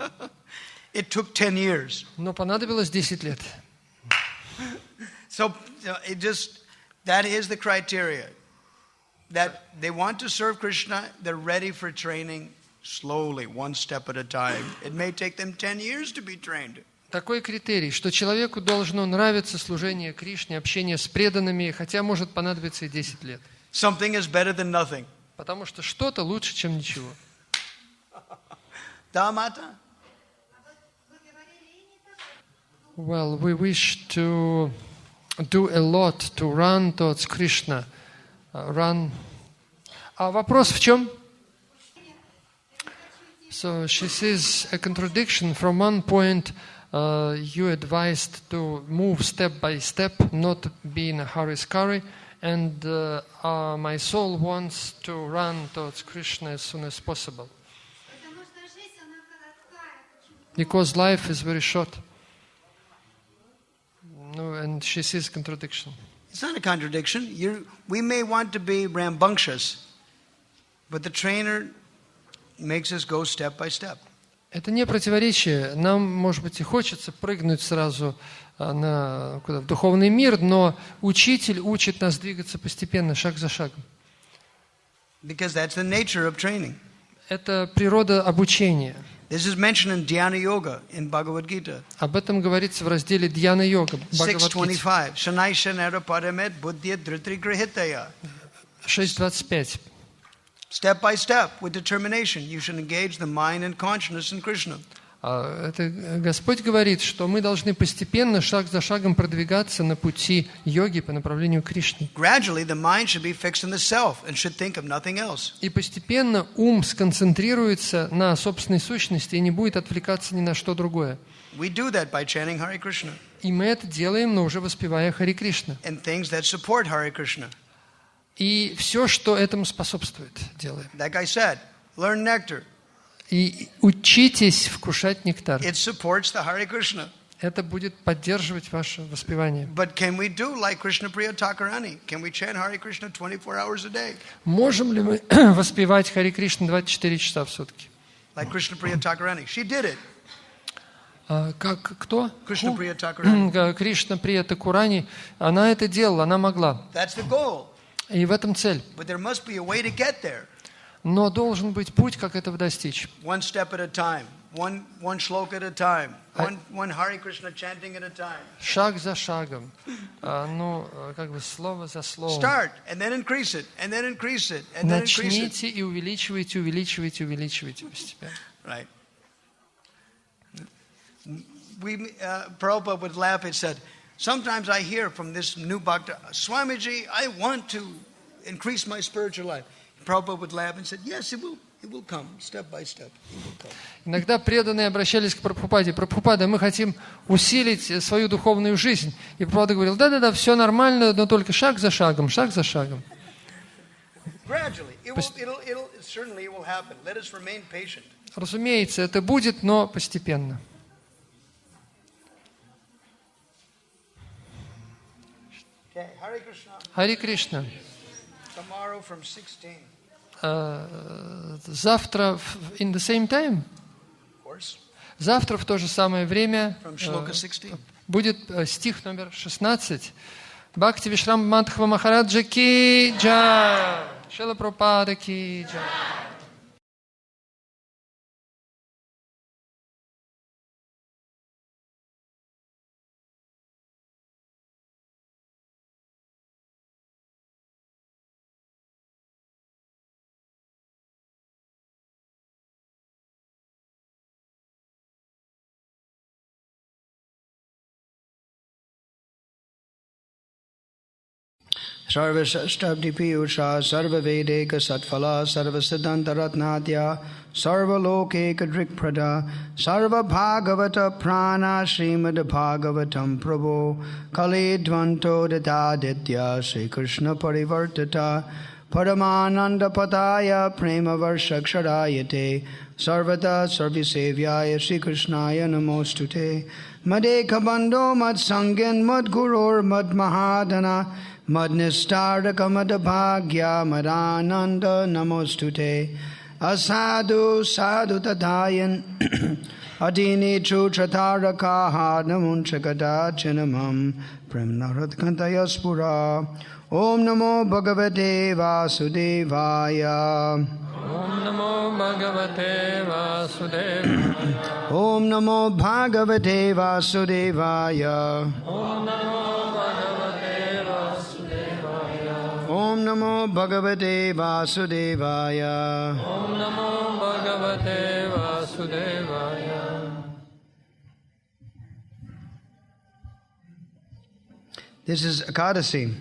It took 10 years. Но понадобилось 10 лет. So that is the criteria. That they want to serve Krishna, they're ready for training slowly, one step at a time. It may take them 10 years to be trained. Такой критерий, что человеку должно нравиться служение Кришне, общение с преданными, хотя может понадобиться и 10 лет. Something is better than nothing. Потому что что-то лучше, чем ничего. Da, Mata? Well, we wish to do a lot to run towards Krishna. Run. А вопрос в чем? So she says a contradiction. From one point, you advised to move step by step, not be in a hurry, and my soul wants to run towards Krishna as soon as possible. Because life is very short. No, and she sees contradiction. It's not a contradiction. We may want to be rambunctious, but the trainer makes us go step by step. Это не противоречие. Нам, может быть, и хочется прыгнуть сразу в духовный мир, но учитель учит нас двигаться постепенно, шаг за шагом. Because that's the nature of training. Это природа обучения. This is mentioned in Dhyana Yoga in Bhagavad Gita. Об этом говорится в разделе Дьяна Йога. 6:25. Shanai shanara paramet buddhya dritri grihitaya. 6:25. Step by step, with determination, you should engage the mind and consciousness in Krishna. Это Господь говорит, что мы должны постепенно, шаг за шагом продвигаться на пути йоги по направлению к Кришне. Gradually, the mind should be fixed in the self and should think of nothing else. И постепенно ум сконцентрируется на собственной сущности и не будет отвлекаться ни на что другое. We do that by chanting Hare Krishna. И мы это делаем, но уже воспевая Харе Кришна. And things that support Hare Krishna. И все, что этому способствует, делаем. Like I said, learn nectar. И учитесь вкушать нектар. It supports the Hare Krishna. Это будет поддерживать ваше воспевание. But can we do like Krishna Priya Thakurani? Can we chant Hare Krishna 24 hours a day? Можем ли мы воспевать Харе Кришна 24 часа в сутки? Like Krishna Priya Thakurani. She did it. Как кто? Krishna Priya Thakurani. Кришна Прия Такурани. Она это делала, она могла. That's the goal. И в этом цель. But there must be a way to get there. Но должен быть путь, как этого достичь. One step at a time. One shloka at a time. One Hare Krishna chanting at a time. Шаг за шагом. Слово за словом. Start and then increase it, and then increase it, and then increase it. Начните и увеличивайте постепенно. Right. Prabhupada would laugh and said, sometimes I hear from this new bhakta, Swamiji, I want to increase my spiritual life. Prabhupada would laugh and said, yes, it will come, step by step. It will come. Иногда преданные обращались к Прабхупаде. Прабхупада, мы хотим усилить свою духовную жизнь. И Прабхупада говорил, да, все нормально, но только шаг за шагом, шаг за шагом. Gradually, certainly it will happen. Let us remain patient. Разумеется, это будет, но постепенно. Okay, Hare Krishna. Харе Кришна. Tomorrow from 16. Завтра in the same time? Of course. Завтра в то же самое время From Shloka 16. будет стих номер 16. Бхакти Вишрамбха Мадхава Махараджа ки джай. Шрила Прабхупаде ки джай. Sarvashtabdipiyusha sarvavedeka satphala sarvasiddhantaratnadya sarvalokekadrikprada sarvabhagavata prana Srimad Bhagavatam Prabhu Kalidvanto Dadaditya Sri Krishna Parivartata Paramananda Pataya Prema Varshakshadayate Sarvata Sarvisevyaya Sri Krishnaya Namostute Madekabando Mad Sangin Mad Gurur Mad Mahadana Madnistaraka Madabhagya Madananda Namostute Asadu Sadhu Tadayan Adini Chuchatarakaha Namunchakada Chinamam Premnaradkantayaspura Om Namo Bhagavate Vasudevaya Om Namo Bhagavate Vasudevaya. Om Namo Bhagavate Vasudevaya. Om Namo Bhagavate Vasudevaya. Om Namo Bhagavate Vasudevaya. Om Namo Bhagavate Vasudevaya. This is Ekadasi.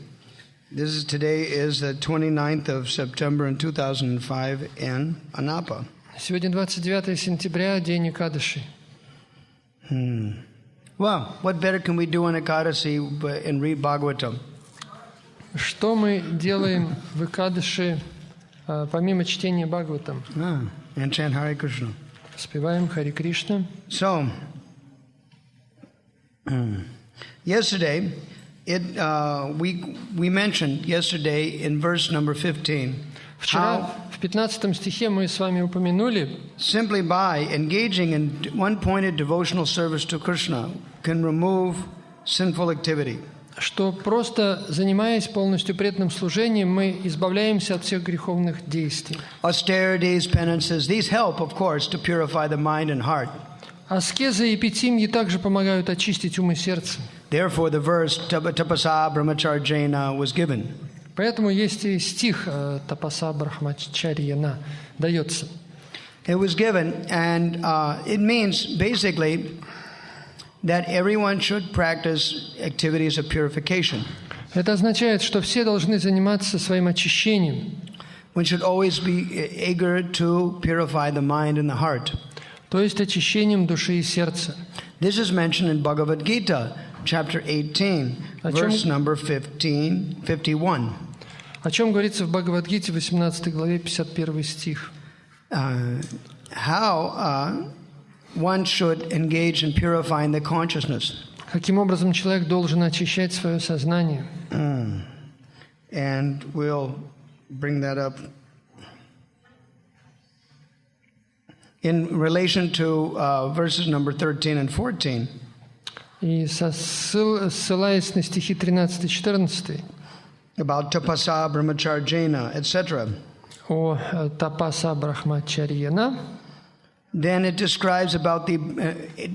Today is the 29th of September in 2005 in Anapa. Сегодня 29 сентября, день Экадаши. Well, what better can we do on Ekadasi and read Bhagavatam? Что мы делаем в Экадаши, помимо чтения Бхагаватам? And chant Hare Krishna. Спеваем Харе Кришна. So, yesterday, we mentioned yesterday in verse number 15 Вчера в 15 стихе мы с вами упомянули, simply by engaging in one-pointed devotional service to Krishna can remove sinful activity. что просто занимаясь полностью преданным служением, мы избавляемся от всех греховных действий. Austerities, penances, these help, of course, to purify the mind and heart. Аскезы и пятимьи также помогают очистить ум и сердце. Therefore, the verse tapasa brahmacharjena was given. Поэтому есть и стих «Тапаса брахмачарьяна» дается. It was given, and it means basically that everyone should practice activities of purification. Это означает, что все должны заниматься своим очищением. One should always be eager to purify the mind and the heart. То есть очищением души и сердца. This is mentioned in Bhagavad Gita, chapter 18, verse number 51. О чем говорится в Бхагават-гите, 18 главе, 51 стих. How one should engage in purifying the consciousness. Каким образом человек должен очищать свое сознание. And we'll bring that up. In relation to verses number 13 and 14. И ссылаясь на стихи 13 и 14. About tapasa brahmacharjena, etc. О тапаса брахмачарьяна. Then it describes about the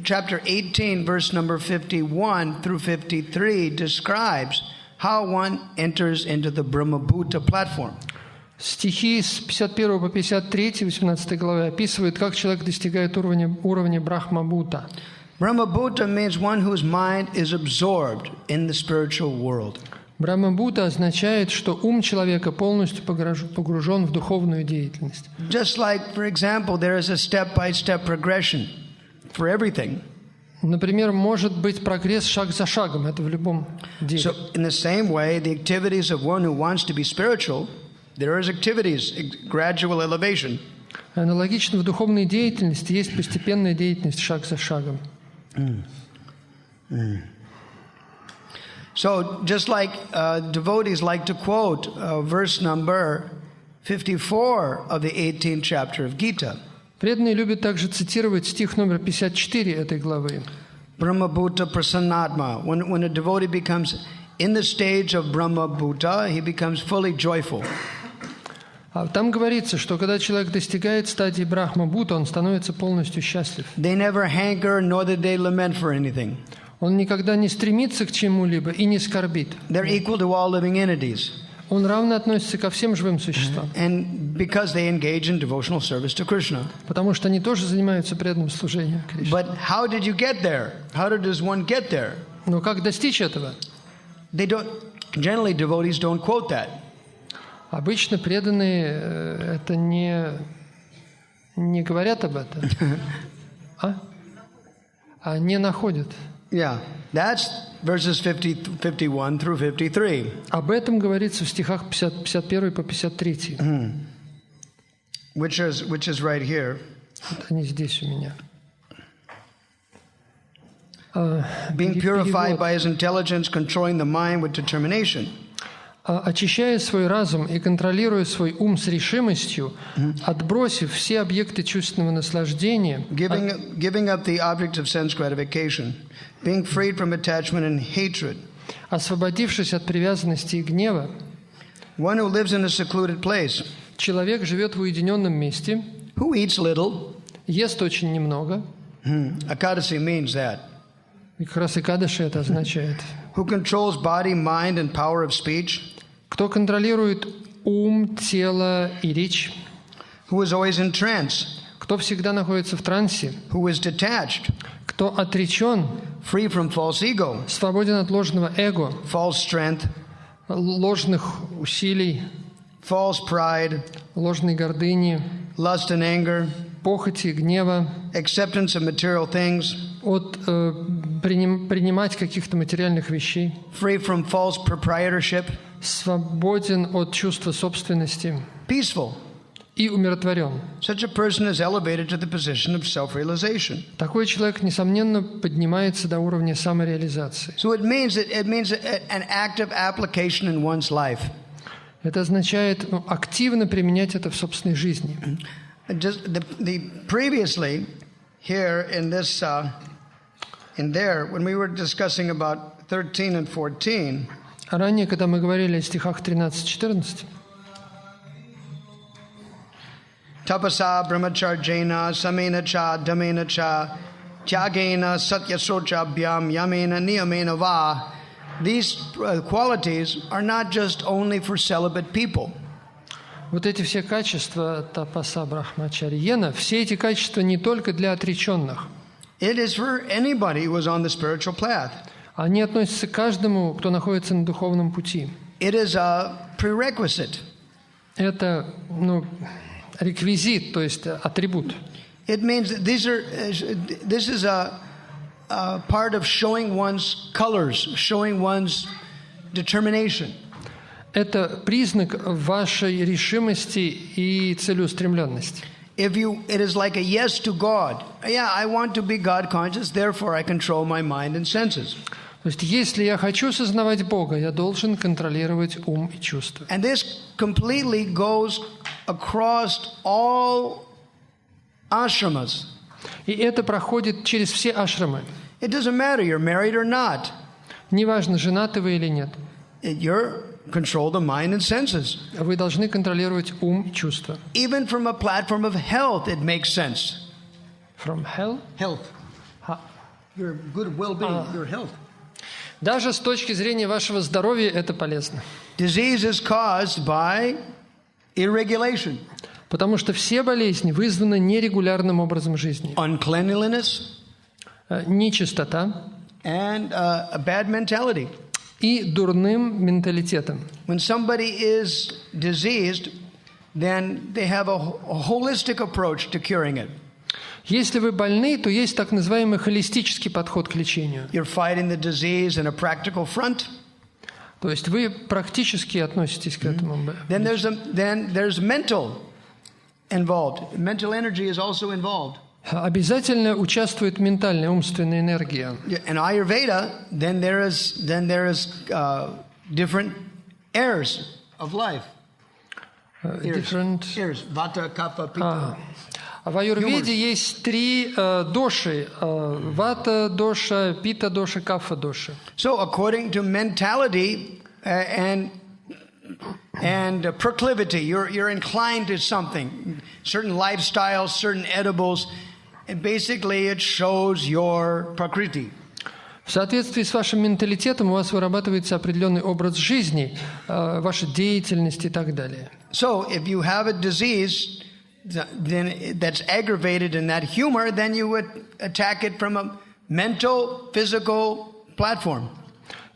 chapter 18, verse number 51 through 53 describes how one enters into the Brahmabhuta platform. Стихи с 51 по 53, 18 главы описывают, как человек достигает уровня Брахмабута. Brahmabhuta means one whose mind is absorbed in the spiritual world. Брахмабута означает, что ум человека полностью погружен в духовную деятельность. Just like, for example, there is a step-by-step progression for everything. Например, может быть прогресс шаг за шагом, это в любом деле. So, in the same way, the activities of one who wants to be spiritual, there is activities, gradual elevation. Аналогично в духовной деятельности есть постепенная деятельность шаг за шагом. So just like devotees like to quote verse number 54 of the 18th chapter of Gita. Преданные любят также цитировать стих номер 54 этой главы. Brahma Bhuta Prasannatma. When a devotee becomes in the stage of Brahma Bhuta, he becomes fully joyful. А там говорится, что когда человек достигает стадии Брахма-Бхута, он становится полностью счастлив. They never hanker, nor do they lament for anything. Он никогда не стремится к чему-либо и не скорбит. They're equal to all living entities. Он равно относится ко всем живым существам. And because they engage in devotional service to Krishna. Потому что они тоже занимаются преданным служением Кришне. But how did you get there? How does one get there? Но как достичь этого? Generally, devotees don't quote that. Обычно преданные это не говорят об этом, а не находят. Yeah, that's verses 51 through 53. Об этом говорится в стихах 51 по 53. Which is right here. Вот они здесь у меня. Being purified by his intelligence, controlling the mind with determination. Очищая свой разум и контролируя свой ум с решимостью, отбросив все объекты чувственного наслаждения, giving up the object of sense gratification, being freed from attachment and hatred. Освободившись от привязанности и гнева, one who lives in a secluded place, человек живет в уединенном месте, who eats little, ест очень немного. Akadasi means that. И как раз Экадаши это означает. Who controls body, mind, and power of speech. Кто контролирует ум, тело и речь. Who is always in trance. Кто всегда находится в трансе. Who is detached. Кто отречен. Free from false ego. Свободен от ложного эго. False strength. Ложных усилий. False pride. Ложной гордыни. Lust and anger. Похоти, гнева. Acceptance of material things. От принимать каких-то материальных вещей. Free from false proprietorship. Свободен от чувства собственности. Peaceful. И умиротворен. Such a person is elevated to the position of self-realization. Такой человек, несомненно, поднимается до уровня самореализации. So it means an active application in one's life. Это означает активно применять это в собственной жизни. Just previously here in this in there when we were discussing about 13 and 14. Ранее, когда мы говорили о стихах 13-14. Tapasa brahmacharjena samena cha damena cha tyagena satyasochabhyam yamena niyamena va. These qualities are not just only for celibate people. Вот эти все качества тапаса брахмачарьена, все эти качества не только для отреченных. It is for anybody who is on the spiritual path. Они относятся к каждому, кто находится на духовном пути. It is a prerequisite. Это, реквизит, то есть атрибут. It means that this is a part of showing one's colors, showing one's determination. Это признак вашей решимости и целеустремленности. It is like a yes to God. Yeah, I want to be God conscious, therefore I control my mind and senses. То есть, если я хочу сознавать Бога, я должен контролировать ум и чувства. And this completely goes across all ashramas. И это проходит через все ашрамы. It doesn't matter you're married or not. Неважно, женаты вы или нет. You're control the mind and senses. Вы должны контролировать ум и чувства. Even from a platform of health, it makes sense. From hell? Health. Your good well-being, your health. Даже с точки зрения вашего здоровья это полезно. Disease is caused by irregulation. Потому что все болезни вызваны нерегулярным образом жизни. Uncleanliness. Нечистота. And a bad mentality. И дурным менталитетом. When somebody is diseased, then they have a holistic approach to curing it. Если вы больны, то есть так называемый холистический подход к лечению. You're fighting the disease in a practical front. То есть вы практически относитесь к этому. Then there's mental involved. Mental energy is also involved. Обязательно участвует ментальная, умственная энергия. In Ayurveda, then there is different airs of life. Different. Airs, vata, kapha, pitta. В аюрведе есть 3 доши: вата доша, пита доша, кафа доша. So according to mentality and proclivity, you're inclined to something, certain lifestyles, certain edibles, and basically it shows your prakriti. В соответствии с вашим менталитетом у вас вырабатывается определенный образ жизни, ваша деятельность и так далее. So if you have a disease then that's aggravated in that humor, then you would attack it from a mental, physical platform.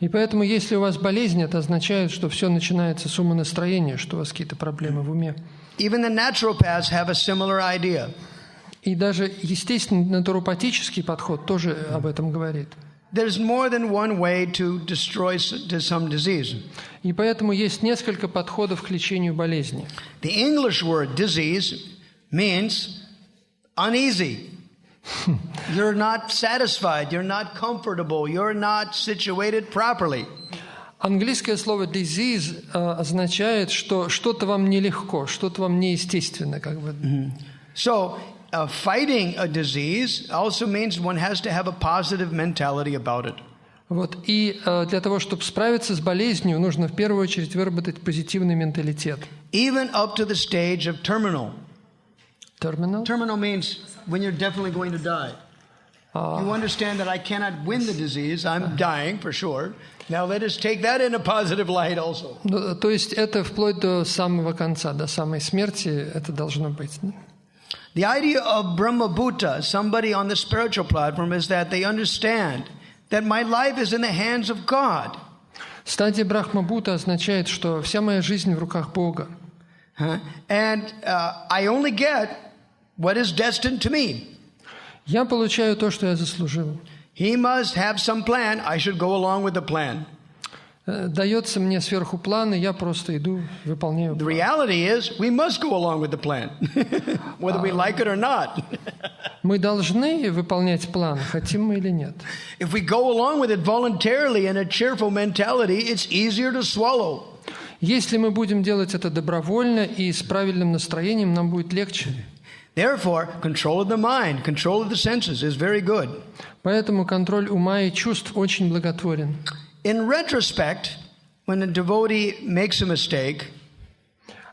И поэтому, если у вас болезнь, это означает, что все начинается с умонастроения, что у вас какие-то проблемы в уме. Even the naturopaths have a similar idea. И даже, естественно, натуропатический подход тоже об этом говорит. There's more than one way to destroy some disease. И поэтому есть несколько подходов к лечению болезни. The English word disease means uneasy. You're not satisfied, you're not comfortable, you're not situated properly. Английское слово disease означает, что что-то вам нелегко, что-то вам неестественно, как бы. So, fighting a disease also means one has to have a positive mentality about it. Вот, и для того, чтобы справиться с болезнью, нужно в первую очередь выработать позитивный менталитет. Even up to the stage of terminal. Terminal? Terminal means when you're definitely going to die. You understand that I cannot win the disease, I'm dying for sure. Now let us take that in a positive light also. То есть это вплоть до самого конца, до самой смерти это должно быть. The idea of Brahmabhuta, somebody on the spiritual platform, is that they understand that my life is in the hands of God. Стадия Брахмабута означает, что вся моя жизнь в руках Бога. And I only get what is destined to me. Я получаю то, что я заслужил. He must have some plan. I should go along with the plan. Дается мне сверху план, и я просто иду, выполняю The план. reality is, we must go along with the plan, whether we like it or not. Мы должны выполнять план, хотим мы или нет. If we go along with it voluntarily in a cheerful mentality, it's easier to swallow. Если мы будем делать это добровольно и с правильным настроением, нам будет легче. Therefore, control of the mind, control of the senses is very good. Поэтому контроль ума и чувств очень благотворен. In retrospect, when a devotee makes a mistake,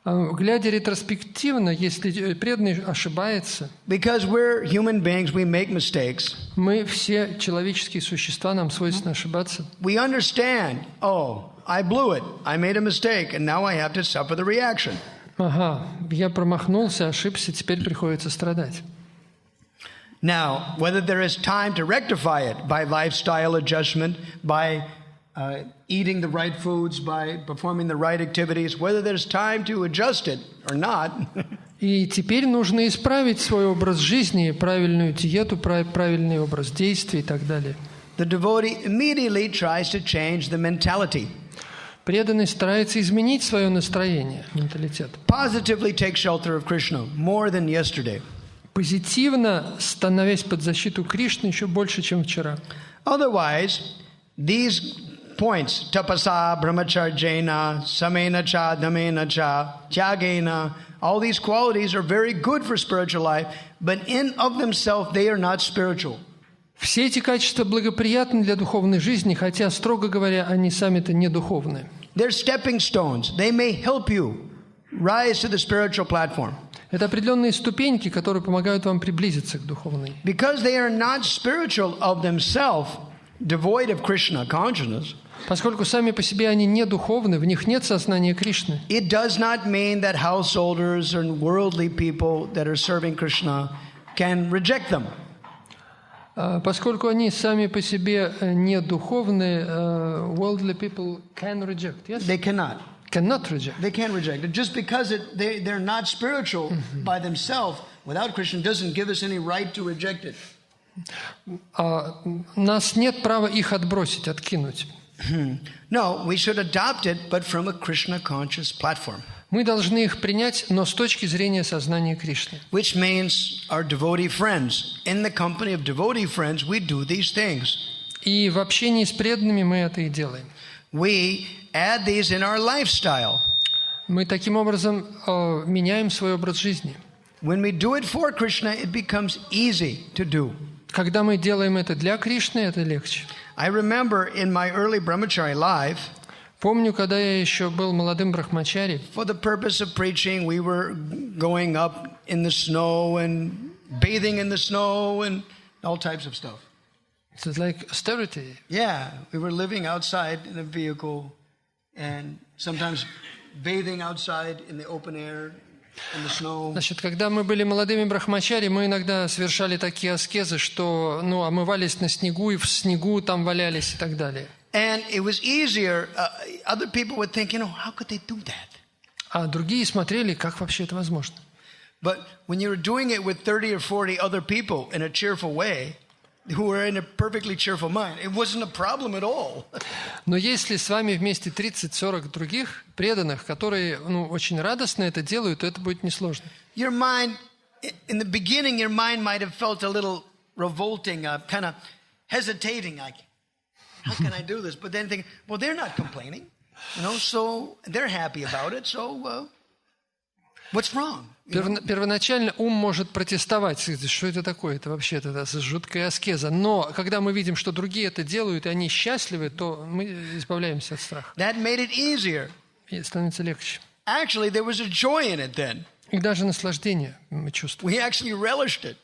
глядя ретроспективно, если преданный ошибается, because we're human beings, we make mistakes. Мы все человеческие существа, нам свойственно ошибаться. We understand, oh, I blew it, I made a mistake, and now I have to suffer the reaction. Ага, я промахнулся, ошибся, теперь приходится страдать. Now, whether there is time to rectify it by lifestyle adjustment, by eating the right foods, by performing the right activities, whether there's time to adjust it or not. И теперь нужно исправить свой образ жизни, правильную диету, правильный образ действий и так далее. The devotee immediately tries to change the mentality. Преданный старается изменить свое настроение, менталитет. Positively take shelter of Krishna more than yesterday. Позитивно, становясь под защиту Кришны, еще больше, чем вчера. Otherwise, these points, tapasa, brahmacharjena, samena cha, dhamena cha, tyagena, all these qualities are very good for spiritual life, but in of themselves they are not spiritual. Все эти качества благоприятны для духовной жизни, хотя, строго говоря, они сами-то не духовны. They're stepping stones. They may help you rise to the spiritual platform. Это определенные ступеньки, которые помогают вам приблизиться к духовной. Because they are not spiritual of themselves, devoid of Krishna consciousness. Поскольку сами по себе они не духовны, в них нет сознания Кришны. It does not mean that householders and worldly people that are serving Krishna can reject them. Поскольку они сами по себе не духовны, worldly people can reject. Yes? They cannot. Cannot reject. They can't reject it. Just because they're not spiritual by themselves, without Krishna, doesn't give us any right to reject it. Нас нет права их отбросить, откинуть. No, we should adopt it, but from a Krishna conscious platform. Мы должны их принять, но с точки зрения сознания Кришны. Which means our devotee friends. In the company of devotee friends, we do these things. И в общении с преданными мы это и делаем. We add these in our lifestyle. Мы таким образом меняем свой образ жизни. When we do it for Krishna, it becomes easy to do. Когда мы делаем это для Кришны, это легче. I remember in my early brahmachari life, Помню, когда я еще был молодым брахмачари, for the purpose of preaching, we were going up in the snow and bathing in the snow and all types of stuff. it's like austerity. Yeah, we were living outside in a vehicle and sometimes bathing outside in the open air in the snow. Значит, когда мы были молодыми брахмачари, мы иногда совершали такие аскезы, что омывались на снегу и в снегу там валялись и так далее. And it was easier. Other people would think, how could they do that? А другие смотрели, как вообще это возможно. But when you were doing it with 30 or 40 other people in a cheerful way, who were in a perfectly cheerful mind, it wasn't a problem at all. Но если с вами вместе 30-40 других преданных, которые очень радостно это делают, то это будет несложно. Your mind, in the beginning, your mind might have felt a little revolting, kind of hesitating, like, how can I do this? But then think, well, they're not complaining, so they're happy about it, so what's wrong? Первоначально ум может протестовать, что это такое, это вообще это жуткая аскеза. Но когда мы видим, что другие это делают, и они счастливы, то мы избавляемся от страха. That made it easier. И становится легче. Actually, there was a joy in it then. И даже наслаждение мы чувствуем. We actually relished it.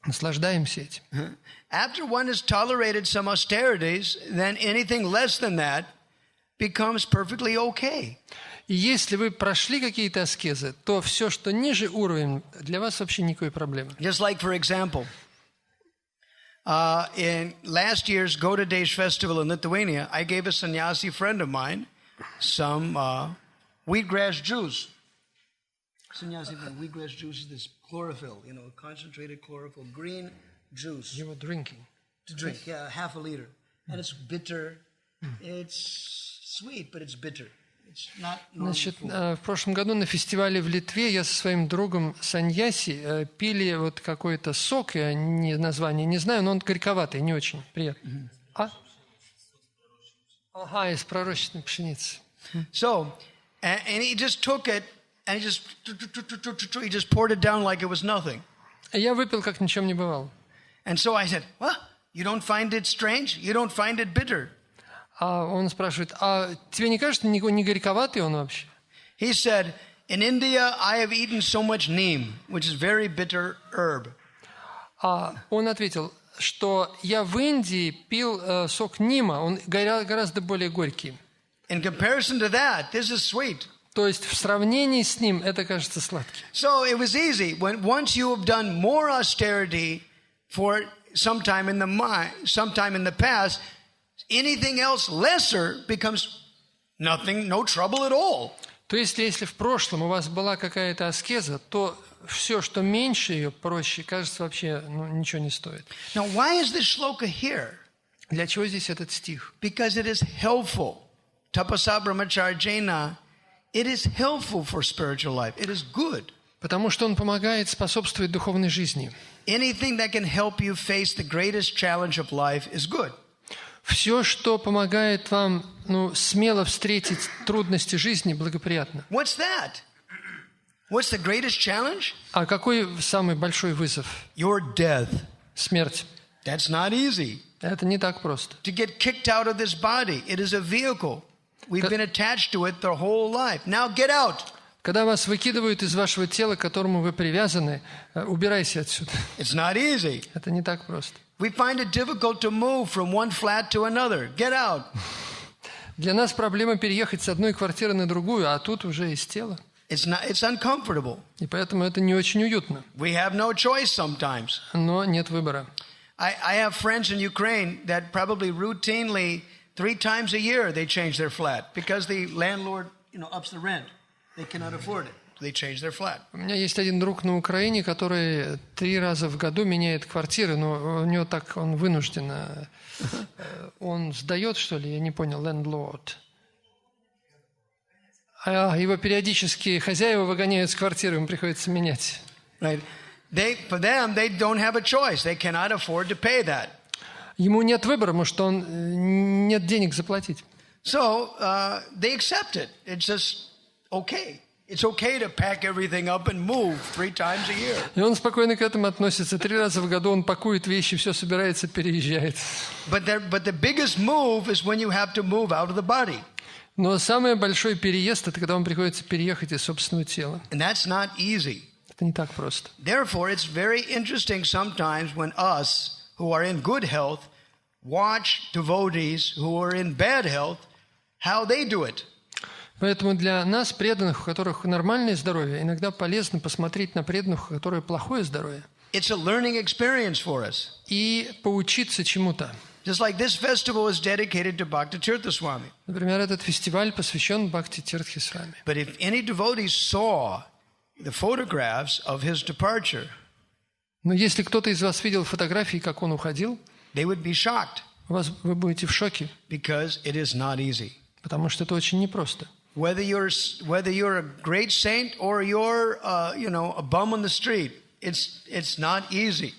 Наслаждаемся этим. After one has tolerated some austerities, then anything less than that becomes perfectly okay. И если вы прошли какие-то аскезы, то все, что ниже уровня, для вас вообще никакой проблемы. Just like, for example, in last year's Godadesh festival in Lithuania, I gave a sannyasi friend of mine some wheatgrass juice. Sannyasi friend, wheatgrass juice is this chlorophyll, concentrated chlorophyll, green juice. You were drinking. To drink, yeah, half a liter. And it's bitter. It's sweet, but it's bitter. Значит, в прошлом году на фестивале в Литве я со своим другом саньяси пили вот какой-то сок, я название не знаю, но он горьковатый, не очень приятный. Ага, из пророщенной пшеницы. So, and he just took it, and he just poured it down like it was nothing. Я выпил, как ничем не бывало. And so I said, well, you don't find it strange? You don't find it bitter? А он спрашивает, а тебе не кажется, не горьковатый он вообще? He said, in India, I have eaten so much neem, which is very bitter herb. А он ответил, что я в Индии пил сок нима, он гораздо более горький. In comparison to that, this is sweet. То есть в сравнении с ним это кажется сладким. So it was easy. Once you have done more austerity for sometime in the past, anything else lesser becomes nothing, no trouble at all. То есть, если в прошлом у вас была какая-то аскеза, то все, что меньше ее, проще, кажется, вообще ничего не стоит. Now, why is this shloka here? Для чего здесь этот стих? Because it is helpful. Tapasa brahmacharjena, it is helpful for spiritual life. It is good. Потому что он помогает, способствует духовной жизни. Anything that can help you face the greatest challenge of life is good. Все, что помогает вам смело встретить трудности жизни, благоприятно. What's that? What's the greatest challenge? А какой самый большой вызов? Your death. Смерть. That's not easy. Это не так просто. To get kicked out of this body, it is a vehicle. We've been attached to it their whole life. Now get out. Когда вас выкидывают из вашего тела, к которому вы привязаны, убирайся отсюда. It's not easy. Это не так просто. We find it difficult to move from one flat to another. Get out. Для нас проблема переехать с одной квартиры на другую, а тут уже из тела. It's uncomfortable. И поэтому это не очень уютно. We have no choice sometimes. Но нет выбора. I have friends in Ukraine that probably routinely 3 times a year they change their flat because the landlord, ups the rent. They cannot afford it. They change their flat. У меня есть один друг на Украине, который 3 раза в году меняет квартиры, но у него так, он вынужден. Он сдает, что ли? Я не понял. Landlord. А его периодически хозяева выгоняют с квартиры, ему приходится менять. Right? For them, they don't have a choice. They cannot afford to pay that. Ему нет выбора, потому что он нет денег заплатить. So they accept it. It's just okay. It's okay to pack everything up and move 3 times a year. И он спокойно к этому относится. 3 раза в году он пакует вещи, все собирается, переезжает. But the biggest move is when you have to move out of the body. Но самый большой переезд – это когда вам приходится переехать из собственного тела. And that's not easy. Это не так просто. Therefore, it's very interesting sometimes when us, who are in good health, watch devotees who are in bad health, how they do it. Поэтому для нас, преданных, у которых нормальное здоровье, иногда полезно посмотреть на преданных, у которых плохое здоровье. It's a learning experience for us. И поучиться чему-то. Just like this festival is dedicated to Bhakti Swami. Например, этот фестиваль посвящен Бхакти Свами. But if any devotees saw the photographs of his departure, Но если кто-то из вас видел фотографии, как он уходил, they would be shocked вы будете в шоке, because it is not easy. потому что это очень непросто. Whether you're a great saint or you're a bum on the street, it's not easy.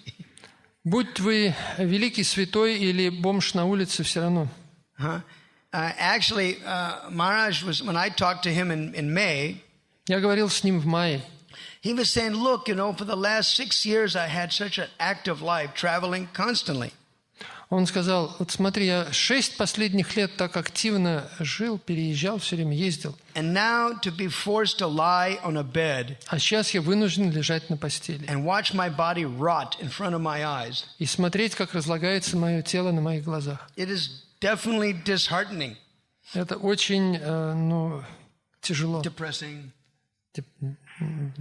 Будь вы великий святой или бомж на улице, все равно. Actually, Maharaj when I talked to him in May, Я говорил с ним в мае. he was saying, look, for the last 6 years I had such an active life, traveling constantly. Он сказал, вот смотри, я 6 последних лет так активно жил, переезжал, все время ездил. And now to be forced to lie on a bed А сейчас я вынужден лежать на постели and watch my body rot in front of my eyes. и смотреть, как разлагается мое тело на моих глазах. It is definitely disheartening, Это очень тяжело. depressing,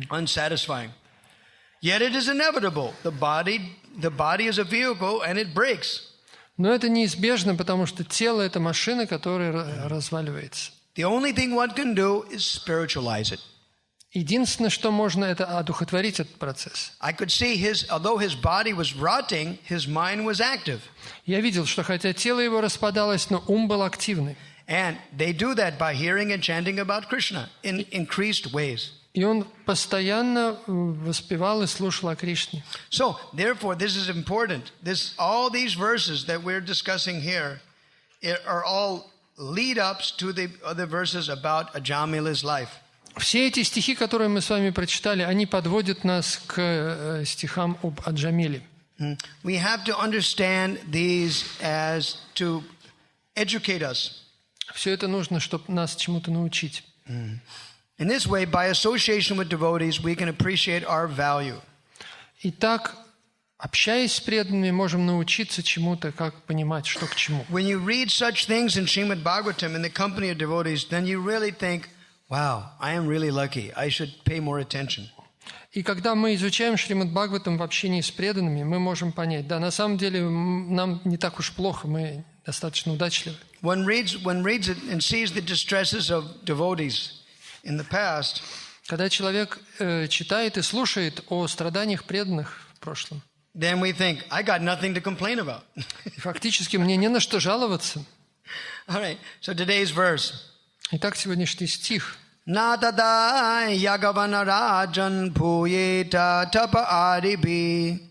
unsatisfying. Yet it is inevitable. The body is a vehicle and it breaks. Но это неизбежно, потому что тело – это машина, которая разваливается. The only thing one can do is spiritualize it. Единственное, что можно, это одухотворить этот процесс. I could see although his body was rotting, his mind was active. Я видел, что хотя тело его распадалось, но ум был активный. And they do that by hearing and chanting about Krishna in increased ways. И он постоянно воспевал и слушал о Кришне. So, therefore, this is important. All these verses that we're discussing here are all lead-ups to the other verses about Ajamila's life. Все эти стихи, которые мы с вами прочитали, они подводят нас к стихам об Аджамиле. We have to understand these as to educate us. Все это нужно, чтобы нас чему-то научить. In this way, by association with devotees, we can appreciate our value. Итак, общаясь с преданными, можем научиться чему-то, как понимать, что к чему. When you read such things in Srimad Bhagavatam in the company of devotees, then you really think, wow, I am really lucky. I should pay more attention. И когда мы изучаем Шримад Бхагаватам в общении с преданными, мы можем понять, да, на самом деле нам не так уж плохо, мы достаточно удачливы. One reads it and sees the distresses of devotees in the past. Когда человек читает и слушает о страданиях преданных в прошлом, then we think, I got nothing to complain about. Фактически мне не на что жаловаться. All right, so today's verse. Итак, сегодняшний стих. Na tada yagavana rajan puyeta tapa adibi.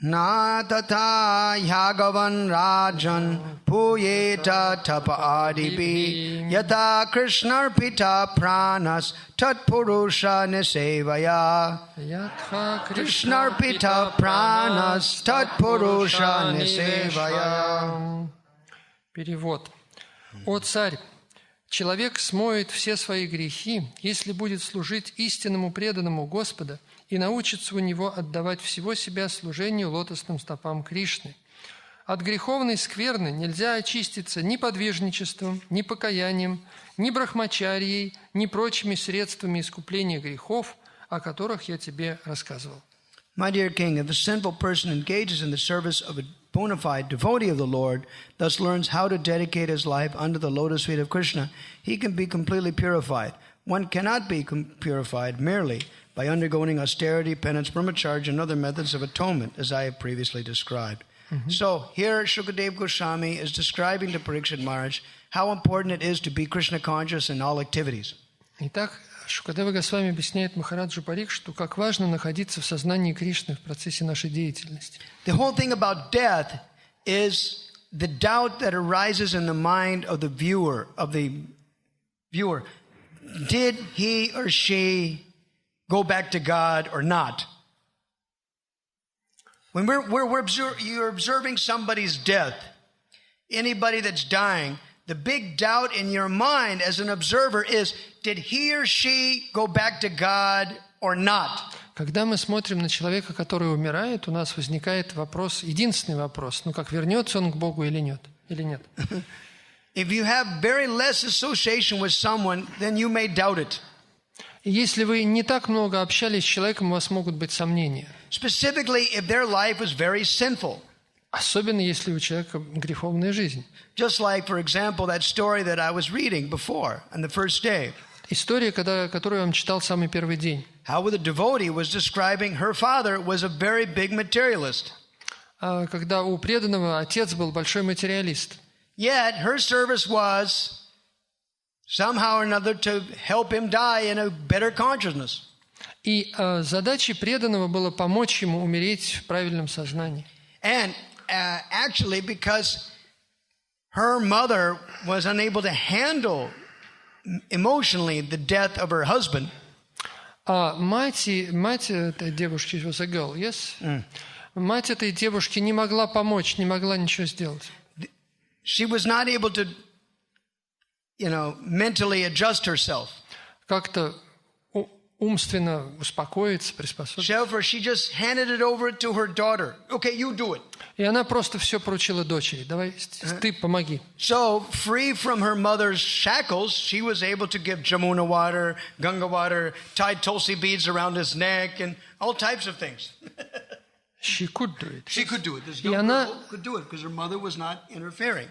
Na tata yagavan rajan puyeta tapa adibi. Yata krishnar pita pranas tat purusha nisevaya. Krishnar pita pranas tat purusha nisevaya. Перевод. О царь! Человек смоет все свои грехи, если будет служить истинному преданному Господа и научится у него отдавать всего себя служению лотосным стопам Кришны. От греховной скверны нельзя очиститься ни подвижничеством, ни покаянием, ни брахмачарьей, ни прочими средствами искупления грехов, о которых я тебе рассказывал. My dear king, if a sinful person engages in the service of a bona fide devotee of the Lord, thus learns how to dedicate his life under the lotus feet of Krishna, he can be completely purified. One cannot be purified merely by undergoing austerity, penance, brahmacharya, and other methods of atonement, as I have previously described. So here Shukadeva Goswami is describing to Parikshit Maharaj how important it is to be Krishna conscious in all activities. Итак, Шукадева Госвами объясняет Махараджу Парикшиту, как важно находиться в сознании Кришны в процессе нашей деятельности. The whole thing about death is the doubt that arises in the mind of the viewer, Did he or she go back to God or not? When you're observing somebody's death, anybody that's dying, the big doubt in your mind as an observer is, did he or she go back to God or not? Когда мы смотрим на человека, который умирает, у нас возникает вопрос, единственный вопрос, как вернется он к Богу или нет? If you have very less association with someone, then you may doubt it. И если вы не так много общались с человеком, у вас могут быть сомнения. Specifically, if their life was very sinful. Особенно если у человека греховная жизнь. Just like, for example, that story that I was reading before on the first day. История, которую я вам читал в самый первый день. How the devotee was describing her father was a very big materialist. Когда у преданного отец был большой материалист. Yet her service was somehow or another to help him die in a better consciousness. И задачей преданного было помочь ему умереть в правильном сознании. And actually, because her mother was unable to handle emotionally the death of her husband. Мать этой девушки, was a girl, yes? Мать этой девушки не могла помочь, не могла ничего сделать. She was not able to, mentally adjust herself. Как-то умственно успокоиться, приспособиться. Therefore, she just handed it over to her daughter. Okay, you do it. И она просто все поручила дочери. Давай, ты помоги. So, free from her mother's shackles, she was able to give Jamuna water, Ganga water, tied tulsi beads around his neck, and all types of things. She could do it. She could do it. This young girl could do it because her mother was not interfering.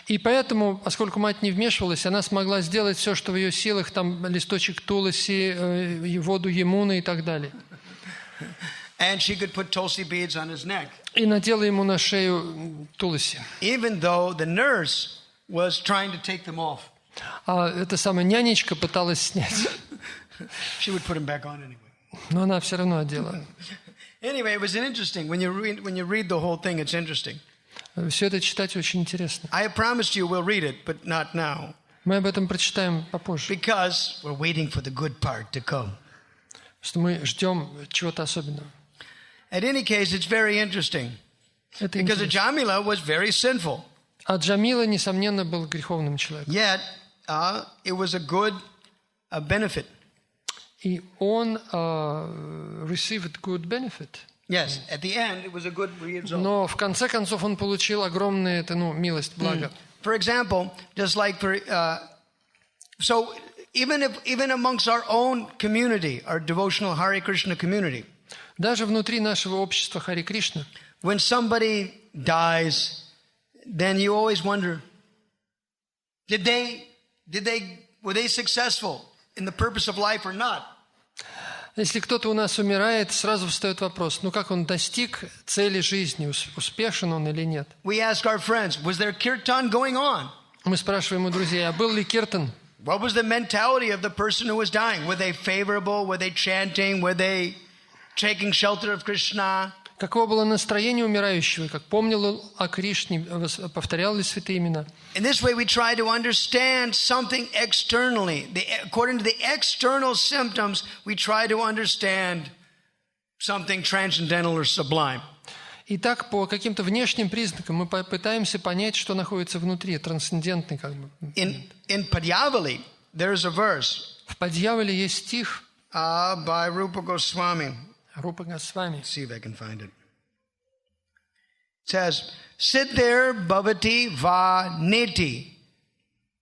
И поэтому, поскольку мать не вмешивалась, она смогла сделать все, что в ее силах, там листочек туласи, воду Ямуны и так далее. And she could put tulsi beads on his neck. И надела ему на шею туласи. Even though the nurse was trying to take them off. А эта самая нянечка пыталась снять. She would put them back on anyway. Но она все равно одела. Anyway, it was interesting. When you read the whole thing, it's interesting. Все это читать очень интересно. I promised you we'll read it, but not now. Мы об этом прочитаем попозже. Because we're waiting for the good part to come. Что мы ждем чего-то особенного. At any case, it's very interesting. Because Jamila was very sinful. А Джамила, несомненно, был греховным человеком. Yet, it was a good benefit. И он received good benefit. Yes, at the end it was a good result. Но в конце концов он получил огромную милость, благо. For example, just like so even amongst our own community, our devotional Hare Krishna community. Даже внутри нашего общества Харе Кришна. When somebody dies, then you always wonder, were they successful in the purpose of life or not? Если кто-то у нас умирает, сразу встает вопрос, как он достиг цели жизни, успешен он или нет? We ask our friends, was there kirtan going on? Мы спрашиваем у друзей, а был ли киртан? What was the mentality of the person who was dying? Were they favorable? Were they chanting? Were they taking shelter of Krishna? Каково было настроение умирающего, как помнил он о Кришне, повторял ли святые имена. In this way we try to understand something externally. According to the external symptoms, we try to understand something transcendental or sublime. Итак, по каким-то внешним признакам мы пытаемся понять, что находится внутри, трансцендентный In Padyavali, there is a verse. В Падьявале есть стих by Rupa Goswami. Рупа Госвами. Let's see if I can find it. It says, Siddhir bhavati va neti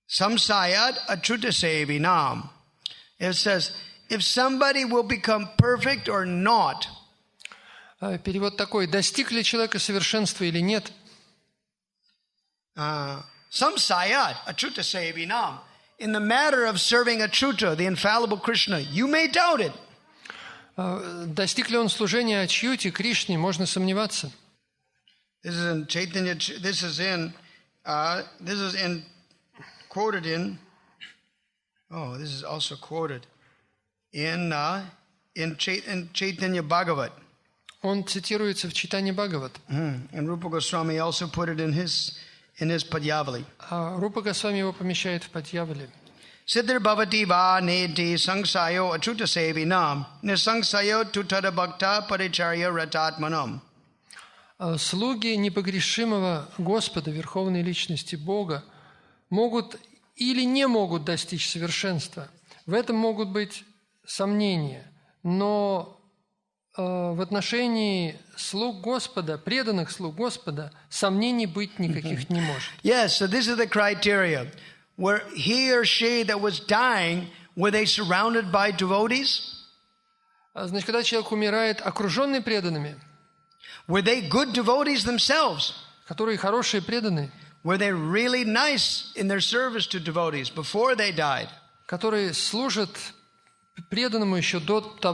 samsayat atrutasevi nam. It says, if somebody will become perfect or not. Перевод такой: достиг ли человека совершенства или нет? Samsayat atrutasevi nam. In the matter of serving Achyuta, the infallible Krishna, you may doubt it. Достиг ли он служения Ачьюте, Кришне, можно сомневаться. This is in Chaitanya. This is in quoted in. Oh, this is also quoted in Chaitanya Bhagavat. Он цитируется в Чайтанья Бхагават. And Rupa Goswami also put it in his Padyavali. А Рупа Госвами его помещает в Падьявале. Siddhir bhavati va neti sangsayo achuta sevinam nisangsayo tutada bhakta paricharya ratatmanam. Слуги непогрешимого Господа, Верховной Личности Бога, могут или не могут достичь совершенства. В этом могут быть сомнения. Но в отношении слуг Господа, преданных слуг Господа, сомнений быть никаких не может. Yes, so this is the criteria. Were he or she that was dying, were they surrounded by devotees? Значит, когда человек умирает, окруженный преданными, Were they good devotees themselves? которые хорошие преданные, Were they really nice in their service to devotees before they died? которые служат преданному еще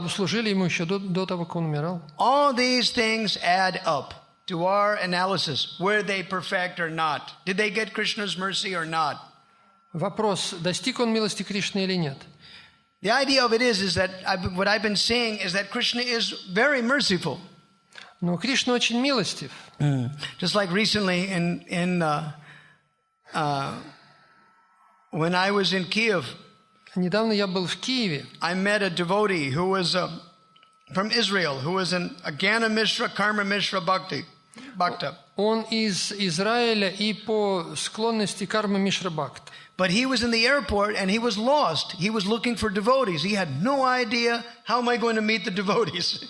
служили ему еще до того, как он умирал. All these things add up to our analysis. Were they perfect or not? Did they get Krishna's mercy or not? Вопрос, достиг он милости Кришны или нет? The idea of it is that what I've been saying is that Krishna is very merciful. Но Кришна очень милостив. Just like recently when I was in Kiev, Недавно я был в Киеве. I met a devotee who was from Israel, who was a Jnana Mishra, Karma Mishra Bhakta. Он из Израиля и по склонности карма Мишра Бхакта. But he was in the airport and he was lost. He was looking for devotees. He had no idea, how am I going to meet the devotees?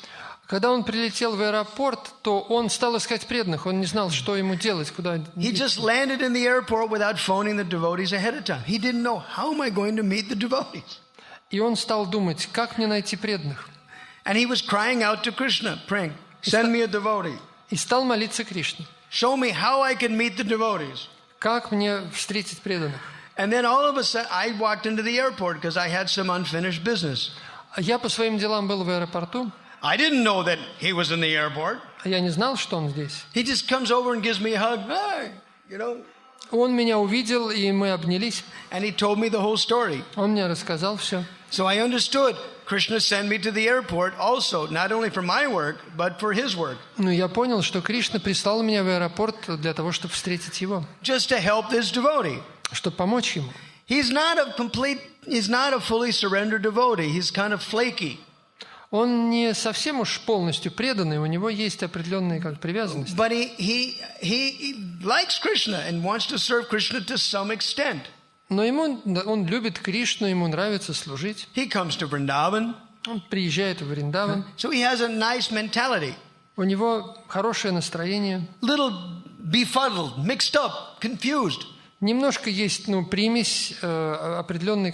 Когда он прилетел в аэропорт, то он стал искать преданных. Он не знал, что ему делать, куда He just landed in the airport without phoning the devotees ahead of time. He didn't know, how am I going to meet the devotees? И он стал думать, как мне найти преданных. And he was crying out to Krishna, praying, send me a devotee. И стал молиться Кришне. Show me how I can meet the devotees. Как мне встретить преданных? And then all of a sudden, I walked into the airport because I had some unfinished business. Я по своим делам был в аэропорту. I didn't know that he was in the airport. Я не знал, что он здесь. He just comes over and gives me a hug. Hey, you know. Он меня увидел, и мы обнялись. And he told me the whole story. Он мне рассказал все. So I understood. Krishna sent me to the airport also, not only for my work, but for his work. Ну, я понял, что Кришна прислал меня в аэропорт для того, чтобы встретить его. Just to help this devotee. Чтобы помочь ему. He's not a fully surrendered devotee. He's kind of flaky. Он не совсем уж полностью преданный, у него есть определенные привязанности. But he likes Krishna and wants to serve Krishna to some extent. Но он любит Кришну, ему нравится служить. He comes to Vrindavan. Он приезжает в Вриндаван. So he has a nice mentality. У него хорошее настроение. Little befuddled, mixed up, confused. Немножко есть, примесь определенной,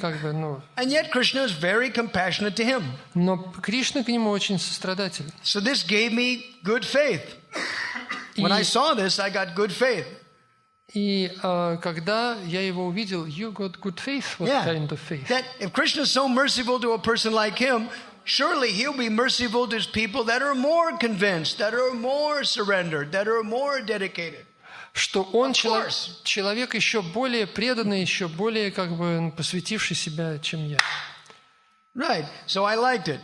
And yet Krishna is very compassionate to him. Но Кришна к нему очень сострадателен. So this gave me good faith. When I saw this, I got good faith. И когда я его увидел, you got good faith. What kind of faith? That if Krishna is so merciful to a person like him, surely he'll be merciful to people that are more convinced, that are more surrendered, that are more dedicated. Что он человек еще более преданный, еще более посвятивший себя, чем я. Right. So I liked it.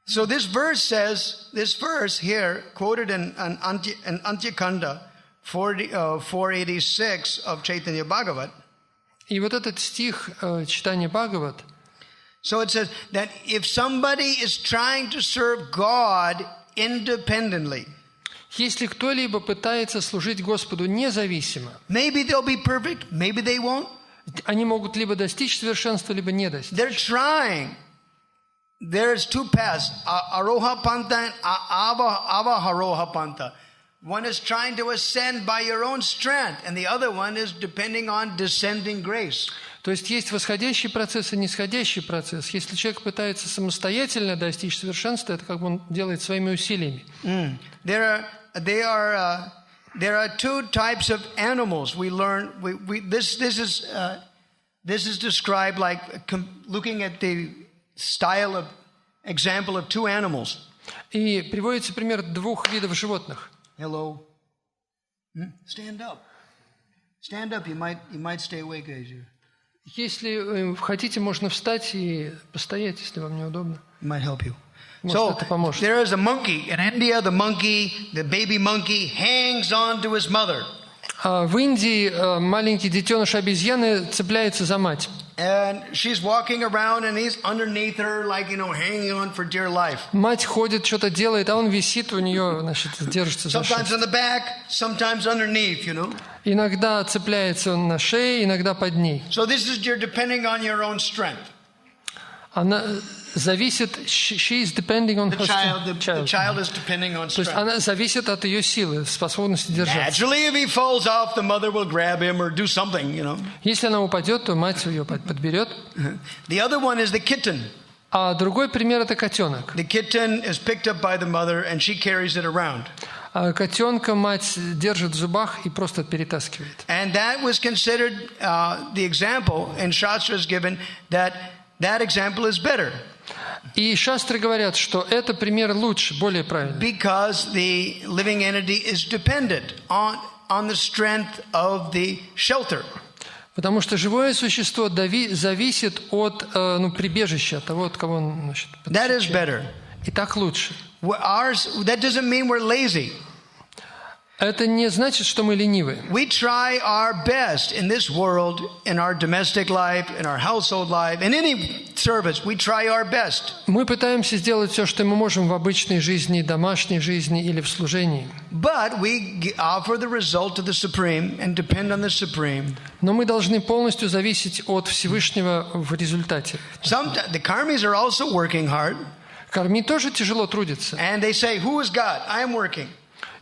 So this verse here, quoted in Antyakanda 486 of Chaitanya Bhagavat. И вот этот стих читания Бхагават. So it says that if somebody is trying to serve God independently, если кто-либо пытается служить Господу независимо, maybe they'll be perfect, maybe they won't. Они могут либо достичь совершенства, либо не достичь. They're trying. There's two paths, Aroha Pantha and Avaharoha Pantha. One is trying to ascend by your own strength, and the other one is depending on descending grace. То есть есть восходящий процесс и нисходящий процесс. Если человек пытается самостоятельно достичь совершенства, это он делает своими усилиями. There are two types of animals we learn. This is described like looking at the style of example of two animals. И приводится пример двух видов животных. Hello. Stand up. Stand up. You might stay awake as you. Если хотите, можно встать и постоять, если вам неудобно. It might help you. Может, So это поможет. there is a monkey in India. The baby monkey, hangs on to his mother. В Индии маленький детеныш обезьяны цепляется за мать. And she's walking around, and he's underneath her, like, hanging on for dear life. Мать ходит, что-то делает, а он висит у нее, значит, держится за Sometimes шею. on the back, sometimes underneath, Иногда цепляется он на шее, иногда под ней. So this is you're depending on your own strength. Она зависит, she is depending on her The child. child is depending on То есть strength. она зависит от ее силы, способности держаться. Naturally, if he falls off, the mother will grab him or do something, Если она упадет, то мать ее подберет. The other one is the kitten. А другой пример – это котенок. The kitten is picked up by the mother, and she carries it around. А котенка мать держит в зубах и просто перетаскивает. And that was considered the example in Shastras given that example is better. И шастры говорят, что это пример лучше, более правильный. Because the living entity is dependent on the strength of the shelter. Потому что живое существо зависит от прибежища, от того, от кого он, значит, That is better. И так лучше. That doesn't mean we're lazy. Это не значит, что мы ленивы. We try our best in this world, in our domestic life, in our household life, in any service. We try our best. Мы пытаемся сделать все, что мы можем в обычной жизни, домашней жизни или в служении. But we offer the result to the Supreme and depend on the Supreme. Но мы должны полностью зависеть от Всевышнего в результате. The karmis are also working hard. Карми тоже тяжело трудится. And they say, who is God? I am working.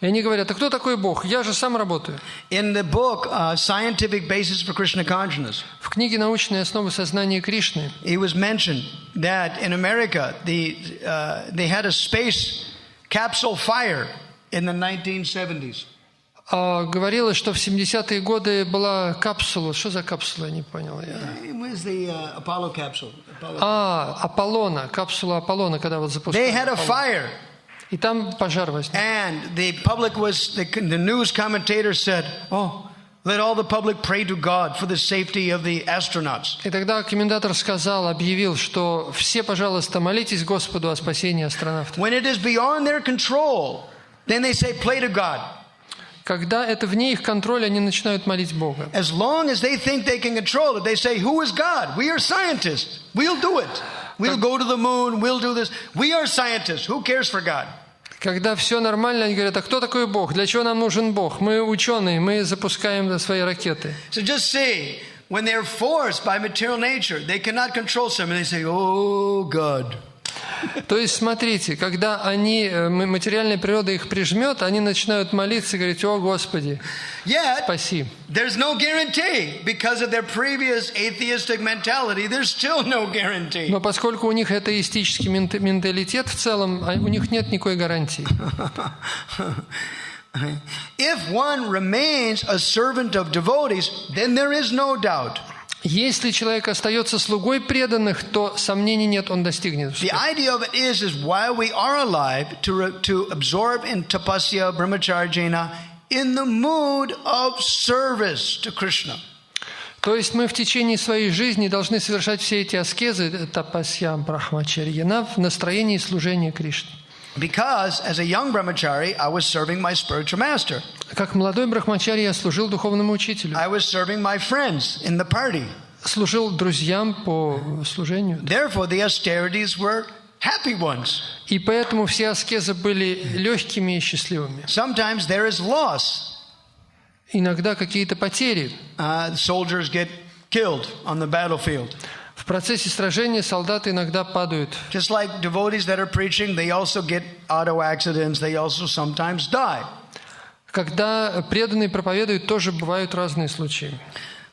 И они говорят, а кто такой Бог? Я же сам работаю. In the book, Scientific Basis for Krishna Consciousness, В книге «Научные основы сознания Кришны» it was mentioned that in America, they had a space capsule fire in the 1970s. говорилось, что в 70-е годы была капсула. Что за капсула? Я не понял. It was the Apollo capsule. Аполлона. Капсула Аполлона, когда вот запускали. They had a fire. И там пожар возник. And the public the news commentator said, let all the public pray to God for the safety of the astronauts. И тогда комментатор объявил, что все, пожалуйста, молитесь Господу о спасении астронавтов. When it is beyond their control, then they say, pray to God. Когда это вне их контроля, они начинают молить Бога. As long as they think they can control it, they say, who is God? We are scientists. We'll do it. We'll go to the moon. We'll do this. We are scientists. Who cares for God? Когда все нормально, они говорят, а кто такой Бог? Для чего нам нужен Бог? Мы ученые, мы запускаем свои ракеты. So just see, when they're forced by material nature, they cannot control something. They say, oh, God. То есть, смотрите, когда материальная природа их прижмет, они начинают молиться и говорить, о, Господи, спаси. There's no guarantee. Because of their previous atheistic mentality, there's still no guarantee. Но поскольку у них атеистический менталитет в целом, у них нет никакой гарантии. If one remains a servant of devotees, then there is no doubt. Если человек остается слугой преданных, то сомнений нет, он достигнет успеха. The idea of it is while we are alive, to absorb in tapasya, brahmacharjana, in the mood of service to Krishna. То есть мы в течение своей жизни должны совершать все эти аскезы, тапасья, брахмачарьяна, в настроении служения Кришне. Because as a young brahmachari, I was serving my spiritual master. Как молодой брахмачари я служил духовному учителю. I was serving my friends in the party. Служил друзьям по служению. Therefore, the austerities were happy ones. И поэтому все аскезы были легкими и счастливыми. Sometimes there is loss. Иногда какие-то потери. Soldiers get killed on the battlefield. В процессе сражения солдаты иногда падают. Just like devotees that are preaching, they also get auto accidents. They also sometimes die. Когда преданные проповедуют, тоже бывают разные случаи.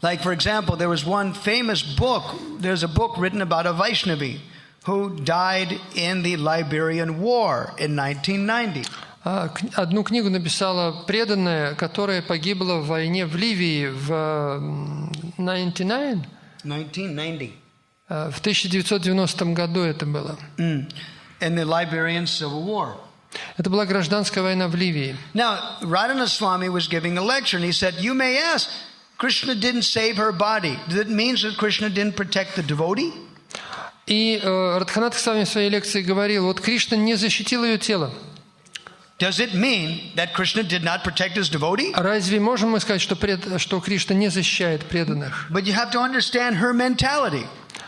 Like, for example, there was one famous book. There's a book written about a Vaishnavi who died in the Liberian War in 1990. Одну книгу написала преданная, которая погибла в войне в Ливии в 1990. В 1990 году это было. In the Liberian Civil War. Это была гражданская война в Ливии. Now, Radhana Swami was giving a lecture, and he said, you may ask, Krishna didn't save her body, does it mean that Krishna didn't protect the devotee? И Радханатха Свами в своей лекции говорил, вот Кришна не защитил ее тело. Does it mean that Krishna did not protect his devotee? Разве можем мы сказать, что Кришна не защищает преданных? But you have to understand her mentality.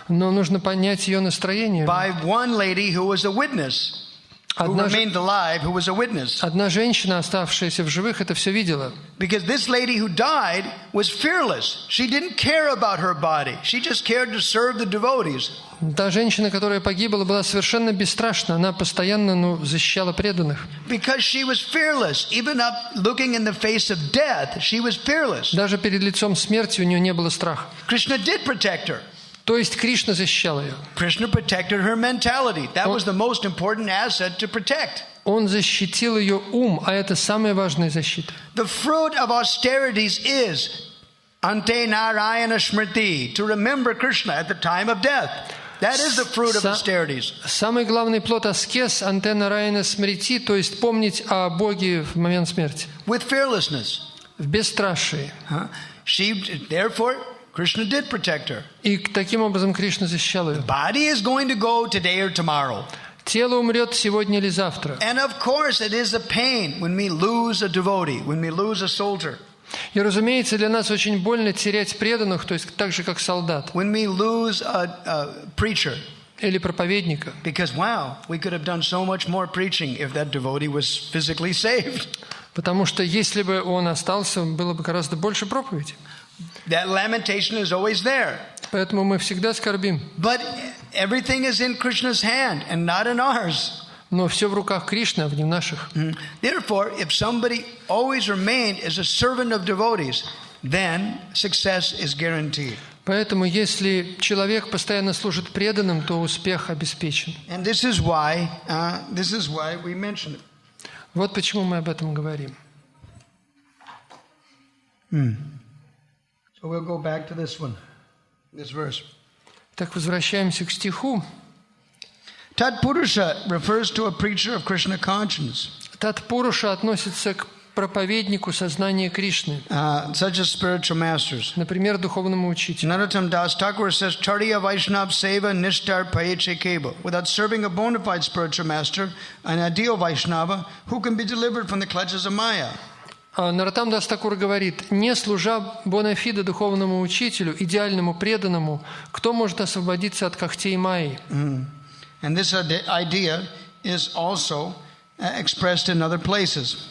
Но нужно понять ее настроение. By one lady who was a witness, who remained alive, who was a witness. Одна женщина, оставшаяся в живых, это все видела. Because this lady who died was fearless. She didn't care about her body. She just cared to serve the devotees. Та женщина, которая погибла, была совершенно бесстрашна. Она постоянно защищала преданных. Because she was fearless. Even up looking in the face of death, she was fearless. Даже перед лицом смерти у нее не было страха. Krishna did protect her. То есть Кришна защищал ее. Krishna protected her mentality. That was the most important asset to protect. Он защитил ее ум, а это самая важная защита. The fruit of austerities is ante narayana smriti, to remember Krishna at the time of death. That is the fruit of austerities. Самый главный плод аскез ante narayana smriti, то есть помнить о Боге в момент смерти. With fearlessness. В бесстрашии. Therefore, Krishna did protect her. И таким образом Кришна защищал ее. The body is going to go today or tomorrow. Тело умрет сегодня или завтра. And of course, it is a pain when we lose a devotee, when we lose a soldier. И, разумеется, для нас очень больно терять преданных, то есть так же, как солдат. When we lose a preacher. Или проповедника. Because, wow, we could have done so much more preaching if that devotee was physically saved. Потому что если бы он остался, было бы гораздо больше проповедей. That lamentation is always there. Поэтому мы всегда скорбим. But everything is in Krishna's hand and not in ours. Но все в руках Кришны, а не в наших. Therefore, if somebody always remained as a servant of devotees, then success is guaranteed. Поэтому, если человек постоянно служит преданным, то успех обеспечен. And this is why we mention it. Вот почему мы об этом говорим. So we'll go back to this verse. Так, возвращаемся к стиху. Tat Purusha refers to a preacher of Krishna conscience. Тат Пуруша относится к проповеднику сознания Кришны. Such as spiritual masters. Например, духовному учителю. Narottam Das Thakur says, Chariya Vaishnav Seva Nishtar Payeche Keva. Without serving a bona fide spiritual master, an ideal Vaishnava, who can be delivered from the clutches of Maya? Наротам Дас Такур говорит, не служа бонафиде духовному учителю, идеальному преданному, кто может освободиться от когтей Майи? And this idea is also expressed in other places.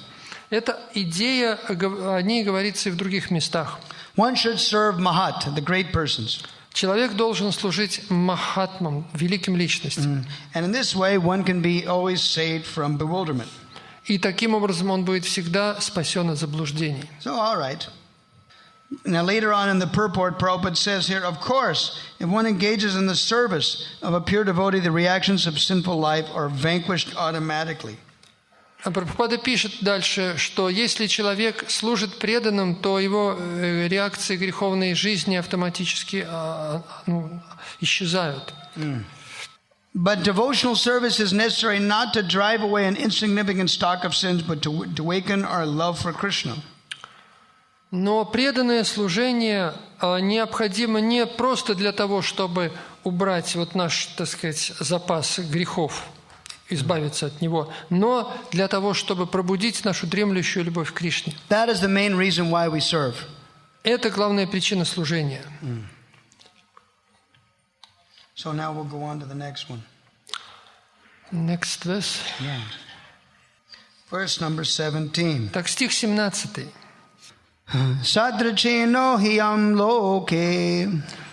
Эта идея, о ней говорится и в других местах. One should serve Mahat, the great persons. Человек должен служить махатмам, великим личностям. And in this way, one can be always saved from bewilderment. И таким образом он будет всегда спасен от заблуждений. So, all right. Now, later on in the purport, Prabhupada says here, of course, if one engages in the service of a pure devotee, the reactions of sinful life are vanquished automatically. А Прабхупада пишет дальше, что если человек служит преданным, то его реакции греховной жизни автоматически исчезают. But devotional service is necessary not to drive away an insignificant stock of sins, but to awaken our love for Krishna. Но преданное служение необходимо не просто для того, чтобы убрать вот наш, так сказать, запас грехов, избавиться от него, но для того, чтобы пробудить нашу дремлющую любовь к Кришне. That is the main reason why we serve. Это главная причина служения. So now we'll go on to the next one. Next verse. Yeah. Verse number 17. Так, стих 17. Sadrichino hiyam loke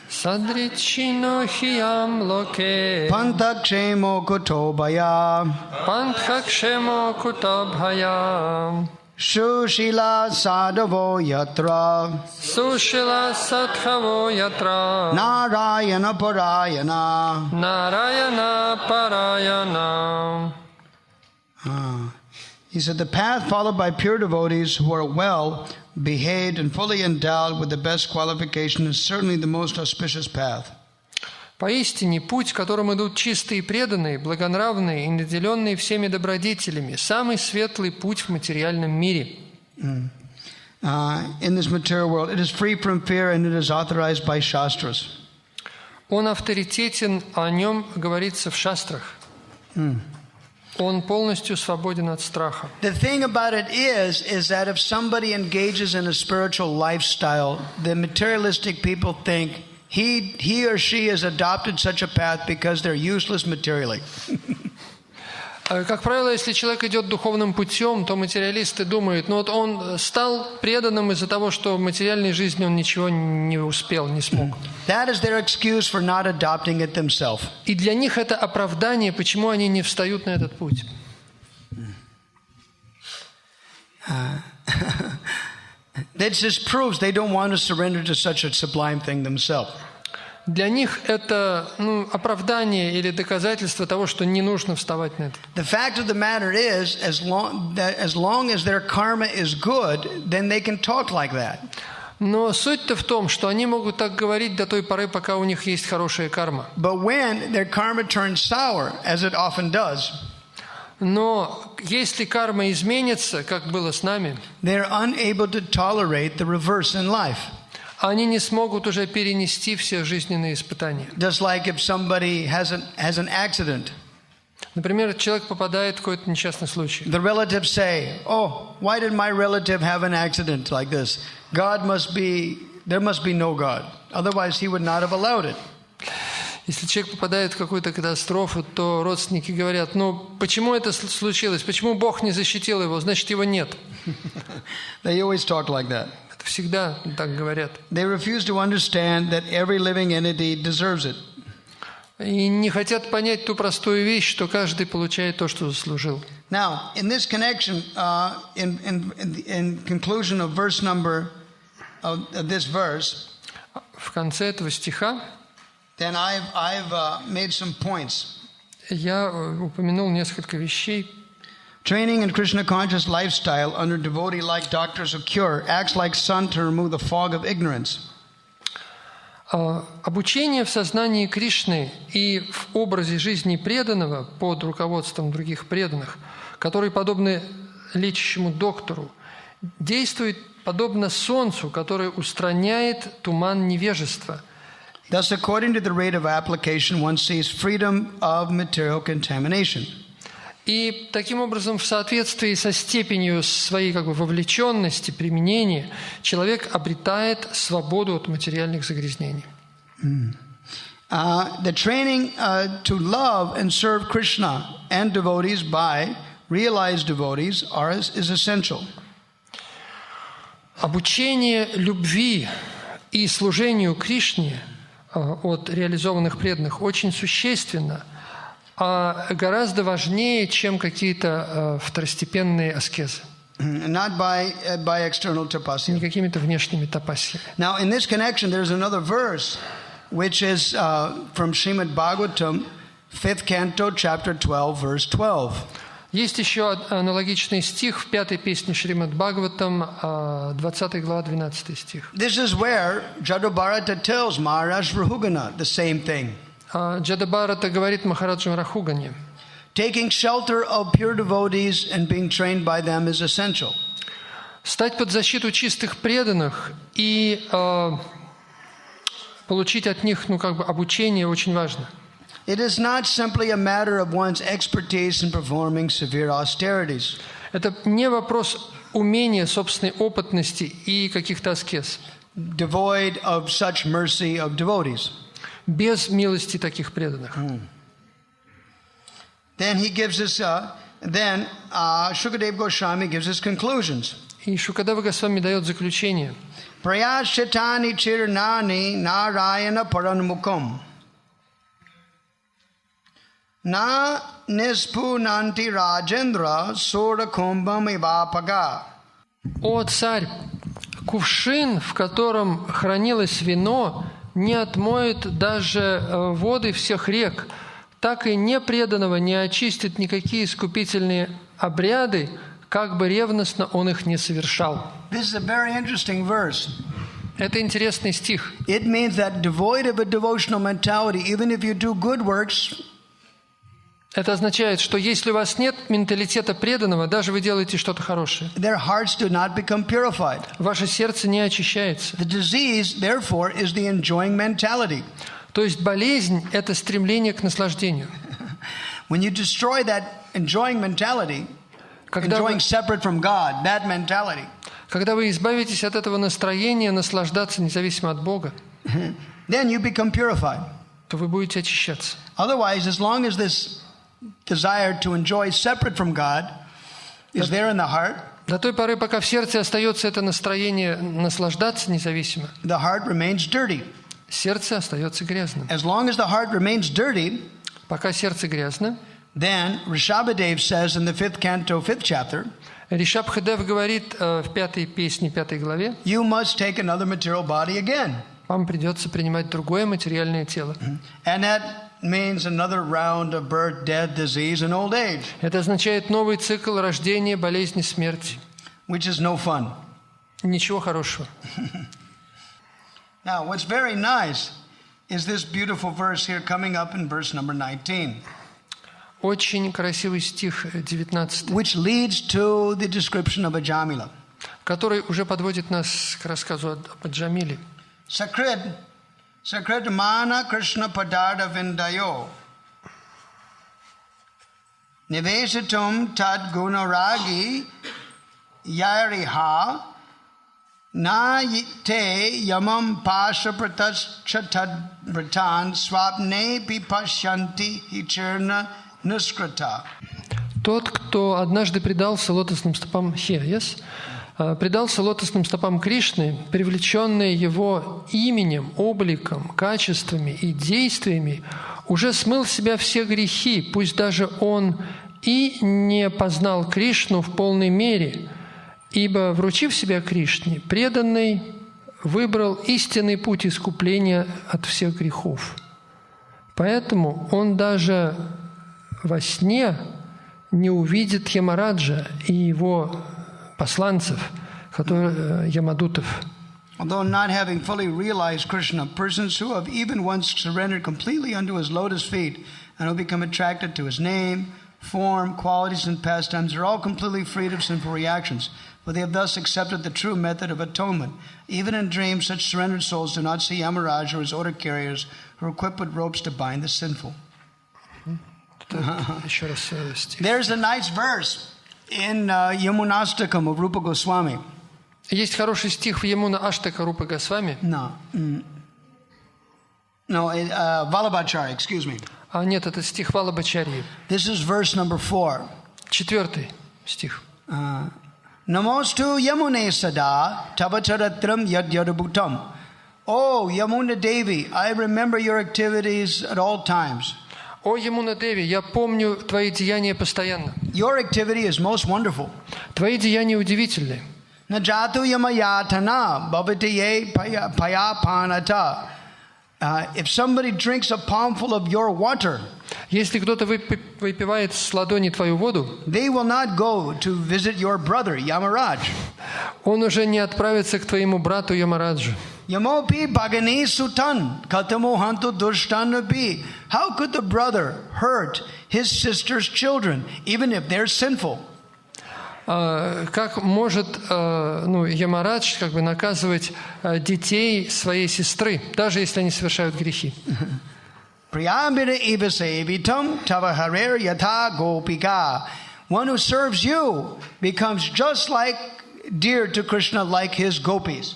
Sadrichino hiyam loke Pantakshemo kutobhaya Pantakshemo kutobhaya Shushila sadhavo yatra Sushila sadhavo yatra Narayana parayana. Narayana parayana. He said, the path followed by pure devotees who are well behaved and fully endowed with the best qualification is certainly the most auspicious path. Поистине, путь, которым идут чистые и преданные, благонравные и наделенные всеми добродетелями, самый светлый путь в материальном мире. in this material world. It is free from fear and it is authorized by Shastras. Он авторитетен, о нем говорится в шастрах. Он полностью свободен от страха. The thing about it is that if somebody engages in a spiritual lifestyle, the materialistic people think he or she has adopted such a path because they're useless materially. Как правило, если человек идет духовным путем, то материалисты думают, ну вот он стал преданным из-за того, что в материальной жизни он ничего не успел, не смог. That is their excuse for not adopting it themselves. И для них это оправдание, почему они не встают на этот путь. That just proves they don't want to surrender to such a sublime thing themselves. Для них это оправдание или доказательство того, что не нужно вставать на это. The fact of the matter is, as long as their karma is good, then they can talk like that. Но суть-то в том, что они могут так говорить до той поры, пока у них есть хорошая карма. But when their karma turns sour, as it often does, но если карма изменится, как было с нами, they're unable to tolerate the reverse in life. Они не смогут уже перенести все жизненные испытания. Just like if somebody has an accident. Например, человек попадает в какой-то несчастный случай. The relatives say, "Oh, why did my relative have an accident like this? There must be no God. Otherwise, he would not have allowed it." Если человек попадает в какую-то катастрофу, то родственники говорят, ну почему это случилось? Почему Бог не защитил его? Значит, его нет. They always talk like that. Всегда так говорят. They refuse to understand that every living entity deserves it. И не хотят понять ту простую вещь, что каждый получает то, что заслужил. Now, in this connection, in conclusion of verse number of this verse, в конце этого стиха, then I've made some points. Я упомянул несколько вещей. Training in Krishna conscious lifestyle under devotee-like doctors of cure acts like sun to remove the fog of ignorance. Обучение в сознании Кришны и в образе жизни преданного под руководством других преданных, которые подобны лечащему доктору, действует подобно солнцу, которое устраняет туман невежества. Thus, according to the rate of application, one sees freedom of material contamination. И таким образом, в соответствии со степенью своей вовлеченности, применения, человек обретает свободу от материальных загрязнений. The training to love and serve Krishna and devotees by realized devotees is essential. Обучение любви и служению Кришне от реализованных преданных очень существенно, а гораздо важнее, чем какие-то второстепенные аскезы. Not by external tapasya. Не какими-то внешними тапасиями. Now, in this connection, there's another verse, which is from Shrimad Bhagavatam, 5th canto, chapter 12, verse 12. Есть еще аналогичный стих в 5-й песне Шримад Бхагаватам, 20 глава, 12 стих. This is where Jadabharata tells Maharaj Rahugana the same thing. Джадабхарата говорит Махараджу Рахугане: Taking shelter of pure devotees and being trained by them is essential. Стать под защиту чистых преданных и получить от них, обучение очень важно. It is not simply a matter of one's expertise in performing severe austerities. Это не вопрос умения, собственной опытности и каких-то аскез. Devoid of such mercy of devotees. Без милости таких преданных. Then he gives us, Shukadev Goswami gives us conclusions. И Шукадева Госвами дает заключение. Prayashatani chirnani narayana paranmukam. Na nispunanti rajendra sora kumbam ivapага. О царь, кувшин, в котором хранилось вино, не отмоет даже воды всех рек, так и непреданного не очистит никакие искупительные обряды, как бы ревностно он их не совершал. This is a very interesting verse. Это интересный стих. It means that devoid of a devotional mentality, even if you do good works, Это означает, что если у вас нет менталитета преданного, даже вы делаете что-то хорошее, their hearts do not become purified. ваше сердце не очищается. The disease, therefore, is the enjoying mentality. То есть болезнь – это стремление к наслаждению. When you destroy that enjoying mentality, enjoying separate from God, that mentality, когда вы избавитесь от этого настроения наслаждаться независимо от Бога, then you become purified. то вы будете очищаться. Otherwise, as long as this desire to enjoy separate from God is there in the heart, До той поры, пока в сердце остается это настроение наслаждаться независимо, the heart remains dirty. сердце остается грязным. As long as the heart remains dirty, Пока сердце грязно, then Rishabhadev says in the 5th canto, 5th chapter, Ришабхадев говорит в 5-й песне, 5 главе, you must take another material body again. вам придется принимать другое материальное тело. And that means another round of birth, death, disease, and old age, Это означает новый цикл рождения, болезни, смерти. which is no fun. Ничего хорошего. Now, what's very nice is this beautiful verse here coming up in verse number 19, Очень красивый стих 19, which leads to the description of Ajamila. который уже подводит нас к рассказу об Аджамиле. Sakrit mana Krishna padartha vindayo nivesitum tad gunaragi yariha na te yamam pasha pratascha bratan swapne pipashyanti hichirna nuskrata. Тот, кто однажды предался лотосным стопам предался лотосным стопам Кришны, привлеченный его именем, обликом, качествами и действиями, уже смыл с себя все грехи, пусть даже он и не познал Кришну в полной мере, ибо, вручив себя Кришне, преданный выбрал истинный путь искупления от всех грехов. Поэтому он даже во сне не увидит Ямараджа и его посланцев, Ямадутов. Although not having fully realized Krishna, persons who have even once surrendered completely unto his lotus feet and who become attracted to his name, form, qualities, and pastimes are all completely freed of sinful reactions, for they have thus accepted the true method of atonement. Even in dreams, such surrendered souls do not see Yamaraj or his order carriers who are equipped with ropes to bind the sinful. There's a nice verse in Yamunastakam of Rupa Goswami. Есть хороший стих в Ямуна Аштака Рупы Госвами. Vallabhacharya, excuse me. А нет, это стих Валабхачарьи. This is verse number 4. 4 стих. Namostu Yamune Sada Tavacharatram Yad Yadabhutam. Oh, Yamuna Devi, I remember your activities at all times. О, Ямуна Деви, я помню твои деяния постоянно. Your activity is most wonderful. Твои деяния удивительны. Najatu yamayatana bhavatiye payapanata. If somebody drinks a palmful of your water, если кто-то выпивает с ладони твою воду, they will not go to visit your brother Yamaraj. Он уже не отправится к твоему брату Ямараджу. Yamopi bhagani sutan katamu hantu dushtanapi. How could the brother hurt his sister's children, even if they're sinful? Как может Ямарадж наказывать детей своей сестры, даже если они совершают грехи? One who serves you becomes just like dear to Krishna, like his gopis.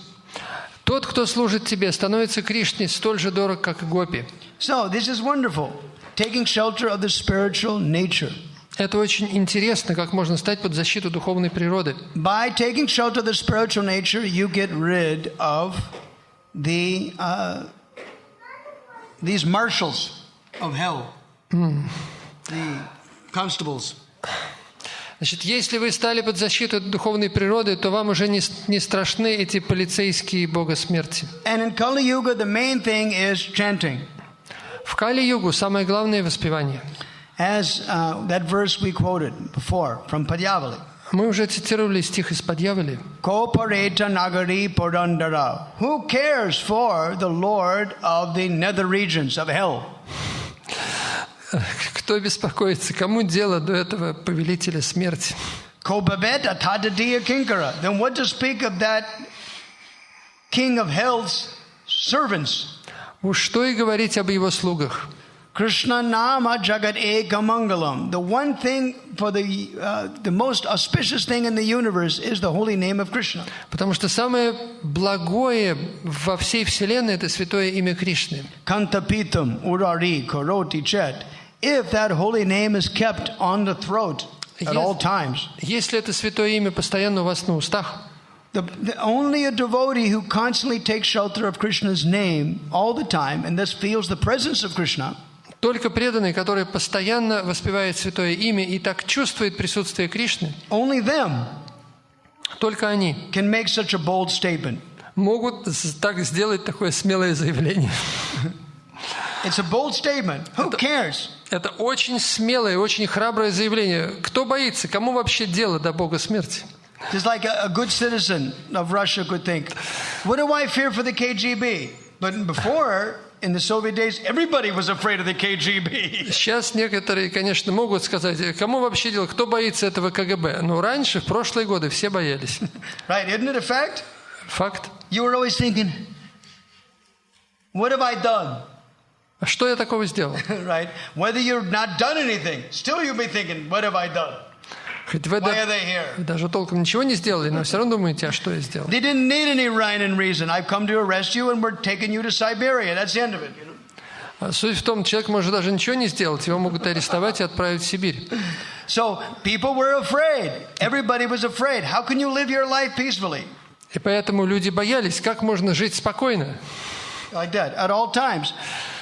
Тот, кто служит тебе, становится Кришне столь же дорог, как и гопи. So this is wonderful, taking shelter of the spiritual nature. Это очень интересно, как можно стать под защиту духовной природы. By taking shelter of the spiritual nature, you get rid of these marshals of hell, the constables. Значит, если вы стали под защиту духовной природы, то вам уже не страшны эти полицейские бога смерти. And in Kali Yuga, the main thing is chanting. В Кали-югу самое главное — воспевание. As that verse we quoted before from Padyavali. Мы уже цитировали стих из Падьявали. Ko pareta nagari porandara. Who cares for the Lord of the nether regions of hell? Кто беспокоится? Кому дело до этого повелителя смерти? Kobabet atadadiya kinkara. Then what to speak of that king of hell's servants? Уж что и говорить об его слугах. Krishna nama jagat ekamangalam. The one thing for the most auspicious thing in the universe is the holy name of Krishna. Потому что самое благое во всей вселенной — это святое имя Кришны. Kantapitam urari koroti chet. If that holy name is kept on the throat at all times. Если это святое имя постоянно у вас на устах, only a devotee who constantly takes shelter of Krishna's name all the time and thus feels the presence of Krishna. Только преданный, который постоянно воспевает святое имя и так чувствует присутствие Кришны, only them только они can make such a bold statement. Могут так сделать такое смелое заявление. It's a bold statement. Who cares? Это очень смелое, очень храброе заявление. Кто боится? Кому вообще дело до Бога смерти? Just like a good citizen of Russia could think, what do I fear for the KGB? But before, in the Soviet days, everybody was afraid of the KGB. Сейчас некоторые, конечно, могут сказать, кому вообще дело, кто боится этого КГБ? Но раньше, в прошлые годы, все боялись. Right, isn't it a fact? Факт. You were always thinking, what have I done? А что я такого сделал? Right? Whether you've not done anything, still you'll be thinking, what have I done? Хоть вы даже толком ничего не сделали, но все равно думаете, а что я сделал? They didn't need any rhyme and reason. I've come to arrest you and we're taking you to Siberia. That's the end of it. You know? Суть в том, человек может даже ничего не сделать, его могут арестовать и отправить в Сибирь. So people were afraid. Everybody was afraid. How can you live your life peacefully? И поэтому люди боялись, как можно жить спокойно. Like that, at all times.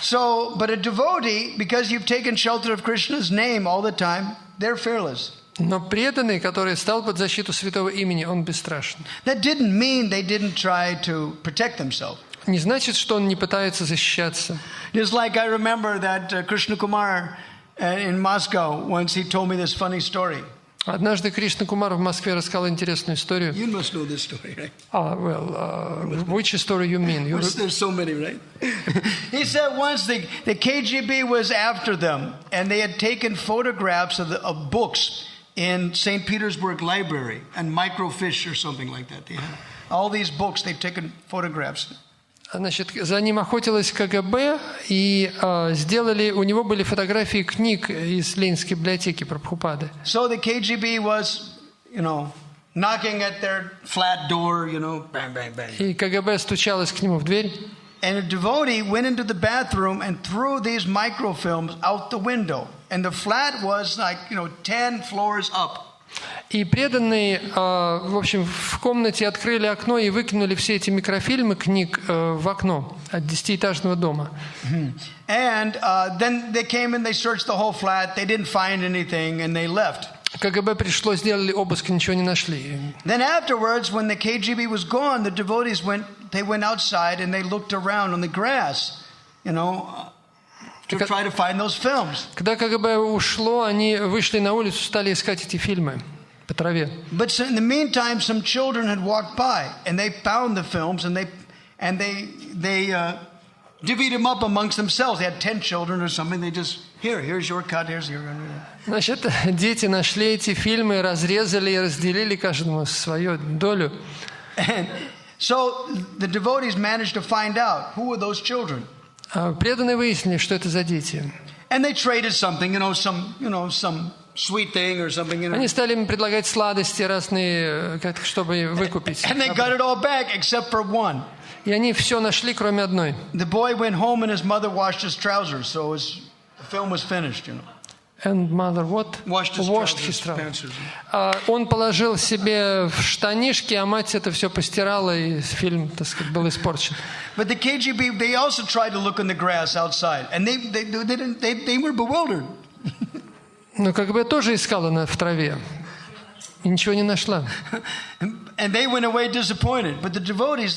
So, but a devotee, because you've taken shelter of Krishna's name all the time, they're fearless. Но преданный, который стал под защиту святого имени, он бесстрашен. That didn't mean they didn't try to protect themselves. Не значит, что он не пытается защищаться. Just like I remember that Krishna Kumar in Moscow, once he told me this funny story. Однажды Кришна Кумар в Москве рассказал интересную историю. You must know this story, right? Which story you mean? There's so many, right? He said once the KGB was after them, and they had taken photographs of books in St. Petersburg Library and Microfiche or something like that. They had all these books, they'd taken photographs. Значит, за ним охотилось КГБ, и сделали, у него были фотографии книг из Ленинской библиотеки Прабхупады. So the KGB was, knocking at their flat door, bang, bang, bang. И КГБ стучалось к нему в дверь. And a devotee went into the bathroom and threw these microfilms out the window. And the flat was like, 10 floors up. И преданные, в общем, в комнате открыли окно и выкинули все эти микрофильмы книг в окно от 10-этажного дома. And then they came and they searched the whole flat. They didn't find anything and they left. КГБ пришло, сделали обыск, ничего не нашли. Then afterwards, when the KGB was gone, the devotees went outside and they looked around on the grass, to try to find those films. Когда КГБ ушло, они вышли на улицу, стали искать эти фильмы по траве. But in the meantime, some children had walked by and they found the films and they divvied them up amongst themselves. They had 10 children or something. They just here's your cut, here's your. Значит, дети нашли эти фильмы, разрезали и разделили каждому свою долю. And so the devotees managed to find out who were those children. Преданные выяснили, что это за дети. And they traded something, some sweet thing or something. Они стали им предлагать сладости разные, чтобы выкупить. And they got it all back except for one. И они все нашли, кроме одной. The boy went home and his mother washed his trousers, so the film was finished, And mother what? Washed his trousers. Он положил себе в штанишки, а мать это все постирала, и фильм, так сказать, был испорчен. But the KGB, they also tried to look in the grass outside, and they were bewildered. Но КГБ тоже искала в траве, и ничего не нашла. And they went away disappointed. But the devotees,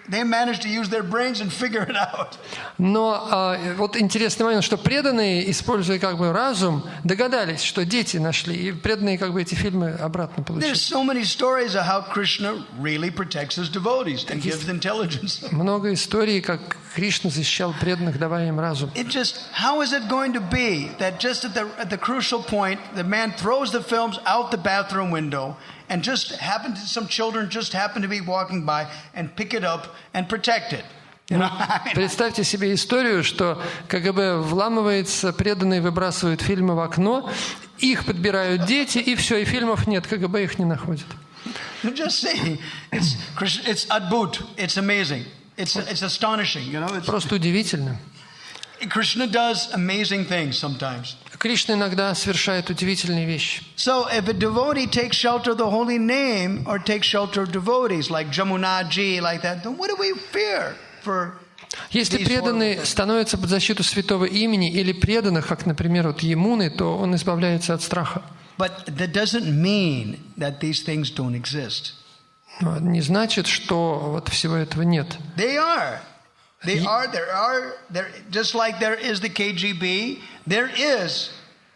they managed to use their brains and figure it out. Но вот интересный момент, что преданные, используя разум, догадались, что дети нашли, и преданные эти фильмы обратно получили. There's so many stories of how Krishna really protects his devotees and gives intelligence. Много историй, как Кришна защищал преданных, давая им разум. It just, how is it going to be that just at the crucial point, the man throws the films out the bathroom window, and some children just happen to be walking by and pick it up and protect it? Представьте себе историю, что КГБ вламывается, преданные выбрасывают фильмы в окно, их подбирают дети, и все, и фильмов нет, КГБ их не находит. Just saying, it's adbhut, it's amazing, it's astonishing, Просто удивительно. Krishna does amazing things sometimes. Кришна иногда совершает удивительные вещи. So if a devotee takes shelter of the holy name or takes shelter of devotees like Jamuna Ji, like that, then what do we fear? Если преданный становится под защиту святого имени или преданных, как, например, от Ямуны, то он избавляется от страха. But that doesn't mean that these things don't exist. Но не значит, что вот всего этого нет. They are. There just like there is the KGB, there is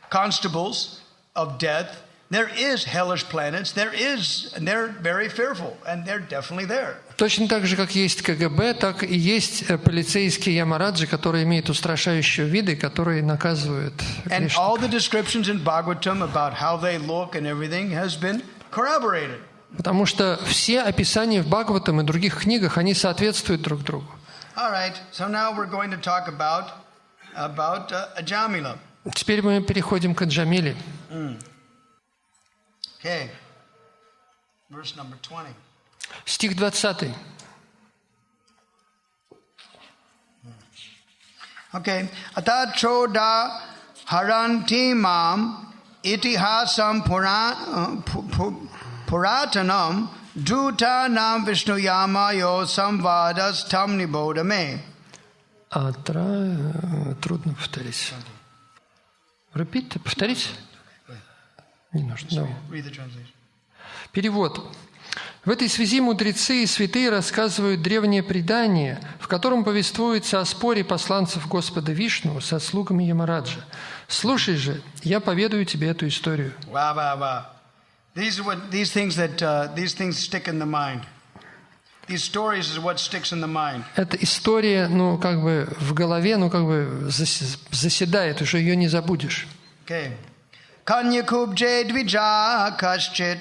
constables of death, there is hellish planets, and they're very fearful, and they're definitely there. Точно так же, как есть КГБ, так и есть полицейские ямараджи, которые имеют устрашающие виды, которые наказывают And all the грешников. descriptions in Bhagavatam about how they look and everything has been corroborated. Потому что все описания в Бхагаватам и других книгах, они соответствуют друг другу. All right, so now we're going to talk about Ajamila. Теперь мы переходим к Аджамиле. Okay, verse number 20. Стих 20. Okay, Ata choda haranti mam itihasam puratanam duta nam vishnu yamayo samvadas tam nibodame. Трудно повторить. Repeat, повторить? Не нужно. Давай. Read the translation. Перевод. В этой связи мудрецы и святые рассказывают древнее предание, в котором повествуется о споре посланцев Господа Вишну со слугами Ямараджа. Слушай же, я поведаю тебе эту историю. Wow, wow, wow. These things stick in the mind. These stories is what sticks in the mind. Эта история, в голове, заседает, уже ее не забудешь. Okay. Kanyakubje dvija kaschit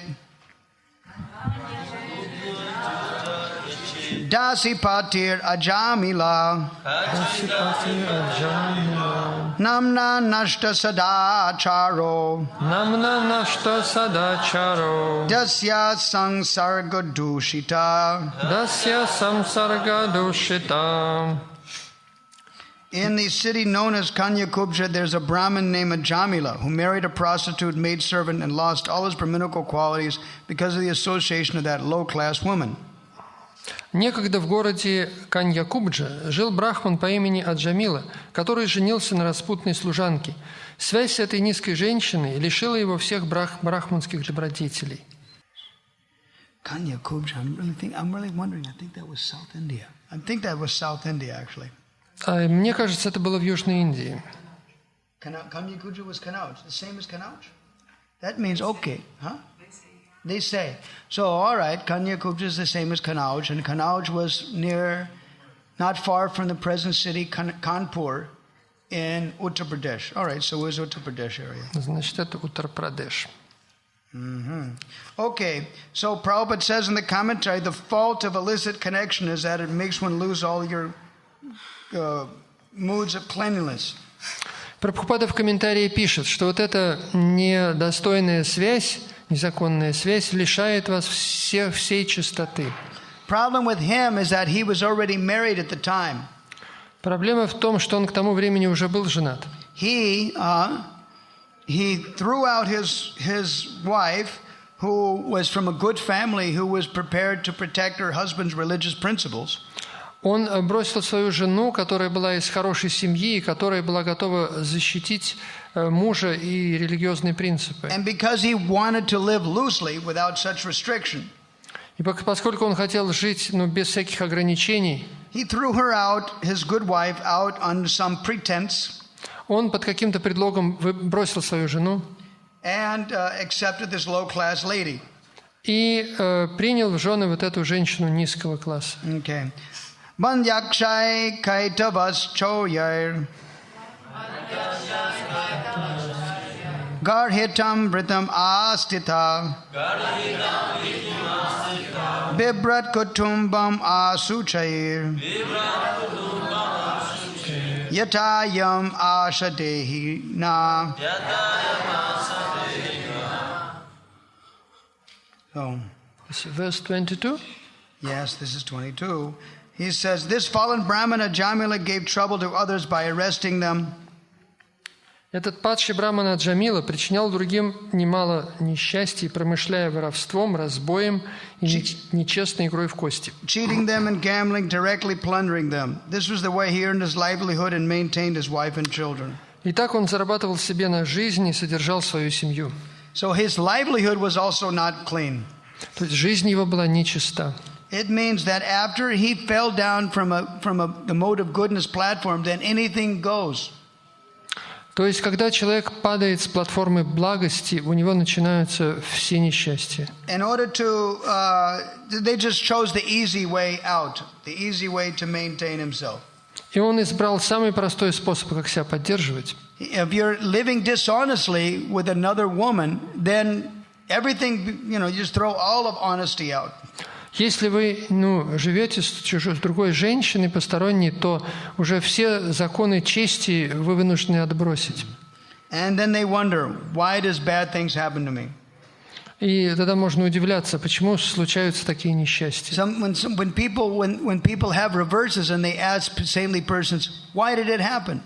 Dasipatir Ajamila Namna Nashta Sadacharo Dasya Sangsarga Dushita. In the city known as Kanyakubja, there's a Brahmin named Ajamila who married a prostitute maidservant and lost all his Brahminical qualities because of the association of that low-class woman. Некогда в городе Каньякубджа жил брахман по имени Аджамила, который женился на распутной служанке. Связь с этой низкой женщиной лишила его всех брахманских добродетелей. Kanyakubja, I'm really wondering, I think that was South India. I think that was South India, actually. Мне кажется, это было в Южной Индии. Kanyakubja was Kanauj, the same as Kanauj. That means okay, huh? They say. So, all right, Kanyakubja is the same as Kanauj, and Kanauj was not far from the present city, Kanpur, in Uttar Pradesh. All right, so it was Uttar Pradesh area. Значит, это Уттар-Прадеш. Okay, so Prabhupada says in the commentary, the fault of illicit connection is that it makes one lose all your moods of cleanliness. Прабхупада в комментарии пишет, что вот эта недостойная связь, незаконная связь лишает вас всей чистоты. Problem with him is that he was already married at the time. Проблема в том, что он к тому времени уже был женат. He threw out his wife, who was from a good family, who was prepared to protect her husband's religious principles. Он бросил свою жену, которая была из хорошей семьи, и которая была готова защитить мужа и религиозные принципы. And because he wanted to live loosely without such restriction, и поскольку он хотел жить без всяких ограничений, he threw her out, his good wife, out on some pretense. Он под каким-то предлогом бросил свою жену and accepted this low-class lady. И принял в жены вот эту женщину низкого класса. Okay. Bandyakshay kaitavas choyar Garhitam vritam astita Bibrat kutumbam asuchair Yatayam ashadehi na. So, Verse 22. yes, this is 22. He says, this fallen Brahmana Jamila gave trouble to others by arresting them. Этот падший брамана Джамила причинял другим немало несчастий, промышляя воровством, разбоем и нечестной игрой в кости. Cheating them and gambling, directly plundering them. This was the way he earned his livelihood and maintained his wife and children. И так он зарабатывал себе на жизнь и содержал свою семью. So his livelihood was also not clean. То есть жизнь его была нечиста. It means that after he fell down from the mode of goodness platform, then anything goes. То есть, когда человек падает с платформы благости, у него начинаются все несчастья. In order to, they just chose the easy way out, the easy way to maintain himself. И он избрал самый простой способ, как себя поддерживать. If you're living dishonestly with another woman, then everything, you just throw all of honesty out. Если вы живете с другой женщиной, посторонней, то уже все законы чести вы вынуждены отбросить. And then they wonder, why does bad things happen to me? И тогда можно удивляться, почему случаются такие несчастья. When people have reverses and they ask saintly persons, why did it happen?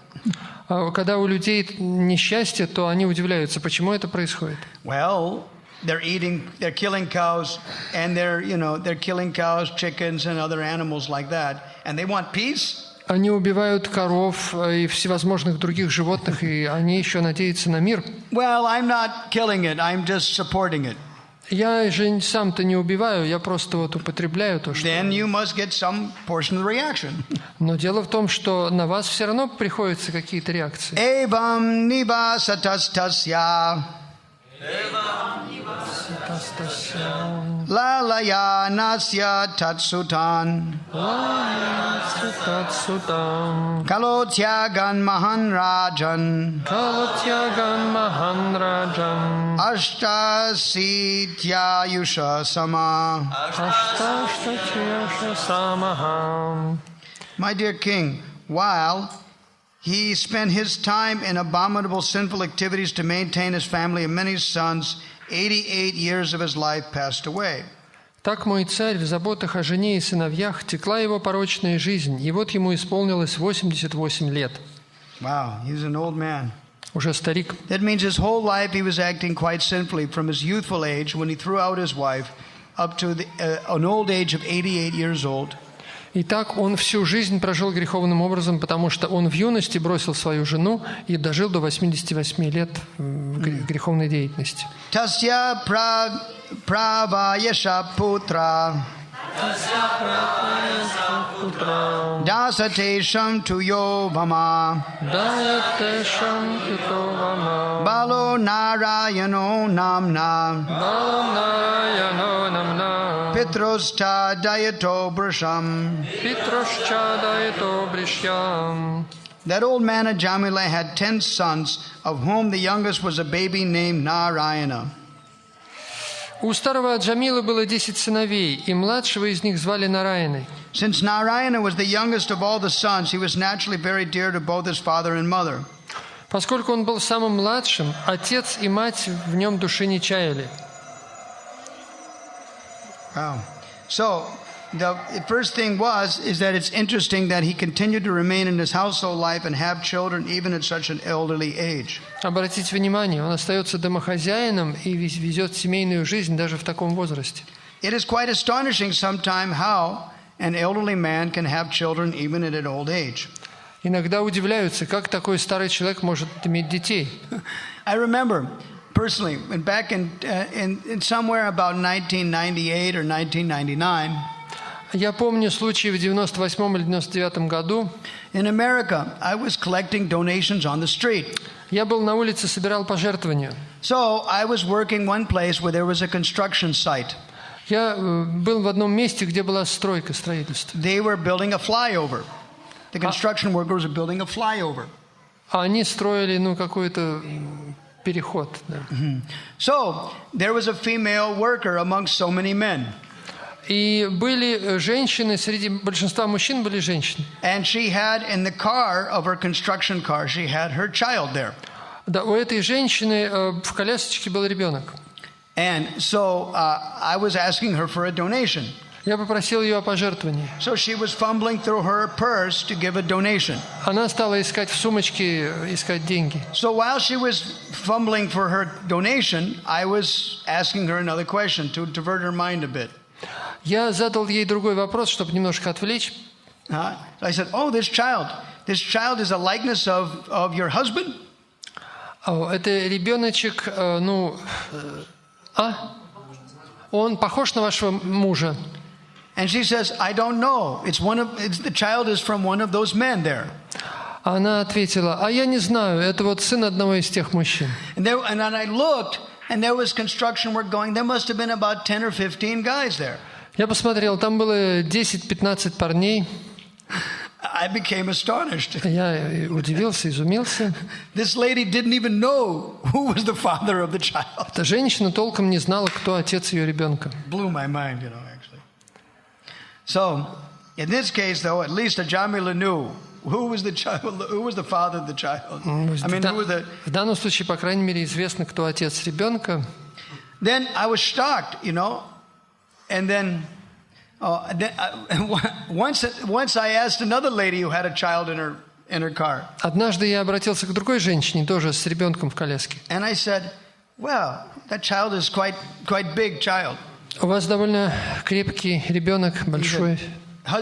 А когда у людей несчастье, то они удивляются, почему это происходит. Well, they're killing cows, and they're killing cows, chickens, and other animals like that, and they want peace. Они убивают коров и всевозможных других животных, и они еще надеются на мир. Well, I'm not killing it, I'm just supporting it. Я же сам-то не убиваю, я просто употребляю то, что... Then you must get some portion of the reaction. Но дело в том, что на вас все равно приходятся какие-то реакции. Evam nivasatastasya Lalaya nasya tatsutan Kalotyagan mahan rajan Ashtasitya sama. My dear king, while he spent his time in abominable sinful activities to maintain his family and many sons, 88 years of his life passed away. Так мой царь в заботах о жене и сыновьях текла его порочная жизнь, и вот ему исполнилось 88 лет. Wow, he's an old man. Уже старик. That means his whole life he was acting quite sinfully from his youthful age when he threw out his wife up to an old age of 88 years old. И так он всю жизнь прожил греховным образом, потому что он в юности бросил свою жену и дожил до 88 лет в греховной деятельности. Tasya pravayasha putra dasatesham tuyo vama balo narayano namna Pitroscha dayato brisham. That old man at Jamila had 10 sons, of whom the youngest was a baby named Narayana. У старого Джамилы было 10 сыновей, и младшего из них звали Нараяной. Since Narayana was the youngest of all the sons, he was naturally very dear to both his father and mother. Поскольку он был самым младшим, отец и мать в нем души не чаяли. Wow. So the first thing is that it's interesting that he continued to remain in his household life and have children even at such an elderly age. Обратите внимание, он остается домохозяином и ведет семейную жизнь даже в таком возрасте. It is quite astonishing sometimes how an elderly man can have children even at an old age. Иногда удивляются, как такой старый человек может иметь детей. I remember personally, back in somewhere about 1998 or 1999, я помню случай в 98 или 99 году. In America, I was collecting donations on the street. Я был на улице, собирал пожертвования. So I was working one place where there was a construction site. Я был в одном месте, где была стройка, строительство. They were building a flyover. The construction workers were building a flyover. А они строили, какой-то переход. Да. So there was a female worker amongst so many men. И были женщины, среди большинства мужчин были женщины. And she had in the car of her construction car, she had her child there. Да, у этой женщины в колясочке был ребенок. And so I was asking her for a donation. Я попросил ее о пожертвовании. So she was fumbling through her purse to give a donation. Она стала искать в сумочке, искать деньги. So while she was fumbling for her donation, I was asking her another question to divert her mind a bit. Я задал ей другой вопрос, чтобы немножко отвлечь. So I said, "Oh, this child is a likeness of your husband?" Это ребеночек, он похож на вашего мужа? And she says, "I don't know. The child is from one of those men there." Она ответила, я не знаю, это вот сын одного из тех мужчин. And then I looked, and there was construction work going. There must have been about 10 or 15 guys there. Я посмотрел, там было 10-15 парней. I became astonished. Я удивился, изумился. This lady didn't even know who was the father of the child. Эта женщина толком не знала, кто отец ее ребенка. Blew my mind, actually. So, in this case, though, at least Ajamila knew who was the child, who was the father of the child. В данном случае, по крайней мере, известно, кто отец ребенка. Then I was shocked, and then. Once I asked another lady who had a child in her car. Однажды я обратился к другой женщине, тоже с ребенком в коляске. And I said, "Well, that child is quite big child." У вас довольно крепкий ребенок, большой.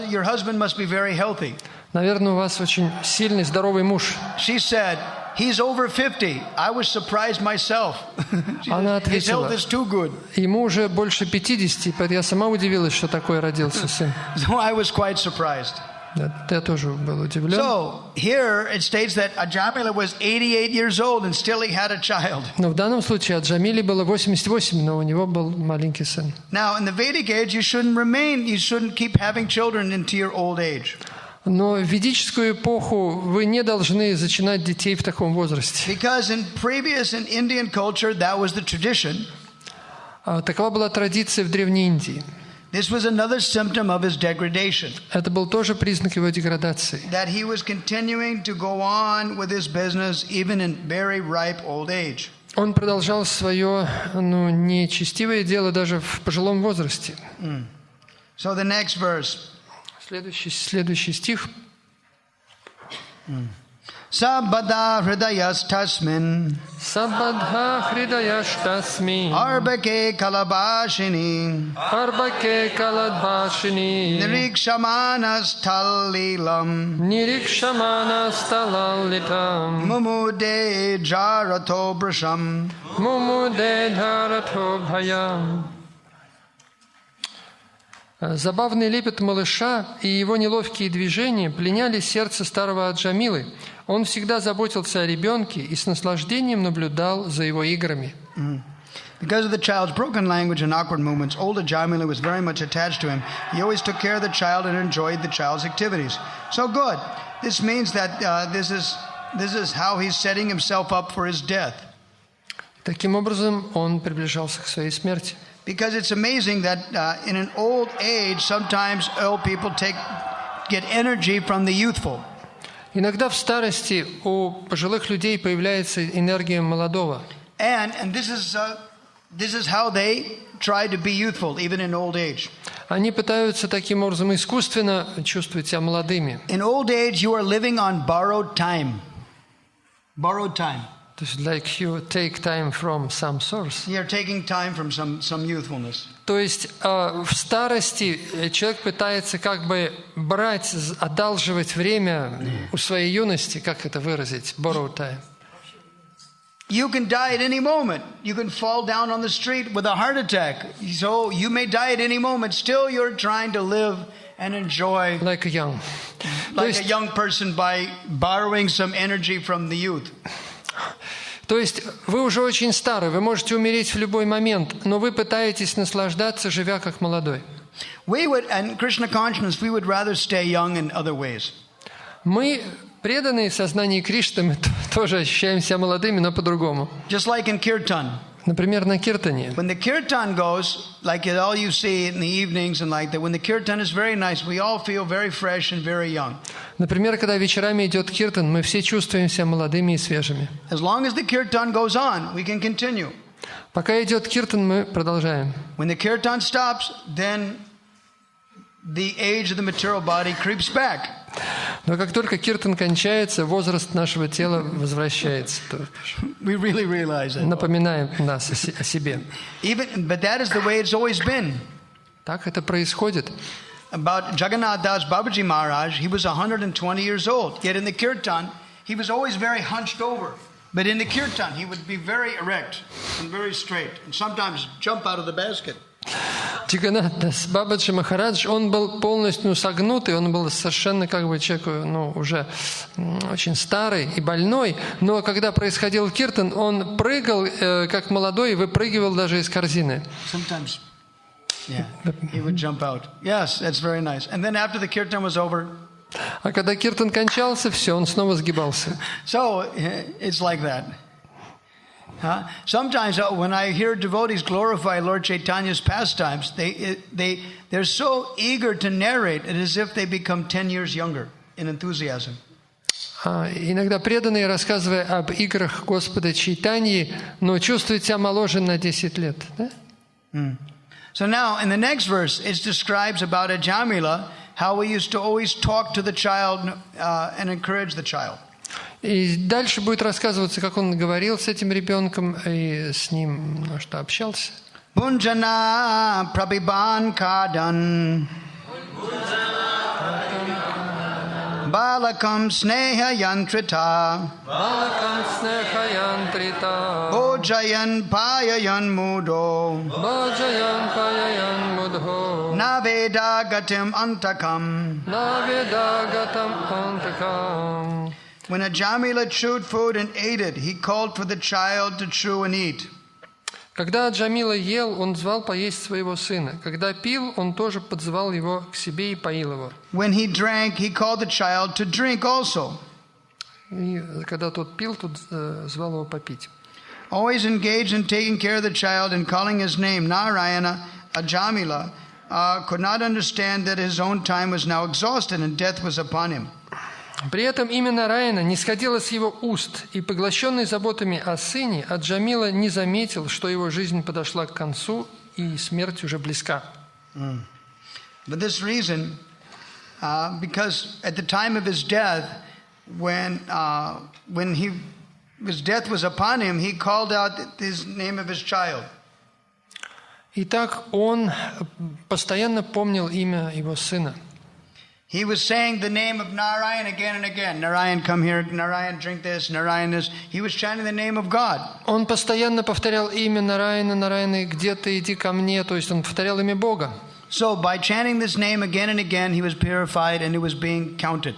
Your husband must be very healthy. Наверное, у вас очень сильный, здоровый муж. She said, "He's over 50. I was surprised myself." Она His health ответила, is too good. ему уже больше 50, поэтому я сама удивилась, что такой родился сын. So I was quite surprised. Я тоже был удивлен. So here it states that Ajamila was 88 years old and still he had a child. Но в данном случае Аджамиле было 88, но у него был маленький сын. Now in the Vedic age you shouldn't keep having children into your old age. Но в ведическую эпоху вы не должны зачинать детей в таком возрасте. Because in Indian culture that was the tradition. Такова была традиция в Древней Индии. This was another symptom of his degradation. Это был тоже признак его деградации. That he was continuing to go on with his business even in very ripe old age. Он продолжал свое, нечестивое дело даже в пожилом возрасте. So the next verse. Следующий стих. Sabada hridayastasmin. Sabadha hridayastasmin. Arbake kalabashini. Arbake kalabashini. Nirikshamanas talilam. Nirikshamanas talalitam. Mumude jarato brasham. Mumude jarato bhayam. Забавный лепет малыша и его неловкие движения пленяли сердце старого Аджамилы. Он всегда заботился о ребенке и с наслаждением наблюдал за его играми. Because of the child's broken language and awkward movements, old Ajamila was very much attached to him. He always took care of the child and enjoyed the child's activities. So good. This means that this is how he's setting himself up for his death. Таким образом, он приближался к своей смерти. Because it's amazing that in an old age, sometimes old people get energy from the youthful. Иногда в старости у пожилых людей появляется энергия молодого. And this is how they try to be youthful, even in old age. Они пытаются таким образом искусственно чувствовать себя молодыми. In old age, you are living on borrowed time. Borrowed time. То есть, like you take time from some source. You're taking time from some youthfulness. То есть в старости человек пытается как бы брать, одалживать время у своей юности, как это выразить, borrow time. You can die at any moment. You can fall down on the street with a heart attack. So you may die at any moment. Still, you're trying to live and enjoy like a young person by borrowing some energy from the youth. То То есть вы уже очень стары, вы можете умереть в любой момент, но вы пытаетесь наслаждаться, живя как молодой. We would, and Krishna consciousness, we would rather stay young in other ways. Мы, преданные в сознании Кришны, мы тоже ощущаем себя молодыми, но по-другому. Just like in kirtan. Например, на киртане. When the kirtan goes, like it all you see in the evenings and like that, when the kirtan is very nice, we all feel very fresh and very young. Например, когда вечерами идет киртан, мы все чувствуем себя молодыми и свежими. As long as the kirtan goes on, we can continue. Пока идет киртан, мы продолжаем. When the kirtan stops, then the age of the material body creeps back. Но как только киртан кончается, возраст нашего тела возвращается. We really realize that. Напоминаем нас о себе. But that is the way it's always been. Так это происходит. About Jagannath Das Babaji Maharaj, he was 120 years old. Yet in the kirtan, he was always very hunched over. But in the kirtan, he would be very erect and very straight, and sometimes jump out of the basket. Джаганнат Дас Бабаджи Махарадж, он был полностью согнутый, он был совершенно как бы человек, уже очень старый и больной, но когда происходил киртан, он прыгал как молодой и выпрыгивал даже из корзины. Sometimes, yeah, he would jump out. Yes, that's very nice. And then after the kirtan was over, а когда киртан кончался, все, он снова сгибался. So it's like that. Sometimes when I hear devotees glorify Lord Chaitanya's pastimes, they're so eager to narrate it as if they become 10 years younger in enthusiasm. Иногда преданные, рассказывая об играх Господа Чайтаньи, но чувствуют себя моложе на 10 лет. Да? So now in the next verse, it describes about Ajamila, how we used to always talk to the child and encourage the child. И дальше будет рассказываться, как он говорил с этим ребенком и с ним, что общался. Bunjana prabhiban kadan balakam sneha yantrita bojayan payayan mudo naveda gatim antakam. When Ajamila chewed food and ate it, he called for the child to chew and eat. Когда Аджамила ел, он звал поесть своего сына. Когда пил, он тоже подзывал его к себе и поил его. When he drank, he called the child to drink also. И когда тот пил, тот звал его попить. Always engaged in taking care of the child and calling his name, Narayana, Ajamila could not understand that his own time was now exhausted and death was upon him. При этом имя Нараяна не сходило с его уст, и, поглощенный заботами о сыне, Аджамила не заметил, что его жизнь подошла к концу, и смерть уже близка. For this reason, because at the time of his death, when his death was upon him, he called out the name of his child. Итак, он постоянно помнил имя его сына. He was saying the name of Narayan again and again. Narayan, come here. Narayan, drink this. Narayan, this. He was chanting the name of God. Он постоянно повторял имя Нараяна, Нараяна, где ты, иди ко мне. То есть он повторял имя Бога. So by chanting this name again and again, he was purified and it was being counted.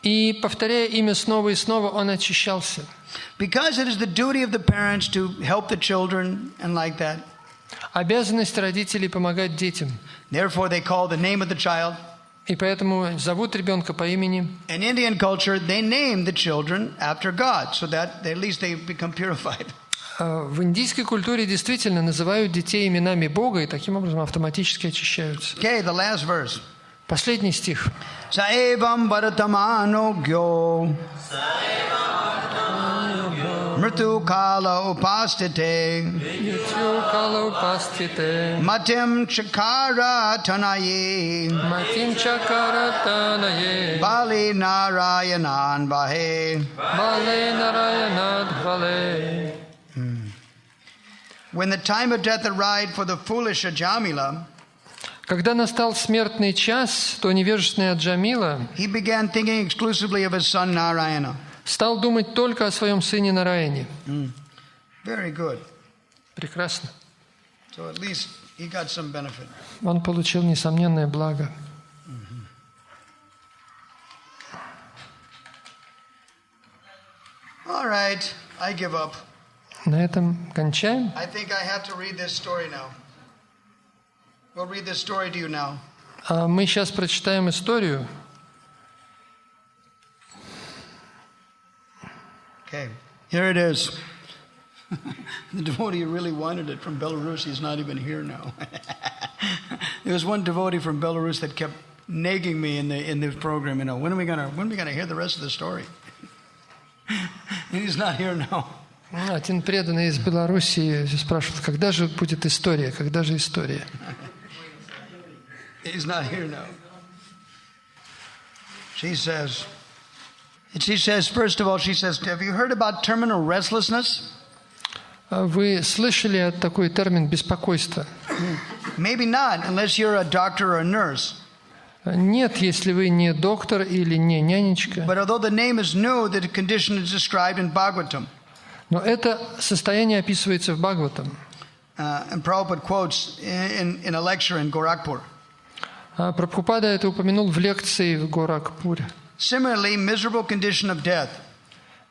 И повторяя имя снова и снова, он очищался. Because it is the duty of the parents to help the children and like that. Обязанность родителей помогать детям. Therefore, they call the name of the child. И поэтому зовут ребенка по имени. In Indian culture, they name the children after God, so that at least they become purified. В индийской культуре действительно называют детей именами Бога и таким образом автоматически очищаются. Okay, the last verse. Последний стих. Saevam varatamano Mritu kala upastite Matim chakara tanaye Bali narayanan bahe. When the time of death arrived for the foolish Ajamila, когда настал смертный час, то невежественный Аджамила he began thinking exclusively of his son Narayana. Стал думать только о своем сыне Нараяне. Very good. Прекрасно. So at least he got some benefit. Он получил несомненное благо. All right, I give up. На этом кончаем. I think I have to read this story now. We'll read this story to you now. Мы сейчас прочитаем историю. Okay, here it is. The devotee who really wanted it from Belarus, he's not even here now. There was one devotee from Belarus that kept nagging me in the program. You know, when are we gonna hear the rest of the story? And he's not here now. Один преданный из Белоруссии спрашивает, когда же будет история, когда же история? He's not here now. She says, first of all, have you heard about terminal restlessness? Вы слышали такой термин беспокойство? Maybe not, unless you're a doctor or a nurse. Нет, если вы не доктор или не нянечка. But although the name is new, the condition is described in Bhagavatam. Но это состояние описывается в Бхагаватам. And Prabhupada quotes in a lecture in Gorakhpur. Прабхупаде это упомянул в лекции в Горакхпуре. Similarly, miserable condition of death.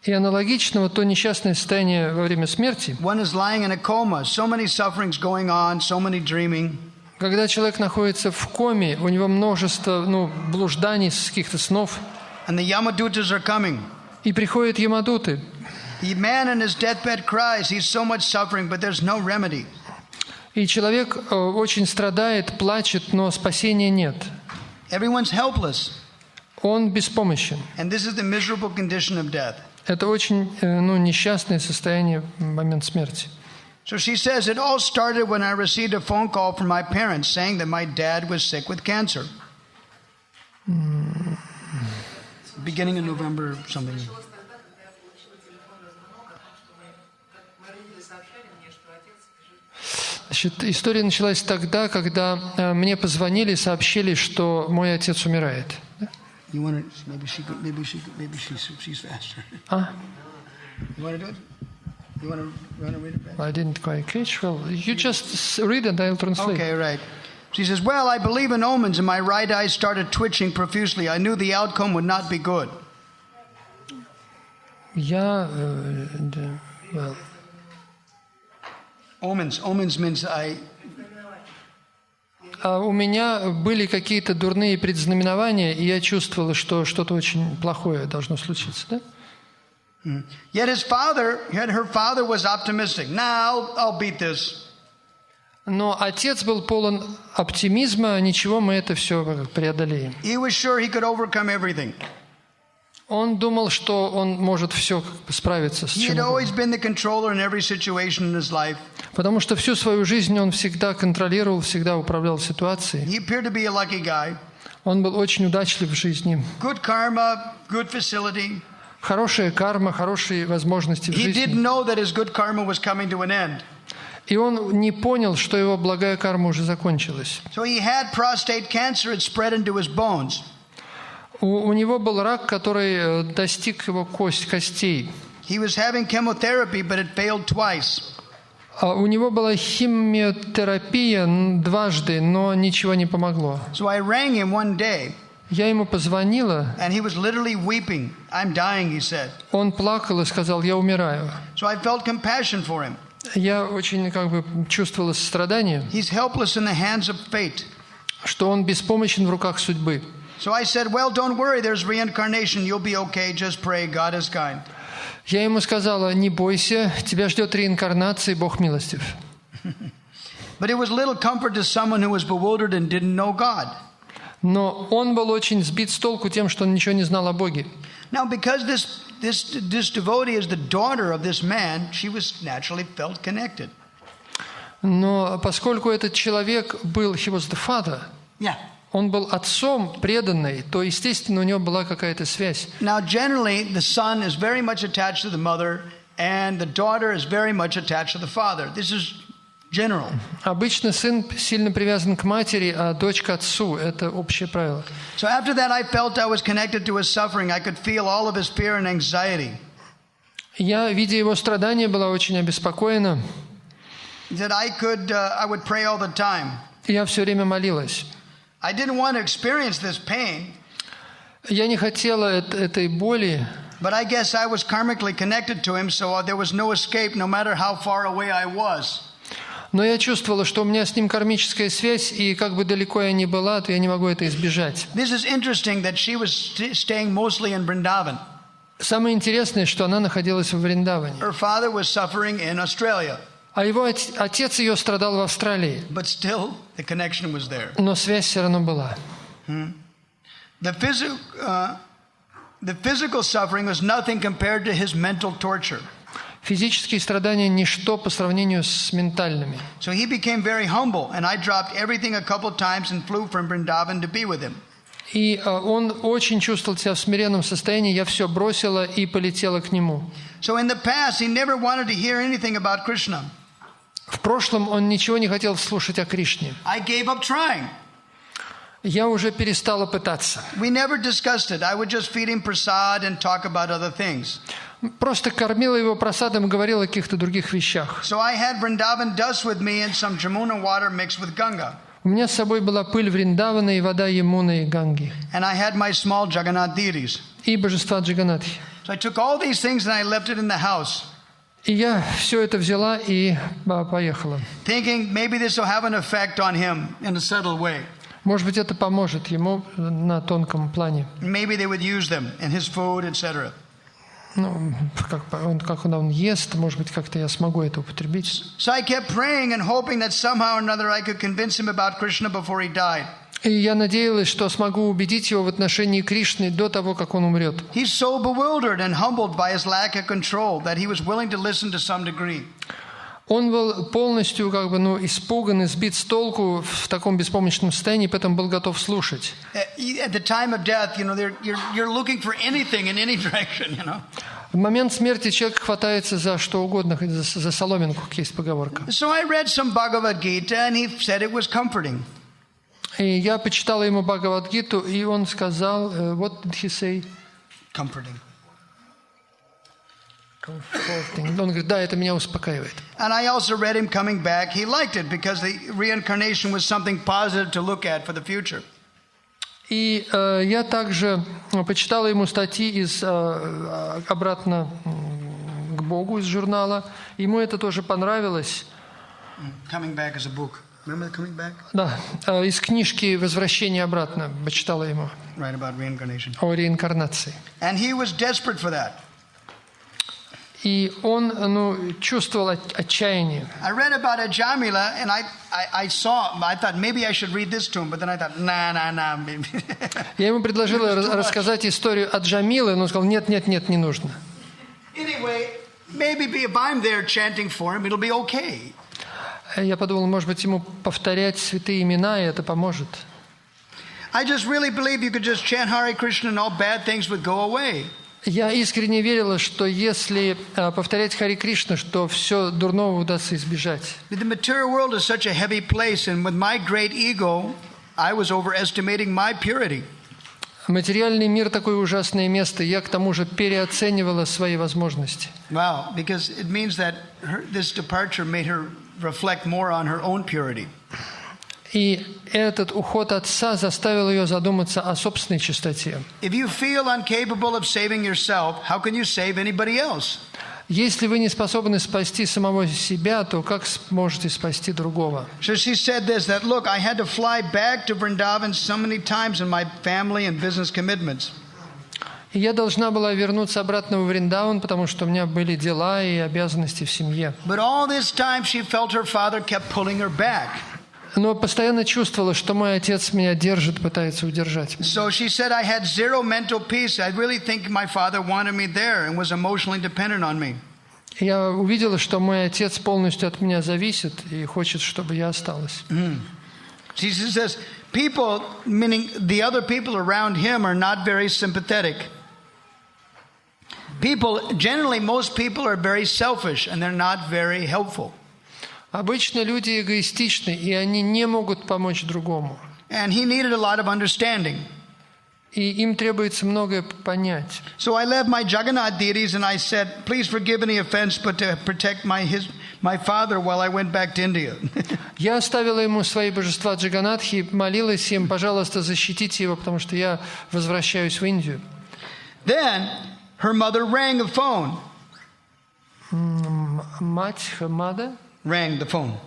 И аналогично то несчастное состояние во время смерти. One is lying in a coma, so many sufferings going on, so many dreaming. Когда человек находится в коме, у него множество блужданий, каких-то снов. And the Yamadutas are coming. И приходят ямадуты. The man in his deathbed cries, he's so much suffering, but there's no remedy. И человек очень страдает, плачет, но спасения нет. Everyone's helpless. Он беспомощен. And this is the miserable condition of death. Это очень несчастное состояние в момент смерти. So she says, it all started when I received a phone call from my parents saying that my dad was sick with cancer. Beginning in November, something. Значит, история началась тогда, когда мне позвонили и сообщили, что мой отец умирает. You want to? Maybe she's faster. You want to do it? You want to read it back? I didn't quite catch. Well, you just read and I'll translate. Okay, right. She says, well, I believe in omens, and my right eye started twitching profusely. I knew the outcome would not be good. Well. Omens means У меня были какие-то дурные предзнаменования, и я чувствовала, что что-то очень плохое должно случиться, да? Yet her father was optimistic. Now I'll beat this. Но отец был полон оптимизма, ничего, мы это все преодолеем. He was sure he could overcome everything. Он думал, что он может все справиться с чем угодно. Потому что всю свою жизнь он всегда контролировал, всегда управлял ситуацией. Он был очень удачлив в жизни. Good karma, good facility. Хорошая карма, хорошие возможности в жизни. He didn't know that his good karma was coming to an end. И он не понял, что его благая карма уже закончилась. So he had prostate cancer, it spread into his bones. У него был рак, который достиг его костей. He was having chemotherapy, but it failed twice. У него была химиотерапия дважды, но ничего не помогло. So I rang him one day. Я ему позвонила. And he was literally weeping. I'm dying, he said. Он плакал и сказал: я умираю. So I felt compassion for him. Я очень чувствовала сострадание. He's helpless in the hands of fate. Что он беспомощен в руках судьбы. So I said, well, don't worry, there's reincarnation, you'll be okay, just pray, God is kind. Я ему сказала: не бойся, тебя ждет реинкарнация, Бог милостив. But it was little comfort to someone who was bewildered and didn't know God. Но он был очень сбит с толку тем, что он ничего не знал о Боге. Now, because this devotee is the daughter of this man, she was naturally felt connected. Но поскольку этот человек был, he was the father. Yeah. Он был отцом преданный, то, естественно, у него была какая-то связь. Now, generally, the son is very much attached to the mother, and the daughter is very much attached to the father. This is general. Обычно сын сильно привязан к матери, а дочь к отцу. Это общее правило. So after that, I felt I was connected to his suffering. I could feel all of his fear and anxiety. Я, видя его страдания, была очень обеспокоена. That I would pray all the time. Я все время молилась. I didn't want to experience this pain. Я не хотела этой боли. But I guess I was karmically connected to him, so there was no escape, no matter how far away I was. Но я чувствовала, что у меня с ним кармическая связь, и как бы далеко я ни была, то я не могу это избежать. This is interesting that she was staying mostly in Vrindavan. Самое интересное, что она находилась в Вриндаване. Her father was suffering in Australia. А его отец ее страдал в Австралии. But still, the connection was there. Но связь все равно была. The physical suffering was nothing compared to his mental torture. Физические страдания – ничто по сравнению с ментальными. So he became very humble, and I dropped everything a couple times and flew from Vrindavan to be with him. И он очень чувствовал себя в смиренном состоянии. Я все бросила и полетела к нему. So in the past, he never wanted to hear anything about Krishna. В прошлом он ничего не хотел слушать о Кришне. I gave up trying. Я уже перестала пытаться. We never discussed it. I would just feed him prasad and talk about other things. Просто кормила его просадом и говорила о каких-то других вещах. So I had Vrindavan dust with me and some Jamuna water mixed with Ganga. У меня с собой была пыль Вриндавана и вода Ямуны и Ганги. And I had my small Jagannath deities. И божества Джаганатхи. So I took all these things and I left it in the house. И я все это взяла и поехала. Thinking maybe this will have an effect on him in a subtle way. Может быть, это поможет ему на тонком плане. Maybe they would use them in his food, etc. Ну, как он ест, может быть, как-то я смогу это употребить. So I kept praying and hoping that somehow or another I could convince him about Krishna before he died. И я надеялась, что смогу убедить его в отношении Кришны до того, как он умрет. He's so bewildered and humbled by his lack of control that he was willing to listen to some degree. Он был полностью испуган и сбит с толку в таком беспомощном состоянии, поэтому был готов слушать. At the time of death, you're looking for anything in any direction, В момент смерти человек хватается за что угодно, хоть за соломинку, как есть поговорка. So I read some Bhagavad Gita and he said it was comforting. И я почитала ему Бхагават-гиту, и он сказал, what did he say? Comforting. Он говорит, да, это меня успокаивает. And I also read him coming back. He liked it because the reincarnation was something positive to look at for the future. И я также почитала ему статьи обратно к Богу из журнала. Ему это тоже понравилось. Coming back as a book. Remember coming back? Да, из книжки «Возвращение обратно» почитала ему. Right, about reincarnation. О реинкарнации. And he was desperate for that. И он чувствовал отчаяние. I read about Ajamila and I thought maybe I should read this to him, but then I thought, nah. Я ему предложила рассказать историю Аджамилы, но он сказал, нет, не нужно. Anyway, maybe if I'm there chanting for him, it'll be okay. Я подумал, может быть, ему повторять святые имена, и это поможет. I just really believe you could just chant Hare Krishna and all bad things would go away. Я искренне верила, что если повторять Харе Кришна, что все дурного удастся избежать. The material world is such a heavy place, and with my great ego, I was overestimating my purity. Материальный мир такое ужасное место, я к тому же переоценивала свои возможности. Wow, because it means that this departure made her reflect more on her own purity. И этот уход отца заставил ее задуматься о собственной чистоте. If you feel incapable of saving yourself, how can you save anybody else? Если вы не способны спасти самого себя, то как сможете спасти другого? So she said this, that look, I had to fly back to Vrindavan so many times in my family and business commitments. И я должна была вернуться обратно в Вриндаван, потому что у меня были дела и обязанности в семье. But all this time she felt her father kept pulling her back. Но постоянно чувствовала, что мой отец меня держит, пытается удержать. So she said, I had zero mental peace. I really think my father wanted me there and was emotionally dependent on me. Я увидела, что мой отец полностью от меня зависит и хочет, чтобы я осталась. She says, people, meaning the other people around him, are not very sympathetic. Generally, most people are very selfish and they're not very helpful. Обычно люди эгоистичны, и они не могут помочь другому. And he needed a lot of understanding. И им требуется многое понять. So I left my Jagannath deities and I said, please forgive any offense, but to protect my father while I went back to India. Я оставила ему свои божества Джаганатхи, молилась им, пожалуйста, защитите его, потому что я возвращаюсь в Индию. Then her mother rang the phone. Мать, mother? Rang the phone.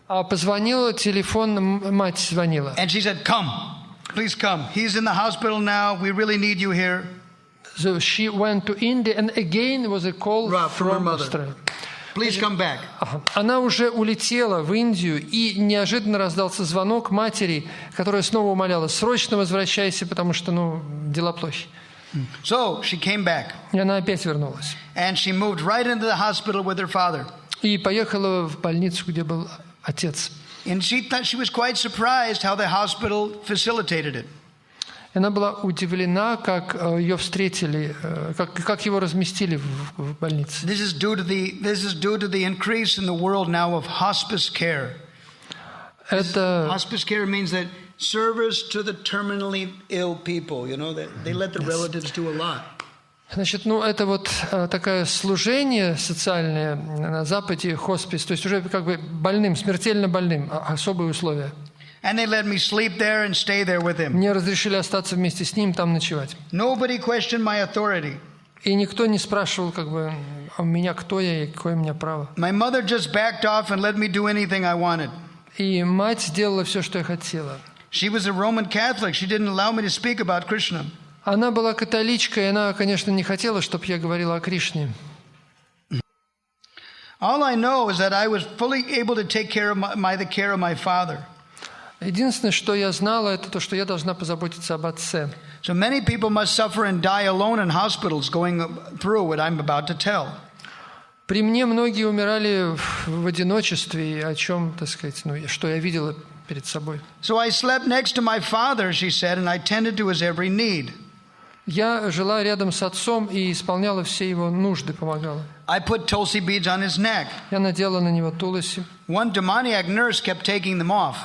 Позвонила, телефон, мать звонила. And she said, come, please come. He's in the hospital now. We really need you here. So she went to India, and again was a call from her mother. Australia. Please come back. Она уже улетела в Индию, и неожиданно раздался звонок матери, которая снова умоляла: срочно возвращайся, потому что, дела плохи. So she came back. И она опять вернулась. And she moved right into the hospital with her father. И поехала в больницу, где был отец. And she thought she was quite surprised how the hospital facilitated it. Она была удивлена, как ее встретили, как его разместили в больнице. This is due to the increase in the world now of hospice care. Hospice care means that service to the terminally ill people, that they let the relatives do a lot. Значит, это вот такое служение социальное на Западе, хоспис, то есть уже как бы больным, смертельно больным, особые условия. And they let me sleep there and stay there with him. Мне разрешили остаться вместе с ним, там ночевать. Nobody questioned my authority. И никто не спрашивал, у меня кто я и какое у меня право. My mother just backed off and let me do anything I wanted. И мать сделала все, что я хотела. She was a Roman Catholic. She didn't allow me to speak about Krishna. Она была католичкой, и она, конечно, не хотела, чтобы я говорил о Кришне. All I know is that I was fully able to take care of the care of my father. Единственное, что я знала, это то, что я должна позаботиться об отце. So many people must suffer and die alone in hospitals going through what I'm about to tell. При мне многие умирали в одиночестве, о чем, что я видела перед собой. So I slept next to my father, she said, and I tended to his every need. Я жила рядом с отцом и исполняла все его нужды, помогала. I put tulsi beads on his neck. Я надела на него туласи. One demoniac nurse kept taking them off.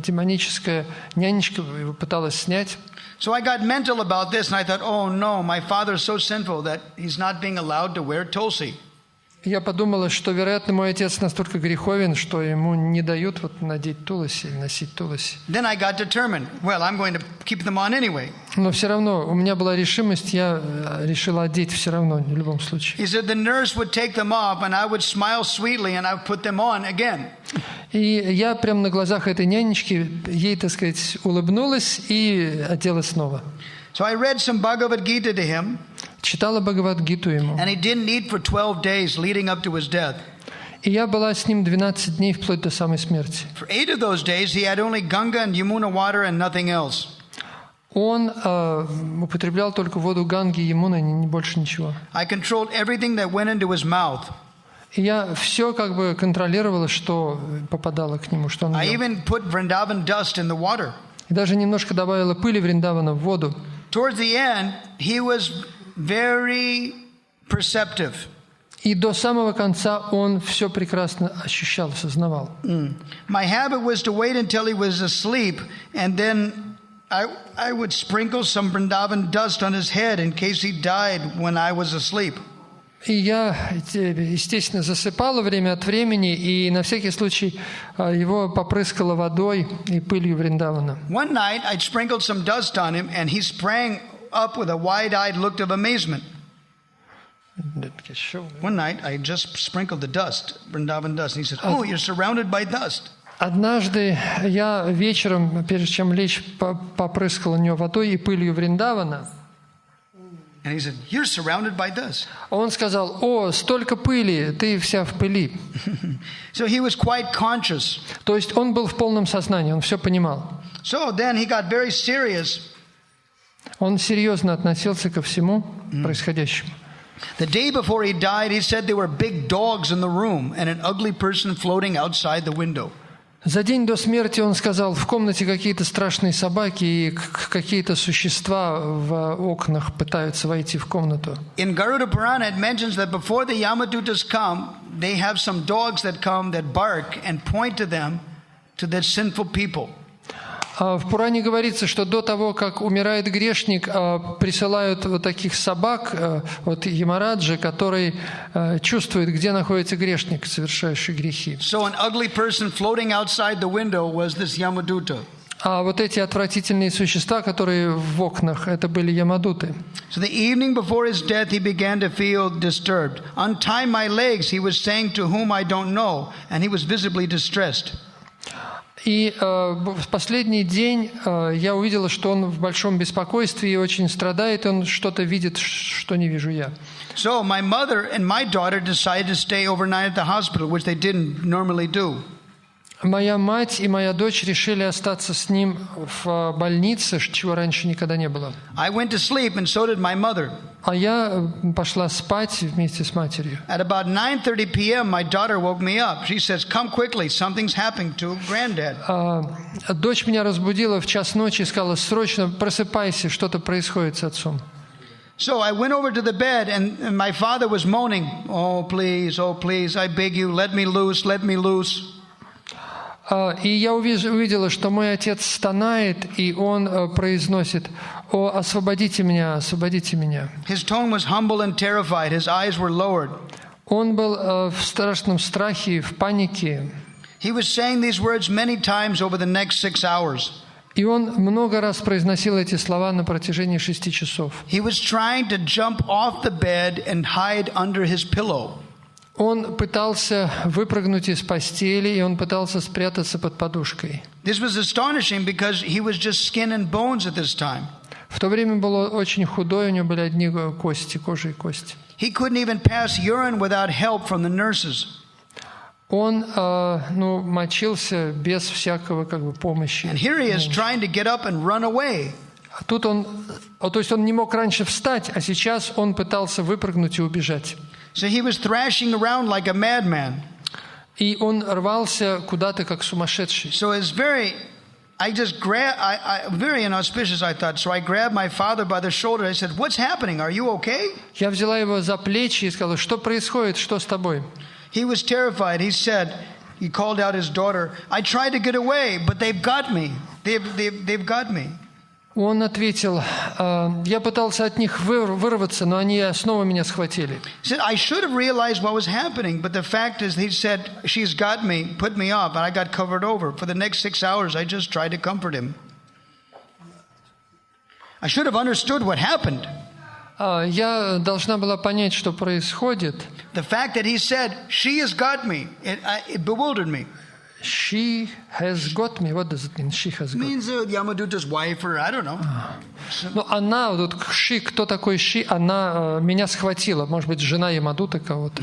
Демоническая нянечка его пыталась снять. So I got mental about this, and I thought, oh no, my father is so sinful that he's not being allowed to wear tulsi. Я подумала, что, вероятно, мой отец настолько греховен, что ему не дают надеть туласи, носить туласи. Then I got determined. Well, I'm going to keep them on anyway. Но все равно у меня была решимость, я решила одеть все равно, в любом случае. He said the nurse would take them off, and I would smile sweetly, and I would put them on again. И я прямо на глазах этой нянечки ей, улыбнулась и одела снова. So I read some Bhagavad Gita to him. Читала Бхагават-гиту ему. And he didn't eat for 12 days leading up to his death. И я была с ним 12 дней вплоть до самой смерти. For 8 of those days he had only Ganga and Yamuna water and nothing else. Он употреблял только воду Ганги и Ямуны, не больше ничего. I controlled everything that went into his mouth. И я все контролировала, что попадало к нему, что он I ел. even put Vrindavan dust in the water. И даже немножко добавила пыли Вриндавана в воду. Towards the end, he was very perceptive. И до самого конца он все прекрасно ощущал, осознавал. My habit was to wait until he was asleep, and then I would sprinkle some Vrindavan dust on his head in case he died when I was asleep. И я, естественно, засыпала время от времени, и на всякий случай его попрыскала водой и пылью Вриндавана. One night, I sprinkled some dust on him, and he sprang up with a wide-eyed look of amazement. One night, I just sprinkled the dust, Vrindavan dust, and he said, "Oh, you're surrounded by dust." Однажды я вечером, прежде чем лечь, попрыскала на него водой и пылью Вриндавана. And he said, "You're surrounded by dust." Он сказал: «О, столько пыли, ты вся в пыли». So he was quite conscious. То есть он был в полном сознании, он все понимал. So then he got very serious. Он серьезно относился ко всему происходящему. The day before he died, he said there were big dogs in the room and an ugly person floating outside the window. За день до смерти он сказал: в комнате какие-то страшные собаки и какие-то существа в окнах пытаются войти в комнату. In Garuda Purana it mentions that before the Yamadutas come, they have some dogs that come that bark and point to them, to the sinful people. В Пуране говорится, что до того, как умирает грешник, присылают вот таких собак, вот Ямараджи, которые чувствуют, где находится грешник, совершающий грехи. So an ugly person floating outside the window was this Yamaduta. А вот эти отвратительные существа, которые в окнах, это были ямадуты. So the evening before his death, he began to feel disturbed. Untie my legs, he was saying to whom I don't know, and he was visibly distressed. И в последний день я увидела, что он в большом беспокойстве и очень страдает, он что-то видит, что не вижу я. So my mother and my daughter decided to stay overnight at the hospital, which they didn't normally do. Моя мать и моя дочь решили остаться с ним в больнице, чего раньше никогда не было. I went to sleep, and so did my mother. А я пошла спать вместе с матерью. At about 9:30 p.m., my daughter woke me up. She says, "Come quickly, something's happening to Granddad." Дочь меня разбудила в час ночи и сказала: срочно просыпайся, что-то происходит с отцом. So I went over to the bed, and my father was moaning, oh please, I beg you, let me loose, let me loose. И я увидела, что мой отец стонает, и он произносит: «О, освободите меня, освободите меня». His tone was humble and terrified. His eyes were lowered. Он был в страшном страхе, в панике. He was saying these words many times over the next 6 hours. И он много раз произносил эти слова на протяжении 6 часов. He was trying to jump off the bed and hide under his pillow. Он пытался выпрыгнуть из постели, и он пытался спрятаться под подушкой. This was astonishing because he was just skin and bones at this time. В то время был очень худой, у него были одни кости, кожа и кости. He couldn't even pass urine without help from the nurses. Он мочился без всякого помощи. And here he is trying to get up and run away. А тут то есть он не мог раньше встать, а сейчас он пытался выпрыгнуть и убежать. So he was thrashing around like a madman. И он рвался куда-то как сумасшедший. So it's very inauspicious, I thought. So I grabbed my father by the shoulder. I said, "What's happening? Are you okay?" Я взяла его за плечи и сказала: что происходит, что с тобой? He was terrified. He called out his daughter, "I tried to get away, but they've got me. They've got me." Он ответил: я пытался от них вырваться, но они снова меня схватили. He said, "I should have realized what was happening, but the fact is," he said, "she's got me, put me up, and I got covered over. For the next 6 hours, I just tried to comfort him. I should have understood what happened." Я должна была понять, что происходит. The fact that he said, "She has got me," it bewildered me. She has got me. What does it mean? She has got me. Means Yamaduta's wife, or I don't know. Ну, она, тут she, кто такой she? Она меня схватила. Может быть, жена Ямадута кого-то.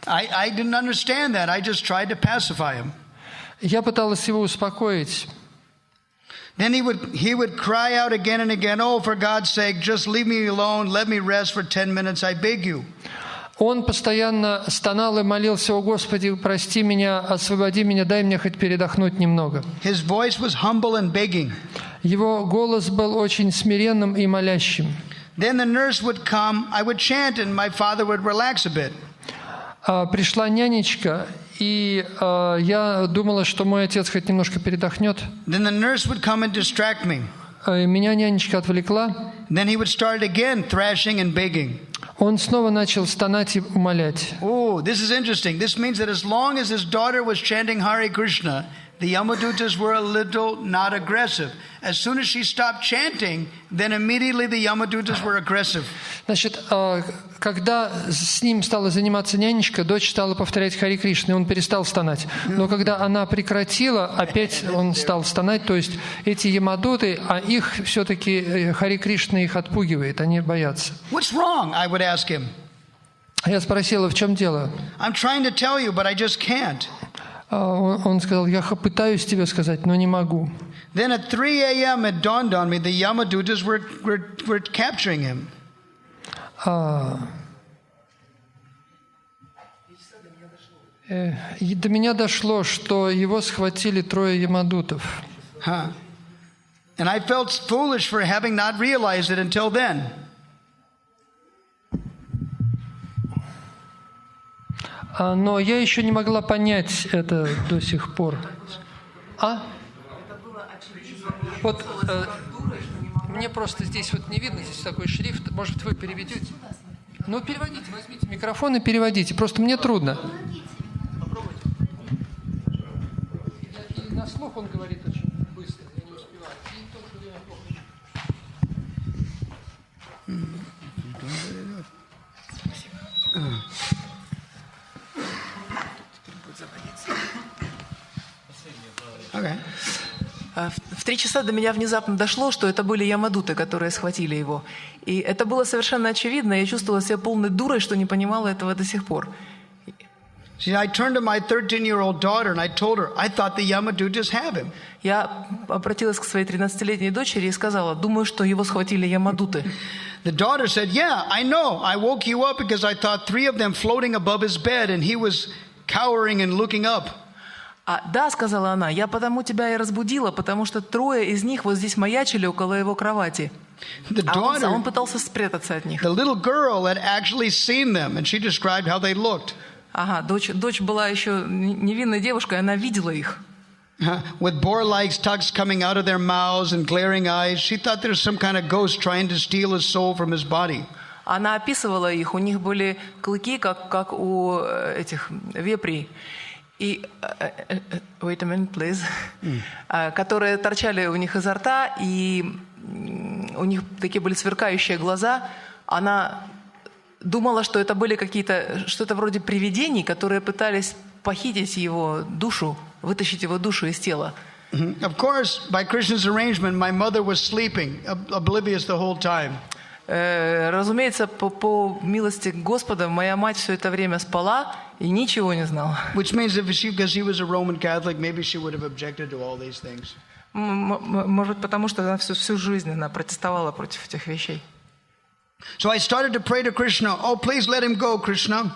I didn't understand that. I just tried to pacify him. Я пыталась его успокоить. Then he would cry out again and again, "Oh, for God's sake, just leave me alone. Let me rest for 10 minutes. I beg you." Он постоянно стонал и молился: «О Господи, прости меня, освободи меня, дай мне хоть передохнуть немного». His voice was humble and begging. Его голос был очень смиренным и молящим. Then the nurse would come. I would chant, and my father would relax a bit. Пришла нянечка, и я думала, что мой отец хоть немножко передохнет. Then the nurse would come and distract me. Меня нянечка отвлекла. Then he would start again, thrashing and begging. Он снова начал стонать и умолять. Oh, this is interesting. This means that as long as his daughter was chanting Hare Krishna, the Yamadutas were a little not aggressive. As soon as she stopped chanting, then immediately the Yamadutas were aggressive. Значит, когда с ним стала заниматься нянечка, дочь стала повторять Харе Кришна, и он перестал стонать. Но когда она прекратила, опять он стал стонать. То есть эти ямадуты, а их все-таки Харе Кришна их отпугивает, они боятся. What's wrong? I would ask him. Я спросила: в чем дело? I'm trying to tell you, but I just can't. Он сказал: я пытаюсь тебе сказать, но не могу. Then at 3 a.m. it dawned on me the Yamadutas were capturing him. И до меня дошло, что его схватили 3 ямадутов. And I felt foolish for having not realized it until then. Но я еще не могла понять это до сих пор. Вот мне просто здесь вот не видно, здесь такой шрифт. Может, вы переведете? Ну, переводите, возьмите микрофон и переводите. Просто мне трудно. Попробуйте. И на слух он говорит очень быстро. Я не Okay. В 3 часа до меня внезапно дошло, что это были ямадуты, которые схватили его. И это было совершенно очевидно. Я чувствовала себя полной дурой, что не понимала этого до сих пор. See, I turned to my 13-year-old daughter and I told her, I thought the Yamadutas have him. Я обратилась к своей 13-летней дочери и сказала, думаю, что его схватили ямадуты. The daughter said, yeah, I know. I woke you up because I thought 3 of them floating above his bed and he was cowering and looking up. Да, сказала она, я потому тебя и разбудила, потому что 3 из них вот здесь маячили около его кровати. Он пытался спрятаться от них. The little girl had actually seen them and she described how they looked. Ага, дочь была еще невинной девушкой, она видела их. With boar-like tongues coming out of their mouths and glaring eyes, she thought there's some kind of ghost trying to steal his soul from his body. Она описывала их, у них были клыки, как у этих вепрей. И, wait a minute, please, которые торчали у них изо рта, и у них такие были сверкающие глаза. Она думала, что это были что-то вроде привидений, которые пытались похитить его душу, вытащить его душу из тела. Of course, by Krishna's arrangement, my mother was sleeping, oblivious the whole time. Разумеется, по милости Господа, моя мать все это время спала и ничего не знала. Which means because she was a Roman Catholic, maybe she would have objected to all these things. Может, потому что она всю жизнь она протестовала против этих вещей. So I started to pray to Krishna. Oh, please let him go, Krishna.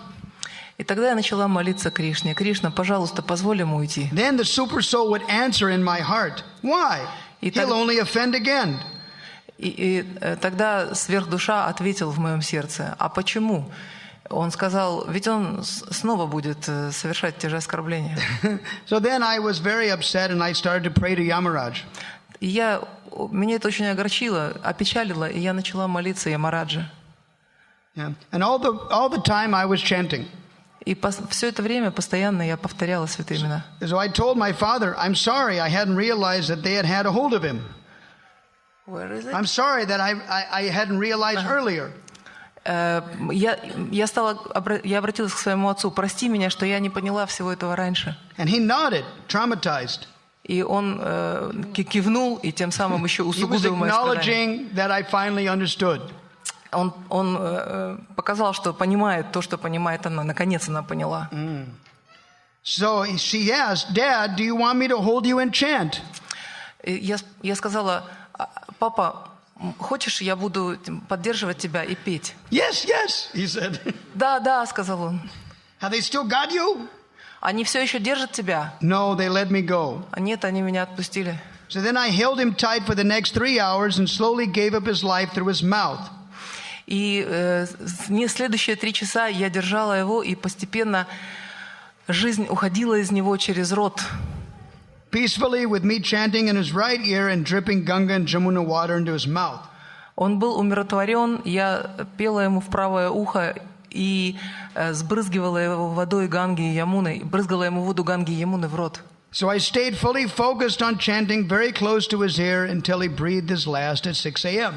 И тогда я начала молиться Кришне. Кришна, пожалуйста, позволь ему уйти. Then the super soul would answer in my heart. Why? He'll only offend again. И тогда сверхдуша ответил в моем сердце. А почему? Он сказал, ведь он снова будет совершать те же оскорбления. So then I was very upset and I started to pray to Yamaraj. И меня это очень огорчило, опечалило, и я начала молиться Ямараджа. Yeah. And all the time I was chanting. И все это время постоянно я повторяла святые имена. So I told my father, I'm sorry, I hadn't realized that they had a hold of him. Where is it? I'm sorry that I hadn't realized earlier. Я обратилась к своему отцу, прости меня, что я не поняла всего этого раньше. And he nodded, traumatized. И он кивнул, и тем самым еще усугубил мои страдания. That I finally understood. Он показал, что понимает то, что понимает она. Наконец она поняла. So she asked, Dad, do you want me to hold you and chant? Я сказала, папа, хочешь, я буду поддерживать тебя и петь? Yes, yes, he said. Да, сказал он. Have they still got you? Они все еще держат тебя? No, they let me go. Нет, они меня отпустили. So then I held him tight for the next 3 hours and slowly gave up his life through his mouth. И следующие 3 часа я держала его, и постепенно жизнь уходила из него через рот. Peacefully, with me chanting in his right ear and dripping Ganga and Jamuna water into his mouth. Он был умиротворен, я пела ему в правое ухо и сбрызгивала его водой Ганги и Ямуны, брызгала ему воду Ганги и Ямуны в рот. So I stayed fully focused on chanting very close to his ear until he breathed his last at 6 a.m.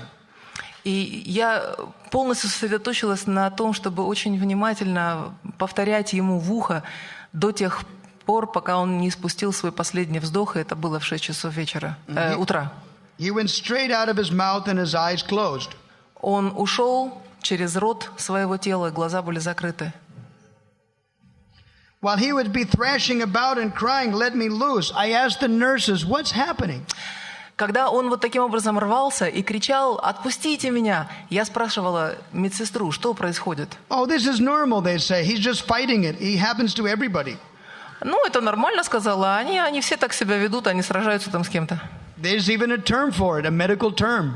И я полностью сосредоточилась на том, чтобы очень внимательно повторять ему в ухо до тех пор, пока он не испустил свой последний вздох, и это было в 6 часов утра. He went straight out of his mouth and his eyes closed. Он ушел через рот своего тела, глаза были закрыты. While he would be thrashing about and crying, "Let me loose," I asked the nurses, "What's happening?" Когда он вот таким образом рвался и кричал, «Отпустите меня!», я спрашивала медсестру, что происходит. Oh, this is normal, they say. He's just fighting it. He happens to everybody. Ну, это нормально, сказала. Они все так себя ведут, они сражаются там с кем-то. There's even a term for it, a medical term.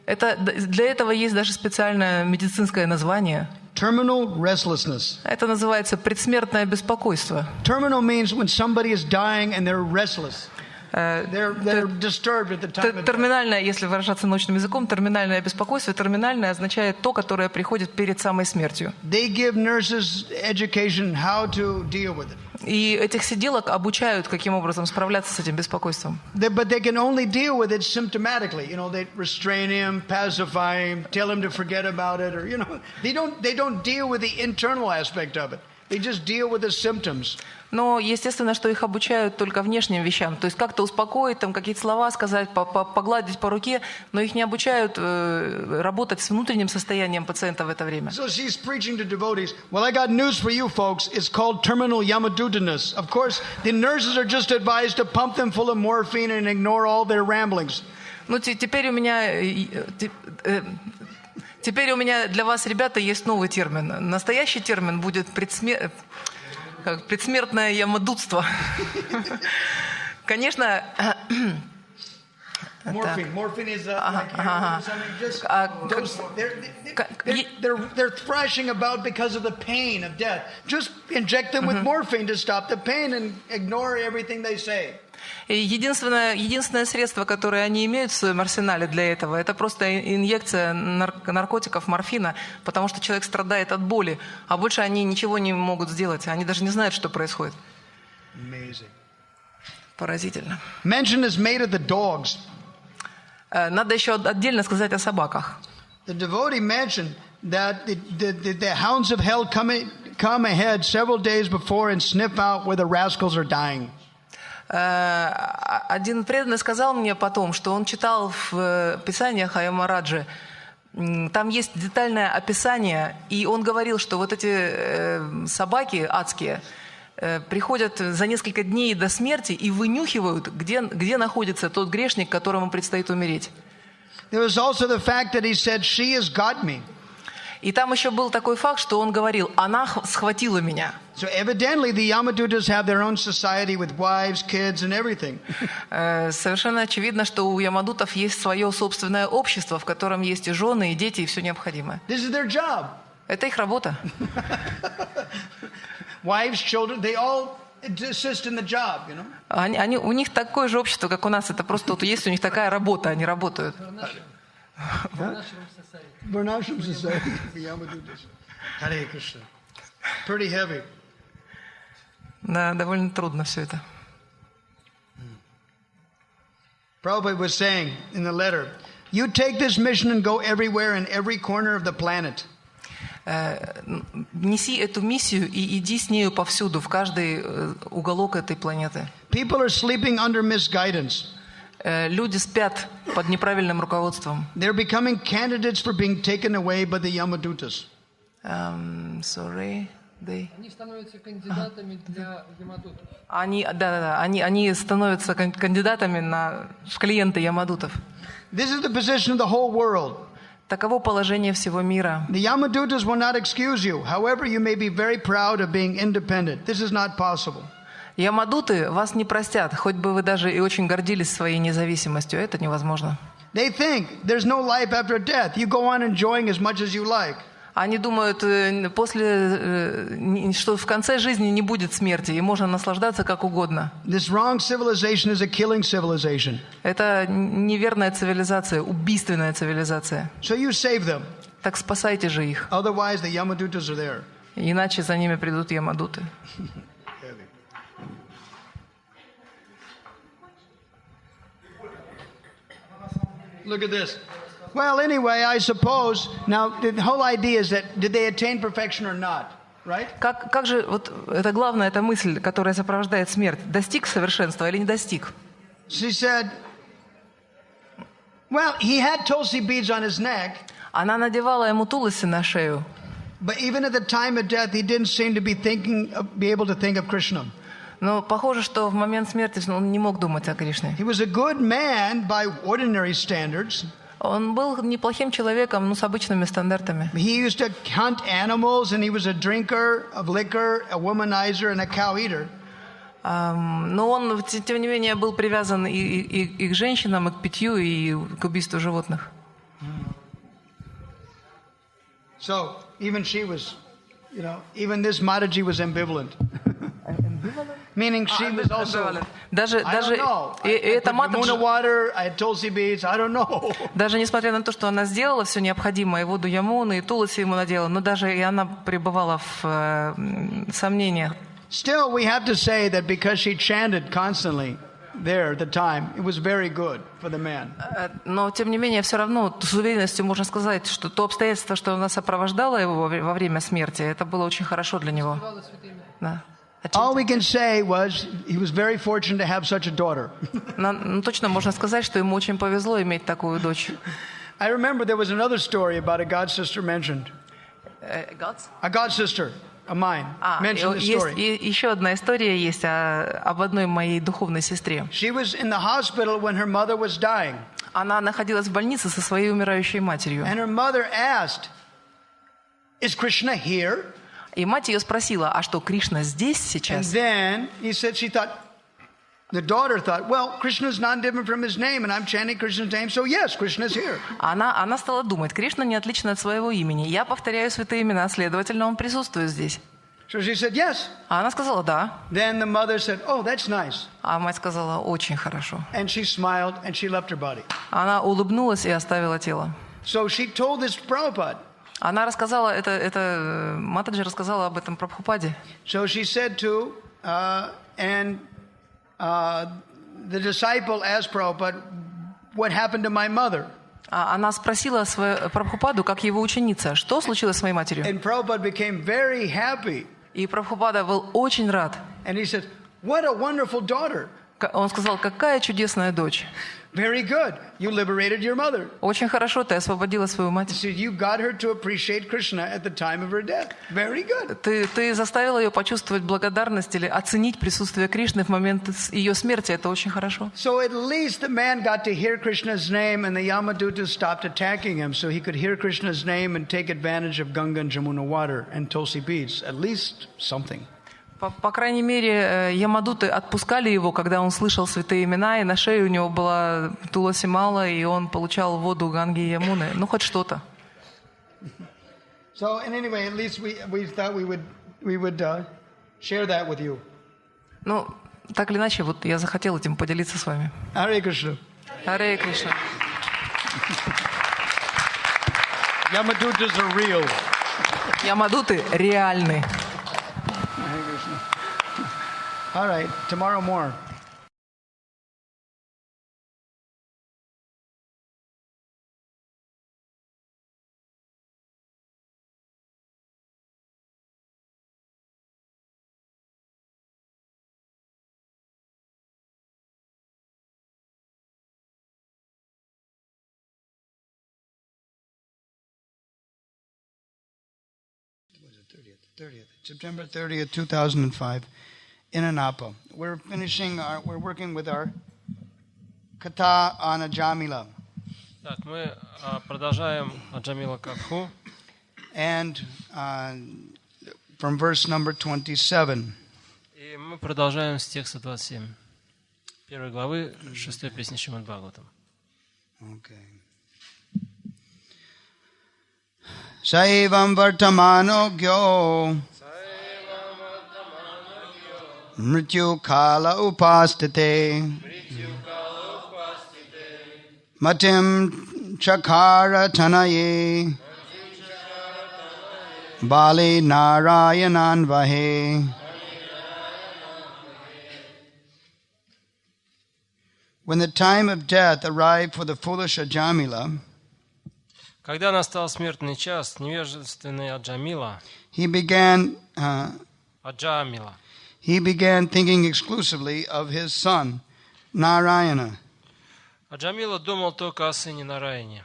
Для этого есть даже специальное медицинское название. Terminal restlessness. Это называется предсмертное беспокойство. Terminal means when somebody is dying and they're restless. They're disturbed at the time of death. Терминальное, если выражаться научным языком, терминальное беспокойство, терминальное означает то, которое приходит перед самой смертью. They give nurses education how to deal with it. И этих сиделок обучают, каким образом справляться с этим беспокойством. But they can only deal with it symptomatically. They restrain him, pacify him, tell him to forget about it, or they don't deal with the internal aspect of it. They just deal with the symptoms. Но естественно, что их обучают только внешним вещам. То есть как-то успокоить, там какие-то слова сказать, погладить по руке, но их не обучают работать с внутренним состоянием пациента в это время. So she's preaching to devotees. Well, I got news for you folks. It's called terminal yamadutaness. Of course, the nurses are just advised to pump them full of morphine and ignore all their ramblings. Ну, теперь у меня для вас, ребята, есть новый термин. Настоящий термин будет предсмертное ямадутство. Конечно... Morphine is like they're thrashing about because of the pain of death. Just inject them with morphine to stop the pain and ignore everything they say. Единственное средство, которое они имеют в своем арсенале для этого, это просто инъекция наркотиков, морфина, потому что человек страдает от боли, а больше они ничего не могут сделать. Они даже не знают, что происходит. Поразительно. Mention is made of the dogs. Надо еще отдельно сказать о собаках. The devotee mentioned that the hounds of hell come ahead several days before and sniff out where the rascals are dying. Один преданный сказал мне потом, что он читал в писаниях о Ямараджи, там есть детальное описание, и он говорил, что вот эти собаки адские приходят за несколько дней до смерти и вынюхивают, где находится тот грешник, которому предстоит умереть. There was also the fact that he said, "She has got me." И там еще был такой факт, что он говорил, она схватила меня. So evidently the Yamadutas have their own society with wives, kids and everything. Совершенно очевидно, что у ямадутов есть свое собственное общество, в котором есть и жены, и дети, и все необходимое. This is their job. Это их работа. Wives, children, they all assist in the job, У них такое же общество, как у нас. Это просто вот есть у них такая работа, они работают. Varnashram society for Yamadutas. Харе Кришна. Pretty heavy. Да, довольно трудно все это. Prabhupada was saying in the letter, you take this mission and go everywhere in every corner of the planet. Неси эту миссию и иди с нею повсюду, в каждый уголок этой планеты. People are sleeping under misguidance. Люди спят под неправильным руководством. They're becoming candidates for being taken away by the Yamadutas. Они становятся кандидатами для ямадутов. Они становятся кандидатами в клиенты ямадутов. This is the position of the whole world. Таково положение всего мира. The Yamadutas will not excuse you. However, you may be very proud of being independent. This is not possible. Ямадуты вас не простят, хоть бы вы даже и очень гордились своей независимостью. Это невозможно. They think there's no life after death. You go on enjoying as much as you like. Они думают, что в конце жизни не будет смерти, и можно наслаждаться как угодно. This wrong civilization is a killing civilization. Это неверная цивилизация, убийственная цивилизация. So you save them. Так спасайте же их. Otherwise, the Yamadutas are there. Иначе за ними придут ямадуты. Look at this. Well, anyway, I suppose now the whole idea is that did they attain perfection or not, right? Как же вот это главная эта мысль, которая сопровождает смерть, достиг совершенства или не достиг? She said, well, he had tulsi beads on his neck. Она надевала ему туласи на шею. But even at the time of death, he didn't seem to be able to think of Krishna. Но похоже, что в момент смерти он не мог думать о Кришне. He was a good man by ordinary standards. Он был неплохим человеком, с обычными стандартами. He used to hunt animals, and he was a drinker of liquor, a womanizer, and a cow eater. Но он, тем не менее, был привязан и к женщинам, и к питью, и к убийству животных. So even she was, even this Mataji was ambivalent. Meaning she was also. Даже эта Матаджи, даже несмотря на то, что она сделала все необходимое, и воду Ямуны, и Туласи ему надела, но даже и она пребывала в сомнениях. Still, we have to say that because she chanted constantly there at the time, it was very good for the man. Но, тем не менее, все равно с уверенностью можно сказать, что то обстоятельство, что она сопровождала его во время смерти, это было очень хорошо для него. Да. All we can say was he was very fortunate to have such a daughter. Ну, точно можно сказать, что ему очень повезло иметь такую дочь. I remember there was another story about a god sister mentioned. A god sister of mine mentioned the story. Еще одна история есть об одной моей духовной сестре. She was in the hospital when her mother was dying. Она находилась в больнице со своей умирающей матерью. And her mother asked, "Is Krishna here?" И мать ее спросила, а что, Кришна здесь сейчас? And then the daughter thought, well, Krishna is not different from his name, and I'm chanting Krishna's name, so yes, Krishna is here. Она стала думать, Кришна не отличен от своего имени. Я повторяю святые имена, следовательно, он присутствует здесь. So she said, yes. А она сказала, да. Then the mother said, oh, that's nice. А мать сказала, очень хорошо. And she smiled, and she left her body. Она улыбнулась и оставила тело. So she told this to Prabhupada. Она рассказала, Матаджи рассказала об этом Прабхупаде. So she said to, the disciple asked Prabhupada, what happened to my mother? Она спросила Прабхупаду, как его ученица, что случилось с моей матерью. And Prabhupada became very happy. И Прабхупада был очень рад. And he said, what a wonderful daughter. Он сказал, какая чудесная дочь. Very good. You liberated your mother. Очень хорошо, ты освободила свою мать. So you got her to appreciate Krishna at the time of her death. Very good. Ты заставила ее почувствовать благодарность или оценить присутствие Кришны в момент ее смерти. Это очень хорошо. So at least the man got to hear Krishna's name, and the Yamadutas stopped attacking him, so he could hear Krishna's name and take advantage of Ganga and Jamuna water and Tulsi beads. At least something. По крайней мере, ямадуты отпускали его, когда он слышал святые имена, и на шее у него была Туласи Мала, и он получал воду Ганги и Ямуны. Ну, хоть что-то. So, and anyway, at least we thought we would share that with you. Ну, так или иначе, вот я захотел этим поделиться с вами. Харе Кришна. Харе Кришна. Yamadutas are real. Ямадуты реальны. All right, tomorrow more. Was it 30th? September 30th, 2005. In Anapa. We're working with our Katha on Ajamila. Так, мы продолжаем Аджамила Катху. And from verse number 27. И мы продолжаем с текста 27. Первой главы 6 песни Шримад Бхагаватам. Okay. Saivam vartamano gyo Mrityu kala upastite Matim chakara tanaye Bali narayanan vahe. When the time of death arrived for the foolish Ajamila, когда настал смертный час, невежественный Аджамила, he began thinking exclusively of his son, Narayana. Аджамила думал только о сыне Нараяне.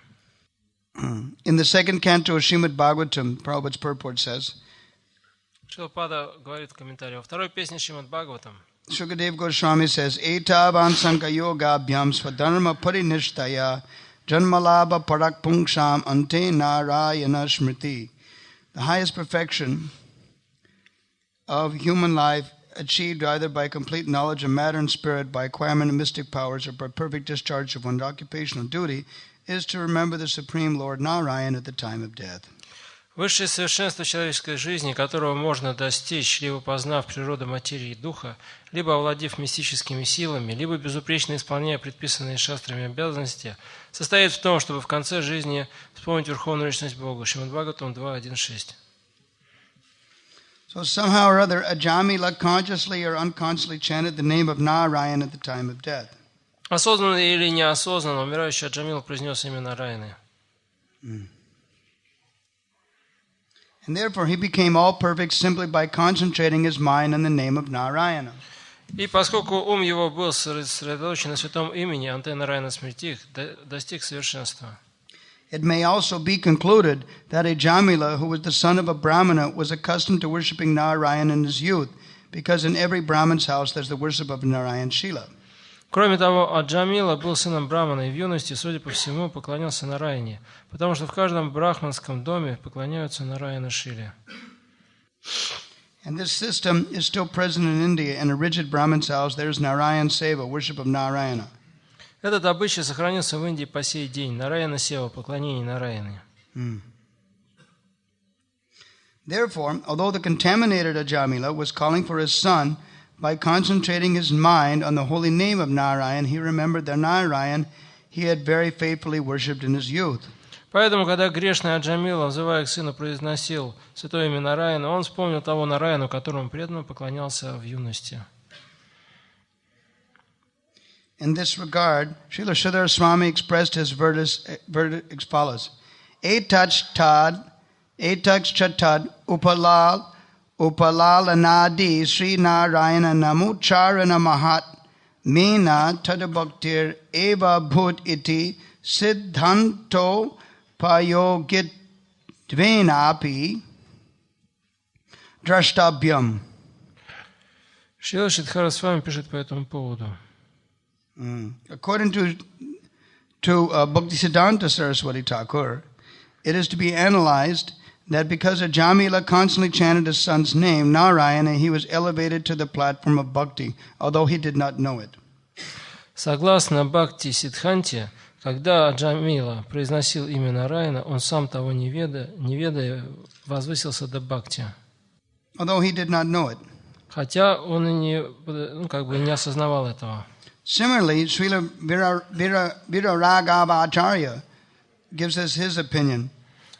In the second canto of Srimad Bhagavatam, Prabhupada's purport says, Шрилпада говорит в комментарии, во второй песне Шримад Бхагаватам, Shukadev Goswami says, Etavan sanka yoga bhyam swadharma parinishtaya janmalabha parak pungsham ante narayana smriti. The highest perfection of human life achieved either by complete knowledge of matter and spirit, by acquirement of mystic powers, or by perfect discharge of one's occupational duty, is to remember the Supreme Lord Narayan at the time of death. Высшее совершенство человеческой жизни, которого можно достичь, либо познав природу материи и духа, либо овладев мистическими силами, либо безупречно исполняя предписанные шастрами обязанности, состоит в том, чтобы в конце жизни вспомнить Верховную Личность Бога. Шримад Бхагаватам 2.1.6. So somehow or other, Ajamila consciously or unconsciously chanted the name of Narayana at the time of death. Осознанно или неосознанно умирающий Аджамила произнес имя Нараяны. And therefore he became all perfect simply by concentrating his mind on the name of Narayana. И поскольку ум его был сосредоточен на святом имени, антенна Нараяна Смрити достиг совершенства. It may also be concluded that Ajamila, who was the son of a Brahmana, was accustomed to worshipping Narayana in his youth, because in every Brahman's house there's the worship of Narayan Shila. Кроме того, Аджамила был сыном Брахмана и в юности, судя по всему, поклонялся Нараяне, потому что в каждом брахманском доме поклоняются Нараяна Шиле. And this system is still present in India. In a rigid Brahman's house, there's Narayan Seva, worship of Narayana. Этот обычай сохранился в Индии по сей день. Нараяна Сева, поклонение Нараяне. Therefore, although the contaminated Ajamila was calling for his son, by concentrating his mind on the holy name of Narayan, he remembered the Narayan he had very faithfully worshipped in his youth. Поэтому, когда грешный Аджамила, взывая к сыну, произносил святое имя Нараяна, он вспомнил того Нараяну, которому преданно поклонялся в юности. In this regard, Srila Sridhar Swami expressed his verdict as follows: Etach chatad upalalanadi Sri Narayana namucharana mahat Meena tadabhaktir eva bhut iti siddhanto payogitvenapi drashtabhyam. Шрила Шридхара Свами пишет по этому поводу. According to Bhaktisiddhanta Saraswati Thakur, it is to be analyzed that because Ajamila constantly chanted his son's name, Narayana, he was elevated to the platform of bhakti, although he did not know it. Согласно Бхакти Сиддханте, когда Аджамила произносил имя Нараяна, он сам того не ведая, возвысился до бхакти. Although he did not know it. Хотя он и не осознавал этого. Similarly, Srila Viraragava Acharya gives us his opinion.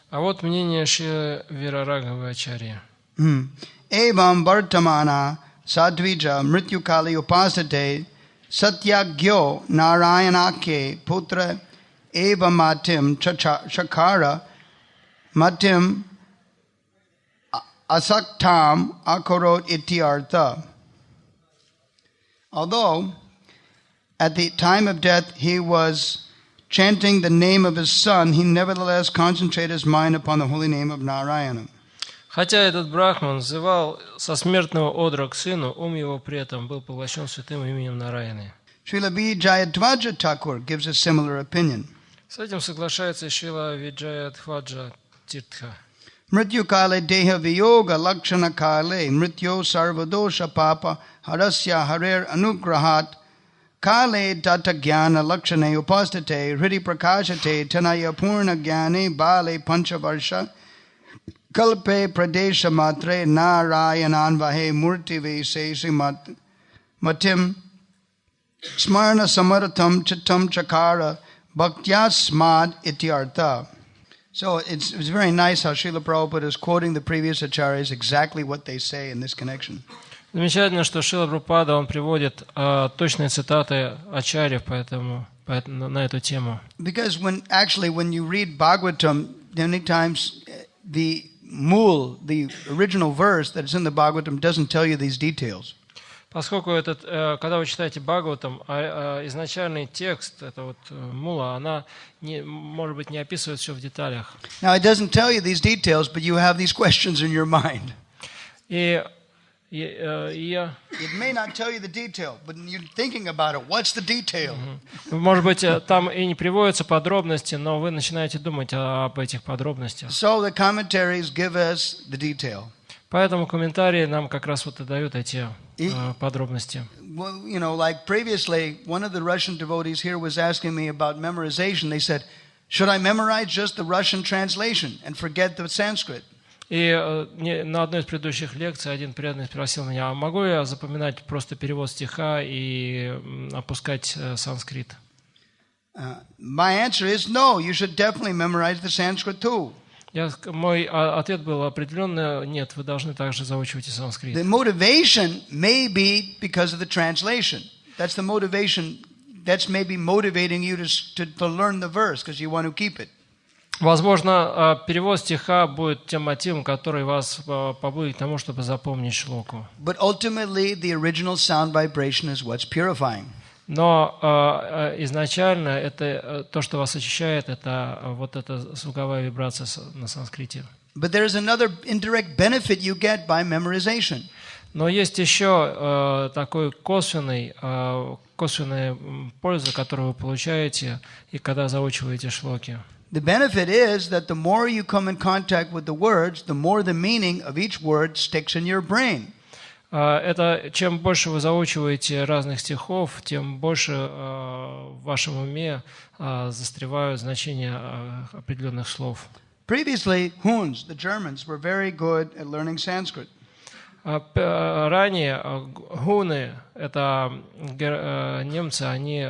А вот мнение Шри Вирарагава Ачарья. Evam Vartamana Sadvija Mrityukali Upasate Satyagyo Narayanake Putra Eva Matim Chakara Matim Asaktam Akorot Ityartha. Although at the time of death he was chanting the name of his son, he nevertheless concentrated his mind upon the holy name of Narayana. Хотя этот брахман взывал со смертного одра к сыну, ум его при этом был поглощен святым именем Нараяны. Srila Vijayadhvaja Thakur gives a similar opinion. С этим соглашается Шрила Виджаядхваджа Тиртха. Mrityu kale deha viyoga lakshana kale mrityo sarvadosha papa harasya harer anugrahat Kale data jnana lakshane upastate hridi prakashate tanaya purna jnane bale panchavarsha kalpe pradesha matre narayananvahe murtive sesi matim smarna samaratam chitam chakara bhaktyasmad ityartha. So it's very nice how Srila Prabhupada is quoting the previous acharyas exactly what they say in this connection. Замечательно, что Шрила Прабхупада, он приводит точные цитаты ачарьев на эту тему. Because when you read Bhagavatam, many times the original verse that's in the Bhagavatam doesn't tell you these details. Поскольку когда вы читаете Бхагаватам, изначальный текст, это вот мула, она может быть не описывает все в деталях. Now it doesn't tell you these details, but you have these questions in your mind. It may not tell you the detail, but you're thinking about it. What's the detail? Может быть, там и не приводятся подробности, но вы начинаете думать об этих подробностях. So the commentaries give us the detail. Поэтому комментарии нам как раз вот и дают эти подробности. Well, like previously, one of the Russian devotees here was asking me about memorization. They said, should I memorize just the Russian translation and forget the Sanskrit? И на одной из предыдущих лекций один преданный спросил меня, а могу я запоминать просто перевод стиха и опускать санскрит? My answer is no, you should definitely memorize the Sanskrit too. Мой ответ был определенно: нет, вы должны также заучивать и санскрит. The motivation may be because of the translation. That's the motivation. That's maybe motivating you to learn the verse because you want to keep it. Возможно, перевод стиха будет тем мотивом, который вас побудит к тому, чтобы запомнить шлоку. But ultimately, the original sound vibration is what's purifying. Но изначально это то, что вас очищает, это вот эта звуковая вибрация на санскрите. But there is another indirect benefit you get by memorization. Но есть еще такой косвенная польза, которую вы получаете, и когда заучиваете шлоки. The benefit is that the more you come in contact with the words, the more the meaning of each word sticks in your brain. Это чем больше вы заучиваете разных стихов, тем больше в вашем уме застревают значения определенных слов. Previously, Huns, the Germans, were very good at learning Sanskrit. Ранее гуны, это немцы, они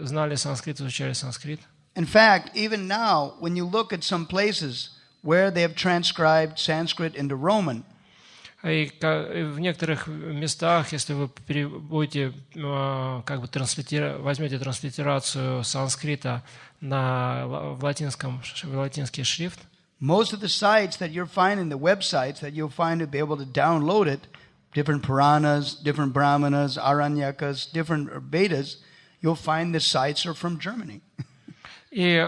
знали санскрит, изучали санскрит. In fact, even now, when you look at some places where they have transcribed Sanskrit into Roman, и в некоторых местах, если вы будете как бы возьмете транслитерацию санскрита в латинский шрифт, most of the sites that you're finding, the websites that you'll find to be able to download it, different Puranas, different Brahmanas, Aranyakas, different Vedas, you'll find the sites are from Germany. И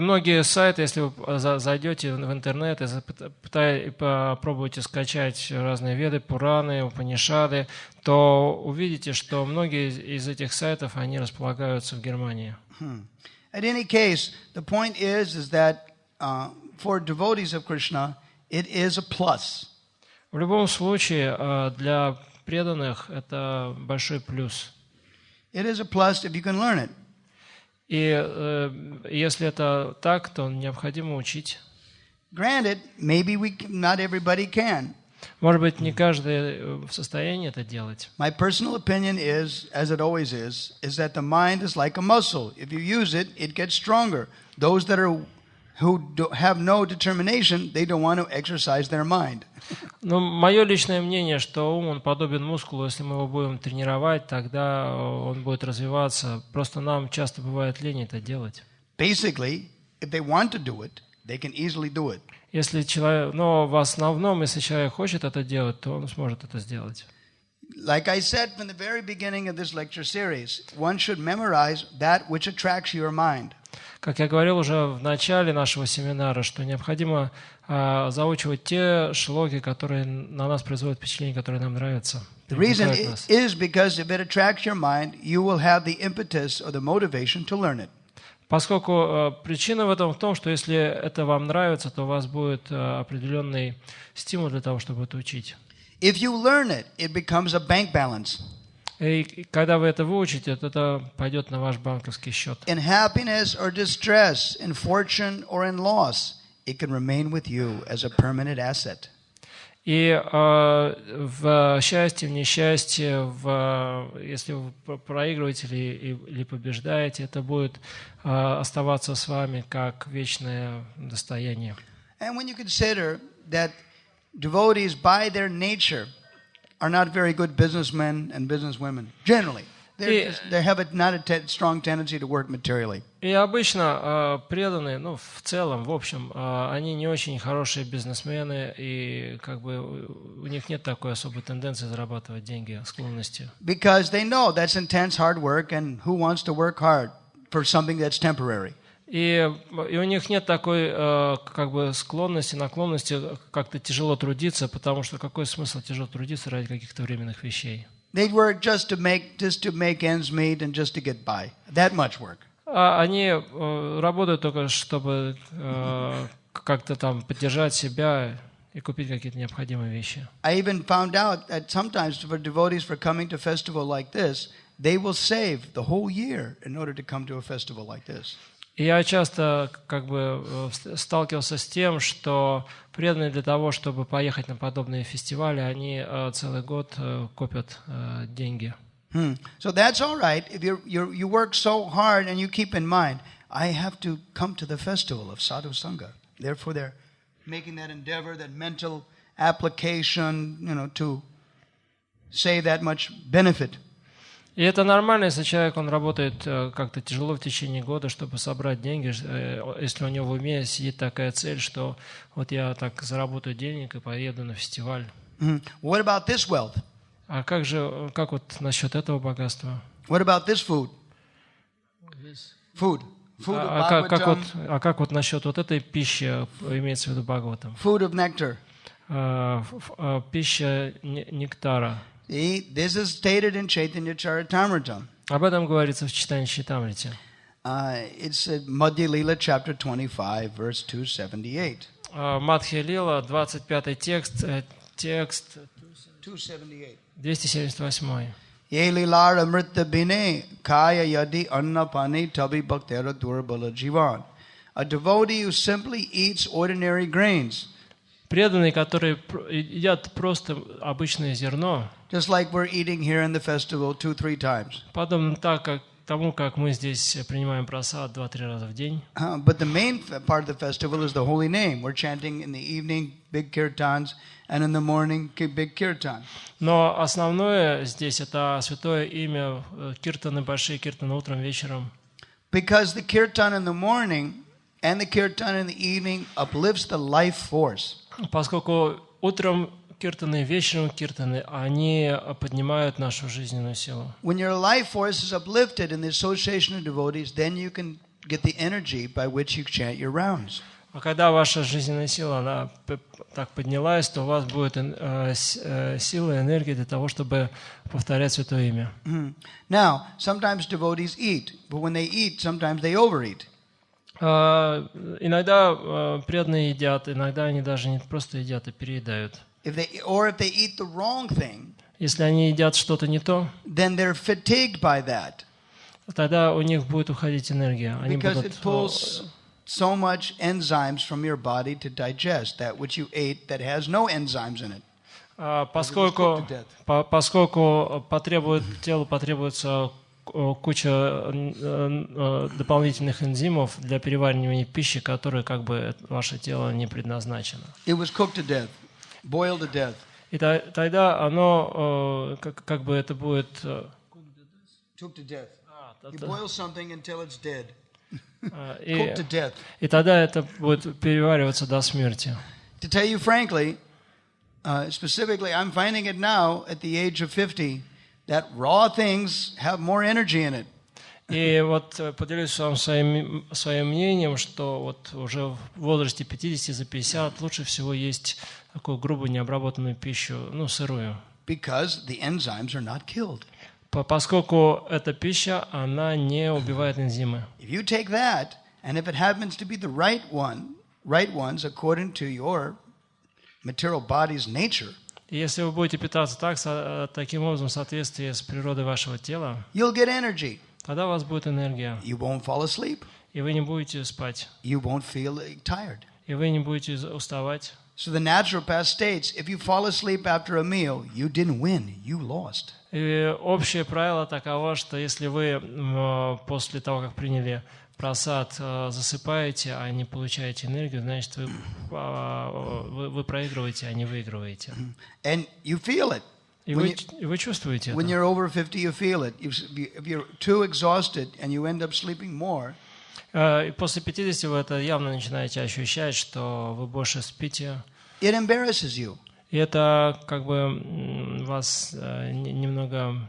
многие сайты, если вы зайдете в интернет и попробуете скачать разные веды, Пураны, Упанишады, то увидите, что многие из этих сайтов, они располагаются в Германии. At any case, the point is that for devotees of Krishna, it is a plus. В любом случае, для преданных это большой плюс. It is a plus if you can learn it. И если это так, то необходимо учить. Granted, maybe not everybody can. Может быть, не каждый в состоянии это делать. My personal opinion is, as it always is that the mind is like a muscle. If you use it, it gets stronger. Those that have no determination, they don't want to exercise their mind. Но мое личное мнение, что ум, он подобен мускулу. Если мы его будем тренировать, тогда он будет развиваться. Просто нам часто бывает лень это делать. Basically, if they want to do it, they can easily do it. Но в основном, если человек хочет это делать, то он сможет это сделать. Like I said from the very beginning of this lecture series, one should memorize that which attracts your mind. Как я говорил уже в начале нашего семинара, что необходимо заучивать те шлоки, которые на нас производят впечатление, которые нам нравятся. The reason is because if it attracts your mind, you will have the impetus or the motivation to learn it. Поскольку причина в этом в том, что если это вам нравится, то у вас будет определенный стимул для того, чтобы это учить. If you learn it, it becomes a bank balance. И когда вы это выучите, это пойдет на ваш банковский счет. In happiness or distress, in fortune or in loss, it can remain with you as a permanent asset. И в счастье, в несчастье, если вы проигрываете или побеждаете, это будет оставаться с вами как вечное достояние. And when you consider that devotees by their nature are not very good businessmen and businesswomen, generally. They have not a strong tendency to work materially. И обычно преданные, в целом, в общем, они не очень хорошие бизнесмены, и как бы у них нет такой особой тенденции зарабатывать деньги, склонности. Because they know that's intense hard work, and who wants to work hard for something that's temporary? И у них нет такой как бы склонности, наклонности как-то тяжело трудиться, потому что какой смысл тяжело трудиться ради каких-то временных вещей? They work just to make ends meet and just to get by. That much work. Они работают только чтобы как-то там поддержать себя и купить какие-то необходимые вещи. I even found out that sometimes for devotees for coming to a festival like this, they will save the whole year in order to come to a festival like this. И я часто как бы сталкивался с тем, что преданные для того, чтобы поехать на подобные фестивали, они целый год копят деньги. So that's all right if you work so hard and you keep in mind, I have to come to the festival of Sadhu Sangha. Therefore, making that endeavor, that mental application, to save that much benefit. И это нормально, если человек, он работает как-то тяжело в течение года, чтобы собрать деньги, если у него в уме сидит такая цель, что вот я так заработаю денег и поеду на фестиваль. What about this wealth? А как вот насчет этого богатства? What about this food? Food. Food of Bhagavatam. Как вот насчет вот этой пищи, имеется в виду Бхагаватам? Food of nectar. Пища нектара. This is stated in Chaitanya Charitamrita. Об этом говорится в читании Чайтамрите. It's Madhya Lila, chapter 25, verse 278. Мадхья Лила, 25 текст 278. Ye lilar amrita bine kaya yadi annapani tabi bhaktera durbala jivan. A devotee who simply eats ordinary grains. Преданные, которые едят просто обычное зерно, just like we're eating here in the festival 2-3 times. Подобно тому, как мы здесь принимаем прасад 2-3 раза в день. But the main part of the festival is the holy name. We're chanting in the evening big kirtans and in the morning big kirtan. Но основное здесь это святое имя, киртаны, большие киртаны утром, вечером. Because the kirtan in the morning and the kirtan in the evening uplifts the life force. Поскольку утром киртаны, вечером киртаны, они поднимают нашу жизненную силу. When your life force is uplifted in the association of devotees, then you can get the energy by which you chant your rounds. А когда ваша жизненная сила она так поднялась, то у вас будет сила, энергия для того, чтобы повторять святое имя. Now, sometimes devotees eat, but when they eat, sometimes they overeat. Иногда преданные едят, иногда они даже не просто едят, а переедают. If they eat the wrong thing, если они едят что-то не то, then they're fatigued by that. Тогда у них будет уходить энергия. Они Because it pulls so much enzymes from your body to digest that which you ate that has no enzymes in it. Поскольку телу потребуется куча дополнительных энзимов для переваривания пищи, которые как бы ваше тело не предназначено. It was cooked to death, boiled to death. И тогда оно как бы это будет Cooked to death. You boil something until it's dead. И тогда это будет перевариваться до смерти. To tell you frankly, specifically, I'm finding it now at the age of 50 that raw things have more energy in it. И вот поделюсь с вами своим мнением, что вот уже в возрасте 50 за 50 лучше всего есть такую грубую необработанную пищу, сырую. Because the enzymes are not killed. Поскольку эта пища, она не убивает энзимы. If you take that, and if it happens to be the right ones according to your material body's nature, и если вы будете питаться таким образом в соответствии с природой вашего тела, you'll get energy. Тогда у вас будет энергия. You won't fall asleep. И вы не будете спать. You won't feel tired. И вы не будете уставать. So the naturopath states, if you fall asleep after a meal, you didn't win, you lost. И общее правило таково, что если вы после того, как приняли прасад, засыпаете, а не получаете энергию, значит, вы проигрываете, а не выигрываете. And you feel it. И вы чувствуете это. When you're over 50, you feel it. If you're too exhausted and you end up sleeping more, и после 50 вы это явно начинаете ощущать, что вы больше спите. It embarrasses you. И это как бы вас немного...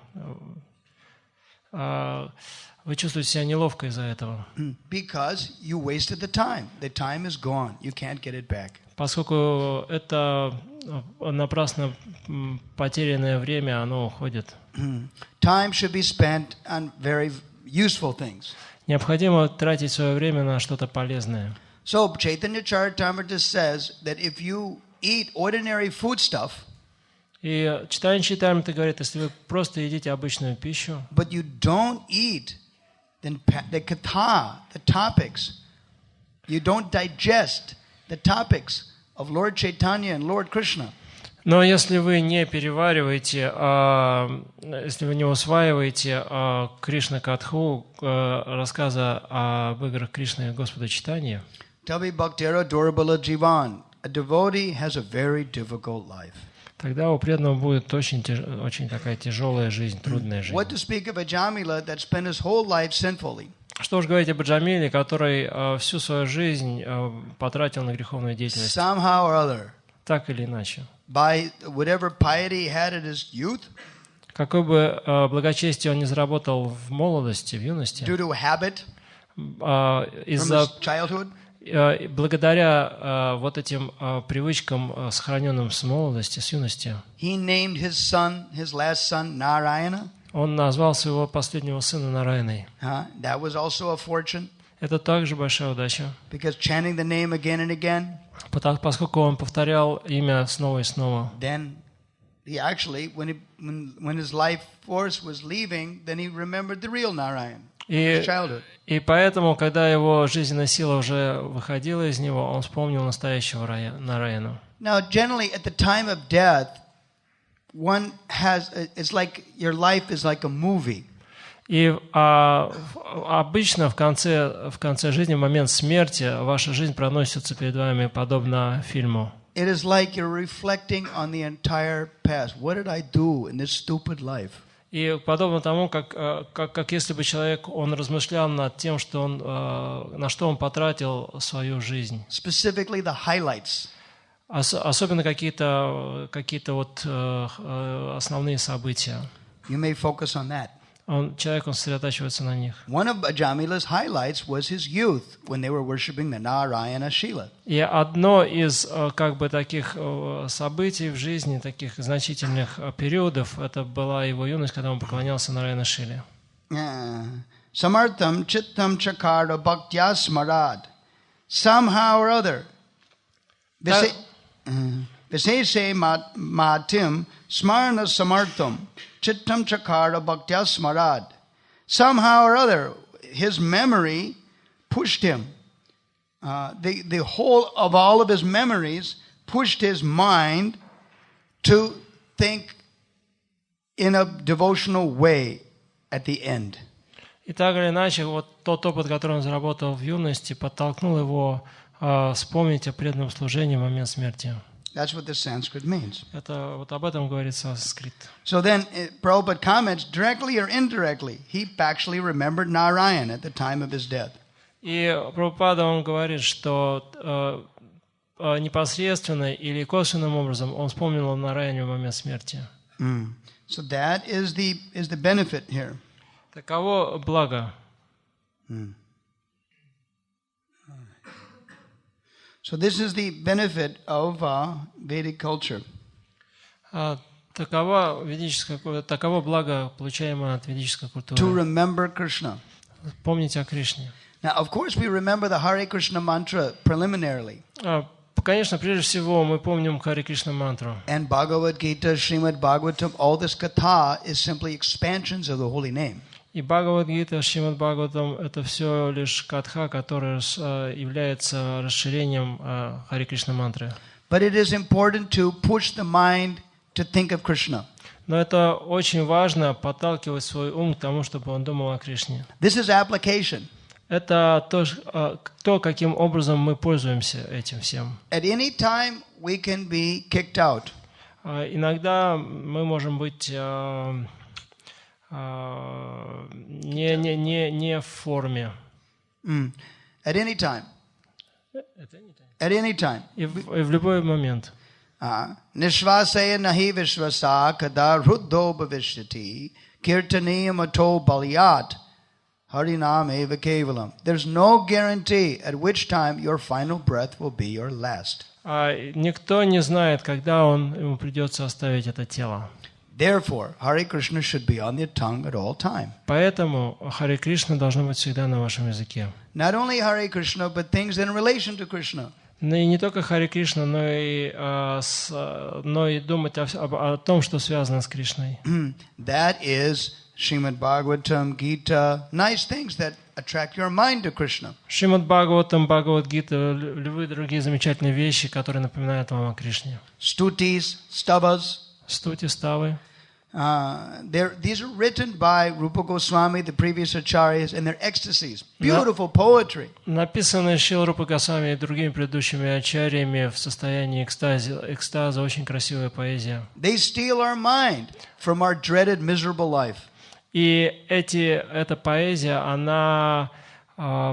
Вы чувствуете себя неловко из-за этого. Because you wasted the time. The time is gone. You can't get it back. Поскольку это напрасно потерянное время, оно уходит. Time should be spent on very useful things. Необходимо тратить свое время на что-то полезное. So Chaitanya Charitamrita says that if you eat ordinary food stuff, и читание Чайтамриты говорит, если вы просто едите обычную пищу, but you don't eat the katha, the topics, you don't digest the topics of Lord Chaitanya and Lord Krishna. Но если вы не перевариваете, если вы не усваиваете Кришна Катху, рассказа об играх Кришны и Господа Чайтаньи, Tabi bhaktera durabala jivan. a devotee has a very difficult life. Тогда у преданного будет очень такая тяжелая жизнь, трудная жизнь. What to speak of a Jamila that spent his whole life sinfully? Что уж говорить об Аджамиле, который всю свою жизнь потратил на греховную деятельность. Somehow or other. Так или иначе. By whatever piety he had at his youth. Какое бы благочестие он не заработал в молодости, в юности. Due to habit. Из-за childhood. Благодаря вот этим привычкам, сохраненным с молодости, с юности, he named his last son, Narayana. Он назвал своего последнего сына Нараяной. That was also a fortune. Это также большая удача. Because chanting the name again and again. Поскольку он повторял имя снова и снова. Then he actually, when his life force was leaving, then he remembered the real Narayan. И поэтому, когда его жизненная сила уже выходила из него, он вспомнил настоящего Нараяну. Now, generally, at the time of death, one has, it's like your life is like a movie. И обычно в конце жизни, в момент смерти, ваша жизнь проносится перед вами подобно фильму. It is like you're reflecting on the entire past. What did I do in this stupid life? И подобно тому, как если бы человек, он размышлял над тем, что он, на что он потратил свою жизнь. Specifically the highlights. Особенно какие-то вот основные события. You may focus on that. Человек, он сосредотачивается на них. One of Ajamila's highlights was his youth when they were worshiping the Narayana Shila. И одно из как бы таких событий в жизни, таких значительных периодов, это была его юность, когда он поклонялся Нараяна Шиле. Samartham chittam chakara bhaktya smarad. Somehow or other. Visese matim smarna samartham. Chittam chakara bhaktya smarad. Somehow or other, his memory pushed him. The whole of all of his memories pushed his mind to think in a devotional way at the end. И так или иначе, вот тот опыт, который он заработал в юности, подтолкнул его вспомнить о преданном служении в момент смерти. That's what the Sanskrit means. Это вот об этом говорит санскрит. So then, Prabhupada comments, directly or indirectly, he actually remembered Narayan at the time of his death. И Прабхупада, он говорит, что непосредственно или косвенным образом он вспомнил о Нараяне в момент смерти. So that is the benefit here. Таково благо. So this is the benefit of Vedic culture. Таково благо, получаемое от ведической культуры. To remember Krishna. Помнить о Кришне. Now, of course, we remember the Hare Krishna mantra preliminarily. Конечно, прежде всего мы помним Харе Кришна мантру. And Bhagavad Gita, Shrimad Bhagavatam, all this katha is simply expansions of the holy name. И Бхагават-гита, Шримад Бхагаватам — это все лишь катха, который является расширением Харе Кришна мантры. But it is important to push the mind to think of Krishna. Но это очень важно подталкивать свой ум к тому, чтобы он думал о Кришне. This is application. Это то, каким образом мы пользуемся этим всем. At any time we can be kicked out. Иногда мы можем быть не в форме. At any time. At any time. И в любой момент. Nishvasaya nahi vishvasa kada ruddho bhavishyati kirtaniyam ato balyat harinam eva kevalam. There's no guarantee at which time your final breath will be your last. Никто не знает, когда ему придется оставить это тело. Therefore, Hare Krishna should be on your tongue at all time. Поэтому Харе Кришна должно быть всегда на вашем языке. Not only Hare Krishna, but things in relation to Krishna. Но и не только Харе Кришна, но и думать о том, что связано с Кришной. That is Shrimad Bhagavatam, Gita, nice things that attract your mind to Krishna. Шримад Бхагаватам, Бхагават-гита, любые другие замечательные вещи, которые напоминают вам о Кришне. Stutis, stavas. Стути, ставы. These are written by Rupa Goswami, the previous acharyas, and they're ecstasies. Beautiful poetry. Написаны Шрила Рупа Госвами и другими предыдущими ачарьями в состоянии экстаза, очень красивая поэзия. They steal our mind from our dreaded, miserable life. И эта поэзия, она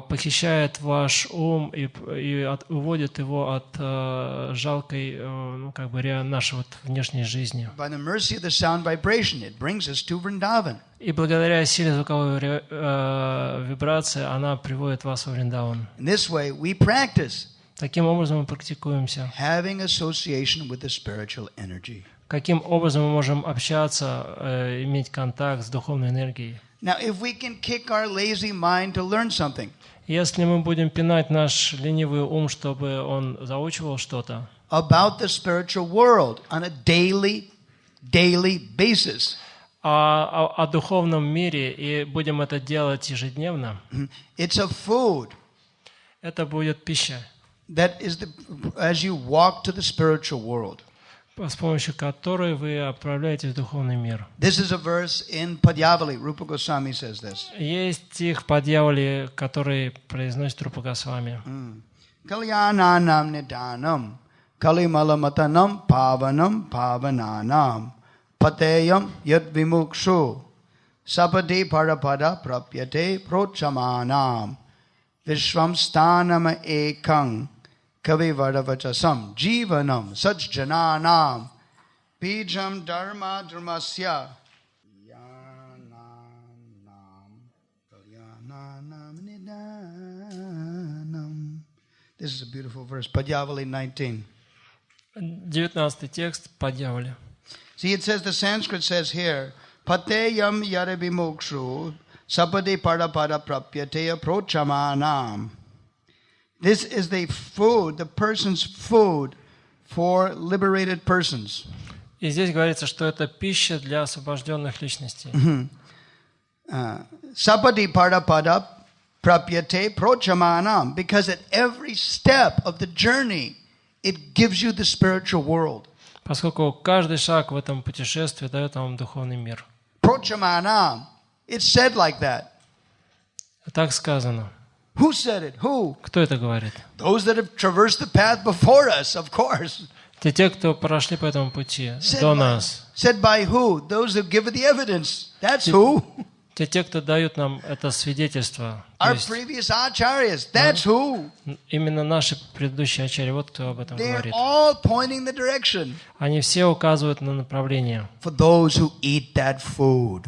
похищает ваш ум и уводит его от жалкой, нашей вот внешней жизни. By the mercy of the sound vibration, it brings us to Vrindavan. И благодаря силе звуковой вибрации она приводит вас во Вриндаван. In this way, we practice Таким образом мы практикуемся. having association with the spiritual energy. Каким образом мы можем общаться, иметь контакт с духовной энергией. Now, if we can kick our lazy mind to learn something, Если мы будем пинать наш ленивый ум, чтобы он заучивал что-то about the spiritual world on a daily basis, о духовном мире, и будем это делать ежедневно, it's a food это будет пища, that is as you walk to the spiritual world. с помощью которой вы отправляетесь в духовный мир. This is a verse in Padyavali. Rupa Goswami says this. Есть стих Падьявали, который произносит Рупа Госвами. Kalyananam nidanam kalimala pavanam pavananam pateyam yad vimukshu sapati parapada prapyate prochamanam vishramstanam ekang Kavi Vadavachasam Jivanam Sajjananam Bijam Dharma Dharmasya Kalyananam Nidanam. This is a beautiful verse. Padyavali 19. 19 текст Падьявали. See, it says, the Sanskrit says here, Pateyam Yarabimokshu Sapade Parapada Prapyateya Prochamanam. This is the food, the person's food for liberated persons. И здесь говорится, что это пища для освобожденных личностей. Sapati Parapada Prapyate Prochamanam. Because at every step of the journey, it gives you the spiritual world. Поскольку каждый шаг в этом путешествии дает вам духовный мир. Prochamanam. It's said like that. Так сказано. Who said it? Who? Кто это говорит? Those that have traversed the path before us, of course. Те, кто прошли по этому пути до нас. Said by who? Those who give the evidence. That's who. Те, кто дают нам это свидетельство. Our previous acharyas. That's who. Именно наши предыдущие ачарьи, вот кто об этом They're говорит. all pointing the direction. Они все указывают на направление. For those who eat that food.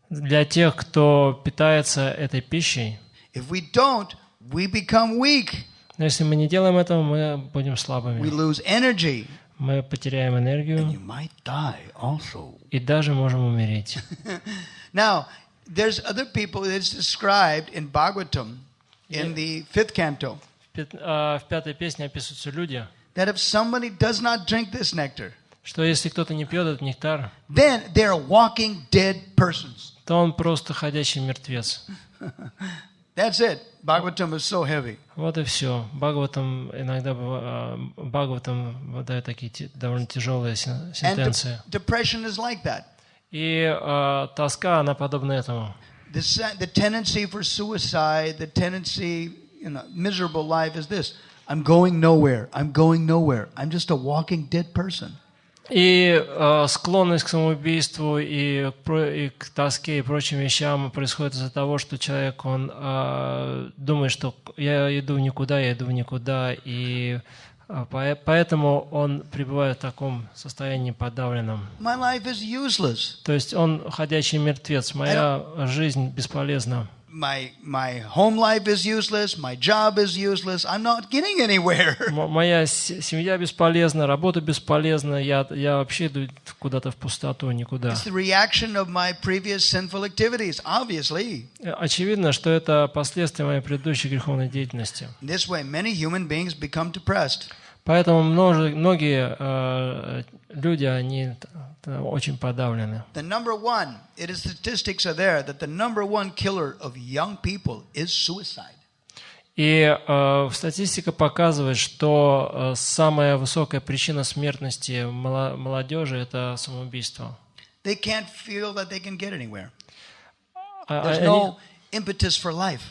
Для тех, кто питается этой пищей. If we don't, we become weak. Но если мы не делаем этого, мы будем We слабыми. lose energy. Мы потеряем And энергию you might die also. и даже можем умереть. Now, there's other people that's described in Bhagavatam, in the 5th canto, В пятой песне описываются люди, that if somebody does not drink this nectar, что если кто-то не пьет этот нектар, then they're walking dead persons. то он просто ходячий мертвец. That's it. Bhagavatam is so heavy. Вот и все. Бхагаватам иногда Бхагаватам дает такие довольно тяжелые And сентенции. depression is like that. И тоска, она подобна этому. The tendency for suicide, the tendency, miserable life is this. I'm going nowhere. I'm going nowhere. I'm just a walking dead person. И склонность к самоубийству и к тоске и прочим вещам происходит из-за того, что человек, он думает, что я иду в никуда, и поэтому он пребывает в таком состоянии подавленном. My life is useless. То есть он ходячий мертвец, моя жизнь бесполезна. My home life is useless. My job is useless. I'm not getting anywhere. Моя семья бесполезна, работа бесполезна, я вообще иду куда-то в пустоту, никуда. It's the reaction of my previous sinful activities, obviously. Очевидно, что это последствия моей предыдущей греховной деятельности. In this way, many human beings become depressed. Поэтому многие люди, они очень подавлены. The number one, statistics are there that the number one killer of young people is suicide. И статистика показывает, что самая высокая причина смертности молодежи – это самоубийство. they can't feel that they can get anywhere. There's Они- no impetus for life.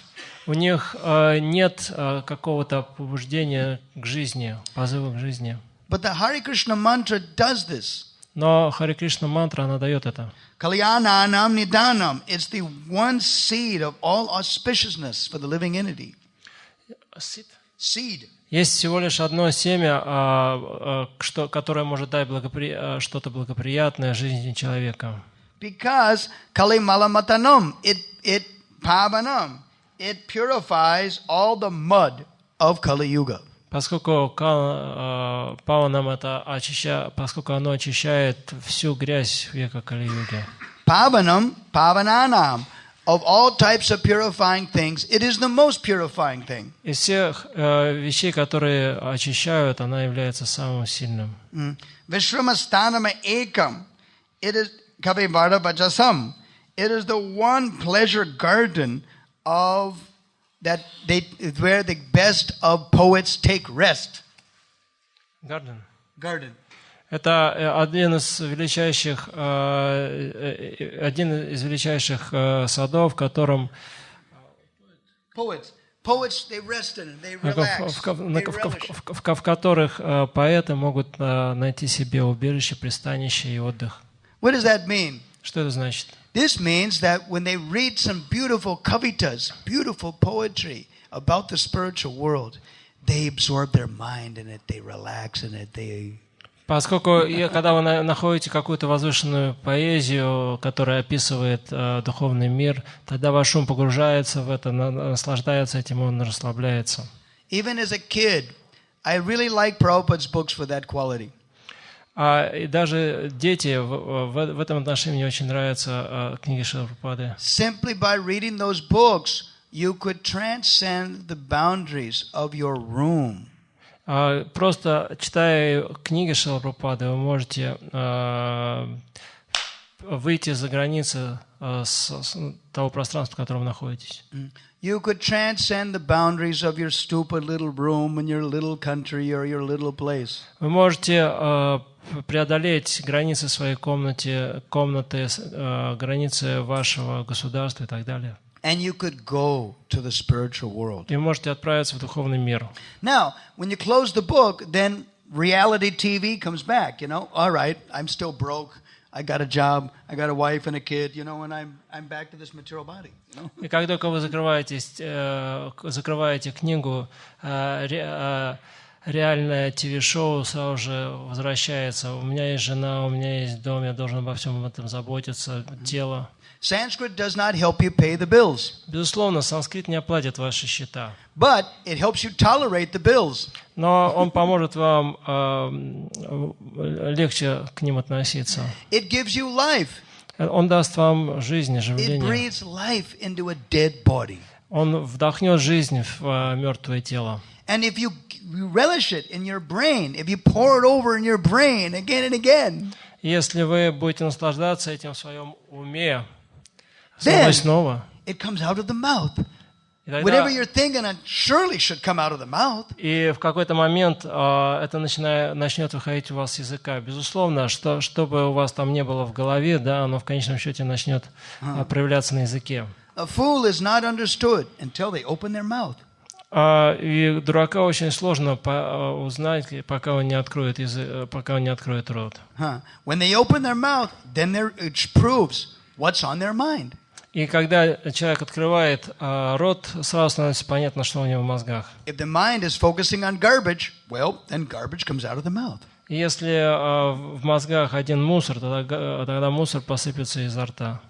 У них нет какого-то побуждения к жизни, позыва к жизни. But the Hare Krishna mantra does this. Но Харе Кришна мантра, она дает это. Kalyananam nidanam. It's the one seed of all auspiciousness for the living entity. Seed. Есть всего лишь одно семя, которое может дать что-то благоприятное жизни человека. Because kali malamatanam, it pavanam, it purifies all the mud of Kali Yuga. Поскольку паванам это поскольку оно очищает всю грязь века Кали-юги. Pavanam, pavananam, of all types of purifying things, it is the most purifying thing. Из всех вещей, которые очищают, она является самым сильным. Vishramasthana ekam, it is Kavivarta Vajasam. It is the one pleasure garden of that where the best of poets take rest. Garden. Это один из величайших садов, в котором Poets, they rest in it, they relax, they relish. в которых поэты могут найти себе убежище, пристанище и отдых. What does that mean? Что это значит? This means that when they read some beautiful kavitas, beautiful poetry about the spiritual world, they absorb their mind in it, they relax in it, they... Поскольку, когда вы находите какую-то возвышенную поэзию, которая описывает духовный мир, тогда ваш ум погружается в это, наслаждается этим, он расслабляется. Even as a kid, I really like Prabhupada's books for that quality. И даже дети, в этом отношении мне очень нравятся книги Шрилы Прабхупады. Simply by reading those books, you could transcend the boundaries of your room. Просто читая книги Шрилы Прабхупады, вы можете выйти за границы того пространства, в котором вы находитесь. You could transcend the boundaries of your stupid little room in your little country or your little place. Вы можете преодолеть границы своей комнаты, границы вашего государства и так далее. And you could go to the spiritual world. И вы можете отправиться в духовный мир. Now, when you close the book, then reality TV comes back, you know. All right, I'm still broke. I got a job. I got a wife and a kid, you know, and I'm back to this material body, you know. И как только вы закрываете книгу, реальное ТВ-шоу сразу же возвращается. У меня есть жена, у меня есть дом, я должен обо всем этом заботиться, тело. Sanskrit does not help you pay the bills. Безусловно, санскрит не оплатит ваши счета. But it helps you tolerate the bills. Но он поможет вам легче к ним относиться. It gives you life. Он даст вам жизнь, It оживление. breathes life into a dead body. Он вдохнет жизнь в мертвое тело. And if you relish it in your brain, if you pour it over in your brain again and again, Если вы будете наслаждаться этим в своем уме, снова и снова, it comes out of the mouth. и Whatever you're thinking, it surely should come out of the mouth. в какой-то момент это начнет выходить у вас с языка. Безусловно, чтобы у вас там не было в голове, да, оно в конечном счете начнет проявляться на языке. A fool is not understood until they open their mouth. И дурака очень сложно узнать, пока он не откроет рот. When they open their mouth, then it proves what's on their mind. И когда человек открывает рот, сразу становится понятно, что у него в мозгах. If the mind is focusing on garbage, well, then garbage comes out of the mouth. И если в мозгах один мусор, тогда мусор посыпется изо рта.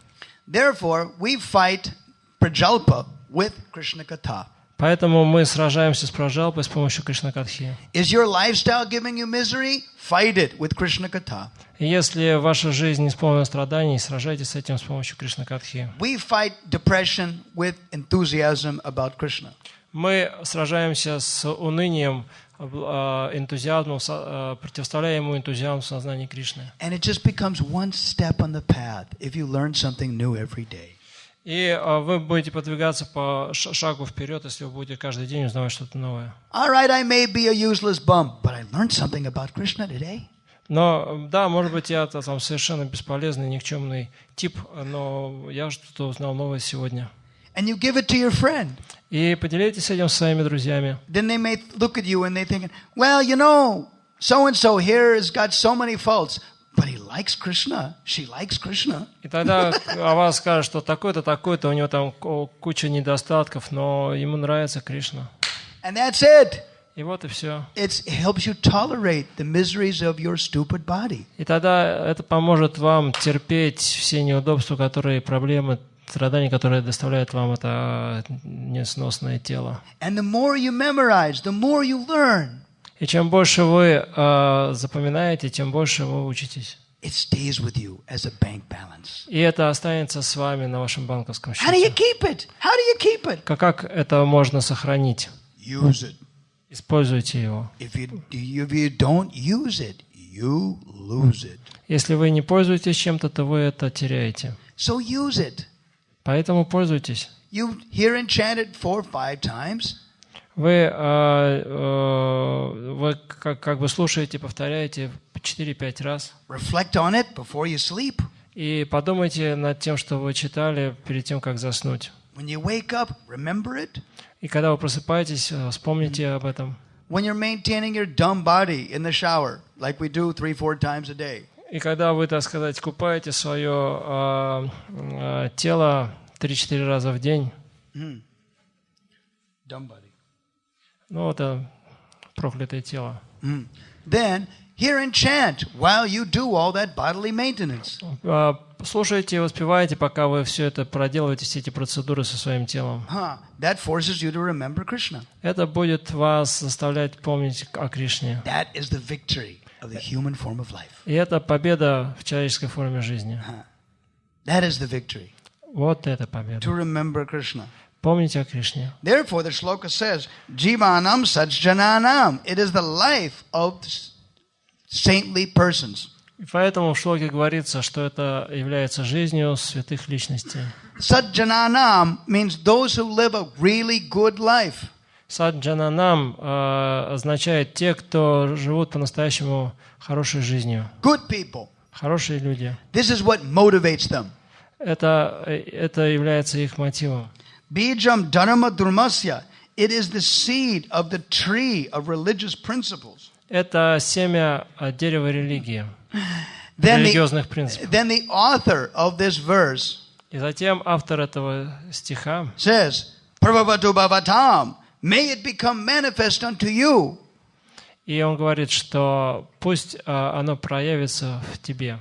Therefore, we fight prajalpa with Krishna Katha. Поэтому мы сражаемся с праджалпой с помощью Кришна-катхи. Is your lifestyle giving you misery? Fight it with Krishna Katha. И если ваша жизнь исполнена страданий, сражайтесь с этим с помощью Кришна-катхи. We fight depression with enthusiasm about Krishna. Мы сражаемся с унынием, энтузиазмом, противоставляем ему энтузиазм в сознании Кришны. And it just becomes one step on the path if you learn something new every day. И вы будете подвигаться по шагу вперед, если вы будете каждый день узнавать что-то новое. All right, I may be a useless bum, but I learned something about Krishna today. Но да, может быть, я там совершенно бесполезный, никчемный тип, но я что-то узнал новое сегодня. And you give it to your friend. И поделитесь этим с своими друзьями. Then they may look at you and they think, well, you know, so-and-so here has got so many faults, but he likes Krishna. She likes Krishna. И тогда о вас скажут, что такой-то, у него там куча недостатков, но ему нравится Кришна. And that's it. И вот и все. It helps you tolerate the miseries of your stupid body. И тогда это поможет вам терпеть все неудобства, проблемы, страдания, которые доставляет вам это несносное тело. And the more you memorize, the more you learn. И чем больше вы запоминаете, тем больше вы учитесь. It stays with you as a bank balance. И это останется с вами на вашем банковском счете. How do you keep it? How do you keep it? Как это можно сохранить? Use it. Используйте его. If you don't use it, you lose it. Если вы не пользуетесь чем-то, то вы это теряете. So use it. Поэтому пользуйтесь. You hear and chant it 4 or 5 times. Вы как бы слушаете, повторяете 4-5 раз. Reflect on it before you sleep. И подумайте над тем, что вы читали перед тем, как заснуть. When you wake up, remember it. И когда вы просыпаетесь, вспомните об этом. When you're maintaining your dumb body in the shower, like we do 3-4 times a day. И когда вы, так сказать, купаете свое тело 3-4 раза в день. Dumb body. Ну, это проклятое тело. Then hear and chant while you do all that bodily maintenance. Слушайте и воспевайте, пока вы все это проделываете, все эти процедуры со своим телом. That forces you to remember Krishna. Это будет вас заставлять помнить о Кришне. That is the victory of the human form of life. И это победа в человеческой форме жизни. That is the victory. Вот это победа. To remember Krishna. Помните о Кришне. Therefore, the shloka says, Jivanam Sajjananam. It is the life of saintly persons. И поэтому в шлоке говорится, что это является жизнью святых личностей. Sajjananam means those who live a really good life. Саджананам означает те, кто живут по-настоящему хорошей жизнью. Good people. Хорошие люди. This is what motivates them. Это является их мотивом. Bijam dharma durmasya. It is the seed of the tree of religious principles. Это семя дерева религии, религиозных принципов. Then the author of this verse И затем автор этого стиха says, Prabhavatu bhavatam, may it become manifest unto you. И он говорит, что пусть оно проявится в тебе.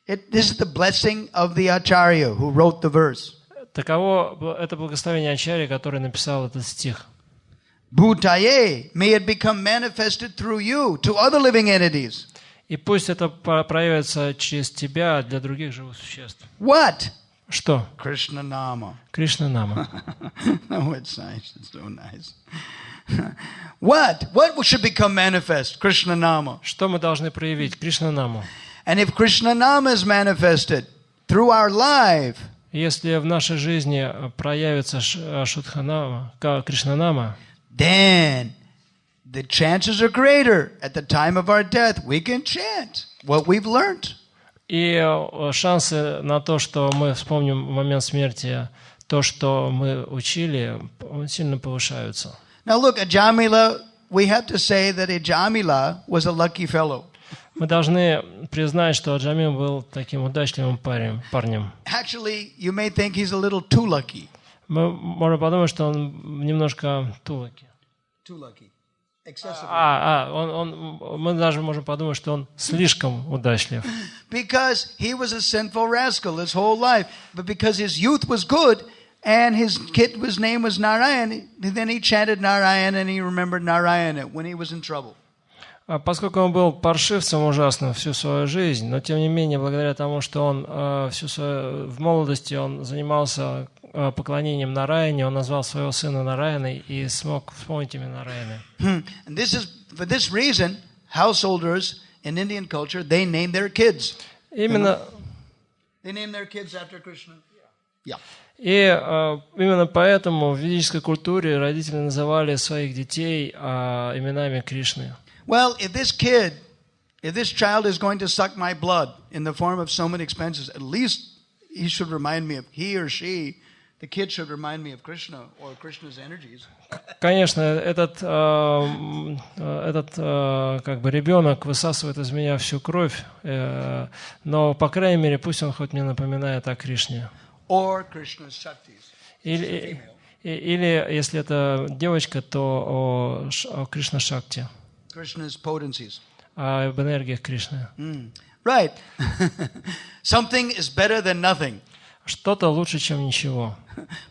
This is the blessing of the Acharya who wrote the verse. Таково это благословение Ачарьи, который написал этот стих. Bhutaye, may it become manifested through you to other living entities. И пусть это проявится через тебя для других живых существ. What? Что? Krishna Nama. Кришна Нама. Oh, it's nice. It's so nice. What? What should become manifest? Krishna Nama. Что мы должны проявить? Кришна Наму. And if Krishna Nama is manifested through our life, если в нашей жизни проявится Кришна Нама, then the chances are greater at the time of our death we can chant what we've learned. И шансы на то, что мы вспомним в момент смерти то, что мы учили, сильно повышаются. Now look, Ajamila, we have to say that Ajamila was a lucky fellow. Мы должны признать, что Аджамил был таким удачливым парнем. Actually, you may think he's a little too lucky. Мы можем подумать, что он немножко too lucky. Too lucky. Excessively. Мы даже можем подумать, что он слишком удачлив. Because he was a sinful rascal his whole life, but because his youth was good and his name was Narayan, then he chanted Narayan and he remembered Narayana when he was in trouble. Поскольку он был паршивцем ужасным всю свою жизнь, но тем не менее, благодаря тому, что он в молодости он занимался поклонением Нараяне, он назвал своего сына Нараяной и смог вспомнить имя Нараяны. For this reason, householders in Indian culture, they name their kids. Именно. They name their kids after Krishna. Yeah. И именно поэтому в ведической культуре родители называли своих детей именами Кришны. Well, if this kid If this child is going to suck my blood in the form of so many expenses, at least he should remind me of, he or she, the kid should remind me of Krishna or Krishna's energies. Конечно, этот как бы ребенок высасывает из меня всю кровь, но, по крайней мере, пусть он хоть мне напоминает о Кришне. Or Krishna's Shaktis. Или если это девочка, то о Кришна Шакти. Krishna's potencies. Об энергиях Кришны. Right. Something is better than nothing. Что-то лучше, чем ничего.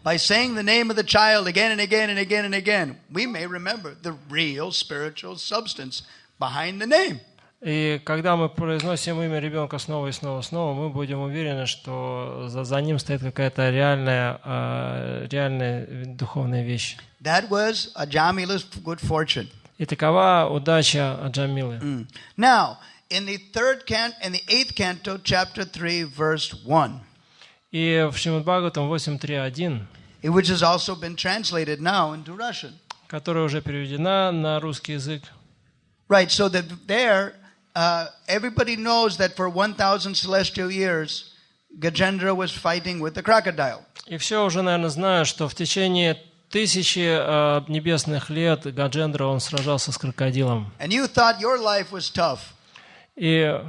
By saying the name of the child again and again and again and again, we may remember the real spiritual substance behind the name. И когда мы произносим имя ребенка снова и снова и снова, мы будем уверены, что за ним стоит какая-то реальная духовная вещь. That was Ajamila's good fortune. И такова удача Аджамилы. Now, in the 8th canto, chapter 3, verse 1. И в Шримад Бхагаватам 8.3.1, which has also been translated now into Russian. Которая уже переведена на русский язык. Right, so that there, everybody knows that for 1,000 celestial years, Gajendra was fighting with the crocodile. И все уже, наверное, знают, что в течение 1000 небесных лет Гаджендра, он сражался с крокодилом. And you thought your life was tough. И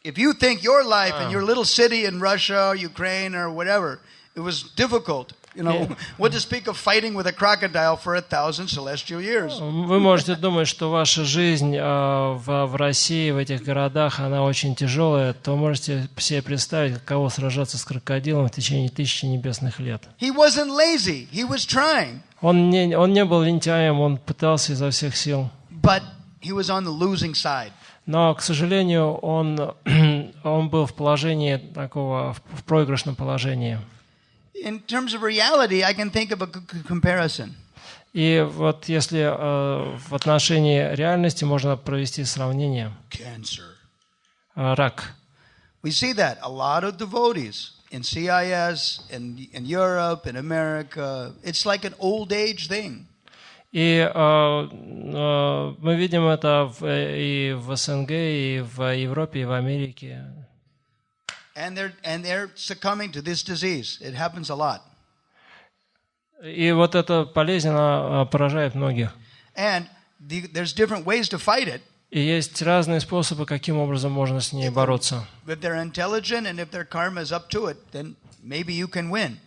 if you think your life in your little city in Russia or Ukraine or whatever, it was difficult. You know, what to speak of fighting with a crocodile for 1,000 celestial years. Вы можете думать, что ваша жизнь в России, в этих городах, она очень тяжелая, то можете себе представить, каково сражаться с крокодилом в течение 1000 небесных лет. He wasn't lazy. He was trying. Он не был лентяем, он пытался изо всех сил. But he was on the losing side. Но, к сожалению, он был в положении такого, в проигрышном положении. In terms of reality, I can think of a comparison. И вот если в отношении реальности можно провести сравнение. Cancer. Рак. We see that a lot of devotees in CIS, in Europe, in America, it's like an old age thing. И мы видим это и в СНГ, и в Европе, и в Америке. And they're succumbing to this disease. It happens a lot. И вот эта болезнь, она поражает многих. And there's different ways to fight it. И есть разные способы, каким образом можно с ней бороться. If they're intelligent and if their karma is up to it, then maybe you can win.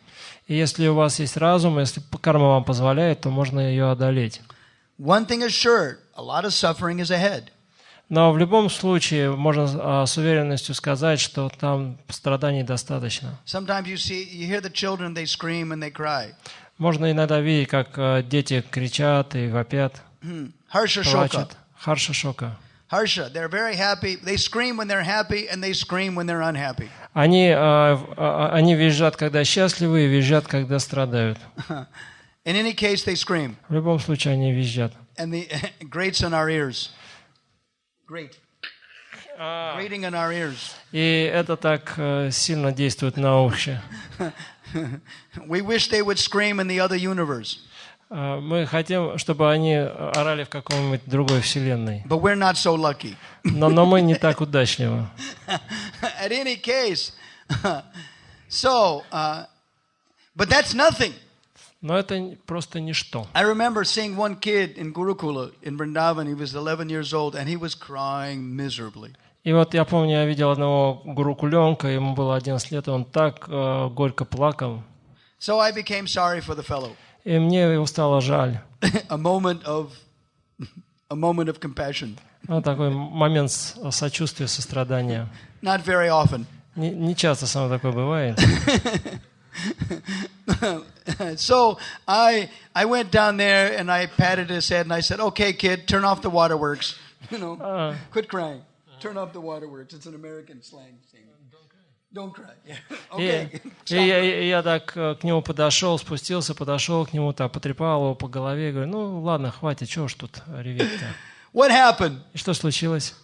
И если у вас есть разум, если карма вам позволяет, то можно ее одолеть. One thing is sure, a lot of suffering is ahead. Но в любом случае можно с уверенностью сказать, что там страданий достаточно. Sometimes you hear the children, they scream and they cry. Можно иногда видеть, как дети кричат и вопят, плачут. Харша шока. Harsha, they're very happy. They scream when they're happy and they scream when they're unhappy. Они визжат, когда счастливы, и визжат, когда страдают. In any case, they scream. В любом случае они визжат. And the grates in our ears. Grating in our ears. И это так сильно действует на уши. We wish they would scream in the other universe. Мы хотим, чтобы они орали в каком-нибудь другой вселенной. But we're not so lucky. Но мы не так удачливы. At any case, but that's nothing. Но это просто ничто. I remember seeing one kid in Gurukula in Vrindavan. He was 11 years old and he was crying miserably. И вот я помню, я видел одного гурукуленка, ему было 11 лет, и он так горько плакал. So I became sorry for the fellow. И мне его стало жаль. A moment of compassion. Вот такой момент сочувствия, сострадания. Not very often. Не часто со мной такое бывает. So I went down there and I patted his head and I said, "Okay, kid, turn off the waterworks. You know, quit crying. Turn off the waterworks." It's an American slang thing. Don't cry. Okay. И я так к нему подошел, спустился, подошел к нему, так потрепал его по голове и говорю: ну ладно, хватит, чего ж тут реветь-то? What happened? И что случилось?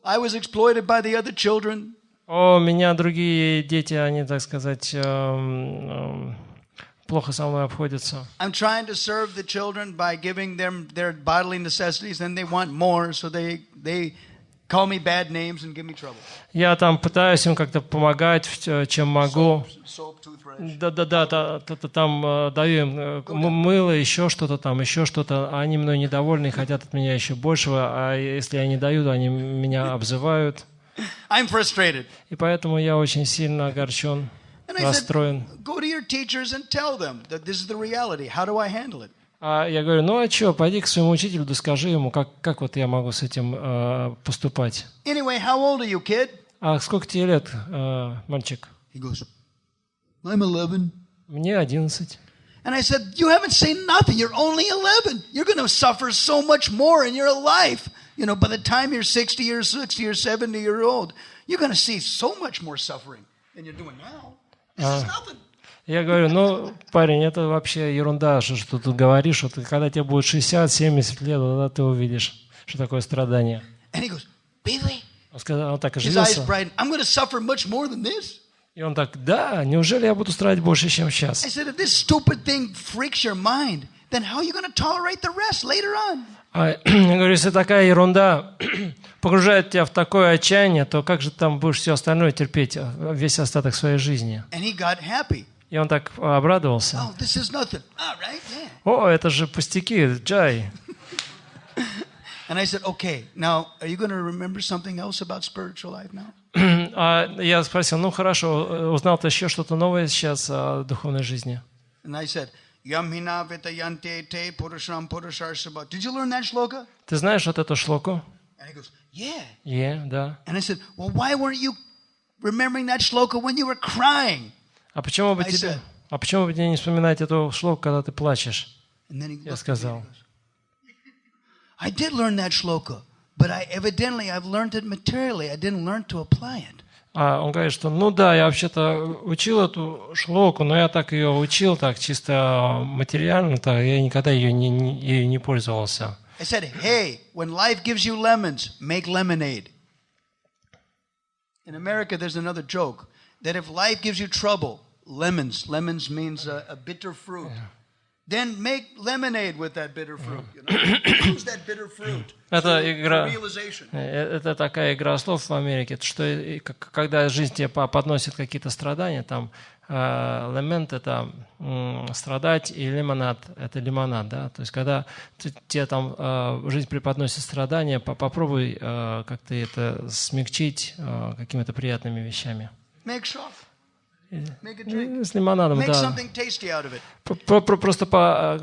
I was exploited by the other children. Меня другие дети, они, так сказать, плохо со мной обходятся. I'm trying to serve the children by giving them their bodily necessities, and they want more, so they call me bad names and give me trouble. Я там пытаюсь им как-то помогать, чем могу. Soap, toothbrush. Да, там даю им мыло, еще что-то. А они мной недовольны и хотят от меня еще большего, а если я не даю, то они меня обзывают. I'm frustrated. И поэтому я очень сильно огорчен, расстроен. Go to your teachers and tell them that this is the reality. How do I handle it? А я говорю, ну а что, пойди к своему учителю, да скажи ему, как вот я могу с этим поступать. Anyway, how old are you, kid? А сколько тебе лет, мальчик? He goes, I'm 11. Мне 11. And I said, you haven't seen nothing. You're only 11. You're going to suffer so much more in your life. You know, by the time you're 60 or 60 or 70 years old, you're going to see so much more suffering than you're doing now. This is nothing. Я говорю, ну, парень, это вообще ерунда, что ты тут говоришь. Вот, когда тебе будет 60-70 лет, тогда ты увидишь, что такое страдание. And he goes, really? Он так His eyes оживился. brightened. I'm going to suffer much more than this. И он так, да, неужели я буду страдать больше, чем сейчас? I said, if this stupid thing freaks your mind, then how are you going to tolerate the rest later on? Я говорю, если такая ерунда погружает тебя в такое отчаяние, то как же там будешь все остальное терпеть, весь остаток своей жизни? And he got happy. И он так обрадовался. Oh, this is nothing. All right, yeah. О, это же пустяки, Джай. And I said, okay, now, are you going to remember something else about spiritual life now? А я спросил, ну хорошо, узнал ты еще что-то новое сейчас о духовной жизни? And I said, Yamhina vitayante te purusham purusharsabha. Did you learn that shloka? Ты знаешь вот эту шлоку? And he goes, yeah. Да. And I said, well, why weren't you remembering that shloka when you were crying? А почему бы тебе не вспоминать эту шлоку, когда ты плачешь? Я сказал. I did learn that shloka, but I've learned it materially. I didn't learn to apply it. А он говорит, что ну да, я вообще-то учил эту шлоку, но я так ее учил, так чисто материально, так я никогда ею не пользовался. I said, hey, when life gives you lemons, make lemonade. In America, there's another joke that if life gives you trouble, lemons means a bitter fruit. Then make lemonade with that bitter fruit. You know? Use that bitter fruit for realization. Это такая игра слов в Америке, что когда жизнь тебе подносит какие-то страдания, там лемент — это страдать, и лимонад — это лимонад, да. То есть когда тебе там жизнь преподносит страдания, попробуй как-то это смягчить какими-то приятными вещами. Make shop. Make a drink. С лимонадом, Make да. something tasty out of it. Просто,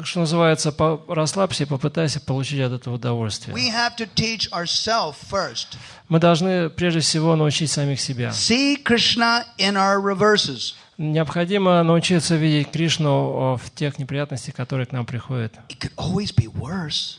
что называется, расслабься и попытайся получить от этого удовольствие. We have to teach ourselves first. Мы должны прежде всего научить самих себя. See Krishna in our reverses. Необходимо научиться видеть Кришну в тех неприятностях, которые к нам приходят. It could always be worse.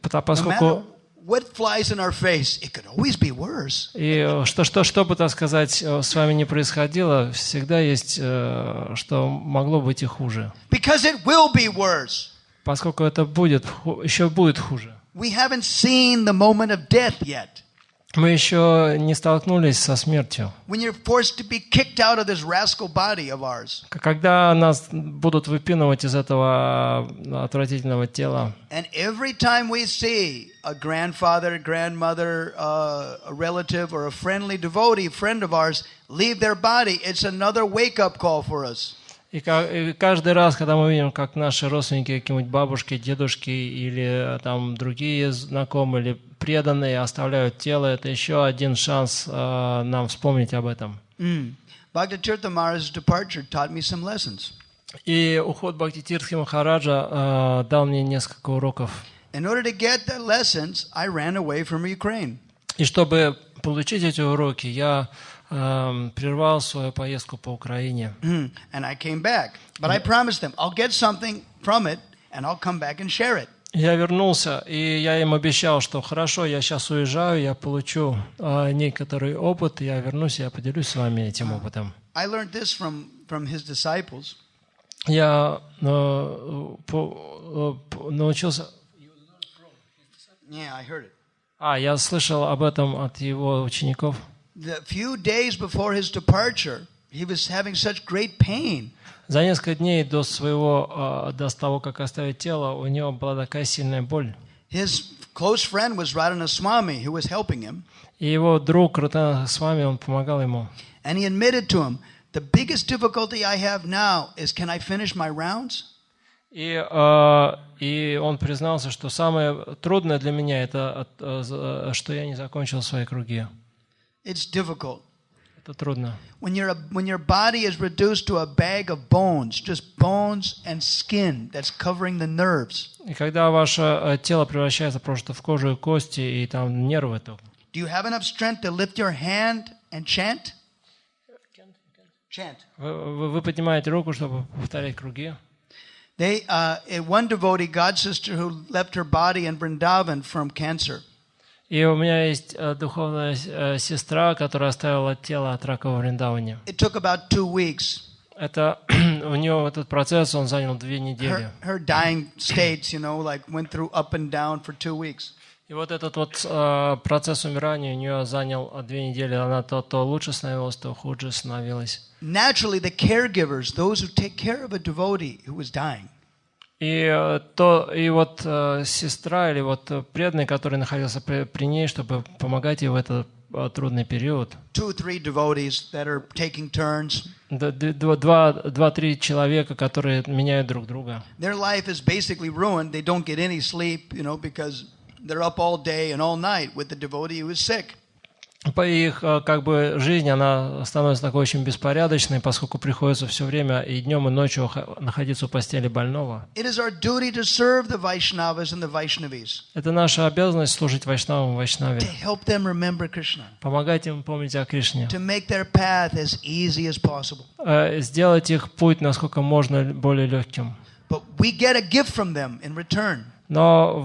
Поскольку What flies in our face, it could always be worse. И что бы, так сказать, с вами не происходило, всегда есть, что могло быть и хуже. Because it will be worse. Поскольку это еще будет хуже. We haven't seen the moment of death yet. Мы еще не столкнулись со смертью. When you're forced to be kicked out of this rascal body of ours. Когда нас будут выпинывать из этого отвратительного тела. And every time we see a grandfather, grandmother, a relative, or a friendly devotee, friend of ours, leave their body, it's another wake-up call for us. И каждый раз, когда мы видим, как наши родственники, какие-нибудь бабушки, дедушки или там другие знакомые или преданные оставляют тело, это еще один шанс нам вспомнить об этом. Bhakti Maharaj's departure taught me some lessons. И уход Бхакти Тиртхи Махараджа дал мне несколько уроков. In order to get the lessons, I ran away from Ukraine. И чтобы получить эти уроки, я прервал свою поездку по Украине. And I came back. But I promised them, I'll get something from it, and I'll come back and share it. Я вернулся, и я им обещал, что хорошо, я сейчас уезжаю, я получу некоторый опыт, я вернусь, я поделюсь с вами этим опытом. I learned this from his disciples. Я научился... Yeah, I heard it. Я слышал об этом от его учеников. The few days before his departure, he was having such great pain. За несколько дней до того, как оставить тело, у него была такая сильная боль. His close friend was Radhana Swami, who was helping him. И его друг Радхана Свами, он помогал ему. And he admitted to him, the biggest difficulty I have now is, can I finish my rounds? И он признался, что самое трудное для меня это, что я не закончил свои круги. It's difficult. Это трудно. When your body is reduced to a bag of bones, just bones and skin that's covering the nerves. И когда ваше тело превращается просто в кожу и кости, и там нервы только. Do you have enough strength to lift your hand and chant? Chant. Вы поднимаете руку, чтобы повторять круги. One devotee, God sister, who left her body in Vrindavan from cancer. И у меня есть духовная сестра, которая оставила тело от рака во Вриндаване. It took about 2 weeks. Это у нее этот процесс, он занял 2 недели. Her dying states, went through up and down for 2 weeks. И вот этот процесс умирания у нее занял 2 недели. Она то лучше становилась, то хуже становилась. Naturally, the caregivers, those who take care of a devotee who was dying. И вот сестра или вот преданный, который находился при ней, чтобы помогать ей в этот трудный период. 2-3 devotees that are taking turns. 2-3 человека, которые меняют друг друга. Their life is basically ruined. They don't get any sleep, because they're up all day and all night with the devotee who is sick. По их жизнь, она становится такой очень беспорядочной, поскольку приходится все время и днем, и ночью находиться у постели больного. Это наша обязанность служить вайшнавам и вайшнаве. Помогать им помнить о Кришне. Сделать их путь насколько можно более легким. Но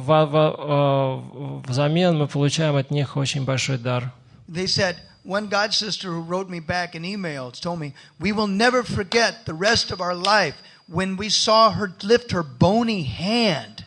взамен мы получаем от них очень большой дар. They said, one God sister who wrote me back an email told me, we will never forget the rest of our life when we saw her lift her bony hand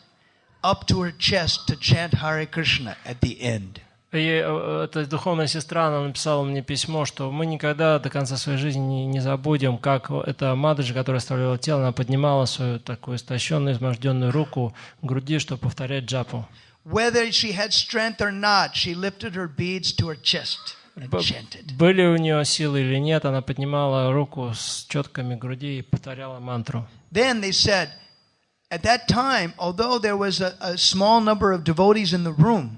up to her chest to chant Hare Krishna at the end. И эта духовная сестра, она написала мне письмо, что мы никогда до конца своей жизни не забудем, как эта Мададжи, которая оставляла тело, она поднимала свою такую истощенную, изможденную руку к груди, чтобы повторять джапу. Whether she had strength or not, she lifted her beads to her chest and chanted. Были у нее силы или нет, она поднимала руку с четками груди и повторяла мантру. Then they said, at that time, although there was a small number of devotees in the room,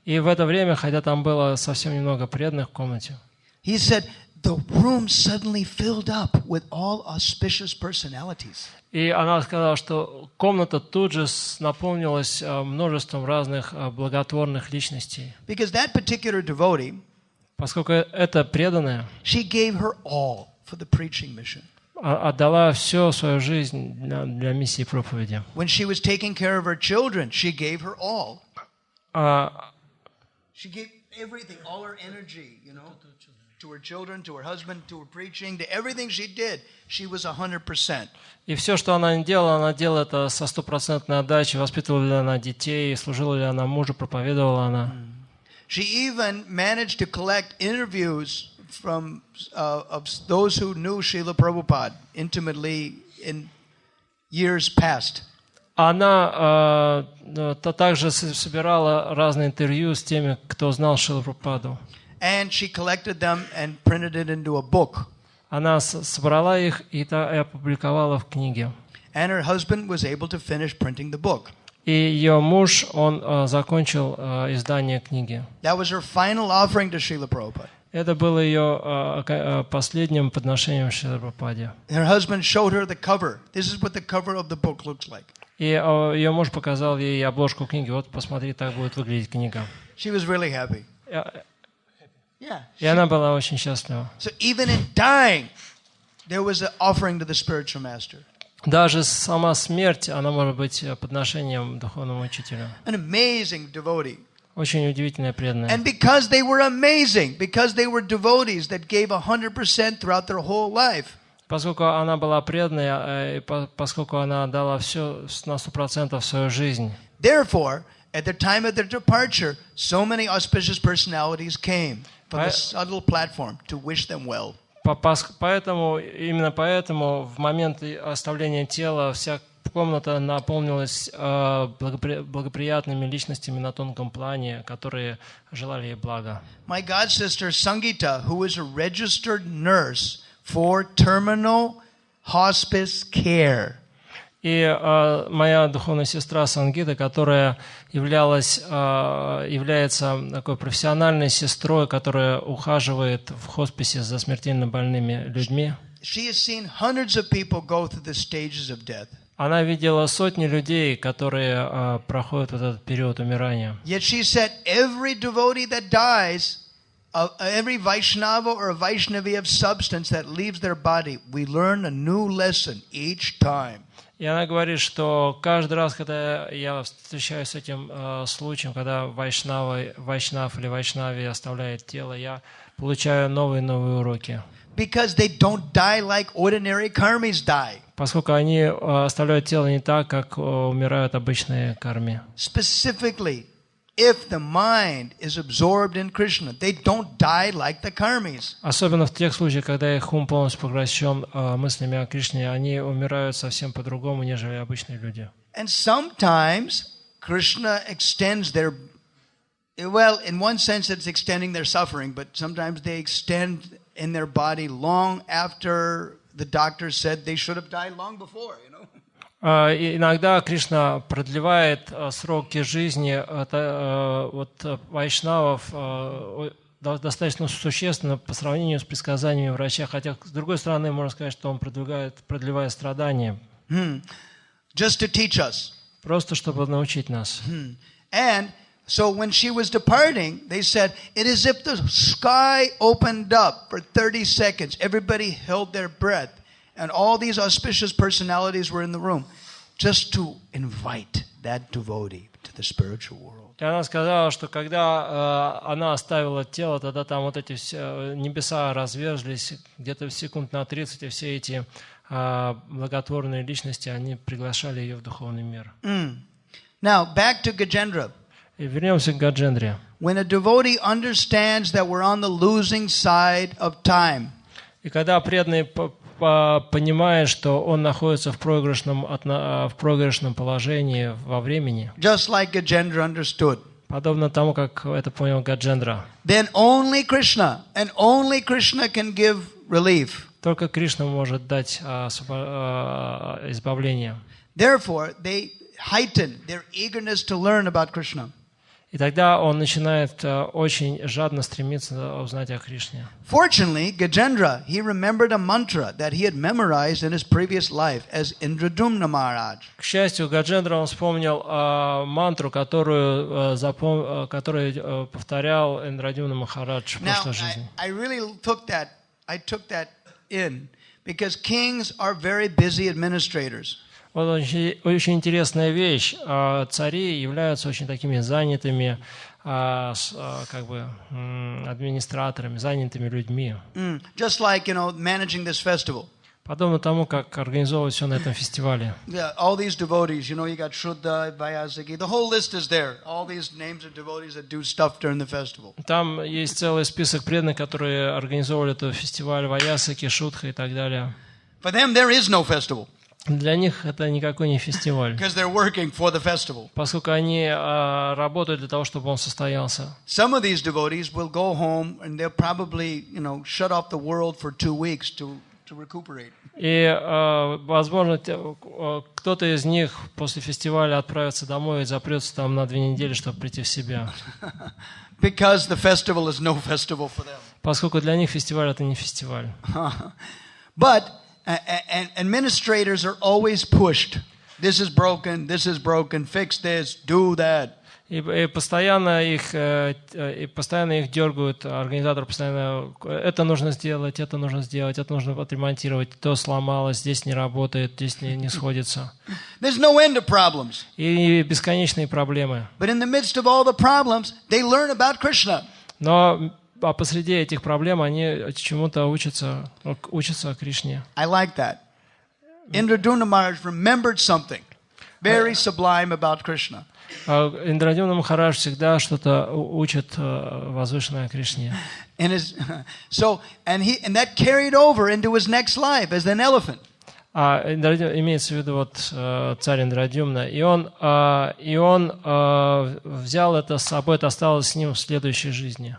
и в это время, хотя там было совсем немного преданных в комнате, he said, the room suddenly filled up with all auspicious personalities. И она сказала, что комната тут же наполнилась множеством разных благотворных личностей. Because that particular devotee, поскольку это преданная, she gave her all for the preaching mission. Отдала всю свою жизнь для миссии проповеди. When she was taking care of her children, she gave her all. She gave everything, all her energy, to her children, to her husband, to her preaching, to everything she did, she was 100%. И все, что она делала это со 100% отдачей. Воспитывала ли она детей, служила ли она мужу, проповедовала она. She even managed to collect interviews from of those who knew Srila Prabhupada intimately in years past. Она также собирала разные интервью с теми, кто знал Шрилу Прабхупаду. And she collected them and printed it into a book. Она собрала их и опубликовала в книге. And her husband was able to finish printing the book. И ее муж, он закончил издание книги. That was her final offering to Srila Prabhupada. Это было ее последним подношением Шриле Прабхупаде. Her husband showed her the cover. This is what the cover of the book looks like. И ее муж показал ей обложку книги. Вот, посмотри, так будет выглядеть книга. She was really happy. И она была очень счастлива. So even in dying, there was an offering to the spiritual master. Даже сама смерть, она может быть подношением духовному учителю. An amazing devotee. Очень удивительная преданная. And because they were amazing, because they were devotees that gave 100% throughout their whole life. Поскольку она была преданной, поскольку она дала все на 100% в свою жизнь. Therefore, at the time of their departure, so many auspicious personalities came from the subtle platform to wish them well. Именно поэтому в момент оставления тела комната наполнилась благоприятными личностями на тонком плане, которые желали ей блага. My god sister Sangita, who is a registered nurse for terminal hospice care. И моя духовная сестра Сангита, которая является такой профессиональной сестрой, которая ухаживает в хосписе за смертельно больными людьми. She has seen hundreds of people go through the stages of death. Она видела сотни людей, которые проходят вот этот период умирания. Yet she said every devotee that dies, every Vaishnava or a Vaishnavi of substance that leaves their body, we learn a new lesson each time. И она говорит, что каждый раз, когда я встречаюсь с этим случаем, когда вайшнав или вайшнави оставляет тело, я получаю новые уроки. Because they don't die like ordinary karmis die. Поскольку они оставляют тело не так, как умирают обычные карми. Specifically, if the mind is absorbed in Krishna, they don't die like the karmis. Особенно в тех случаях, когда их ум полностью поглощен мыслями о Кришне, они умирают совсем по-другому, нежели обычные люди. And sometimes Krishna extends their, well, in one sense it's extending their suffering, but sometimes they extend in their body long after the doctor said they should have died long before, you know. Иногда Кришна продлевает сроки жизни вайшнавов достаточно существенно по сравнению с предсказаниями врача, хотя с другой стороны можно сказать, что он продлевает страдания. Just to teach us. Просто чтобы научить нас. And so when she was departing, they said, it is as if the sky opened up for 30 seconds. Everybody held their breath. And all these auspicious personalities were in the room just to invite that devotee to the spiritual world. И она сказала, что когда она оставила тело, тогда там вот эти небеса разверзлись где-то секунд на 30, и все эти благотворные личности, они приглашали ее в духовный мир. Now, back to Gajendra. И вернемся к Гаджендре. When a devotee understands that we're on the losing side of time. И когда преданный понимает, что он находится в проигрышном положении во времени, just like Gajendra understood. Подобно тому, как это понял Гаджендра. Then only Krishna and only Krishna can give relief. Только Кришна может дать избавление. Therefore, they heighten their eagerness to learn about Krishna. И тогда он начинает очень жадно стремиться узнать о Кришне. Fortunately, Gajendra, he remembered a mantra that he had memorized in his previous life as Indradumna Maharaj. К счастью, Гаджендра он вспомнил мантру, которую повторял Индрадюмна Махарадж в прошлой жизни. I really took that in because kings are very busy administrators. Вот очень интересная вещь. Цари являются очень такими занятыми, администраторами, занятыми людьми. Just like, managing this festival. Подобно тому, как организовывать все на этом фестивале. Yeah, all these devotees, you got Shuddha, Vyasaki, the whole list is there. All these names of devotees that do stuff during the festival. Там есть целый список преданных, которые организовывали этот фестиваль, Ваясаки, Шудха и так далее. For them, there is no festival. Для них это никакой не фестиваль, поскольку они работают для того, чтобы он состоялся. Some of these devotees will go home and they'll probably, shut off the world for 2 weeks to recuperate. И, возможно, кто-то из них после фестиваля отправится домой и запрется там на 2 недели, чтобы прийти в себя. Because the festival is no festival for them. Поскольку для них фестиваль это не фестиваль. But and administrators are always pushed. This is broken, fix this, do that. И постоянно их дергают, организатор постоянно, это нужно сделать, это нужно отремонтировать, то сломалось, здесь не работает, здесь не сходится. There's no end to problems. И бесконечные проблемы. But in the midst of all the problems, they learn about Krishna. Но посреди этих проблем они чему-то учатся о Кришне. I like that. Indradumna Maharaj remembered something very sublime about Krishna. Индрадюмна Махарадж всегда что-то учит возвышенное о Кришне. And that carried over into his next life as an elephant. Имеется в виду вот царь Индрадюмна, и он взял это с собой, это осталось с ним в следующей жизни.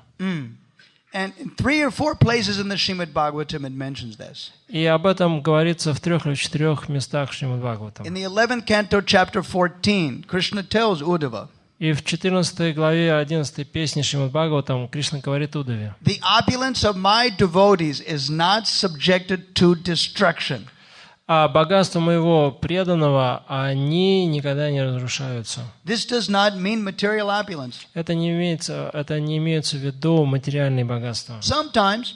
And in 3 or 4 places in the Srimad Bhagavatam it mentions this. И об этом говорится в 3 или 4 местах Шримад Бхагаватам. In the 11th canto, chapter 14, Krishna tells Uddhava. И в 14 главе 11 песни Шримад Бхагаватам Кришна говорит Уддаве. The opulence of my devotees is not subjected to destruction. А богатство моего преданного, они никогда не разрушаются. This does not mean material opulence. Это не имеется в виду материальные богатства. Sometimes,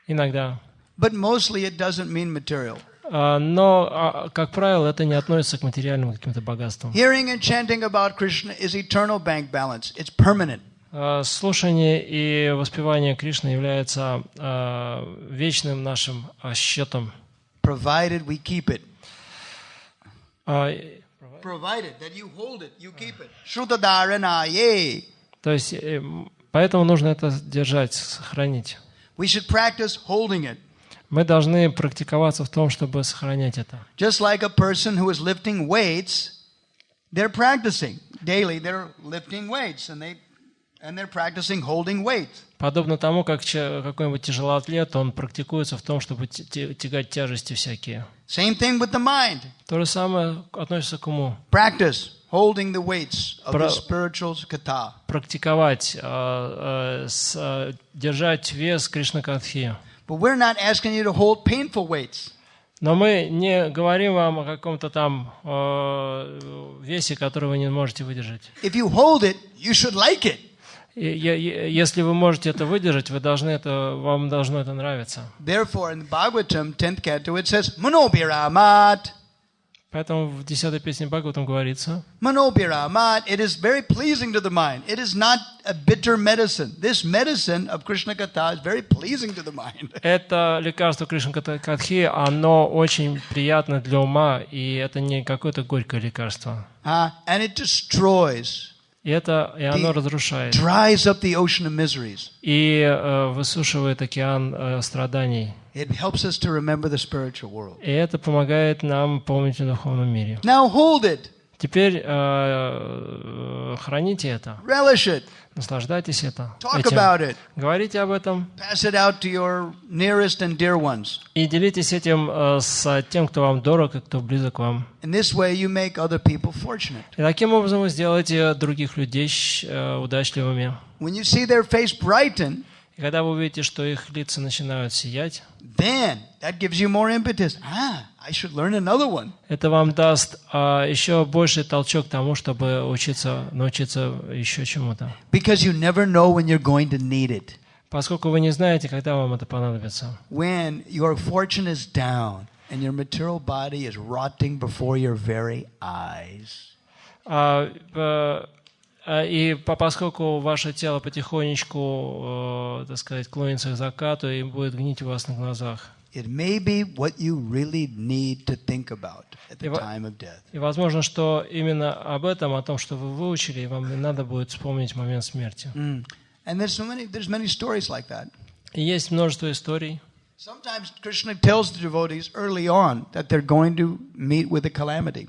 иногда. But mostly it doesn't mean material. Но, как правило, это не относится к материальным каким-то богатствам. Hearing and chanting about Krishna is eternal bank balance. It's permanent. Слушание и воспевание Кришны является вечным нашим счетом. Provided we keep it. Provided that you hold it, you keep it. Shrutadharana, yay. То есть, поэтому нужно это держать, сохранить. We should practice holding it. Мы должны практиковаться в том, чтобы сохранять это. Just like a person who is lifting weights, they're practicing daily. They're lifting weights, and they're practicing holding weights. Подобно тому, как какой-нибудь тяжелоатлет, он практикуется в том, чтобы тягать тяжести всякие. Same thing with the mind. То же самое относится к уму. Practice holding the weights of the spiritual kata. Практиковать, держать вес Кришна-катхи. But we're not asking you to hold painful weights. Но мы не говорим вам о каком-то там весе, который вы не можете выдержать. If you hold it, you should like it. Если вы можете это выдержать, вам должно это нравиться. Therefore, in the Bhagavatam, 10th canto, it says, Manobhiramat. Поэтому в 10-й песне Бхагаватам говорится, Manobhiramat, it is very pleasing to the mind. It is not a bitter medicine. This medicine of Krishna Katha is very pleasing to the mind. Это лекарство Кришна-катхи, оно очень приятно для ума, и это не какое-то горькое лекарство. And it destroys. И оно разрушает. Dries up the ocean of miseries. И высушивает океан страданий. It helps us to remember the spiritual world. И это помогает нам помнить о духовном мире. Now hold it. Теперь храните это. Relish it. Наслаждайтесь этим. Talk about it. Говорите об этом. Pass it out to your nearest and dear ones. И делитесь этим с тем, кто вам дорог и кто близок к вам. In this way you make other people fortunate. И таким образом вы сделаете других людей удачливыми. When you see their face brighten, и когда вы увидите, что их лица начинают сиять, then that gives you more impetus. I should learn another one. Это вам даст еще больший толчок к тому, чтобы научиться еще чему-то. Because you never know when you're going to need it. Поскольку вы не знаете, когда вам это понадобится. When your fortune is down and your material body is rotting before your very eyes. И поскольку ваше тело потихонечку, так сказать, клонится к закату и будет гнить у вас на глазах. It may be what you really need to think about at the time of death. И возможно, что именно об этом, о том, что вы выучили, и вам надо будет вспомнить момент смерти. And there's many stories like that. И есть множество историй. Sometimes Krishna tells the devotees early on that they're going to meet with a calamity.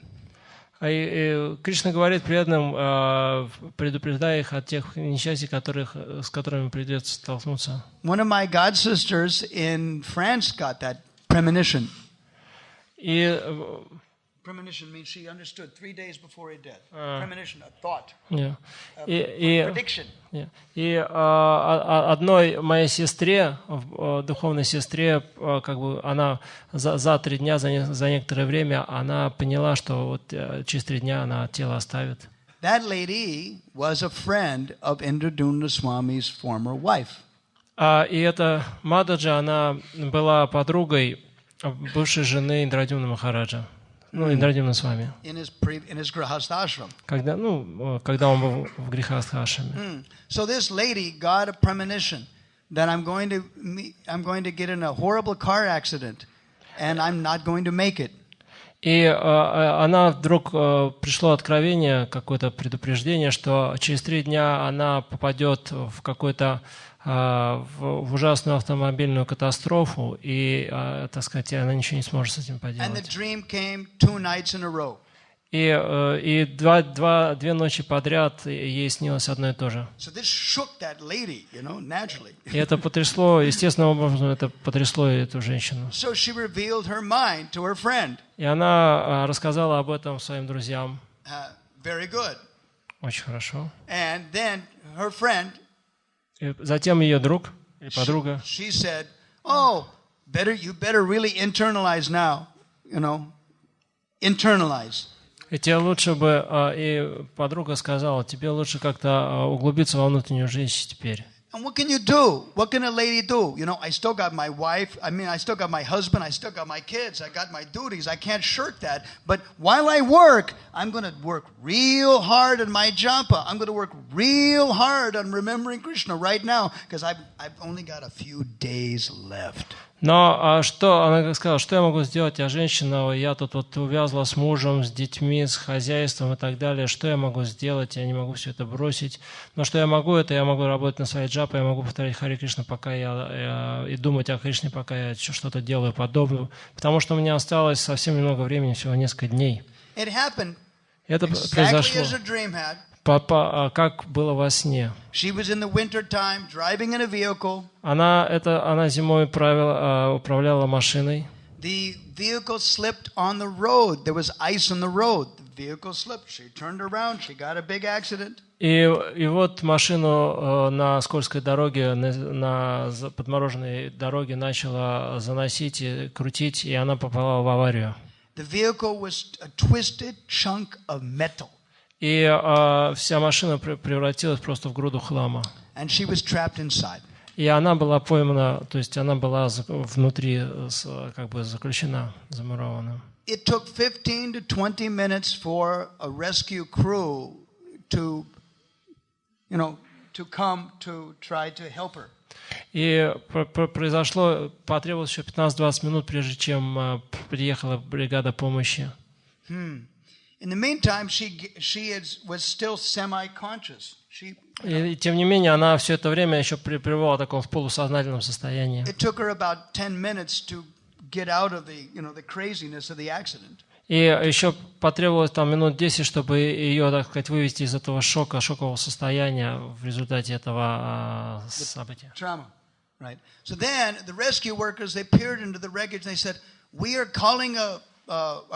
И Кришна говорит преданным, предупреждая их от тех несчастий, с которыми придется столкнуться. One of my god sisters in France got that premonition. Premonition means she understood 3 days before her death. Premonition, a thought. Prediction. И одной моей сестре, духовной сестре, как бы она за 3 дня, за некоторое время, она поняла, что вот через 3 дня она тело оставит. That lady was a friend of Indradumna Swami's former wife. И эта Мададжа, она была подругой бывшей жены Индрадюмна Махараджа. Индрадюмна Свами. In his grihastha когда он был в грихастха-ашраме. So this lady got a premonition that I'm going to get in a horrible car accident and I'm not going to make it. И она вдруг пришло откровение, какое-то предупреждение, что через 3 дня она попадет в какой-то в ужасную автомобильную катастрофу, и, так сказать, она ничего не сможет с этим поделать. И две ночи подряд ей снилось одно и то же. И это потрясло, естественным образом, это потрясло эту женщину. И она рассказала об этом своим друзьям. Очень хорошо. И затем ее друг или подруга. You better really internalize now, internalize. И тебе лучше бы, и подруга сказала, тебе лучше как-то углубиться во внутреннюю жизнь теперь. And what can you do? What can a lady do? I still got my wife. I still got my husband. I still got my kids. I got my duties. I can't shirk that. But while I work, I'm going to work real hard on my japa. I'm going to work real hard on remembering Krishna right now because I've only got a few days left. Но что, она сказала, что я могу сделать? Я женщина, я тут вот увязла с мужем, с детьми, с хозяйством и так далее. Что я могу сделать? Я не могу все это бросить. Но что я могу, это я могу работать на своей джапе, я могу повторять Харе Кришна, пока и думать о Кришне, пока я что-то делаю подобное. Потому что у меня осталось совсем немного времени, всего несколько дней. Это произошло. Как было во сне. Она зимой управляла машиной. И вот машину на скользкой дороге, на подмороженной дороге начала заносить и крутить, и она попала в аварию. И вся машина превратилась просто в груду хлама. И она была поймана, то есть она была внутри, как бы заключена, замурована. It took 15 to 20 minutes for a rescue crew to come to try to help her. И потребовалось еще 15-20 минут, прежде чем приехала бригада помощи. In the meantime, she was still semi-conscious. И тем не менее, она все это время еще пребывала в таком полусознательном состоянии. It took her about 10 minutes to get out of the craziness of the accident. И еще потребовалось там минут 10, чтобы ее, так сказать, вывести из этого шокового состояния в результате этого события. Trauma, right? So then the rescue workers, they peered into the wreckage and they said, "We are calling a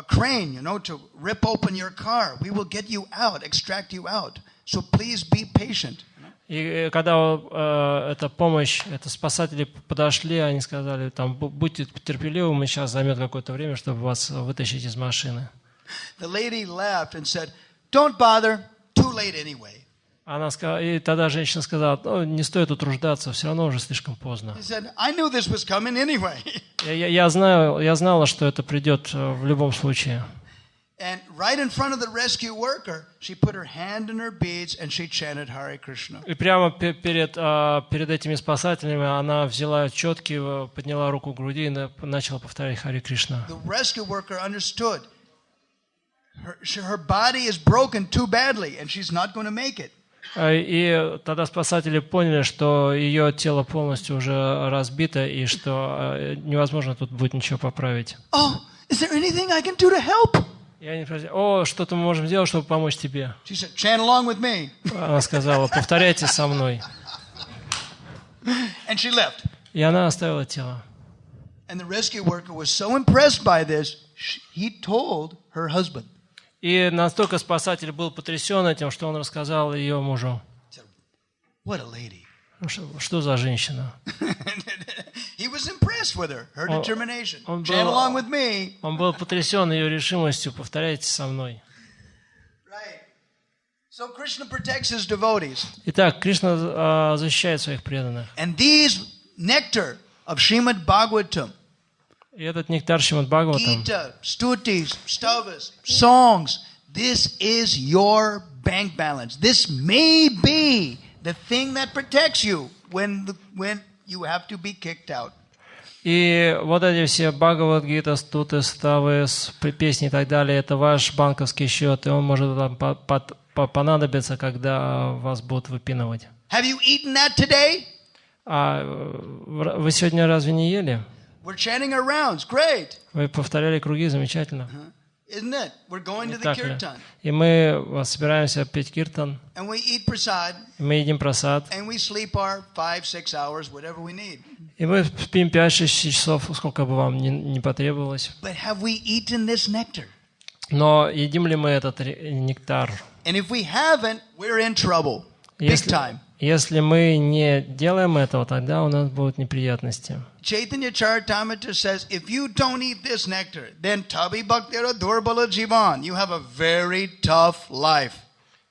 crane, to rip open your car. We will get you out, extract you out. So please be patient." И когда эта помощь, это спасатели подошли, они сказали, будьте терпеливы, мы сейчас займет какое-то время, чтобы вас вытащить из машины. The lady laughed and said, "Don't bother, too late anyway." Она сказала, и тогда женщина сказала, не стоит утруждаться, все равно уже слишком поздно. He said, "I knew this was coming anyway." Я знала, что это придет в любом случае. And right in front of the rescue worker, she put her hand in her beads and she chanted Hare Krishna. И прямо перед этими спасателями она взяла четки, подняла руку к груди и начала повторять Харе Кришна. The rescue worker understood. Her body is broken too badly and she's not going to make it. И тогда спасатели поняли, что ее тело полностью уже разбито и что невозможно тут будет ничего поправить. Oh, is there anything I can do to help? И они спросили, что-то мы можем сделать, чтобы помочь тебе? She said, "Chant along with me." Она сказала, повторяйте со мной. And she left. И она оставила тело. And the rescue worker was so impressed by this, he told her husband. И настолько спасатель был потрясен этим, что он рассказал ее мужу. What a lady. Что за женщина? He was impressed with her determination. Chant along with me. Он был потрясен ее решимостью. Повторяйте со мной. Right. So Krishna protects his devotees. Итак, Кришна защищает своих преданных. And these nectar of Shrimad Bhagavatam. И этот нектар Шримад Бхагаватам. Gita, stutis, stavas, songs. This is your bank balance. This may be the thing that protects you when you have to be kicked out. И вот эти все Бхагават-гита, стуты, ставы, песни и так далее, это ваш банковский счет, и он может вам понадобиться, когда вас будут выпинывать. Have you eaten that today? А вы сегодня разве не ели? We're chanting our rounds. Great. Вы повторяли круги, замечательно. Isn't it? We're going to the Так ли? kirtan. И мы собираемся петь киртан, And we eat prasad. и мы едим прасад, And we sleep our 5-6 hours, whatever we need. и мы спим 5-6 часов, сколько бы вам не потребовалось. But have we eaten this nectar? Но едим ли мы этот нектар? And if we haven't, we're in trouble. Big time. Если мы не делаем этого, тогда у нас будут неприятности. Chaitanya Charitamrita says, if you don't eat this nectar, then tabi bhaktira durbala jivan. You have a very tough life.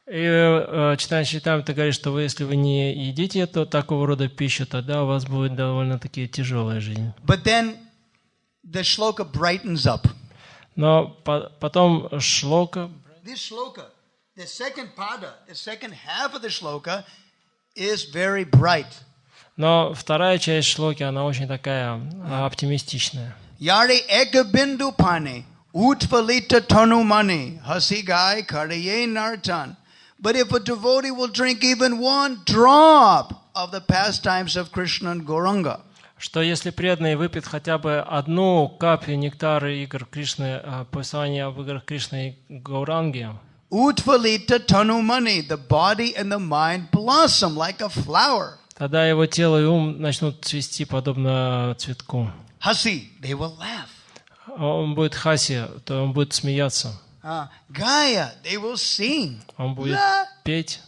И Чайтанья говорит, что если вы не едите такого рода пищу, тогда у вас будет довольно-таки тяжелая жизнь. But then the shloka brightens up. Но потом шлока, This shloka, the second pada, the second half of the shloka is very bright. но вторая часть шлоки, она очень такая оптимистичная. Yari eka bindu pani, utvalita tanumani, hasigai kariye nartan. But if a devotee will drink even one drop of the pastimes of Krishna and Gauranga, Что если преданный выпьет хотя бы одну каплю нектара игр Кришны, повествования об играх Кришны и Гауранги, utvalita tanumani, the body and the mind blossom like a flower. тогда его тело и ум начнут цвести подобно цветку. Hasi, they will laugh. Он будет хаси, то он будет смеяться. Gaya, they will sing. Он будет петь.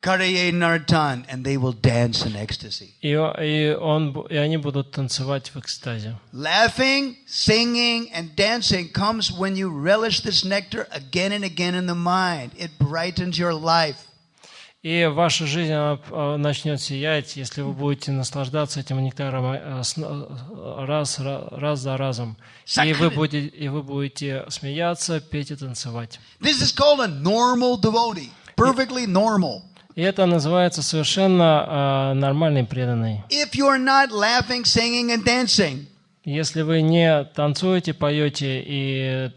Karaye nartan, and they will dance in ecstasy. И они будут танцевать в экстазе. Laughing, singing, and dancing comes when you relish this nectar again and again in the mind. It brightens your life. И ваша жизнь она начнет сиять, если вы будете наслаждаться этим нектаром раз за разом. И вы будете смеяться, петь и танцевать. This is called a normal devotee, perfectly normal. И это называется совершенно нормальный преданный. If you are not laughing, singing, and dancing, Если вы не танцуете, поете и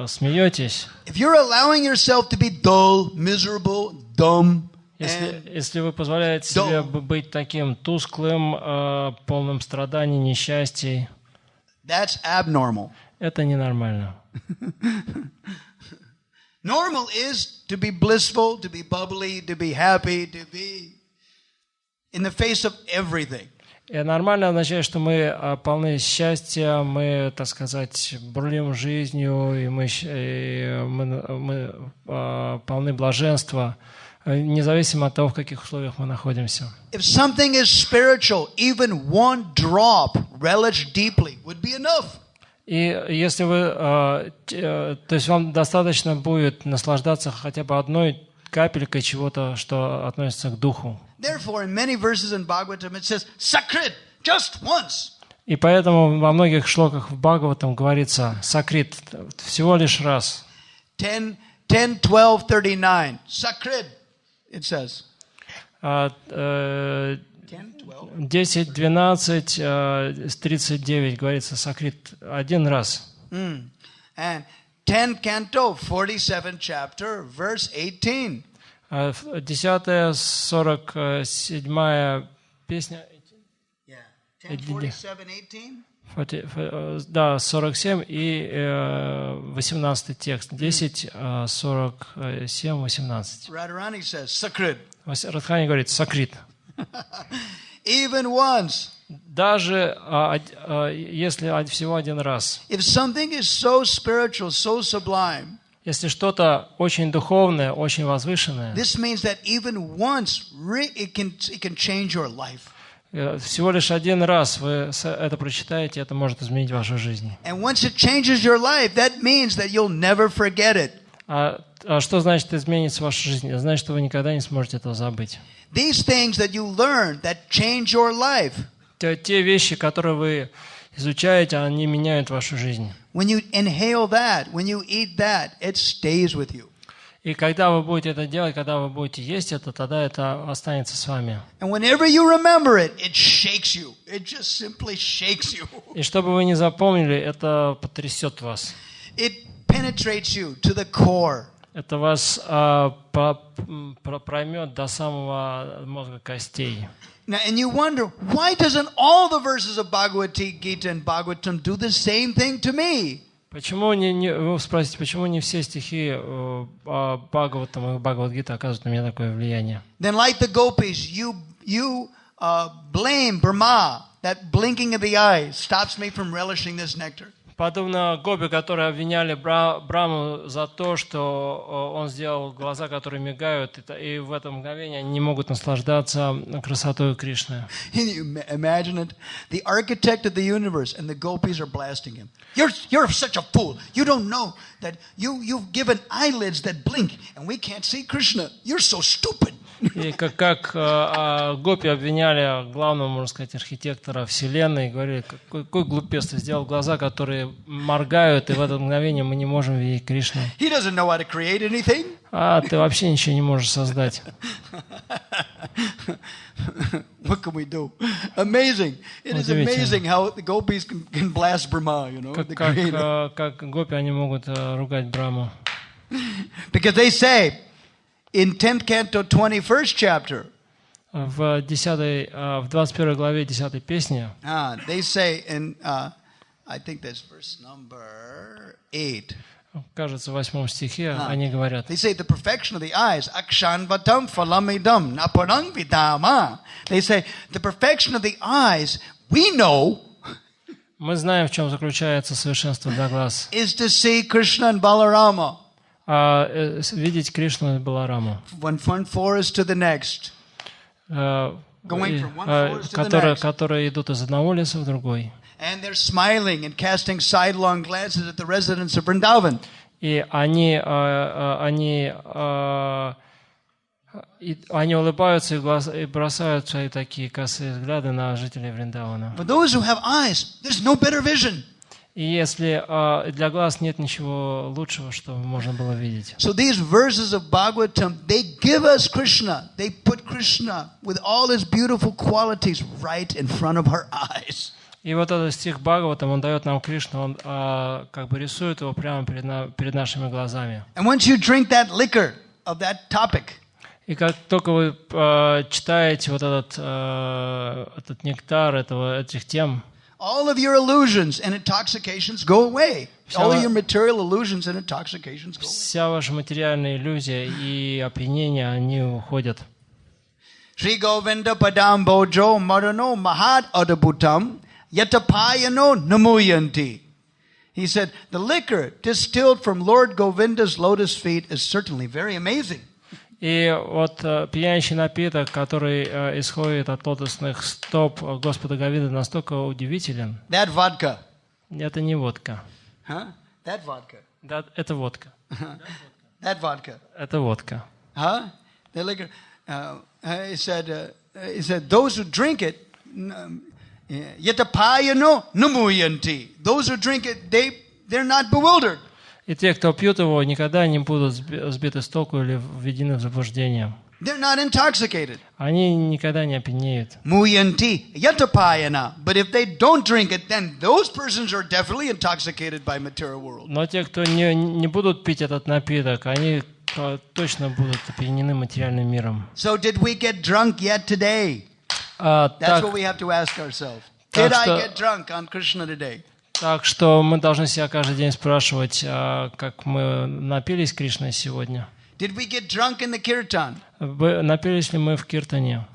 смеетесь, if you're allowing yourself to be dull, miserable, dumb, если вы позволяете себе быть таким тусклым, полным страданий, несчастий, that's abnormal. это ненормально. Normal is to be blissful, to be bubbly, to be happy, to be in the face of everything. И нормально означает, что мы полны счастья, мы, так сказать, бурлим жизнью, и мы полны блаженства, независимо от того, в каких условиях мы находимся. If something is spiritual, even one drop relished deeply would be enough. И если вы, то есть вам достаточно будет наслаждаться хотя бы одной капелькой чего-то, что относится к духу. Therefore, in many verses in Bhagavatam it says, "Sakrit, just once." И поэтому во многих шлоках в Бхагаватам говорится «сакрит» всего лишь раз. 10, 12, 39. Sakrit, it says. 10, 12, 39 говорится «сакрит» один раз. And 10 canto, 47 chapter, verse 18. 10, 47 песня. Yeah. 10, 47, 18. Да, 47 и 18 текст. 10, 47, 18. Radharani says, Sakrit. Радхарани говорит «сакрит». Even once. Даже если всего один раз. If something is so spiritual, so sublime, если что-то очень духовное, очень возвышенное, this means that even once it can change your life. Всего лишь один раз вы это прочитаете, это может изменить вашу жизнь. And once it changes your life, that means that you'll never forget it. А что значит изменится ваша жизнь? Это значит, что вы никогда не сможете этого забыть. These things that you learn that change your life. Те вещи, которые вы изучаете, они меняют вашу жизнь. When you inhale that, when you eat that, it stays with you. И когда вы будете это делать, когда вы будете есть это, тогда это останется с вами. And whenever you remember it, it shakes you. It just simply shakes you. И чтобы вы не запомнили, это потрясет вас. It penetrates you to the core. это вас проймет до самого мозга костей. Now, and you wonder, why doesn't all the verses of Bhagavad Gita and Bhagavatam do the same thing to me? Почему вы спросите, почему не все стихи Бхагаватам и Бхагавад-гита оказывают на меня такое влияние? Then, like the gopis, you blame Brahma. That blinking of the eyes stops me from relishing this nectar. Подобно гопи, которые обвиняли Браму за то, что он сделал глаза, которые мигают, и в это мгновение они не могут наслаждаться красотой Кришны. Imagine it. The architect of the universe and the gopis are blasting him. You're such a fool. You don't know that you've given eyelids that blink, and we can't see Krishna. You're so stupid. И как гопи обвиняли главного, можно сказать, архитектора Вселенной, и говорили, какой глупец, ты сделал глаза, которые моргают, и в это мгновение мы не можем видеть Кришну. He doesn't know how to create anything. А ты вообще ничего не можешь создать. What can we do? Amazing. It is amazing how the gopis can blast Brahma, you know, the creator. Как гопи, они могут ругать Браму. Because they say, in 10th canto, 21st chapter, в 21 главе 10 песни, they say in, I think that's verse number 8. Кажется, в 8 стихе они говорят. They say the perfection of the eyes, akshanvatam phalamidam naparang vidama. They say the perfection of the eyes, we know, мы знаем, в чем заключается совершенство для глаз. Is to see Krishna and Balarama. Видеть Кришну и Балараму. One forest to the next. Going from one forest to the next. Которые идут из одного леса в другой. And they're smiling and casting sidelong glances at the residents of Vrindavan. И они улыбаются и бросают свои такие косые взгляды на жителей Вриндавана. For those who have eyes, there's no better vision. И если для глаз нет ничего лучшего, что можно было видеть. So these verses of Bhagavatam, they give us Krishna. They put Krishna with all his beautiful qualities right in front of our eyes. И вот этот стих Бхагаватам, он дает нам Кришну, он как бы рисует его прямо перед нашими глазами. And once you drink that liquor of that topic, и как только вы читаете вот этот нектар этих тем, all of your illusions and intoxications go away. All of your material illusions and intoxications go away. Вся ваша материальная иллюзия и опьянение, они уходят. Shri Govinda padam bojo marano mahad adabhutam yatapayano namuyanti. He said, the liquor distilled from Lord Govinda's lotus feet is certainly very amazing. И вот пьянящий напиток, который исходит от лотосных стоп Господа Говинды, настолько удивителен. That vodka. Это не водка. Huh? That vodka. Это водка. That vodka. Это водка. Huh? The liquor. He said, those who drink it, yatapayano namuyanti. Those who drink it, they're not bewildered. И те, кто пьют его, никогда не будут сбиты с толку или введены в заблуждение. They're not intoxicated. Они никогда не опьянеют. Muyanti yatapayana. But if they don't drink it, then those persons are definitely intoxicated by material world. Но те, кто не будут пить этот напиток, они точно будут опьянены материальным миром. So did we get drunk yet today? That's what we have to ask ourselves. Did I get drunk on Krishna today? Так что мы должны себя каждый день спрашивать, как мы напились Кришной сегодня. Did we get drunk in the kirtan? Напились ли мы в киртане?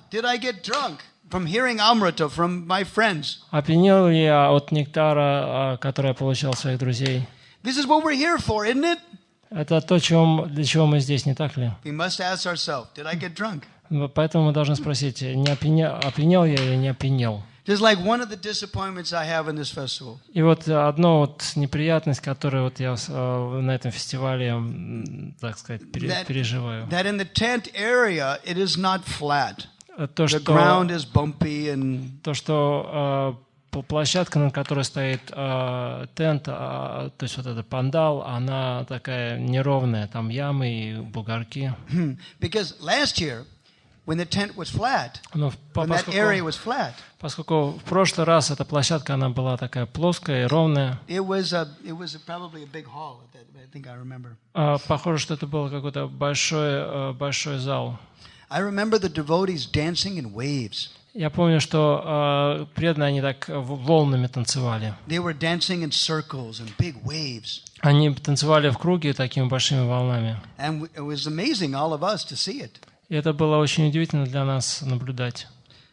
Did I get drunk from hearing Amrita from my friends? Опьянел ли я от нектара, который я получал от своих друзей? This is what we're here for, isn't it? Это то, для чего мы здесь, не так ли? We must ask ourselves, did I get drunk? Поэтому мы должны спросить, не опьянел я или не опьянел? Just like one of the disappointments I have in this festival. И вот одна неприятность, которую вот я на этом фестивале, так сказать, переживаю. That in the tent area it is not flat. The ground is bumpy and. То, что площадка, на которой стоит тент, то есть вот этот пандал, она такая неровная, там ямы и бугорки. Because last year when the tent was flat, Но when that area was flat. Поскольку в прошлый раз эта площадка, она была такая плоская и ровная. It was probably a big hall. I think I remember. Похоже, что это был какой-то большой зал. I remember the devotees dancing in waves. Я помню, что преданные, они так волнами танцевали. They were dancing in circles and big waves. Они танцевали в круге такими большими волнами. And it was amazing, all of us, to see it. И это было очень удивительно для нас наблюдать.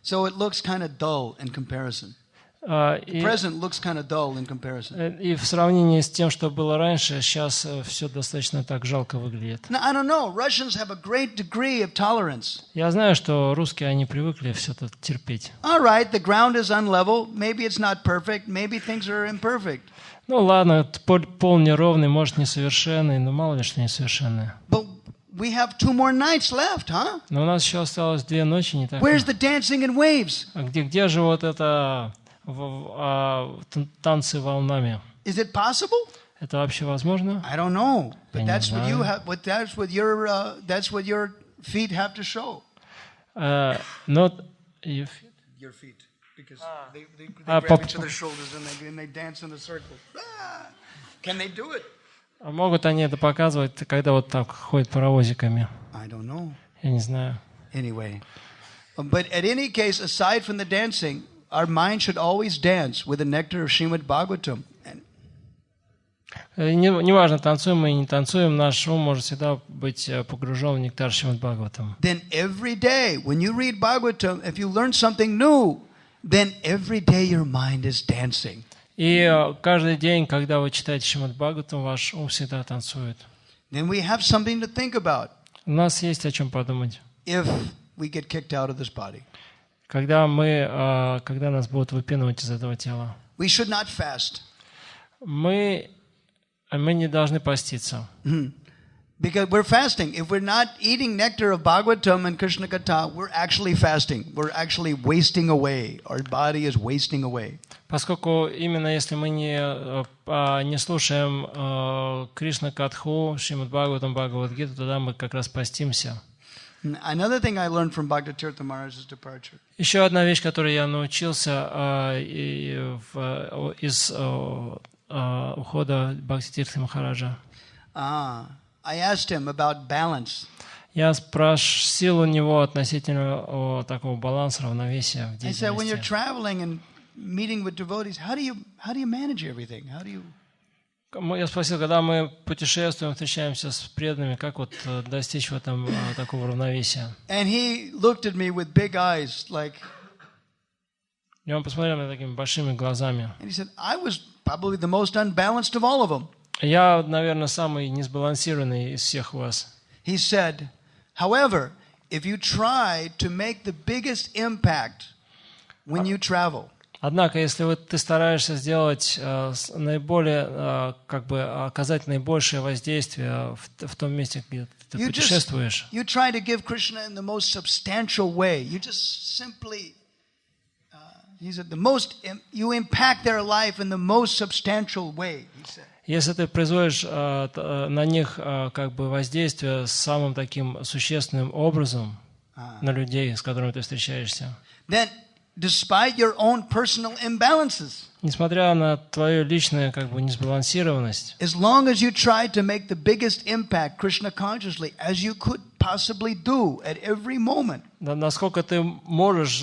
So it looks kind of dull in comparison. The present looks kind of dull in comparison. И в сравнении с тем, что было раньше, сейчас все достаточно так жалко выглядит. Now, I don't know. Russians have a great degree of tolerance. Я знаю, что русские, они привыкли все это терпеть. All right, the ground is unlevel. Maybe it's not perfect. Maybe things are imperfect. Ну ладно, пол неровный, может несовершенный, но мало ли что несовершенное. But we have 2 more nights left, huh? Но у нас еще осталось 2 ночи, не так ли? Where's the dancing in waves? А где же вот это танцы волнами? Is it possible? Это вообще возможно? I don't know, but Я that's не what you знаю. have. That's what your feet have to show. Not Your feet, because they grab each other's shoulders and they dance in a circle. Can they do it? Могут они это показывать, когда вот так ходят паровозиками? I don't know. Я не знаю. Anyway, but at any case, aside from the dancing, our mind should always dance with the nectar of Shrimad Bhagavatam. Неважно, танцуем мы и не танцуем, наш ум может всегда быть погружен в нектар Шримад Бхагаватам. Then every day, when you read Bhagavatam, if you learn something new, then every day your mind is dancing. И каждый день, когда вы читаете Шримад Бхагаватам, ваш ум всегда танцует. Then we have something to think about. У нас есть о чем подумать. If we get kicked out of this body. Когда нас будут выпинывать из этого тела. We should not fast. Мы не должны поститься. Because we're fasting. If we're not eating nectar of Bhagavatam and Krishna Katha, we're actually fasting. We're actually wasting away. Our body is wasting away. Поскольку именно если мы не слушаем Кришна Катху, Шримад Бхагаватам, Бхагавад-гиту, тогда мы как раз постимся. Another thing I learned from Bhakti Maharaj's departure. Еще одна вещь, которой я научился из ухода Бхакти Махараджа. I asked him about balance. Я спросил у него относительно такого баланса, равновесия в I said, when you're деятельности. traveling and meeting with devotees, how do you manage everything? Я спросил, когда мы путешествуем, встречаемся с преданными, как вот достичь в этом такого равновесия? And he looked at me with big eyes, like. И он посмотрел на меня такими большими глазами. And he said, I was probably the most unbalanced of all of them. Я, наверное, самый несбалансированный из всех вас. He said, however, if you try to make the biggest impact when you travel. Однако, если ты стараешься сделать наиболее, оказать наибольшее воздействие в том месте, где ты путешествуешь, you try to give Krishna in the most substantial way. You just simply, he said, you impact their life in the most substantial way. He said. Если ты производишь на них воздействие самым таким существенным образом на людей, с которыми ты встречаешься, then, despite your own personal imbalances, несмотря на твою личную несбалансированность, as long as you try to make the biggest impact Krishna consciously as you could possibly do at every moment, насколько ты можешь,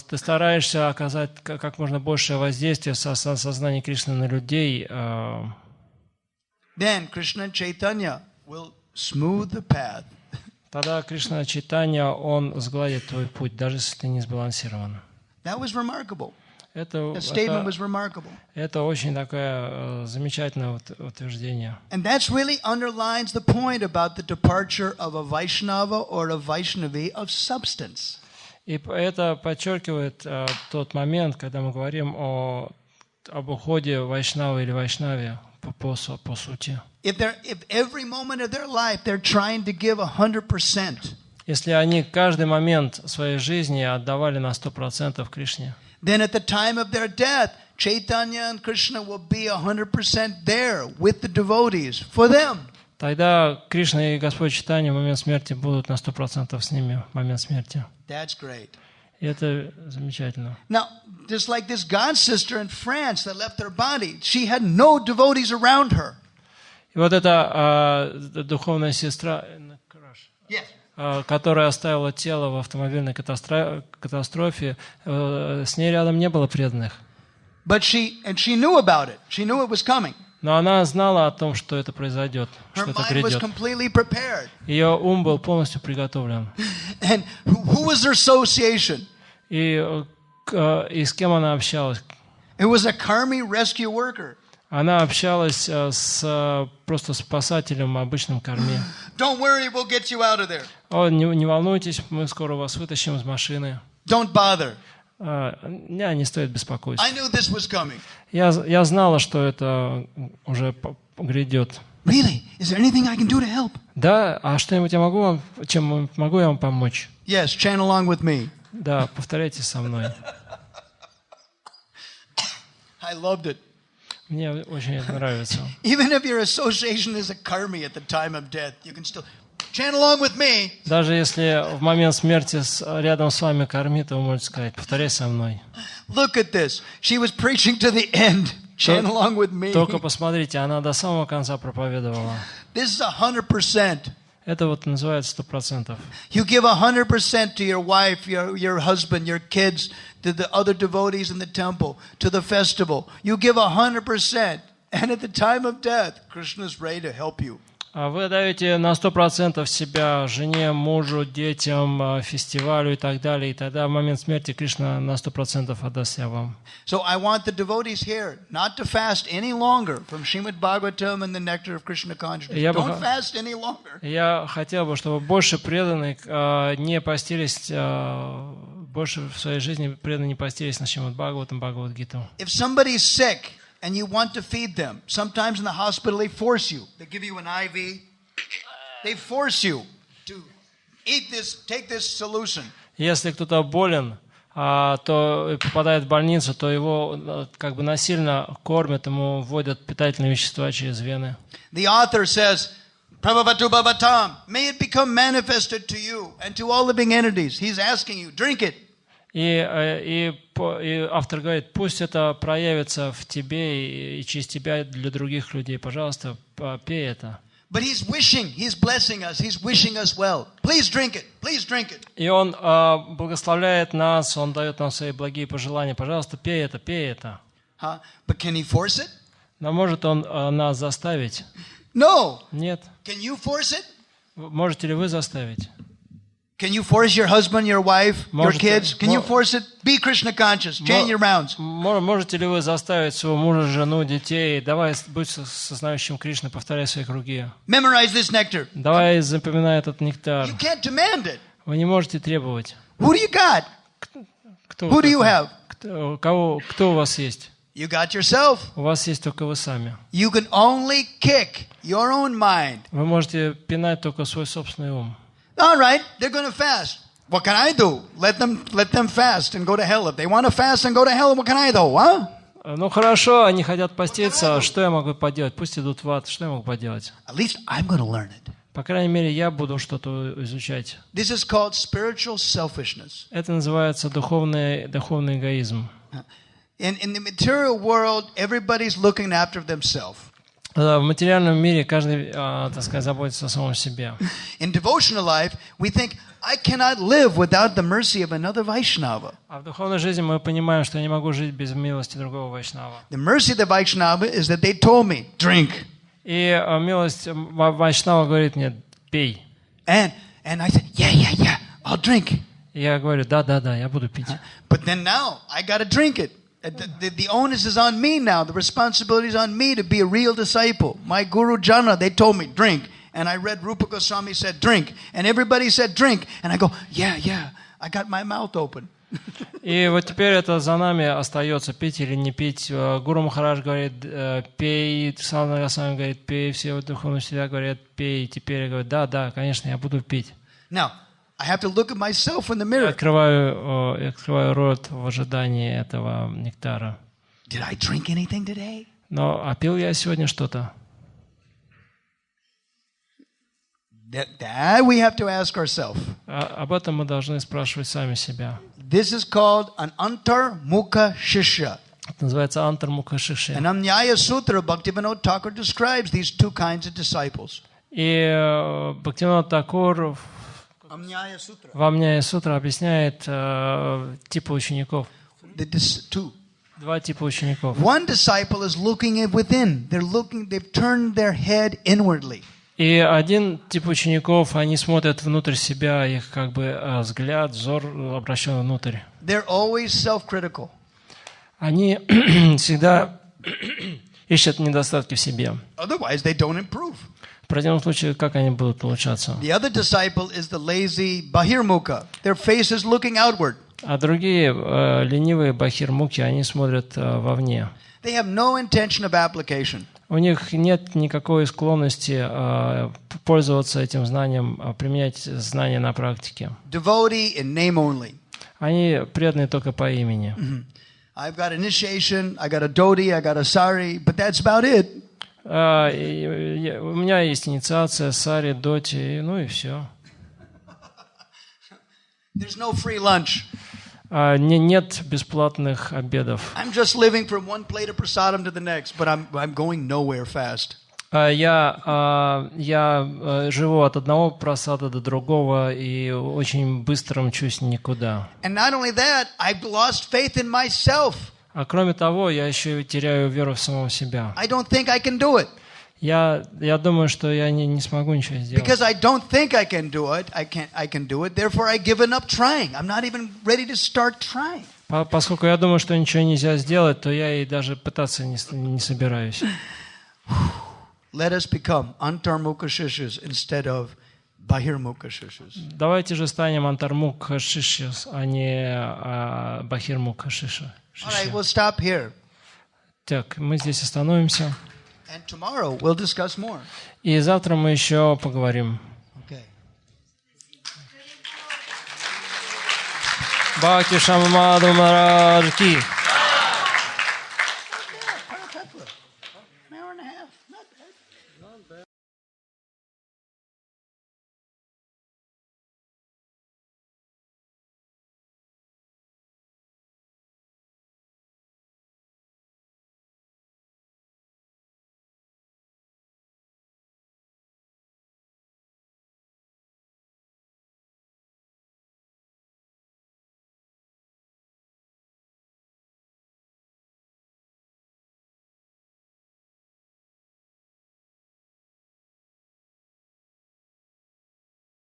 ты стараешься оказать как можно большее воздействие сознания Кришны на людей, then Krishna Chaitanya will smooth the path. Тогда Кришна Чайтанья, он сгладит твой путь, даже если ты не сбалансирован. That was remarkable. That statement was remarkable. Это очень такое замечательное утверждение. And that's really underlines the point about the departure of a Vaishnava or a Vaishnavi of substance. И это подчеркивает тот момент, когда мы говорим об уходе Вайшнавы или Вайшнави по сути. If every moment of their life they're trying to give 100%. Если они каждый момент своей жизни отдавали на 100% Кришне, then at the time of their death, Chaitanya and Krishna will be 100% there with the devotees for them. тогда Кришна и Господь Чайтанья в момент смерти будут на 100% с ними в момент смерти. That's great. И это замечательно. Now, just like this God sister in France that left her body, she had no devotees around her. И вот эта духовная сестра, которая оставила тело в автомобильной катастрофе, с ней рядом не было преданных. But she knew about it. She knew it was coming. Но она знала о том, что это произойдет, что это грядет. Ее ум был полностью приготовлен. And who was her association? И с кем она общалась? It was a karmi rescue worker. Она общалась просто спасателем обычным карме. Don't worry, we'll get you out of there. Не волнуйтесь, мы скоро вас вытащим из машины. Don't bother. Не стоит беспокоиться. I knew this was coming. Я знала, что это уже грядет. Really? Is there anything I can do to help? Да, а что-нибудь чем могу я вам помочь? Yes, chant along with me. Да, повторяйте со мной. I loved it. Мне очень это нравится. Even if your association is a karmi at the time of death, you can still chant along with me. Даже если в момент смерти рядом с вами карми, то вы можете сказать: повторяй со мной. Look at this. She was preaching to the end. Chant along with me. Только посмотрите, она до самого конца проповедовала. This is 100%. Это вот называется 100%. You give 100% to your wife, your husband, your kids, to the other devotees in the temple, to the festival. You give 100%. And at the time of death, Krishna is ready to help you. Вы даете на 100% себя жене, мужу, детям, фестивалю и так далее. И тогда в момент смерти Кришна на 100% отдаст себя вам. So I want the devotees here not to fast any longer from Shrimad Bhagavatam and the nectar of Krishna consciousness. Don't fast any longer. Я хотел бы, чтобы больше преданных не постились, больше в своей жизни преданные не постились на Шримад Бхагаватам, Бхагавад-гиту. If somebody is sick and you want to feed them, sometimes in the hospital they force you. They give you an IV. They force you to eat this, take this solution. Если кто-то болен, то попадает в больницу, то его как бы насильно кормят, ему вводят питательные вещества через вены. The author says, Prabhavatu Bhavatam, may it become manifested to you and to all living entities. He's asking you, drink it. И автор говорит: пусть это проявится в тебе и через тебя для других людей. Пожалуйста, пей это. But he's wishing, he's blessing us, he's wishing us well. Please drink it, please drink it. И он благословляет нас, он дает нам свои благие пожелания. Пожалуйста, пей это, пей это. But can he force it? Но может он нас заставить? No. Нет. Can you force it? Можете ли вы заставить? Can you force your husband, your wife, your kids? Can you force it? Be Krishna conscious. Chant your rounds. Можете ли вы заставить своего мужа, жену, детей? Давай будь сознающим Кришны, повторяй свои круги. Memorize this nectar. Давай запоминай этот нектар. You can't demand it. Вы не можете требовать. Who do you got? Who do you have? Кто у вас есть? You got yourself. У вас есть только вы сами. You can only kick your own mind. Вы можете пинать только свой собственный ум. All right, they're going to fast. What can I do? Let them fast and go to hell. If they want to fast and go to hell, what can I do? Huh? Ну хорошо, они хотят поститься. Что я могу поделать? Пусть идут в ад. Что я могу поделать? At least I'm going to learn it. По крайней мере, я буду что-то изучать. This is called spiritual selfishness. Это называется духовный эгоизм. In the material world, everybody's looking after themselves. В материальном мире каждый, так сказать, заботится о самом себе. In devotional life, we think, I cannot live without the mercy of another Vaishnava. А в духовной жизни мы понимаем, что я не могу жить без милости другого Вайшнава. The mercy of the Vaishnava is that they told me, drink. И милость Вайшнава говорит мне: пей. And I said, yeah, I'll drink. И я говорю: да, я буду пить. But then now I got to drink it. The onus is on me now. The responsibility is on me to be a real disciple. My Guru Jana, they told me, drink. And I read Rupa Goswami said, drink. And everybody said, drink. And I go, yeah, I got my mouth open. И вот теперь это за нами остается, пить или не пить. Гуру Махарадж говорит: пей. Санга Госвами говорит: пей. Все духовные учителя говорят: пей. Теперь я говорю: да, конечно, я буду пить. Now, I have to look at myself in the mirror. Открываю рот в ожидании этого нектара. Did I drink anything today? Но пил я сегодня что-то? That we have to ask ourselves. Об этом мы должны спрашивать сами себя. This is called an antarmukha shishya. Это называется антармукха шишья. And Amnyaya Sutra, Bhaktivinoda Thakur describes these two kinds of disciples. И Бхактивинода Такур в Амняя Сутра объясняет типы учеников. Два типа учеников. One disciple is looking within. They've turned their head inwardly. И один тип учеников, они смотрят внутрь себя, их как бы взгляд, взор обращен внутрь. They're always self-critical. Они всегда ищут недостатки в себе. Otherwise, they don't improve. В противном случае, как они будут улучшаться? The other disciple is the lazy bahirmukha. Their face is looking outward. А другие ленивые бахирмуки, они смотрят вовне. They have no intention of application. У них нет никакой склонности пользоваться этим знанием, применять знания на практике. Devotee in name only. Они преданы только по имени. I've got initiation, I got a dhoti, I got a sari, but that's about it. У меня есть инициация, сари, доти, ну и все. There's no free lunch. Нет бесплатных обедов. I'm just living from one plate of prasadam to the next, but I'm going nowhere fast. Я живу от одного прасада до другого и очень быстро мчусь никуда. And not only that, I've lost faith in myself. А кроме того, я еще и теряю веру в самого себя. I don't think I can do it. Я думаю, что я не смогу ничего сделать. Because I don't think I can do it, I can do it. Therefore, I've given up trying. I'm not even ready to start trying. Поскольку я думаю, что ничего нельзя сделать, то я и даже пытаться не собираюсь. Let us become antarmukha shishas instead of bahirmukha shishas. Давайте же станем антармукха шишьяс, а не бахирмукха шиша. All right, we'll stop here. Так, мы здесь остановимся. And tomorrow we'll discuss more. И завтра мы еще поговорим. Okay. Бхакти Вишрамбха Мадхава Махарадж ки.